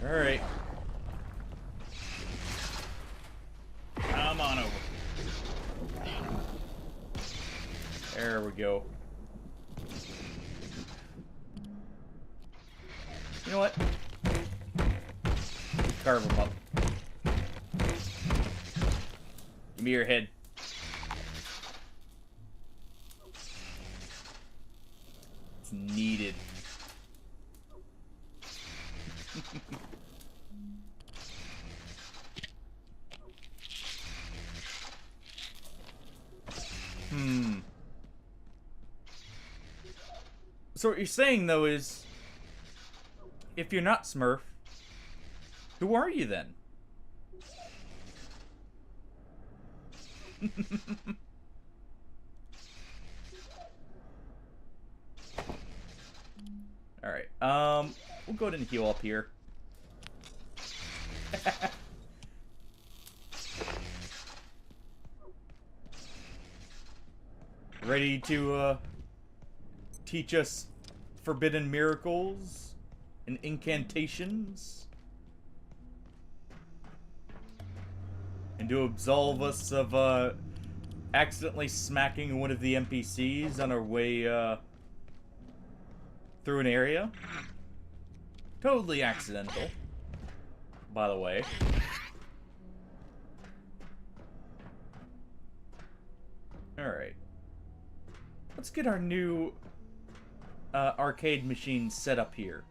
Alright. Come on over. There we go. You know what? Carve him up. Give me your head. It's needed. So what you're saying, though, is if you're not Smurf, who are you then? Alright, we'll go ahead and heal up here. Ready to, teach us forbidden miracles and incantations? And to absolve us of, accidentally smacking one of the NPCs on our way, through an area? Totally accidental, by the way. Alright. Let's get our new arcade machine set up here.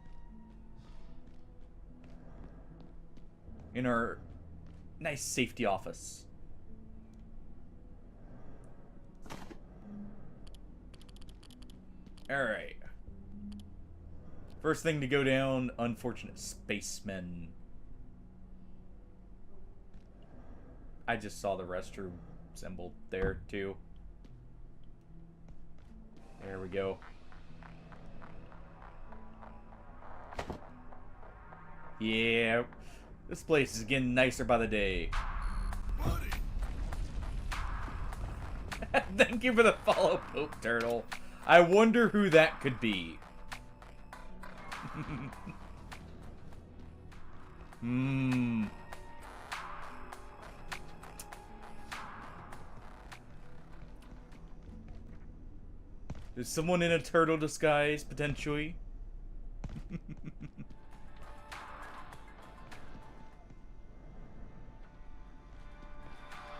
In our nice safety office. Alright. First thing to go down, unfortunate spacemen. I just saw the restroom symbol there, too. There we go. Yeah, this place is getting nicer by the day. Thank you for the follow, Pope Turtle. I wonder who that could be. There's someone in a turtle disguise, potentially.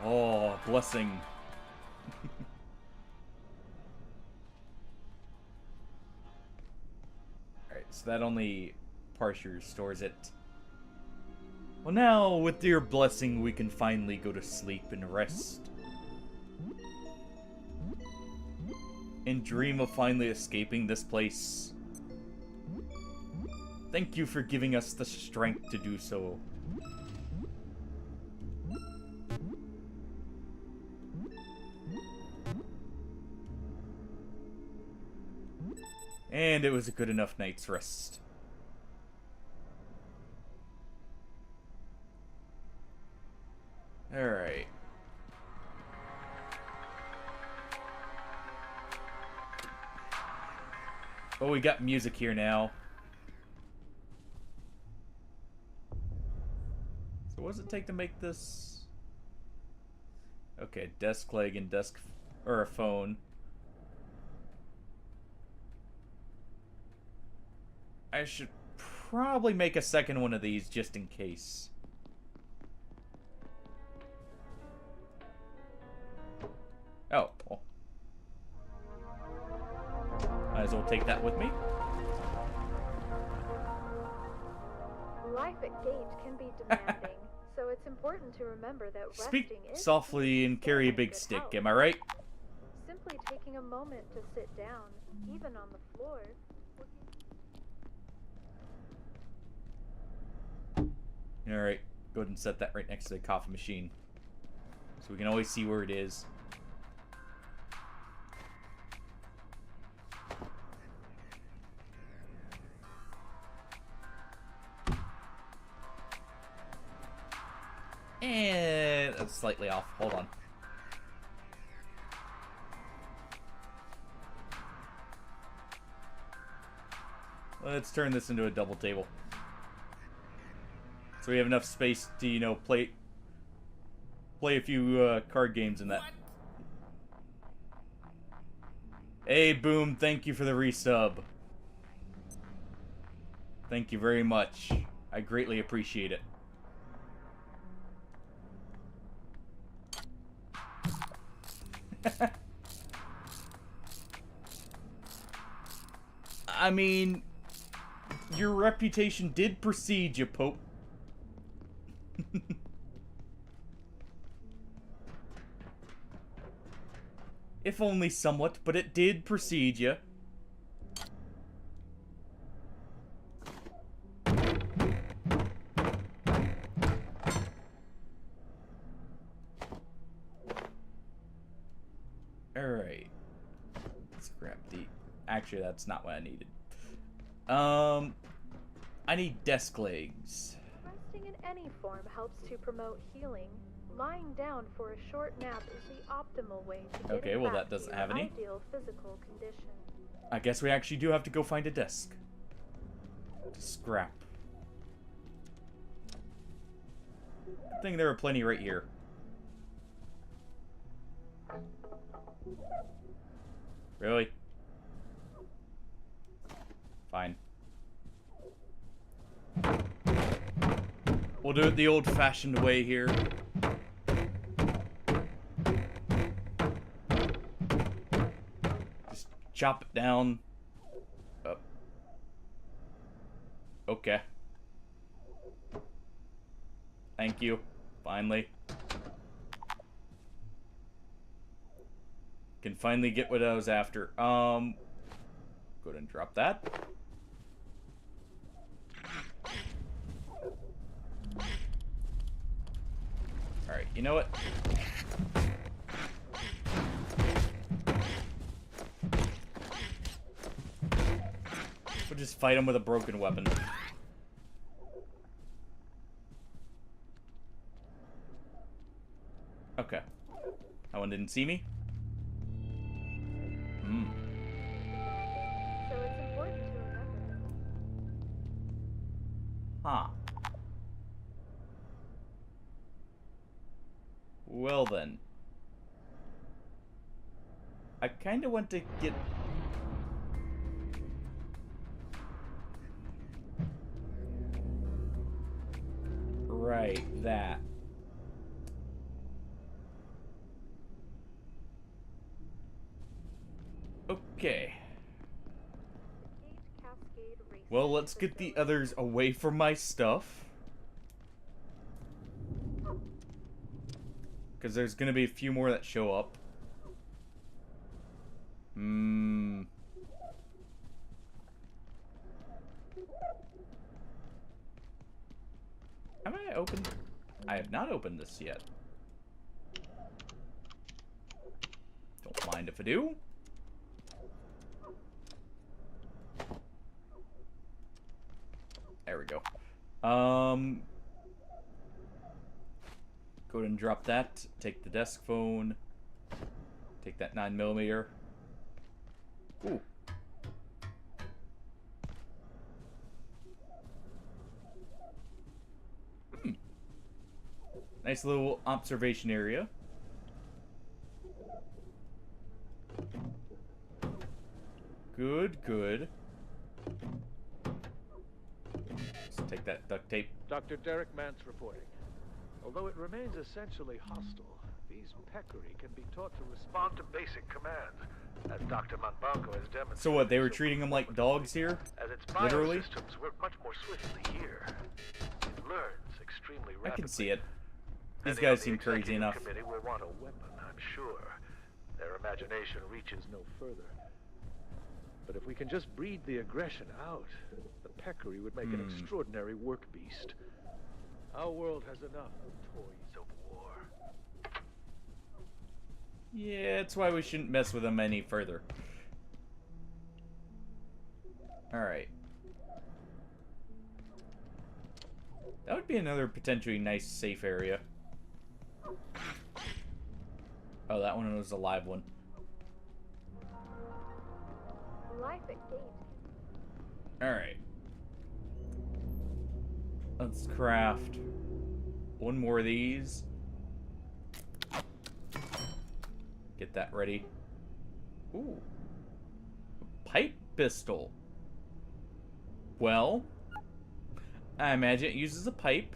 Oh, blessing. Alright, so that only partially restores it. Well, now, with your blessing, we can finally go to sleep and rest. And dream of finally escaping this place. Thank you for giving us the strength to do so. And it was a good enough night's rest. Alright. Oh, we got music here now. So what does it take to make this? Okay, desk leg and desk... or a phone. I should probably make a second one of these just in case. Oh. Well. Might as well take that with me. Life at Gate can be demanding, so it's important to remember that resting Speak is softly and carry a big stick, am I right? simply taking a moment to sit down, even on the floor. Alright, go ahead and set that right next to the coffee machine. So we can always see where it is. And that's slightly off. Hold on. Let's turn this into a double table. So we have enough space to, you know, play a few card games in that. Hey, Boom, thank you for the resub. Thank you very much. I greatly appreciate it. I mean, your reputation did precede you, Pope. If only somewhat, but it did precede you. Alright. Let's grab the... Actually, that's not what I needed. I need desk legs. Resting in any form helps to promote healing. Lying down for a short nap is the optimal way to get Okay, well back that doesn't to have your any. ideal physical condition. I guess we actually do have to go find a desk. To scrap. I think there are plenty right here. Really? Fine. We'll do it the old-fashioned way here. Just chop it down. Up. Okay. Thank you. Finally. Can finally get what I was after. Go ahead and drop that. Alright, you know what? We'll just fight him with a broken weapon. Okay. That one didn't see me? Hmm. So it's important to remember. Huh. Well then. I kinda want to get... Right, that. Okay. Well, let's get the others away from my stuff. Because there's going to be a few more that show up. Am I opened? I have not opened this yet. Don't mind if I do. There we go. Go ahead and drop that. Take the desk phone. Take that 9mm. Ooh. Nice little observation area. Good, good. Let's take that duct tape. Dr. Derek Mance reporting. Although it remains essentially hostile, these peccary can be taught to respond to basic commands, as Dr. Monbanco has demonstrated. So what, they were treating them like dogs here? As its Literally? biosystems work much more swiftly here. It learns extremely rapidly. I can see it. These Many guys of the seem crazy executive enough. Committee will want a weapon, I'm sure. Their imagination reaches no further. But if we can just breed the aggression out, the peccary would make an extraordinary work beast. Our world has enough of toys of war. Yeah, that's why we shouldn't mess with them any further. Alright. That would be another potentially nice safe area. Oh, that one was a live one. Life at gate. Alright. Let's craft one more of these. Get that ready. Ooh. Pipe pistol. Well, I imagine it uses a pipe.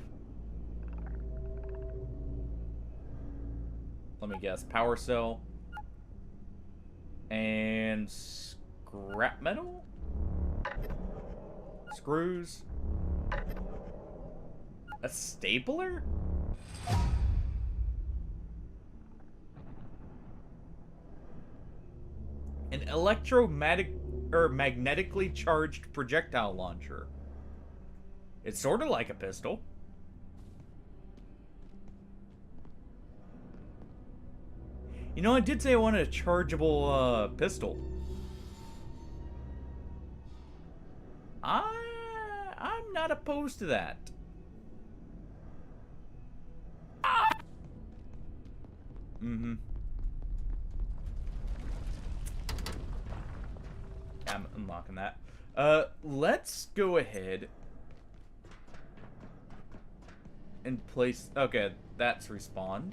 Let me guess. Power cell. And scrap metal? Screws? A stapler? An magnetically charged projectile launcher. It's sort of like a pistol. You know, I did say I wanted a chargeable pistol. I'm not opposed to that. Mm-hmm. I'm unlocking that. Let's go ahead and place... Okay, that's respawned.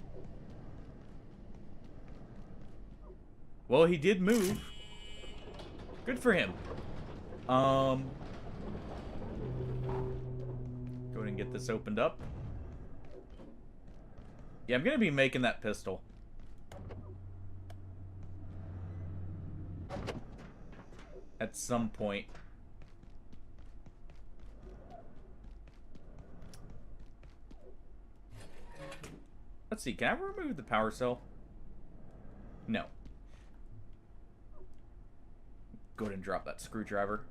Well, he did move. Good for him. Go ahead and get this opened up. Yeah, I'm gonna be making that pistol. At some point. Let's see, can I remove the power cell? No. Go ahead and drop that screwdriver.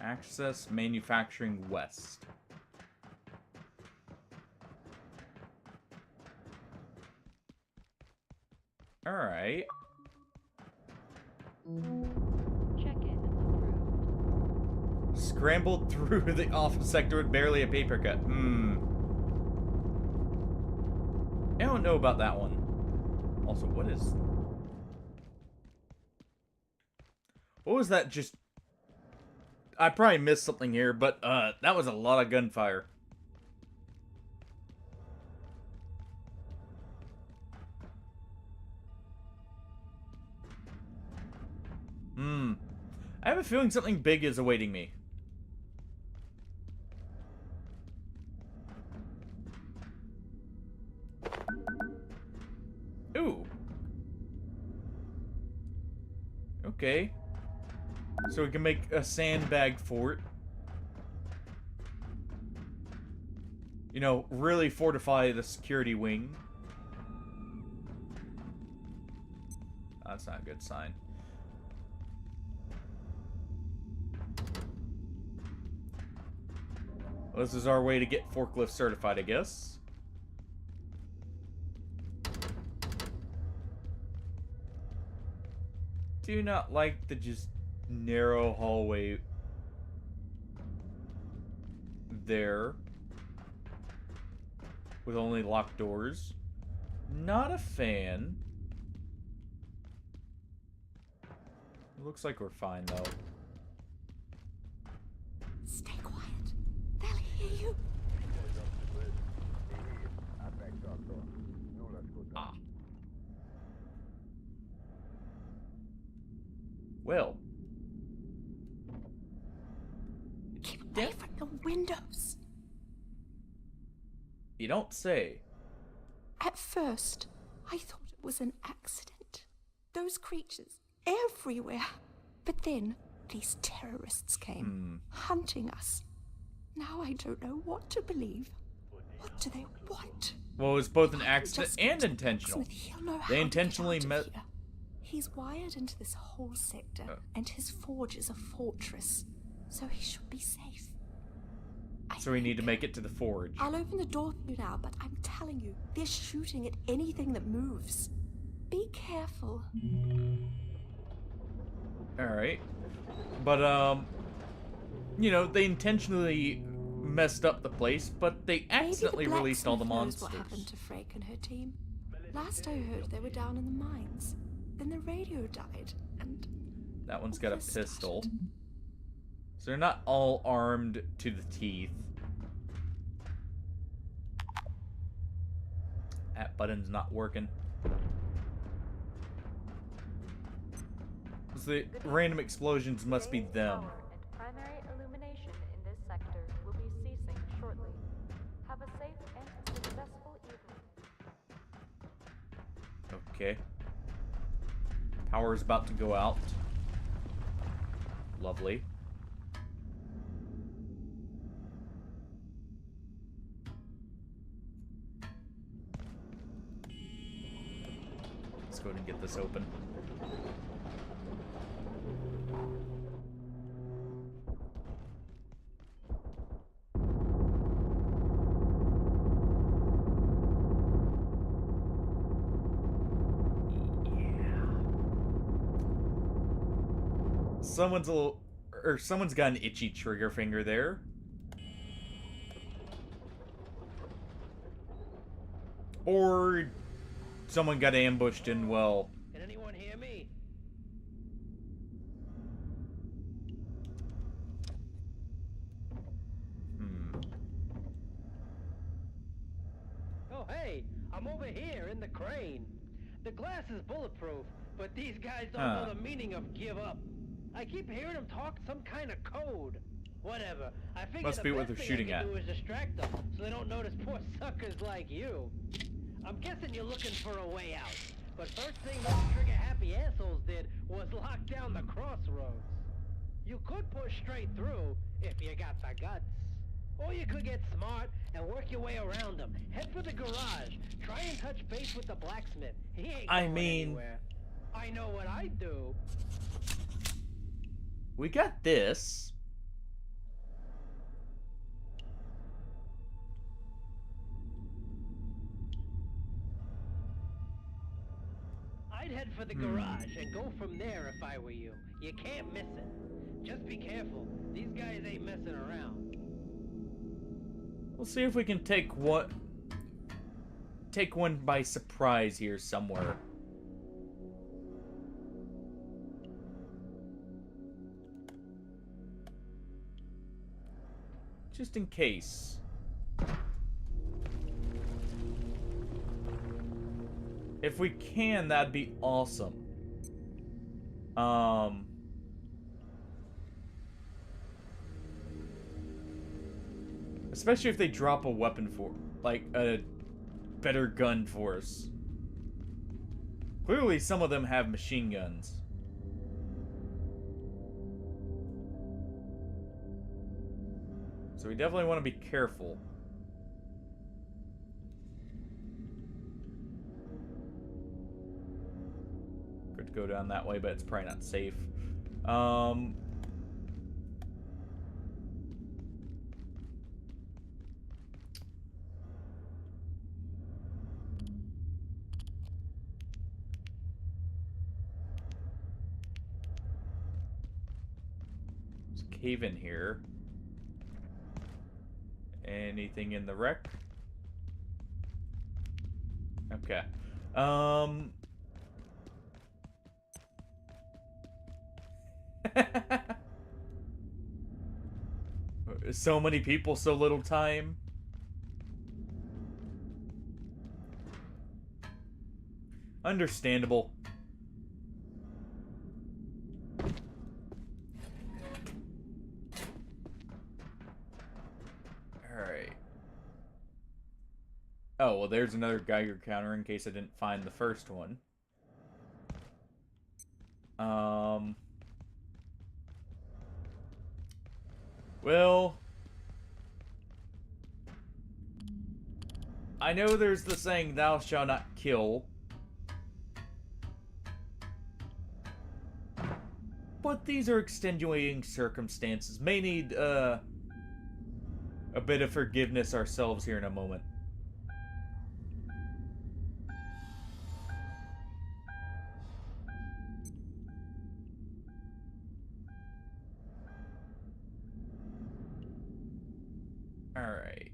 Access Manufacturing West. Alright. Check-in approved. Scrambled through the office sector with barely a paper cut. I don't know about that one. Also, what was that just... I probably missed something here, but that was a lot of gunfire. I have a feeling something big is awaiting me. Okay. So we can make a sandbag fort. You know, really fortify the security wing. That's not a good sign. Well, this is our way to get forklift certified, I guess. Do not like the just narrow hallway there with only locked doors. Not a fan. It looks like we're fine though. Stay quiet. They'll hear you. Ah. Well. Keep away from the windows. You don't say. At first, I thought it was an accident. Those creatures everywhere. But then these terrorists came, hunting us. Now I don't know what to believe. What do they want? Well, it was both an accident and intentional. They intentionally met. He's wired into this whole sector, and his forge is a fortress, so he should be safe. So we need to make it to the forge. I'll open the door for you now, but I'm telling you, they're shooting at anything that moves. Be careful. Alright. But, you know, they intentionally messed up the place, but they accidentally released all the monsters. What happened to Frake and her team? Last I heard, they were down in the mines. Then the radio died, and... That one's got a pistol. So they're not all armed to the teeth. That button's not working. So the random explosions must be them. Primary illumination in this sector will be ceasing shortly. Have a safe and successful evening. Okay. Power's about to go out. Lovely. Let's go ahead and get this open. Someone's got an itchy trigger finger there. Or someone got ambushed and, well... Can anyone hear me? Oh, hey, I'm over here in the crane. The glass is bulletproof, but these guys don't know the meaning of give up. I keep hearing them talk some kind of code. Whatever. I figure Must be the what best they're thing shooting I can at. do is distract them, so they don't notice poor suckers like you. I'm guessing you're looking for a way out. But first thing those trigger-happy assholes did was lock down the crossroads. You could push straight through if you got the guts. Or you could get smart and work your way around them. Head for the garage. Try and touch base with the blacksmith. He ain't going anywhere. I know what I'd do. We got this. I'd head for the garage and go from there if I were you. You can't miss it. Just be careful. These guys ain't messing around. We'll see if we can take one by surprise here somewhere. Just in case. If we can, that'd be awesome. Especially if they drop a weapon for, like, a better gun for us. Clearly, some of them have machine guns. So we definitely want to be careful. Good to go down that way, but it's probably not safe. Let's cave in here. Anything in the wreck? Okay. So many people, so little time. Understandable. Alright. Oh, well, there's another Geiger counter in case I didn't find the first one. Well, I know there's the saying, thou shalt not kill. But these are extenuating circumstances. May need, a bit of forgiveness ourselves here in a moment. Alright.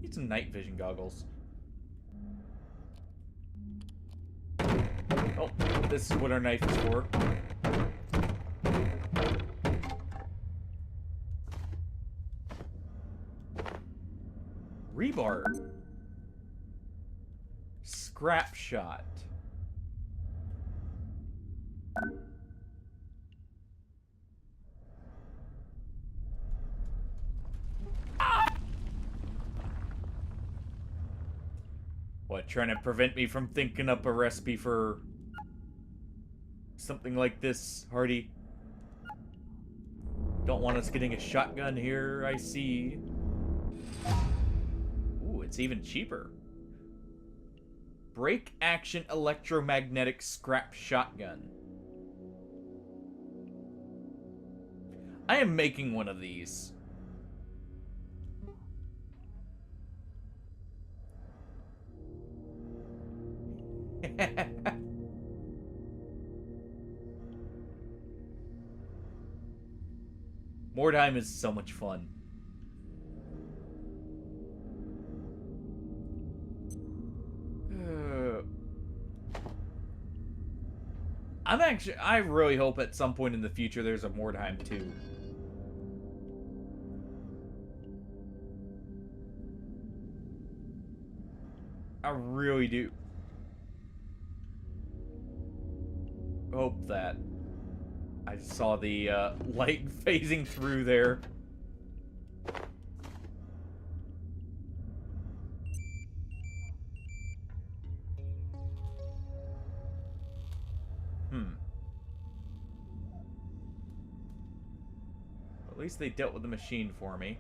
Need some night vision goggles. Oh, this is what our knife is for. Rebar. Scrap shot. What, trying to prevent me from thinking up a recipe for something like this, Hardy? Don't want us getting a shotgun here, I see. Ooh, it's even cheaper. Break action electromagnetic scrap shotgun. I am making one of these. Mordheim is so much fun. I really hope at some point in the future there's a Mordheim 2. I really do hope that. I just saw the light phasing through there. At least they dealt with the machine for me.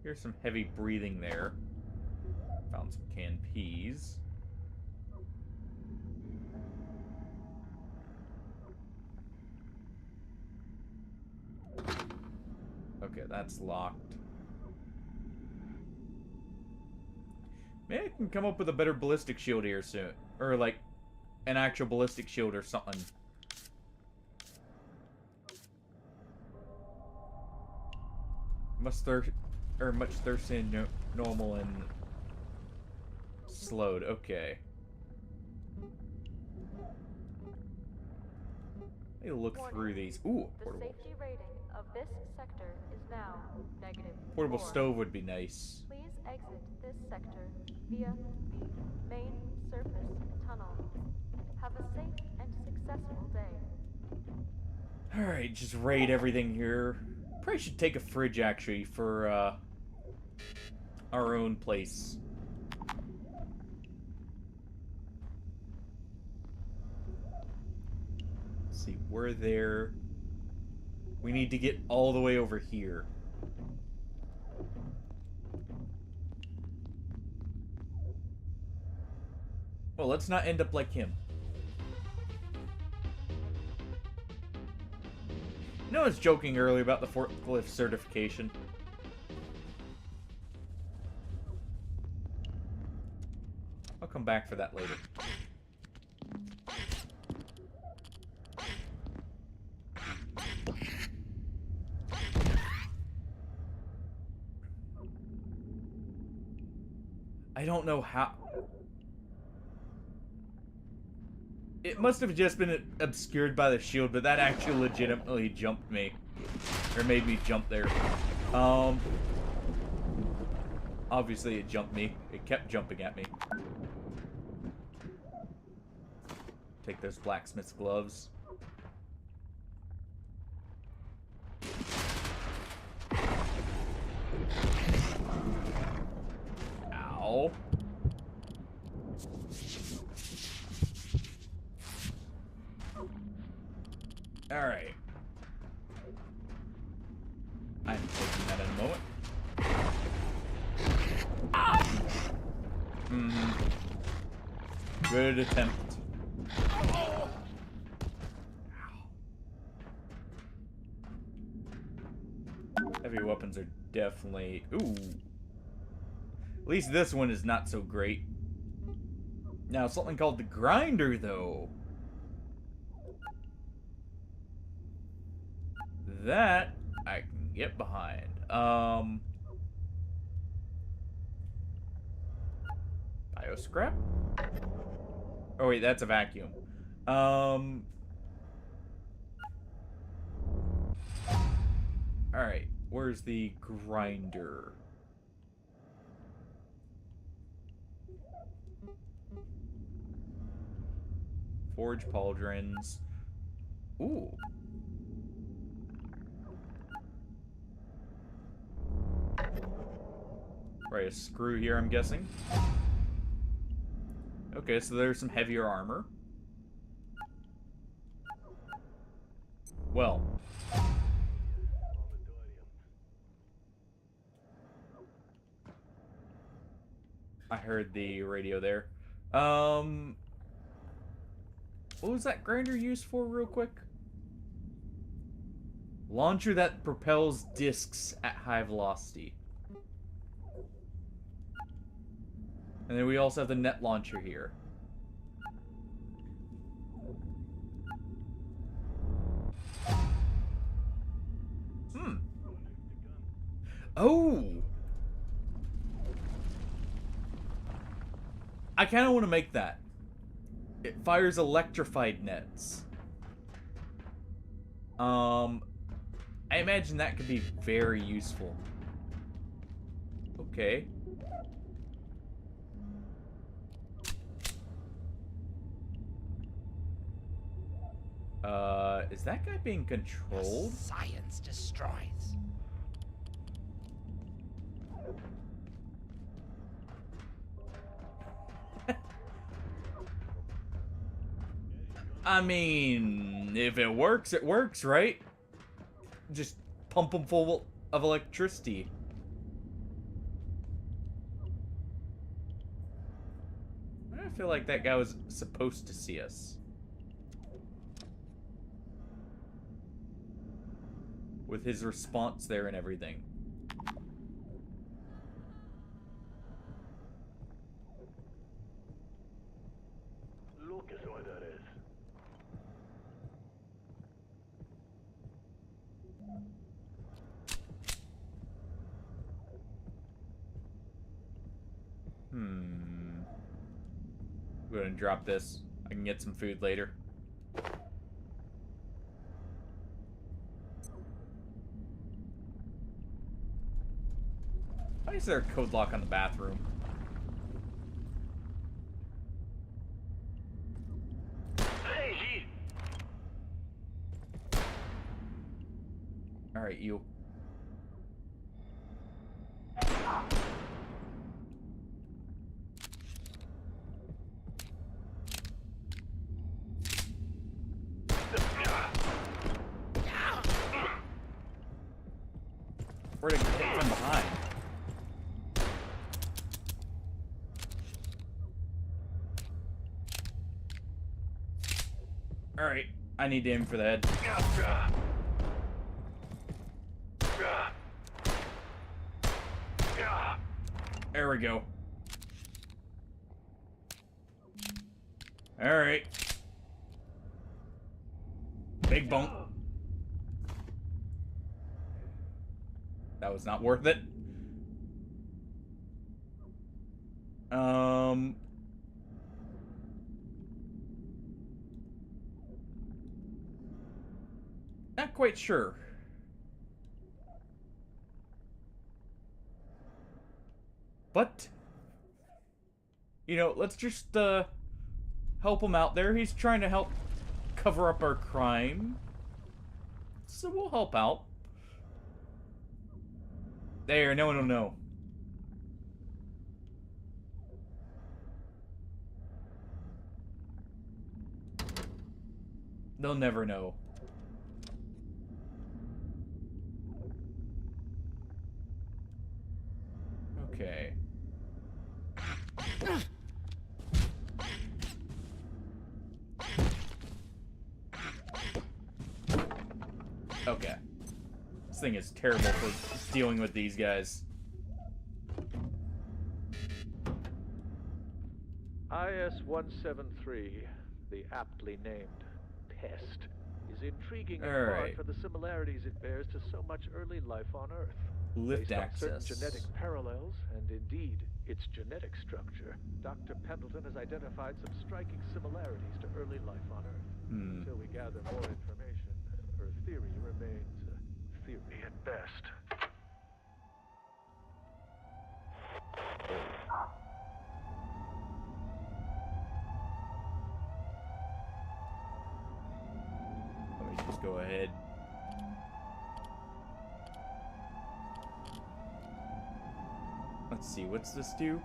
Here's some heavy breathing there. Found some canned peas. Okay, that's locked. Maybe I can come up with a better ballistic shield here soon. Or, like, an actual ballistic shield or something. Much thirsty and normal and slowed. Okay. Let me look through these. Ooh, portable. The safety rating of this sector is now -4. Portable stove would be nice. Please exit this sector via the main surface tunnel. Have a safe and successful day. Alright, just raid everything here. Probably should take a fridge, actually, for, our own place. Let's see, we're there. We need to get all the way over here. Well, let's not end up like him. No, I was joking earlier about the forklift certification. I'll come back for that later. I don't know how... It must have just been obscured by the shield, but that actually legitimately jumped me. Or made me jump there. Obviously it jumped me. It kept jumping at me. Take those blacksmith's gloves. Ow. Alright. I'm taking that in a moment. Good attempt. Heavy weapons are definitely... Ooh. At least this one is not so great. Now, something called the grinder, though. That I can get behind. Bioscrap? Oh wait, that's a vacuum. Alright, where's the grinder? Forge pauldrons. Ooh. Right, a screw here, I'm guessing. Okay, so there's some heavier armor. Well. I heard the radio there. What was that grinder used for, real quick? Launcher that propels discs at high velocity. And then we also have the net launcher here. Oh! I kind of want to make that. It fires electrified nets. I imagine that could be very useful. Okay. Is that guy being controlled? Science destroys. I mean, if it works, right? Just pump them full of electricity. I feel like that guy was supposed to see us. With his response there and everything. Look at what that is. Go ahead and drop this. I can get some food later. Why is there a code lock on the bathroom? Alright, you. Where'd it get from behind? Alright, I need to aim for the head. There we go. Alright. Big bump. That was not worth it. Not quite sure. But, you know, let's just, help him out there. He's trying to help cover up our crime. So we'll help out. There, no one will know. They'll never know. Okay. Okay. This thing is terrible for dealing with these guys. IS-173, the aptly named Pest, is intriguing in All part right. for the similarities it bears to so much early life on Earth. Lift Based on access. certain genetic parallels, and indeed its genetic structure, Dr. Pendleton has identified some striking similarities to early life on Earth. Until we gather more information, her theory remains a theory at best. Let me just go ahead. Let's see, what's this do?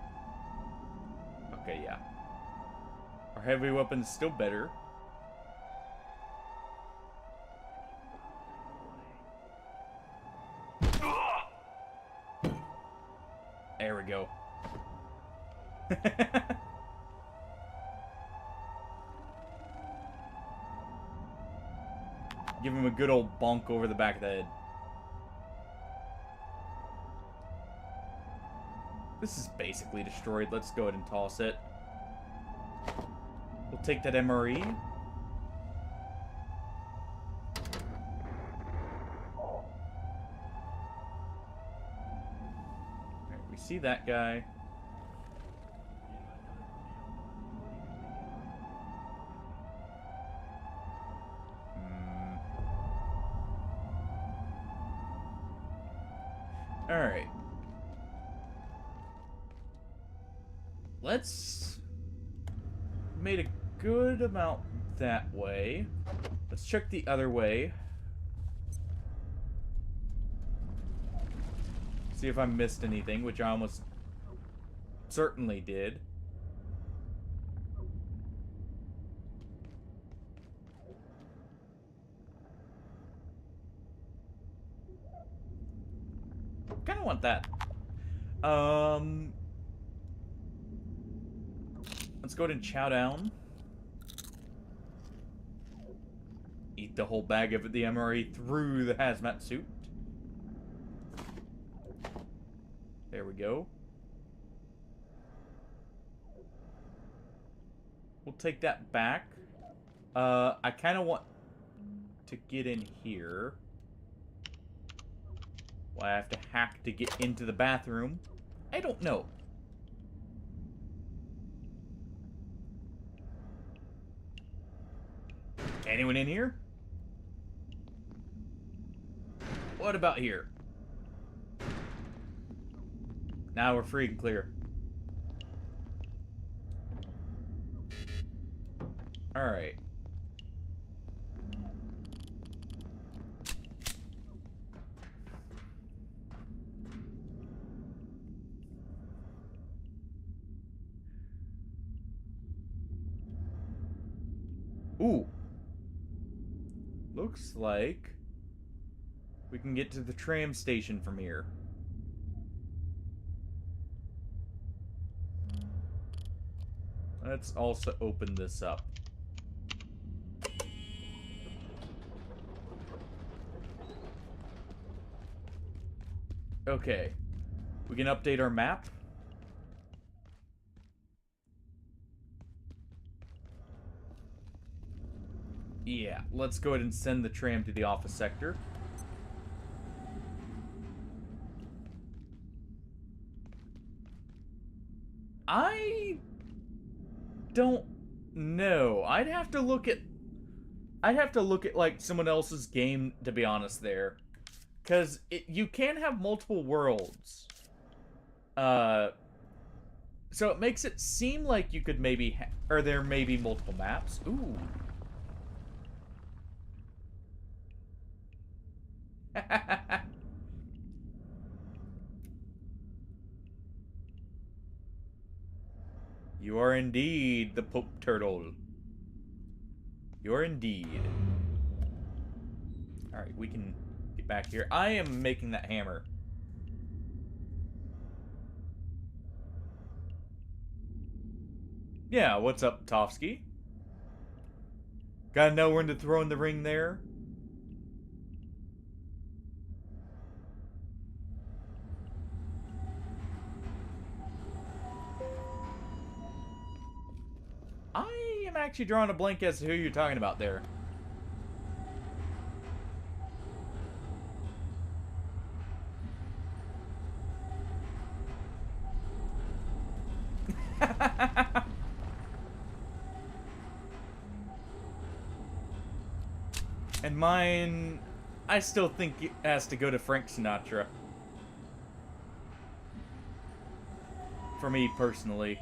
Okay, yeah. Our heavy weapon's still better. There we go. Give him a good old bonk over the back of the head. This is basically destroyed. Let's go ahead and toss it. We'll take that MRE. Alright, we see that guy. Alright. Let's... Made a good amount that way. Let's check the other way. See if I missed anything, which I almost certainly did. Kind of want that. Let's go ahead and chow down. Eat the whole bag of the MRE through the hazmat suit. There we go. We'll take that back. I kind of want to get in here. Well, I have to hack to get into the bathroom. I don't know. Anyone in here? What about here? Now we're free and clear. Alright. Ooh. Looks like We can get to the tram station from here. Let's also open this up. Okay. We can update our map. Yeah, let's go ahead and send the tram to the office sector. I don't know. I'd have to look at like someone else's game, to be honest there. Cause you can have multiple worlds. So it makes it seem like you could maybe or there may be multiple maps. Ooh. You are indeed the Pope Turtle. You are indeed. Alright, we can get back here. I am making that hammer. Yeah, what's up, Tofsky? Gotta know when to throw in the ring there? I am actually drawing a blank as to who you're talking about there. And mine, I still think it has to go to Frank Sinatra. For me, personally.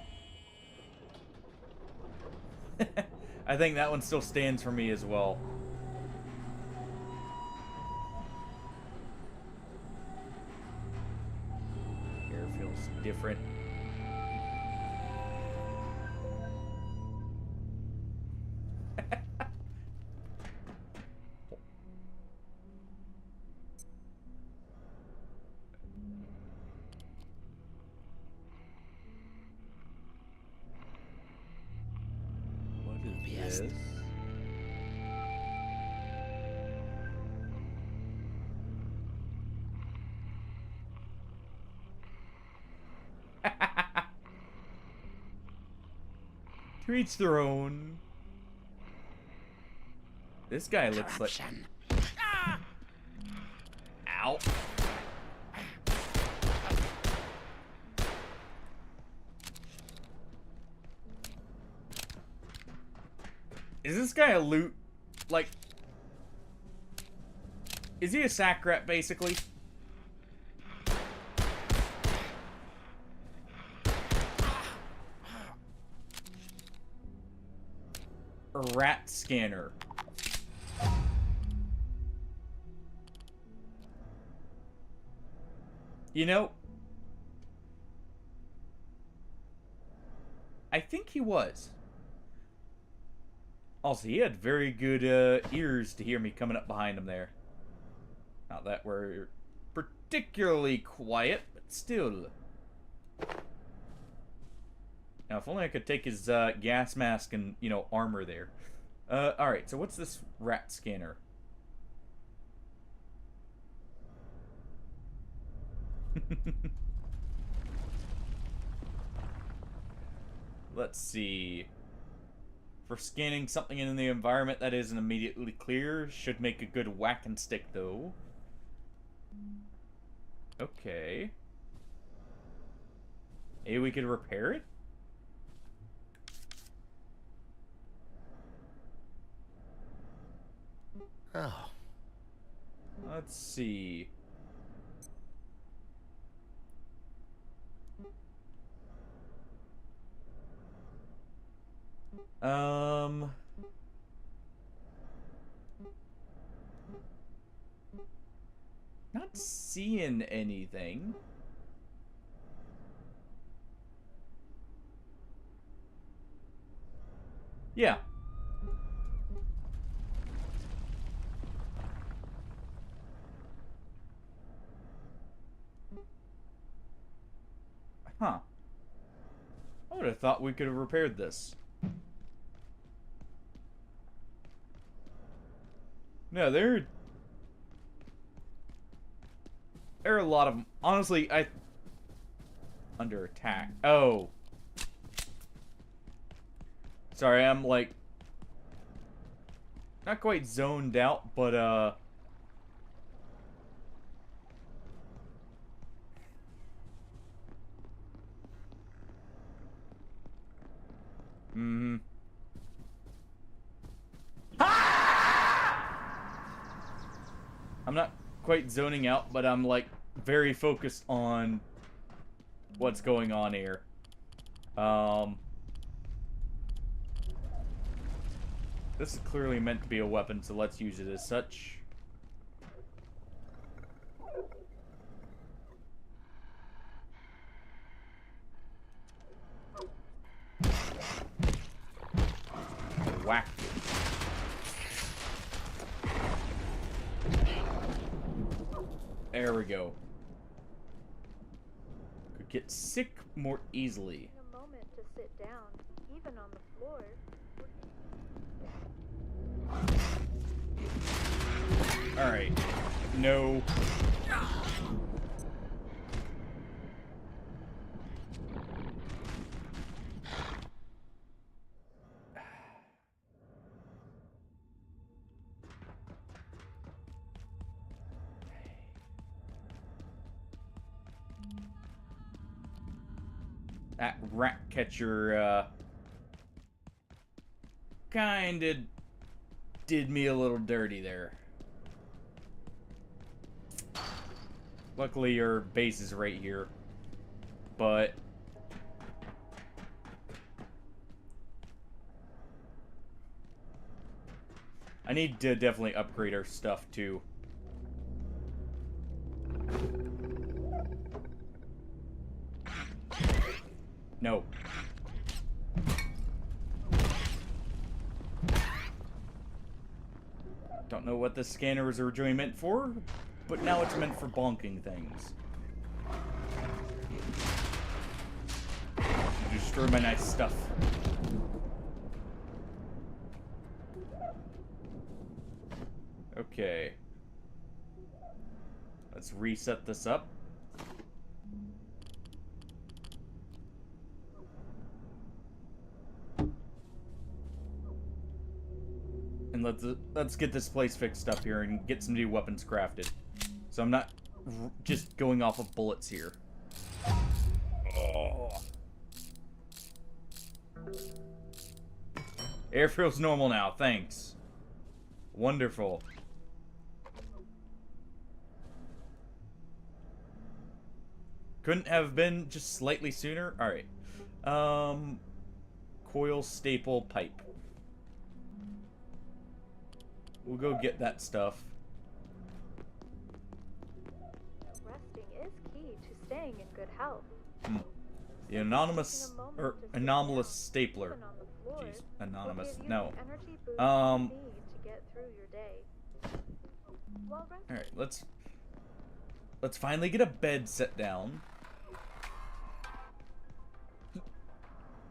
I think that one still stands for me as well. Air feels different. This. To each their own. This guy looks like... Ow. Is this guy a loot? Like... Is he a sack rat, basically? A rat scanner. You know... I think he was. Also, he had very good ears to hear me coming up behind him there. Not that we're particularly quiet, but still. Now, if only I could take his gas mask and, you know, armor there. Alright, so what's this rat scanner? Let's see. For scanning something in the environment that isn't immediately clear, should make a good whack and stick, though. Okay. Maybe we could repair it? Oh. Let's see. Not seeing anything. Yeah. Huh. I would have thought we could have repaired this. No, there are a lot of them. Honestly, under attack. Oh. Sorry, I'm like not quite zoned out, but I'm not quite zoning out, but I'm like very focused on what's going on here. This is clearly meant to be a weapon, so let's use it as such. Whack. There we go. Could get sick more easily. A moment to sit down, even on the floor. Alright. No. That rat catcher, kinda did me a little dirty there. Luckily, your base is right here, but I need to definitely upgrade our stuff too. No. Don't know what the scanner was originally meant for, but now it's meant for bonking things. Destroy my nice stuff. Okay. Let's reset this up. And let's get this place fixed up here and get some new weapons crafted. So I'm not just going off of bullets here. Oh. Air feels normal now, thanks. Wonderful. Couldn't have been just slightly sooner? Alright. Coil staple pipe. We'll go get that stuff. Resting is key to staying in good health. The anomalous stapler. Jeez, anonymous. No. Alright, let's finally get a bed set down.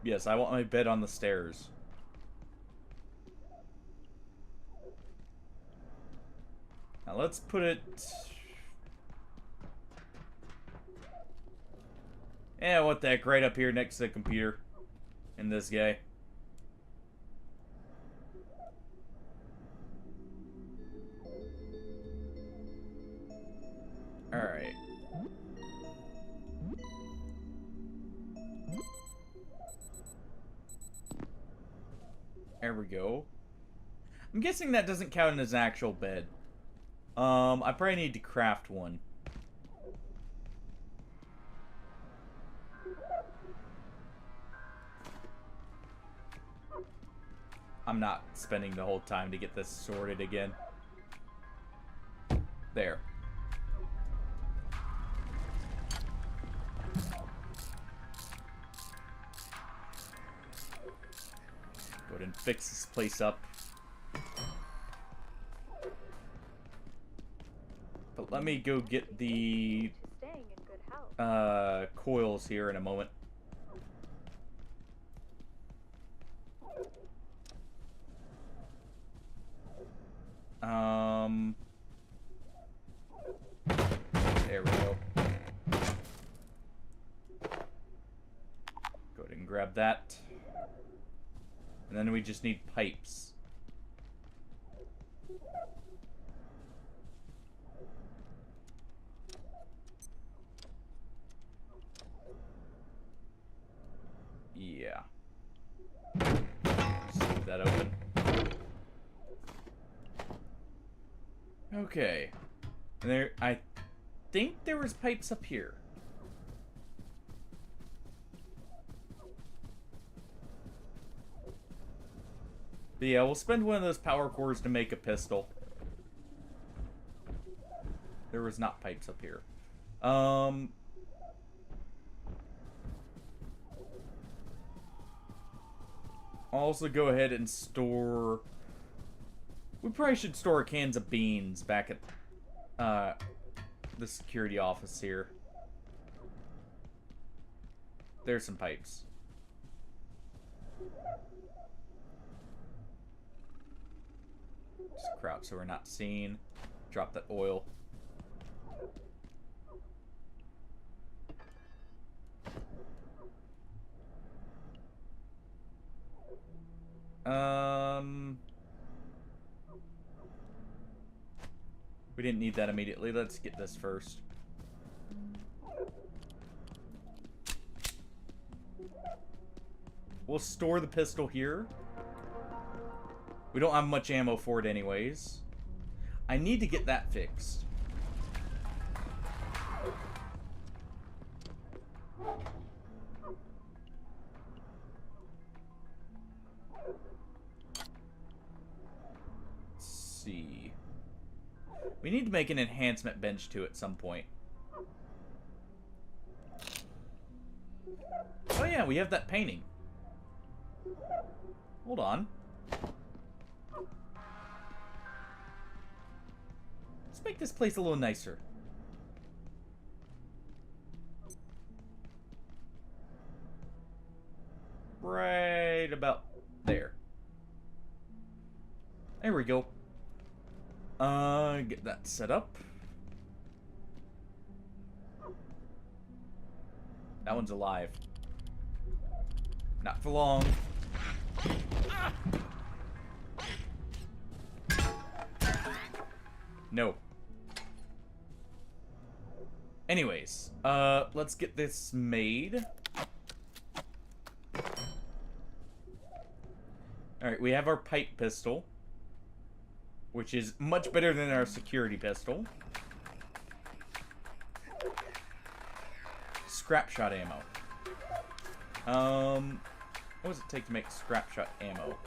Yes, I want my bed on the stairs. Now let's put it... Yeah, what the heck, right up here next to the computer. And this guy. Alright. There we go. I'm guessing that doesn't count as an actual bed. I probably need to craft one. I'm not spending the whole time to get this sorted again. There. Go ahead and fix this place up. But let me go get the coils here in a moment. There we go. Go ahead and grab that. And then we just need pipes. Yeah. Just leave that open. Okay. And there, I think there was pipes up here. But yeah, we'll spend one of those power cores to make a pistol. There was not pipes up here. I'll also go ahead and store... We probably should store cans of beans back at the security office here. There's some pipes. Just crouch so we're not seen. Drop that oil. We didn't need that immediately. Let's get this first. We'll store the pistol here. We don't have much ammo for it anyways. I need to get that fixed. Let's see. We need to make an enhancement bench to at some point. Oh yeah, we have that painting. Hold on. Let's make this place a little nicer. Right about there. There we go. Get that set up. That one's alive. Not for long. No. Anyways, let's get this made. Alright, we have our pipe pistol, which is much better than our security pistol. Scrap shot ammo. What does it take to make scrap shot ammo?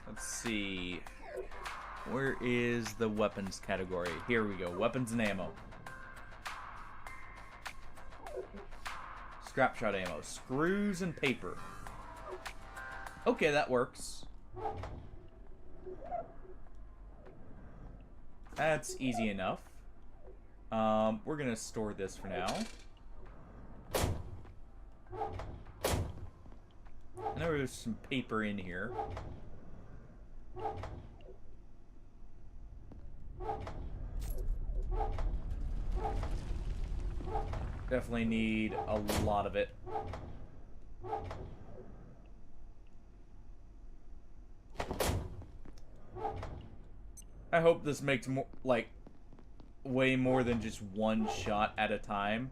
Let's see. Where is the weapons category? Here we go. Weapons and ammo. Scrap shot ammo. Screws and paper. Okay, that works. That's easy enough. We're gonna store this for now. I know there's some paper in here. Definitely need a lot of it. I hope this makes more, like, way more than just one shot at a time.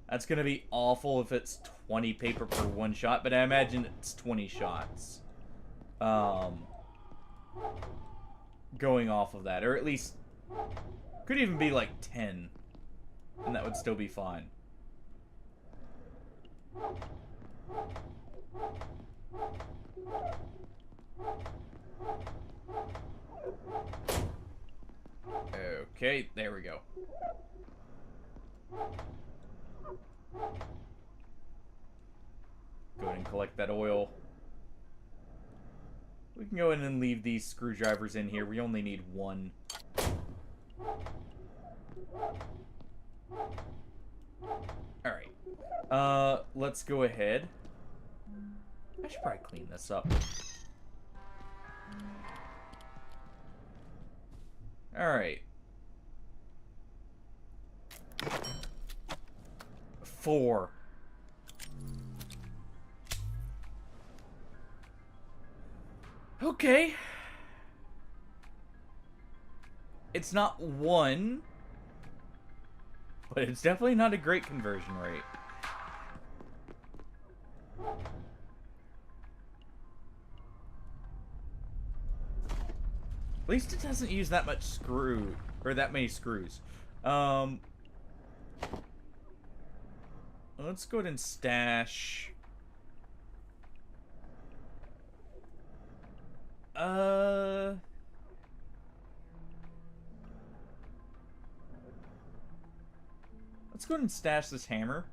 That's gonna be awful if it's 20 paper per one shot, but I imagine it's 20 shots. Going off of that, or at least could even be like 10, and that would still be fine. Okay, there we go. Go ahead and collect that oil. We can go in and leave these screwdrivers in here. We only need one. Alright. Let's go ahead. I should probably clean this up. Alright. 4. Okay. It's not 1, but it's definitely not a great conversion rate. At least it doesn't use that much screw, or that many screws. Let's go ahead and stash. Let's go ahead and stash this hammer.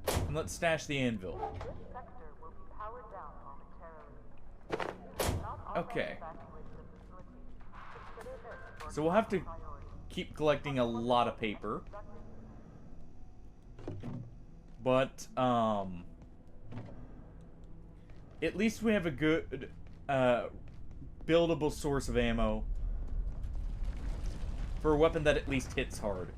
And let's stash the anvil. Okay. So we'll have to keep collecting a lot of paper. But, at least we have a good, buildable source of ammo for a weapon that at least hits hard.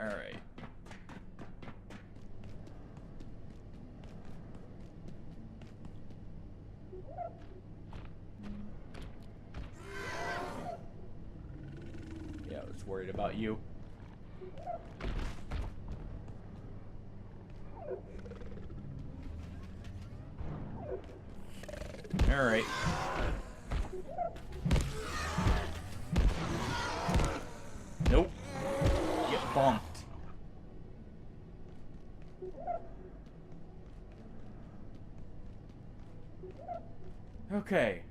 Alright. Yeah, I was worried about you. Alright. Nope. Get bonked. Okay.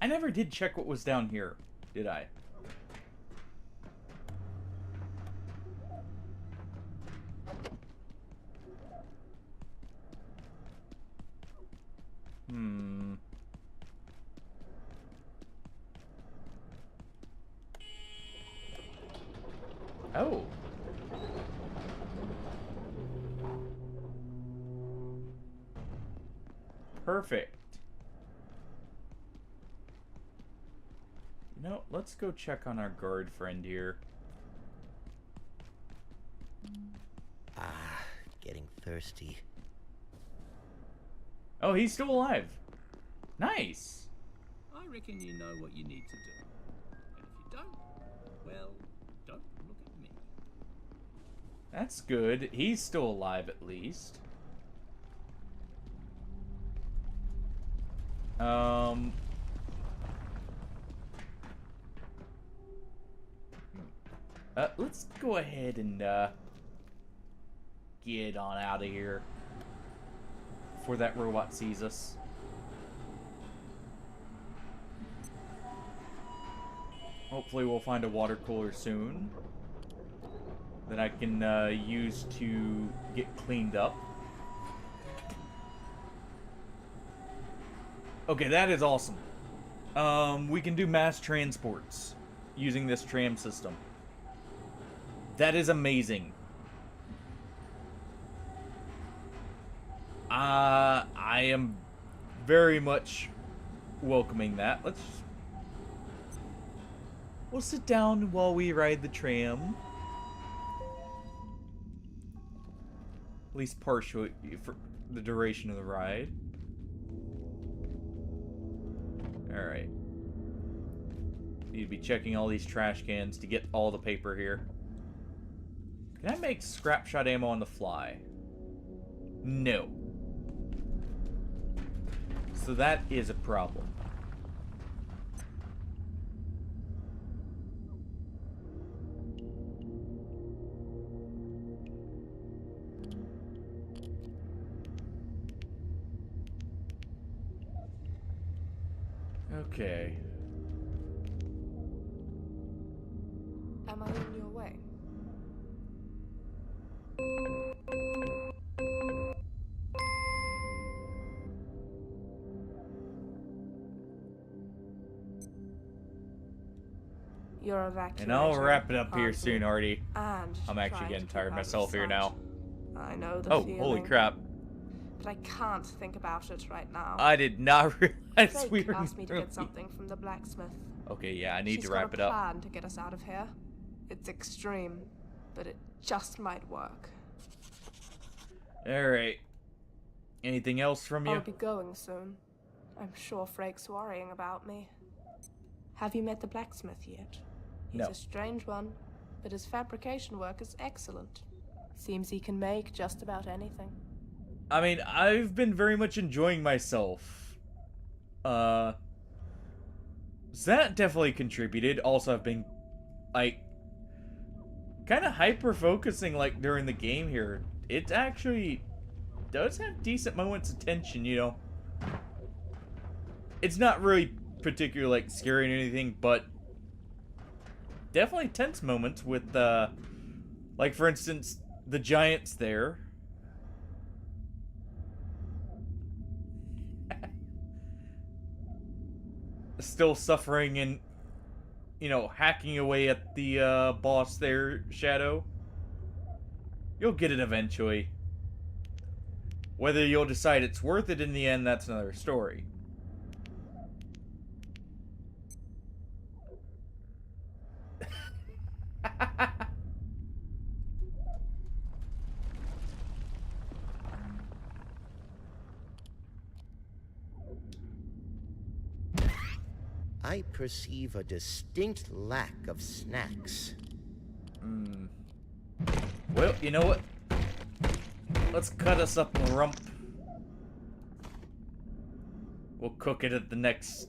I never did check what was down here, did I? Oh. Perfect. You know, let's go check on our guard friend here. Ah, getting thirsty. Oh, he's still alive. Nice. I reckon you know what you need to do. And if you don't, well, don't look at me. That's good. He's still alive at least. Let's go ahead and, get on out of here before that robot sees us. Hopefully we'll find a water cooler soon that I can, use to get cleaned up. Okay, that is awesome. We can do mass transports using this tram system. That is amazing. I am very much welcoming that. We'll sit down while we ride the tram. At least partially for the duration of the ride. Alright. Need to be checking all these trash cans to get all the paper here. Can I make scrap shot ammo on the fly? No. So that is a problem. Okay. Am I in your way? You're evacuating. And I'll wrap it up here aren't soon, you? Artie. And I'm actually trying getting to tired of keep out myself here sight. now. I know the Oh, feeling. holy crap. But I can't think about it right now. I did not realize Drake we were asked me to really... get something from the blacksmith. Okay, yeah, I need She's to wrap got it a up. plan to get us out of here. It's extreme, but it just might work. Alright. Anything else from you? I'll be going soon. I'm sure Frake's worrying about me. Have you met the blacksmith yet? He's No. a strange one, but his fabrication work is excellent. Seems he can make just about anything. I mean, I've been very much enjoying myself. That definitely contributed. Also, I've been, like, kind of hyper-focusing, like, during the game here. It actually does have decent moments of tension, you know. It's not really particularly, like, scary or anything, but definitely tense moments with, like, for instance, the giants there. Still suffering and, you know, hacking away at the boss there, Shadow. You'll get it eventually. Whether you'll decide it's worth it in the end, that's another story. I perceive a distinct lack of snacks. Well, you know what? Let's cut us up a rump. We'll cook it at the next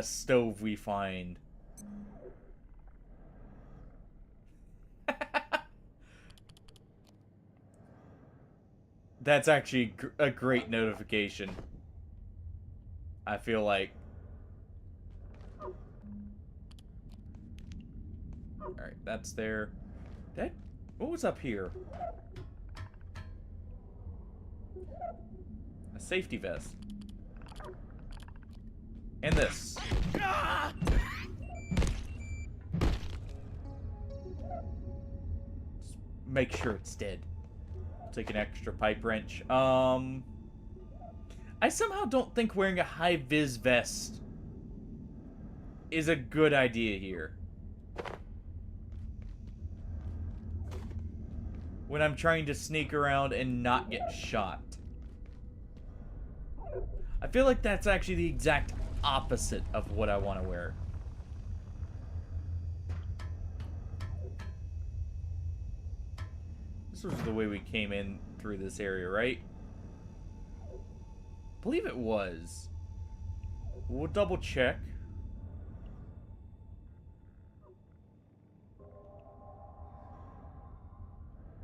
stove we find. That's actually a great notification. I feel like. Alright, that's there. What was up here? A safety vest. And this. Just make sure it's dead. Take an extra pipe wrench. I somehow don't think wearing a high-vis vest is a good idea here. When I'm trying to sneak around and not get shot. I feel like that's actually the exact opposite of what I want to wear. This was the way we came in through this area, right? I believe it was. We'll double check.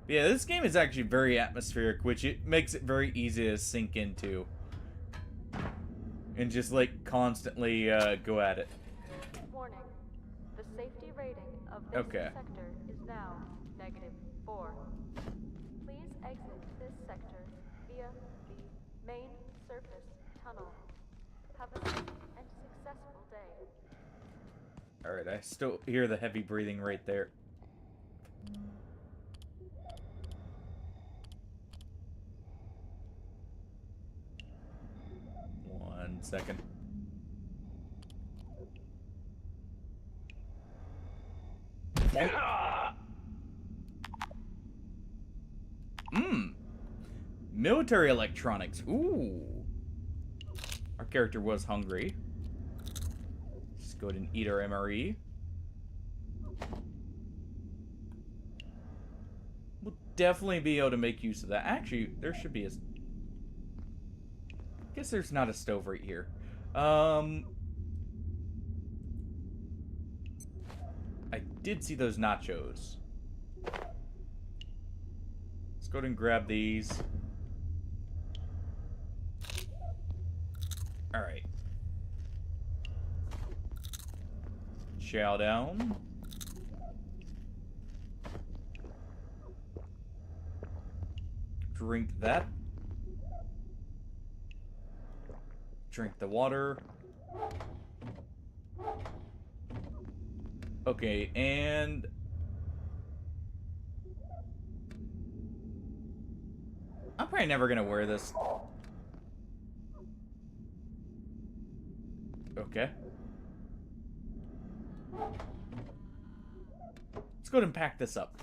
Yeah, this game is actually very atmospheric, which it makes it very easy to sink into. And just, like, constantly go at it. Warning. The safety rating of this sector is now -4. Please exit this sector via the main surface tunnel. Have a safe and successful day. Alright, I still hear the heavy breathing right there. One second. Military electronics. Ooh. Our character was hungry. Let's go ahead and eat our MRE. We'll definitely be able to make use of that. Actually, there should be a... Guess there's not a stove right here. I did see those nachos. Let's go ahead and grab these. Alright. chow down. Drink that. Drink the water. Okay, and... I'm probably never gonna wear this. Okay. Let's go ahead and pack this up.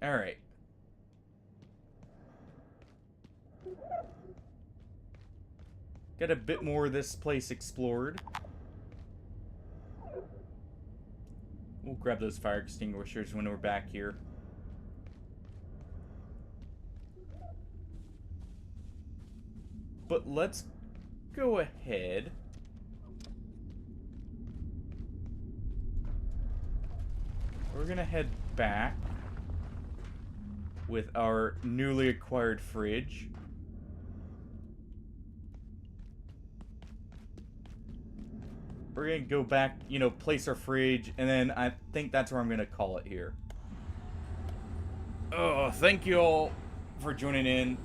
Alright. Got a bit more of this place explored. We'll grab those fire extinguishers when we're back here. But let's go ahead. We're gonna head back with our newly acquired fridge. We're gonna go back, you know, place our fridge, and then I think that's where I'm gonna call it here. Oh, thank you all for joining in.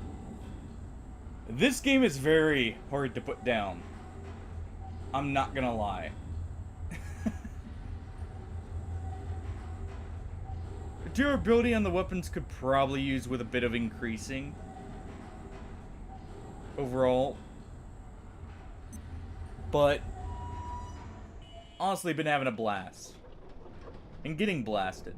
This game is very hard to put down. I'm not gonna lie. Durability on the weapons could probably use with a bit of increasing. Overall. But honestly, been having a blast. And getting blasted.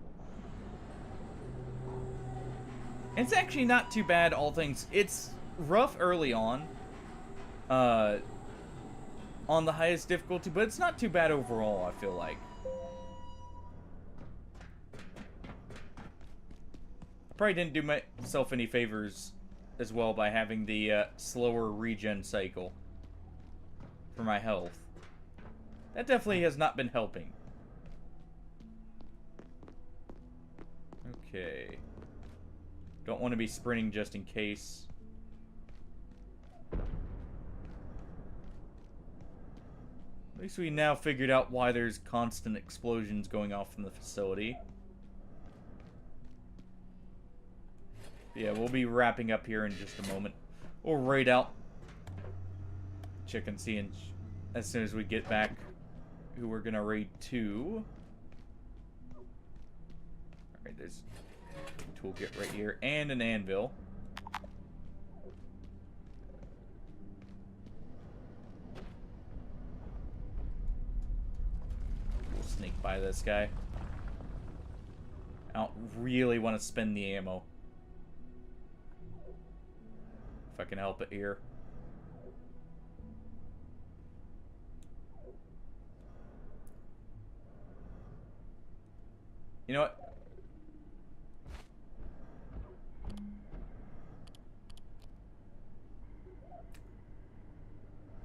It's actually not too bad, all things. It's rough early on the highest difficulty, but it's not too bad overall, I feel like. I probably didn't do myself any favors as well by having the slower regen cycle for my health. That definitely has not been helping. Okay. Don't want to be sprinting just in case. At least we now figured out why there's constant explosions going off in the facility. Yeah, we'll be wrapping up here in just a moment. We'll raid out. Check and see as soon as we get back who we're gonna raid to. Alright, there's a toolkit right here and an anvil. We'll sneak by this guy. I don't really want to spend the ammo. If I can help it here. You know what?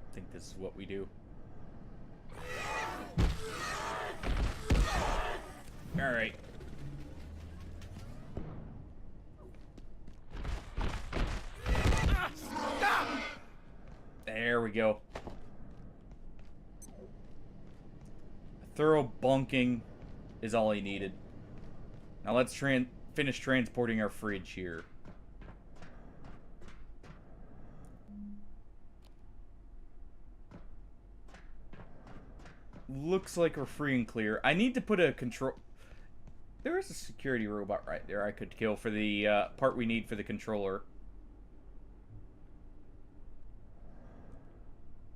I think this is what we do. Alright. There we go. A thorough bunking is all he needed. Now let's finish transporting our fridge here. Looks like we're free and clear. I need to put a control... There is a security robot right there I could kill for the part we need for the controller.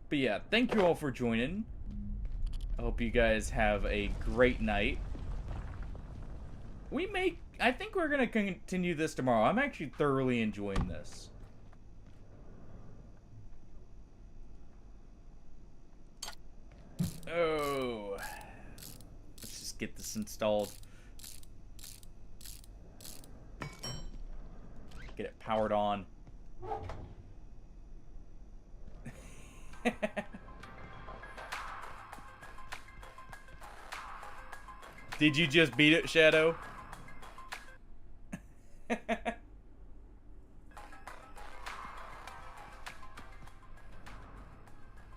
But yeah, thank you all for joining. I hope you guys have a great night. I think we're gonna continue this tomorrow. I'm actually thoroughly enjoying this. Oh. Let's just get this installed. Get it powered on. Did you just beat it, Shadow?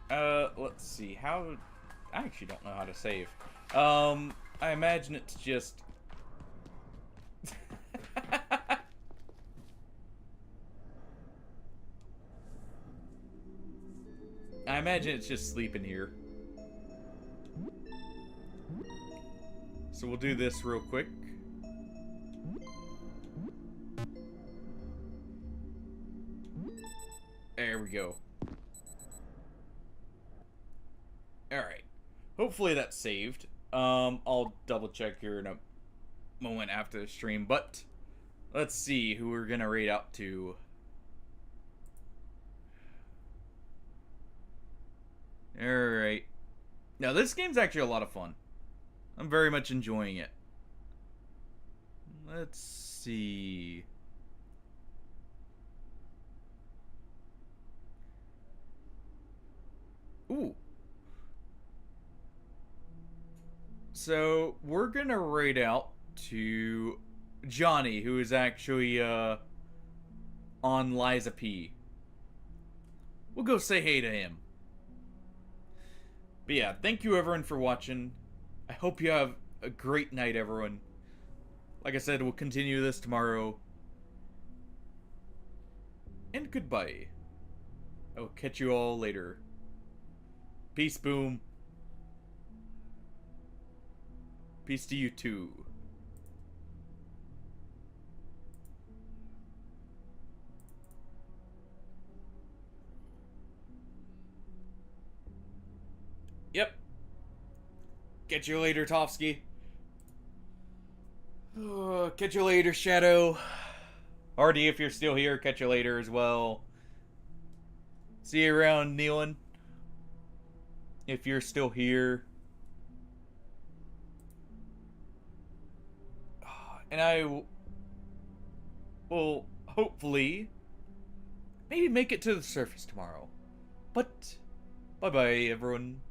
Let's see. How... I actually don't know how to save. I imagine it's just... I imagine it's just sleeping here. So we'll do this real quick. There we go. Alright. Hopefully that's saved. I'll double check here in a moment after the stream, but let's see who we're gonna raid out to. Alright. Now this game's actually a lot of fun. I'm very much enjoying it. Let's see. Ooh. So, we're gonna raid out to Johnny, who is actually, on Liza P. We'll go say hey to him. But yeah, thank you everyone for watching. I hope you have a great night, everyone. Like I said, we'll continue this tomorrow. And goodbye. I will catch you all later. Peace, boom. Peace to you too. Yep. Catch you later, Tofsky. Catch you later, Shadow. Hardy, if you're still here, catch you later as well. See you around, Nealon. If you're still here. And I will hopefully maybe make it to the surface tomorrow. But bye-bye, everyone.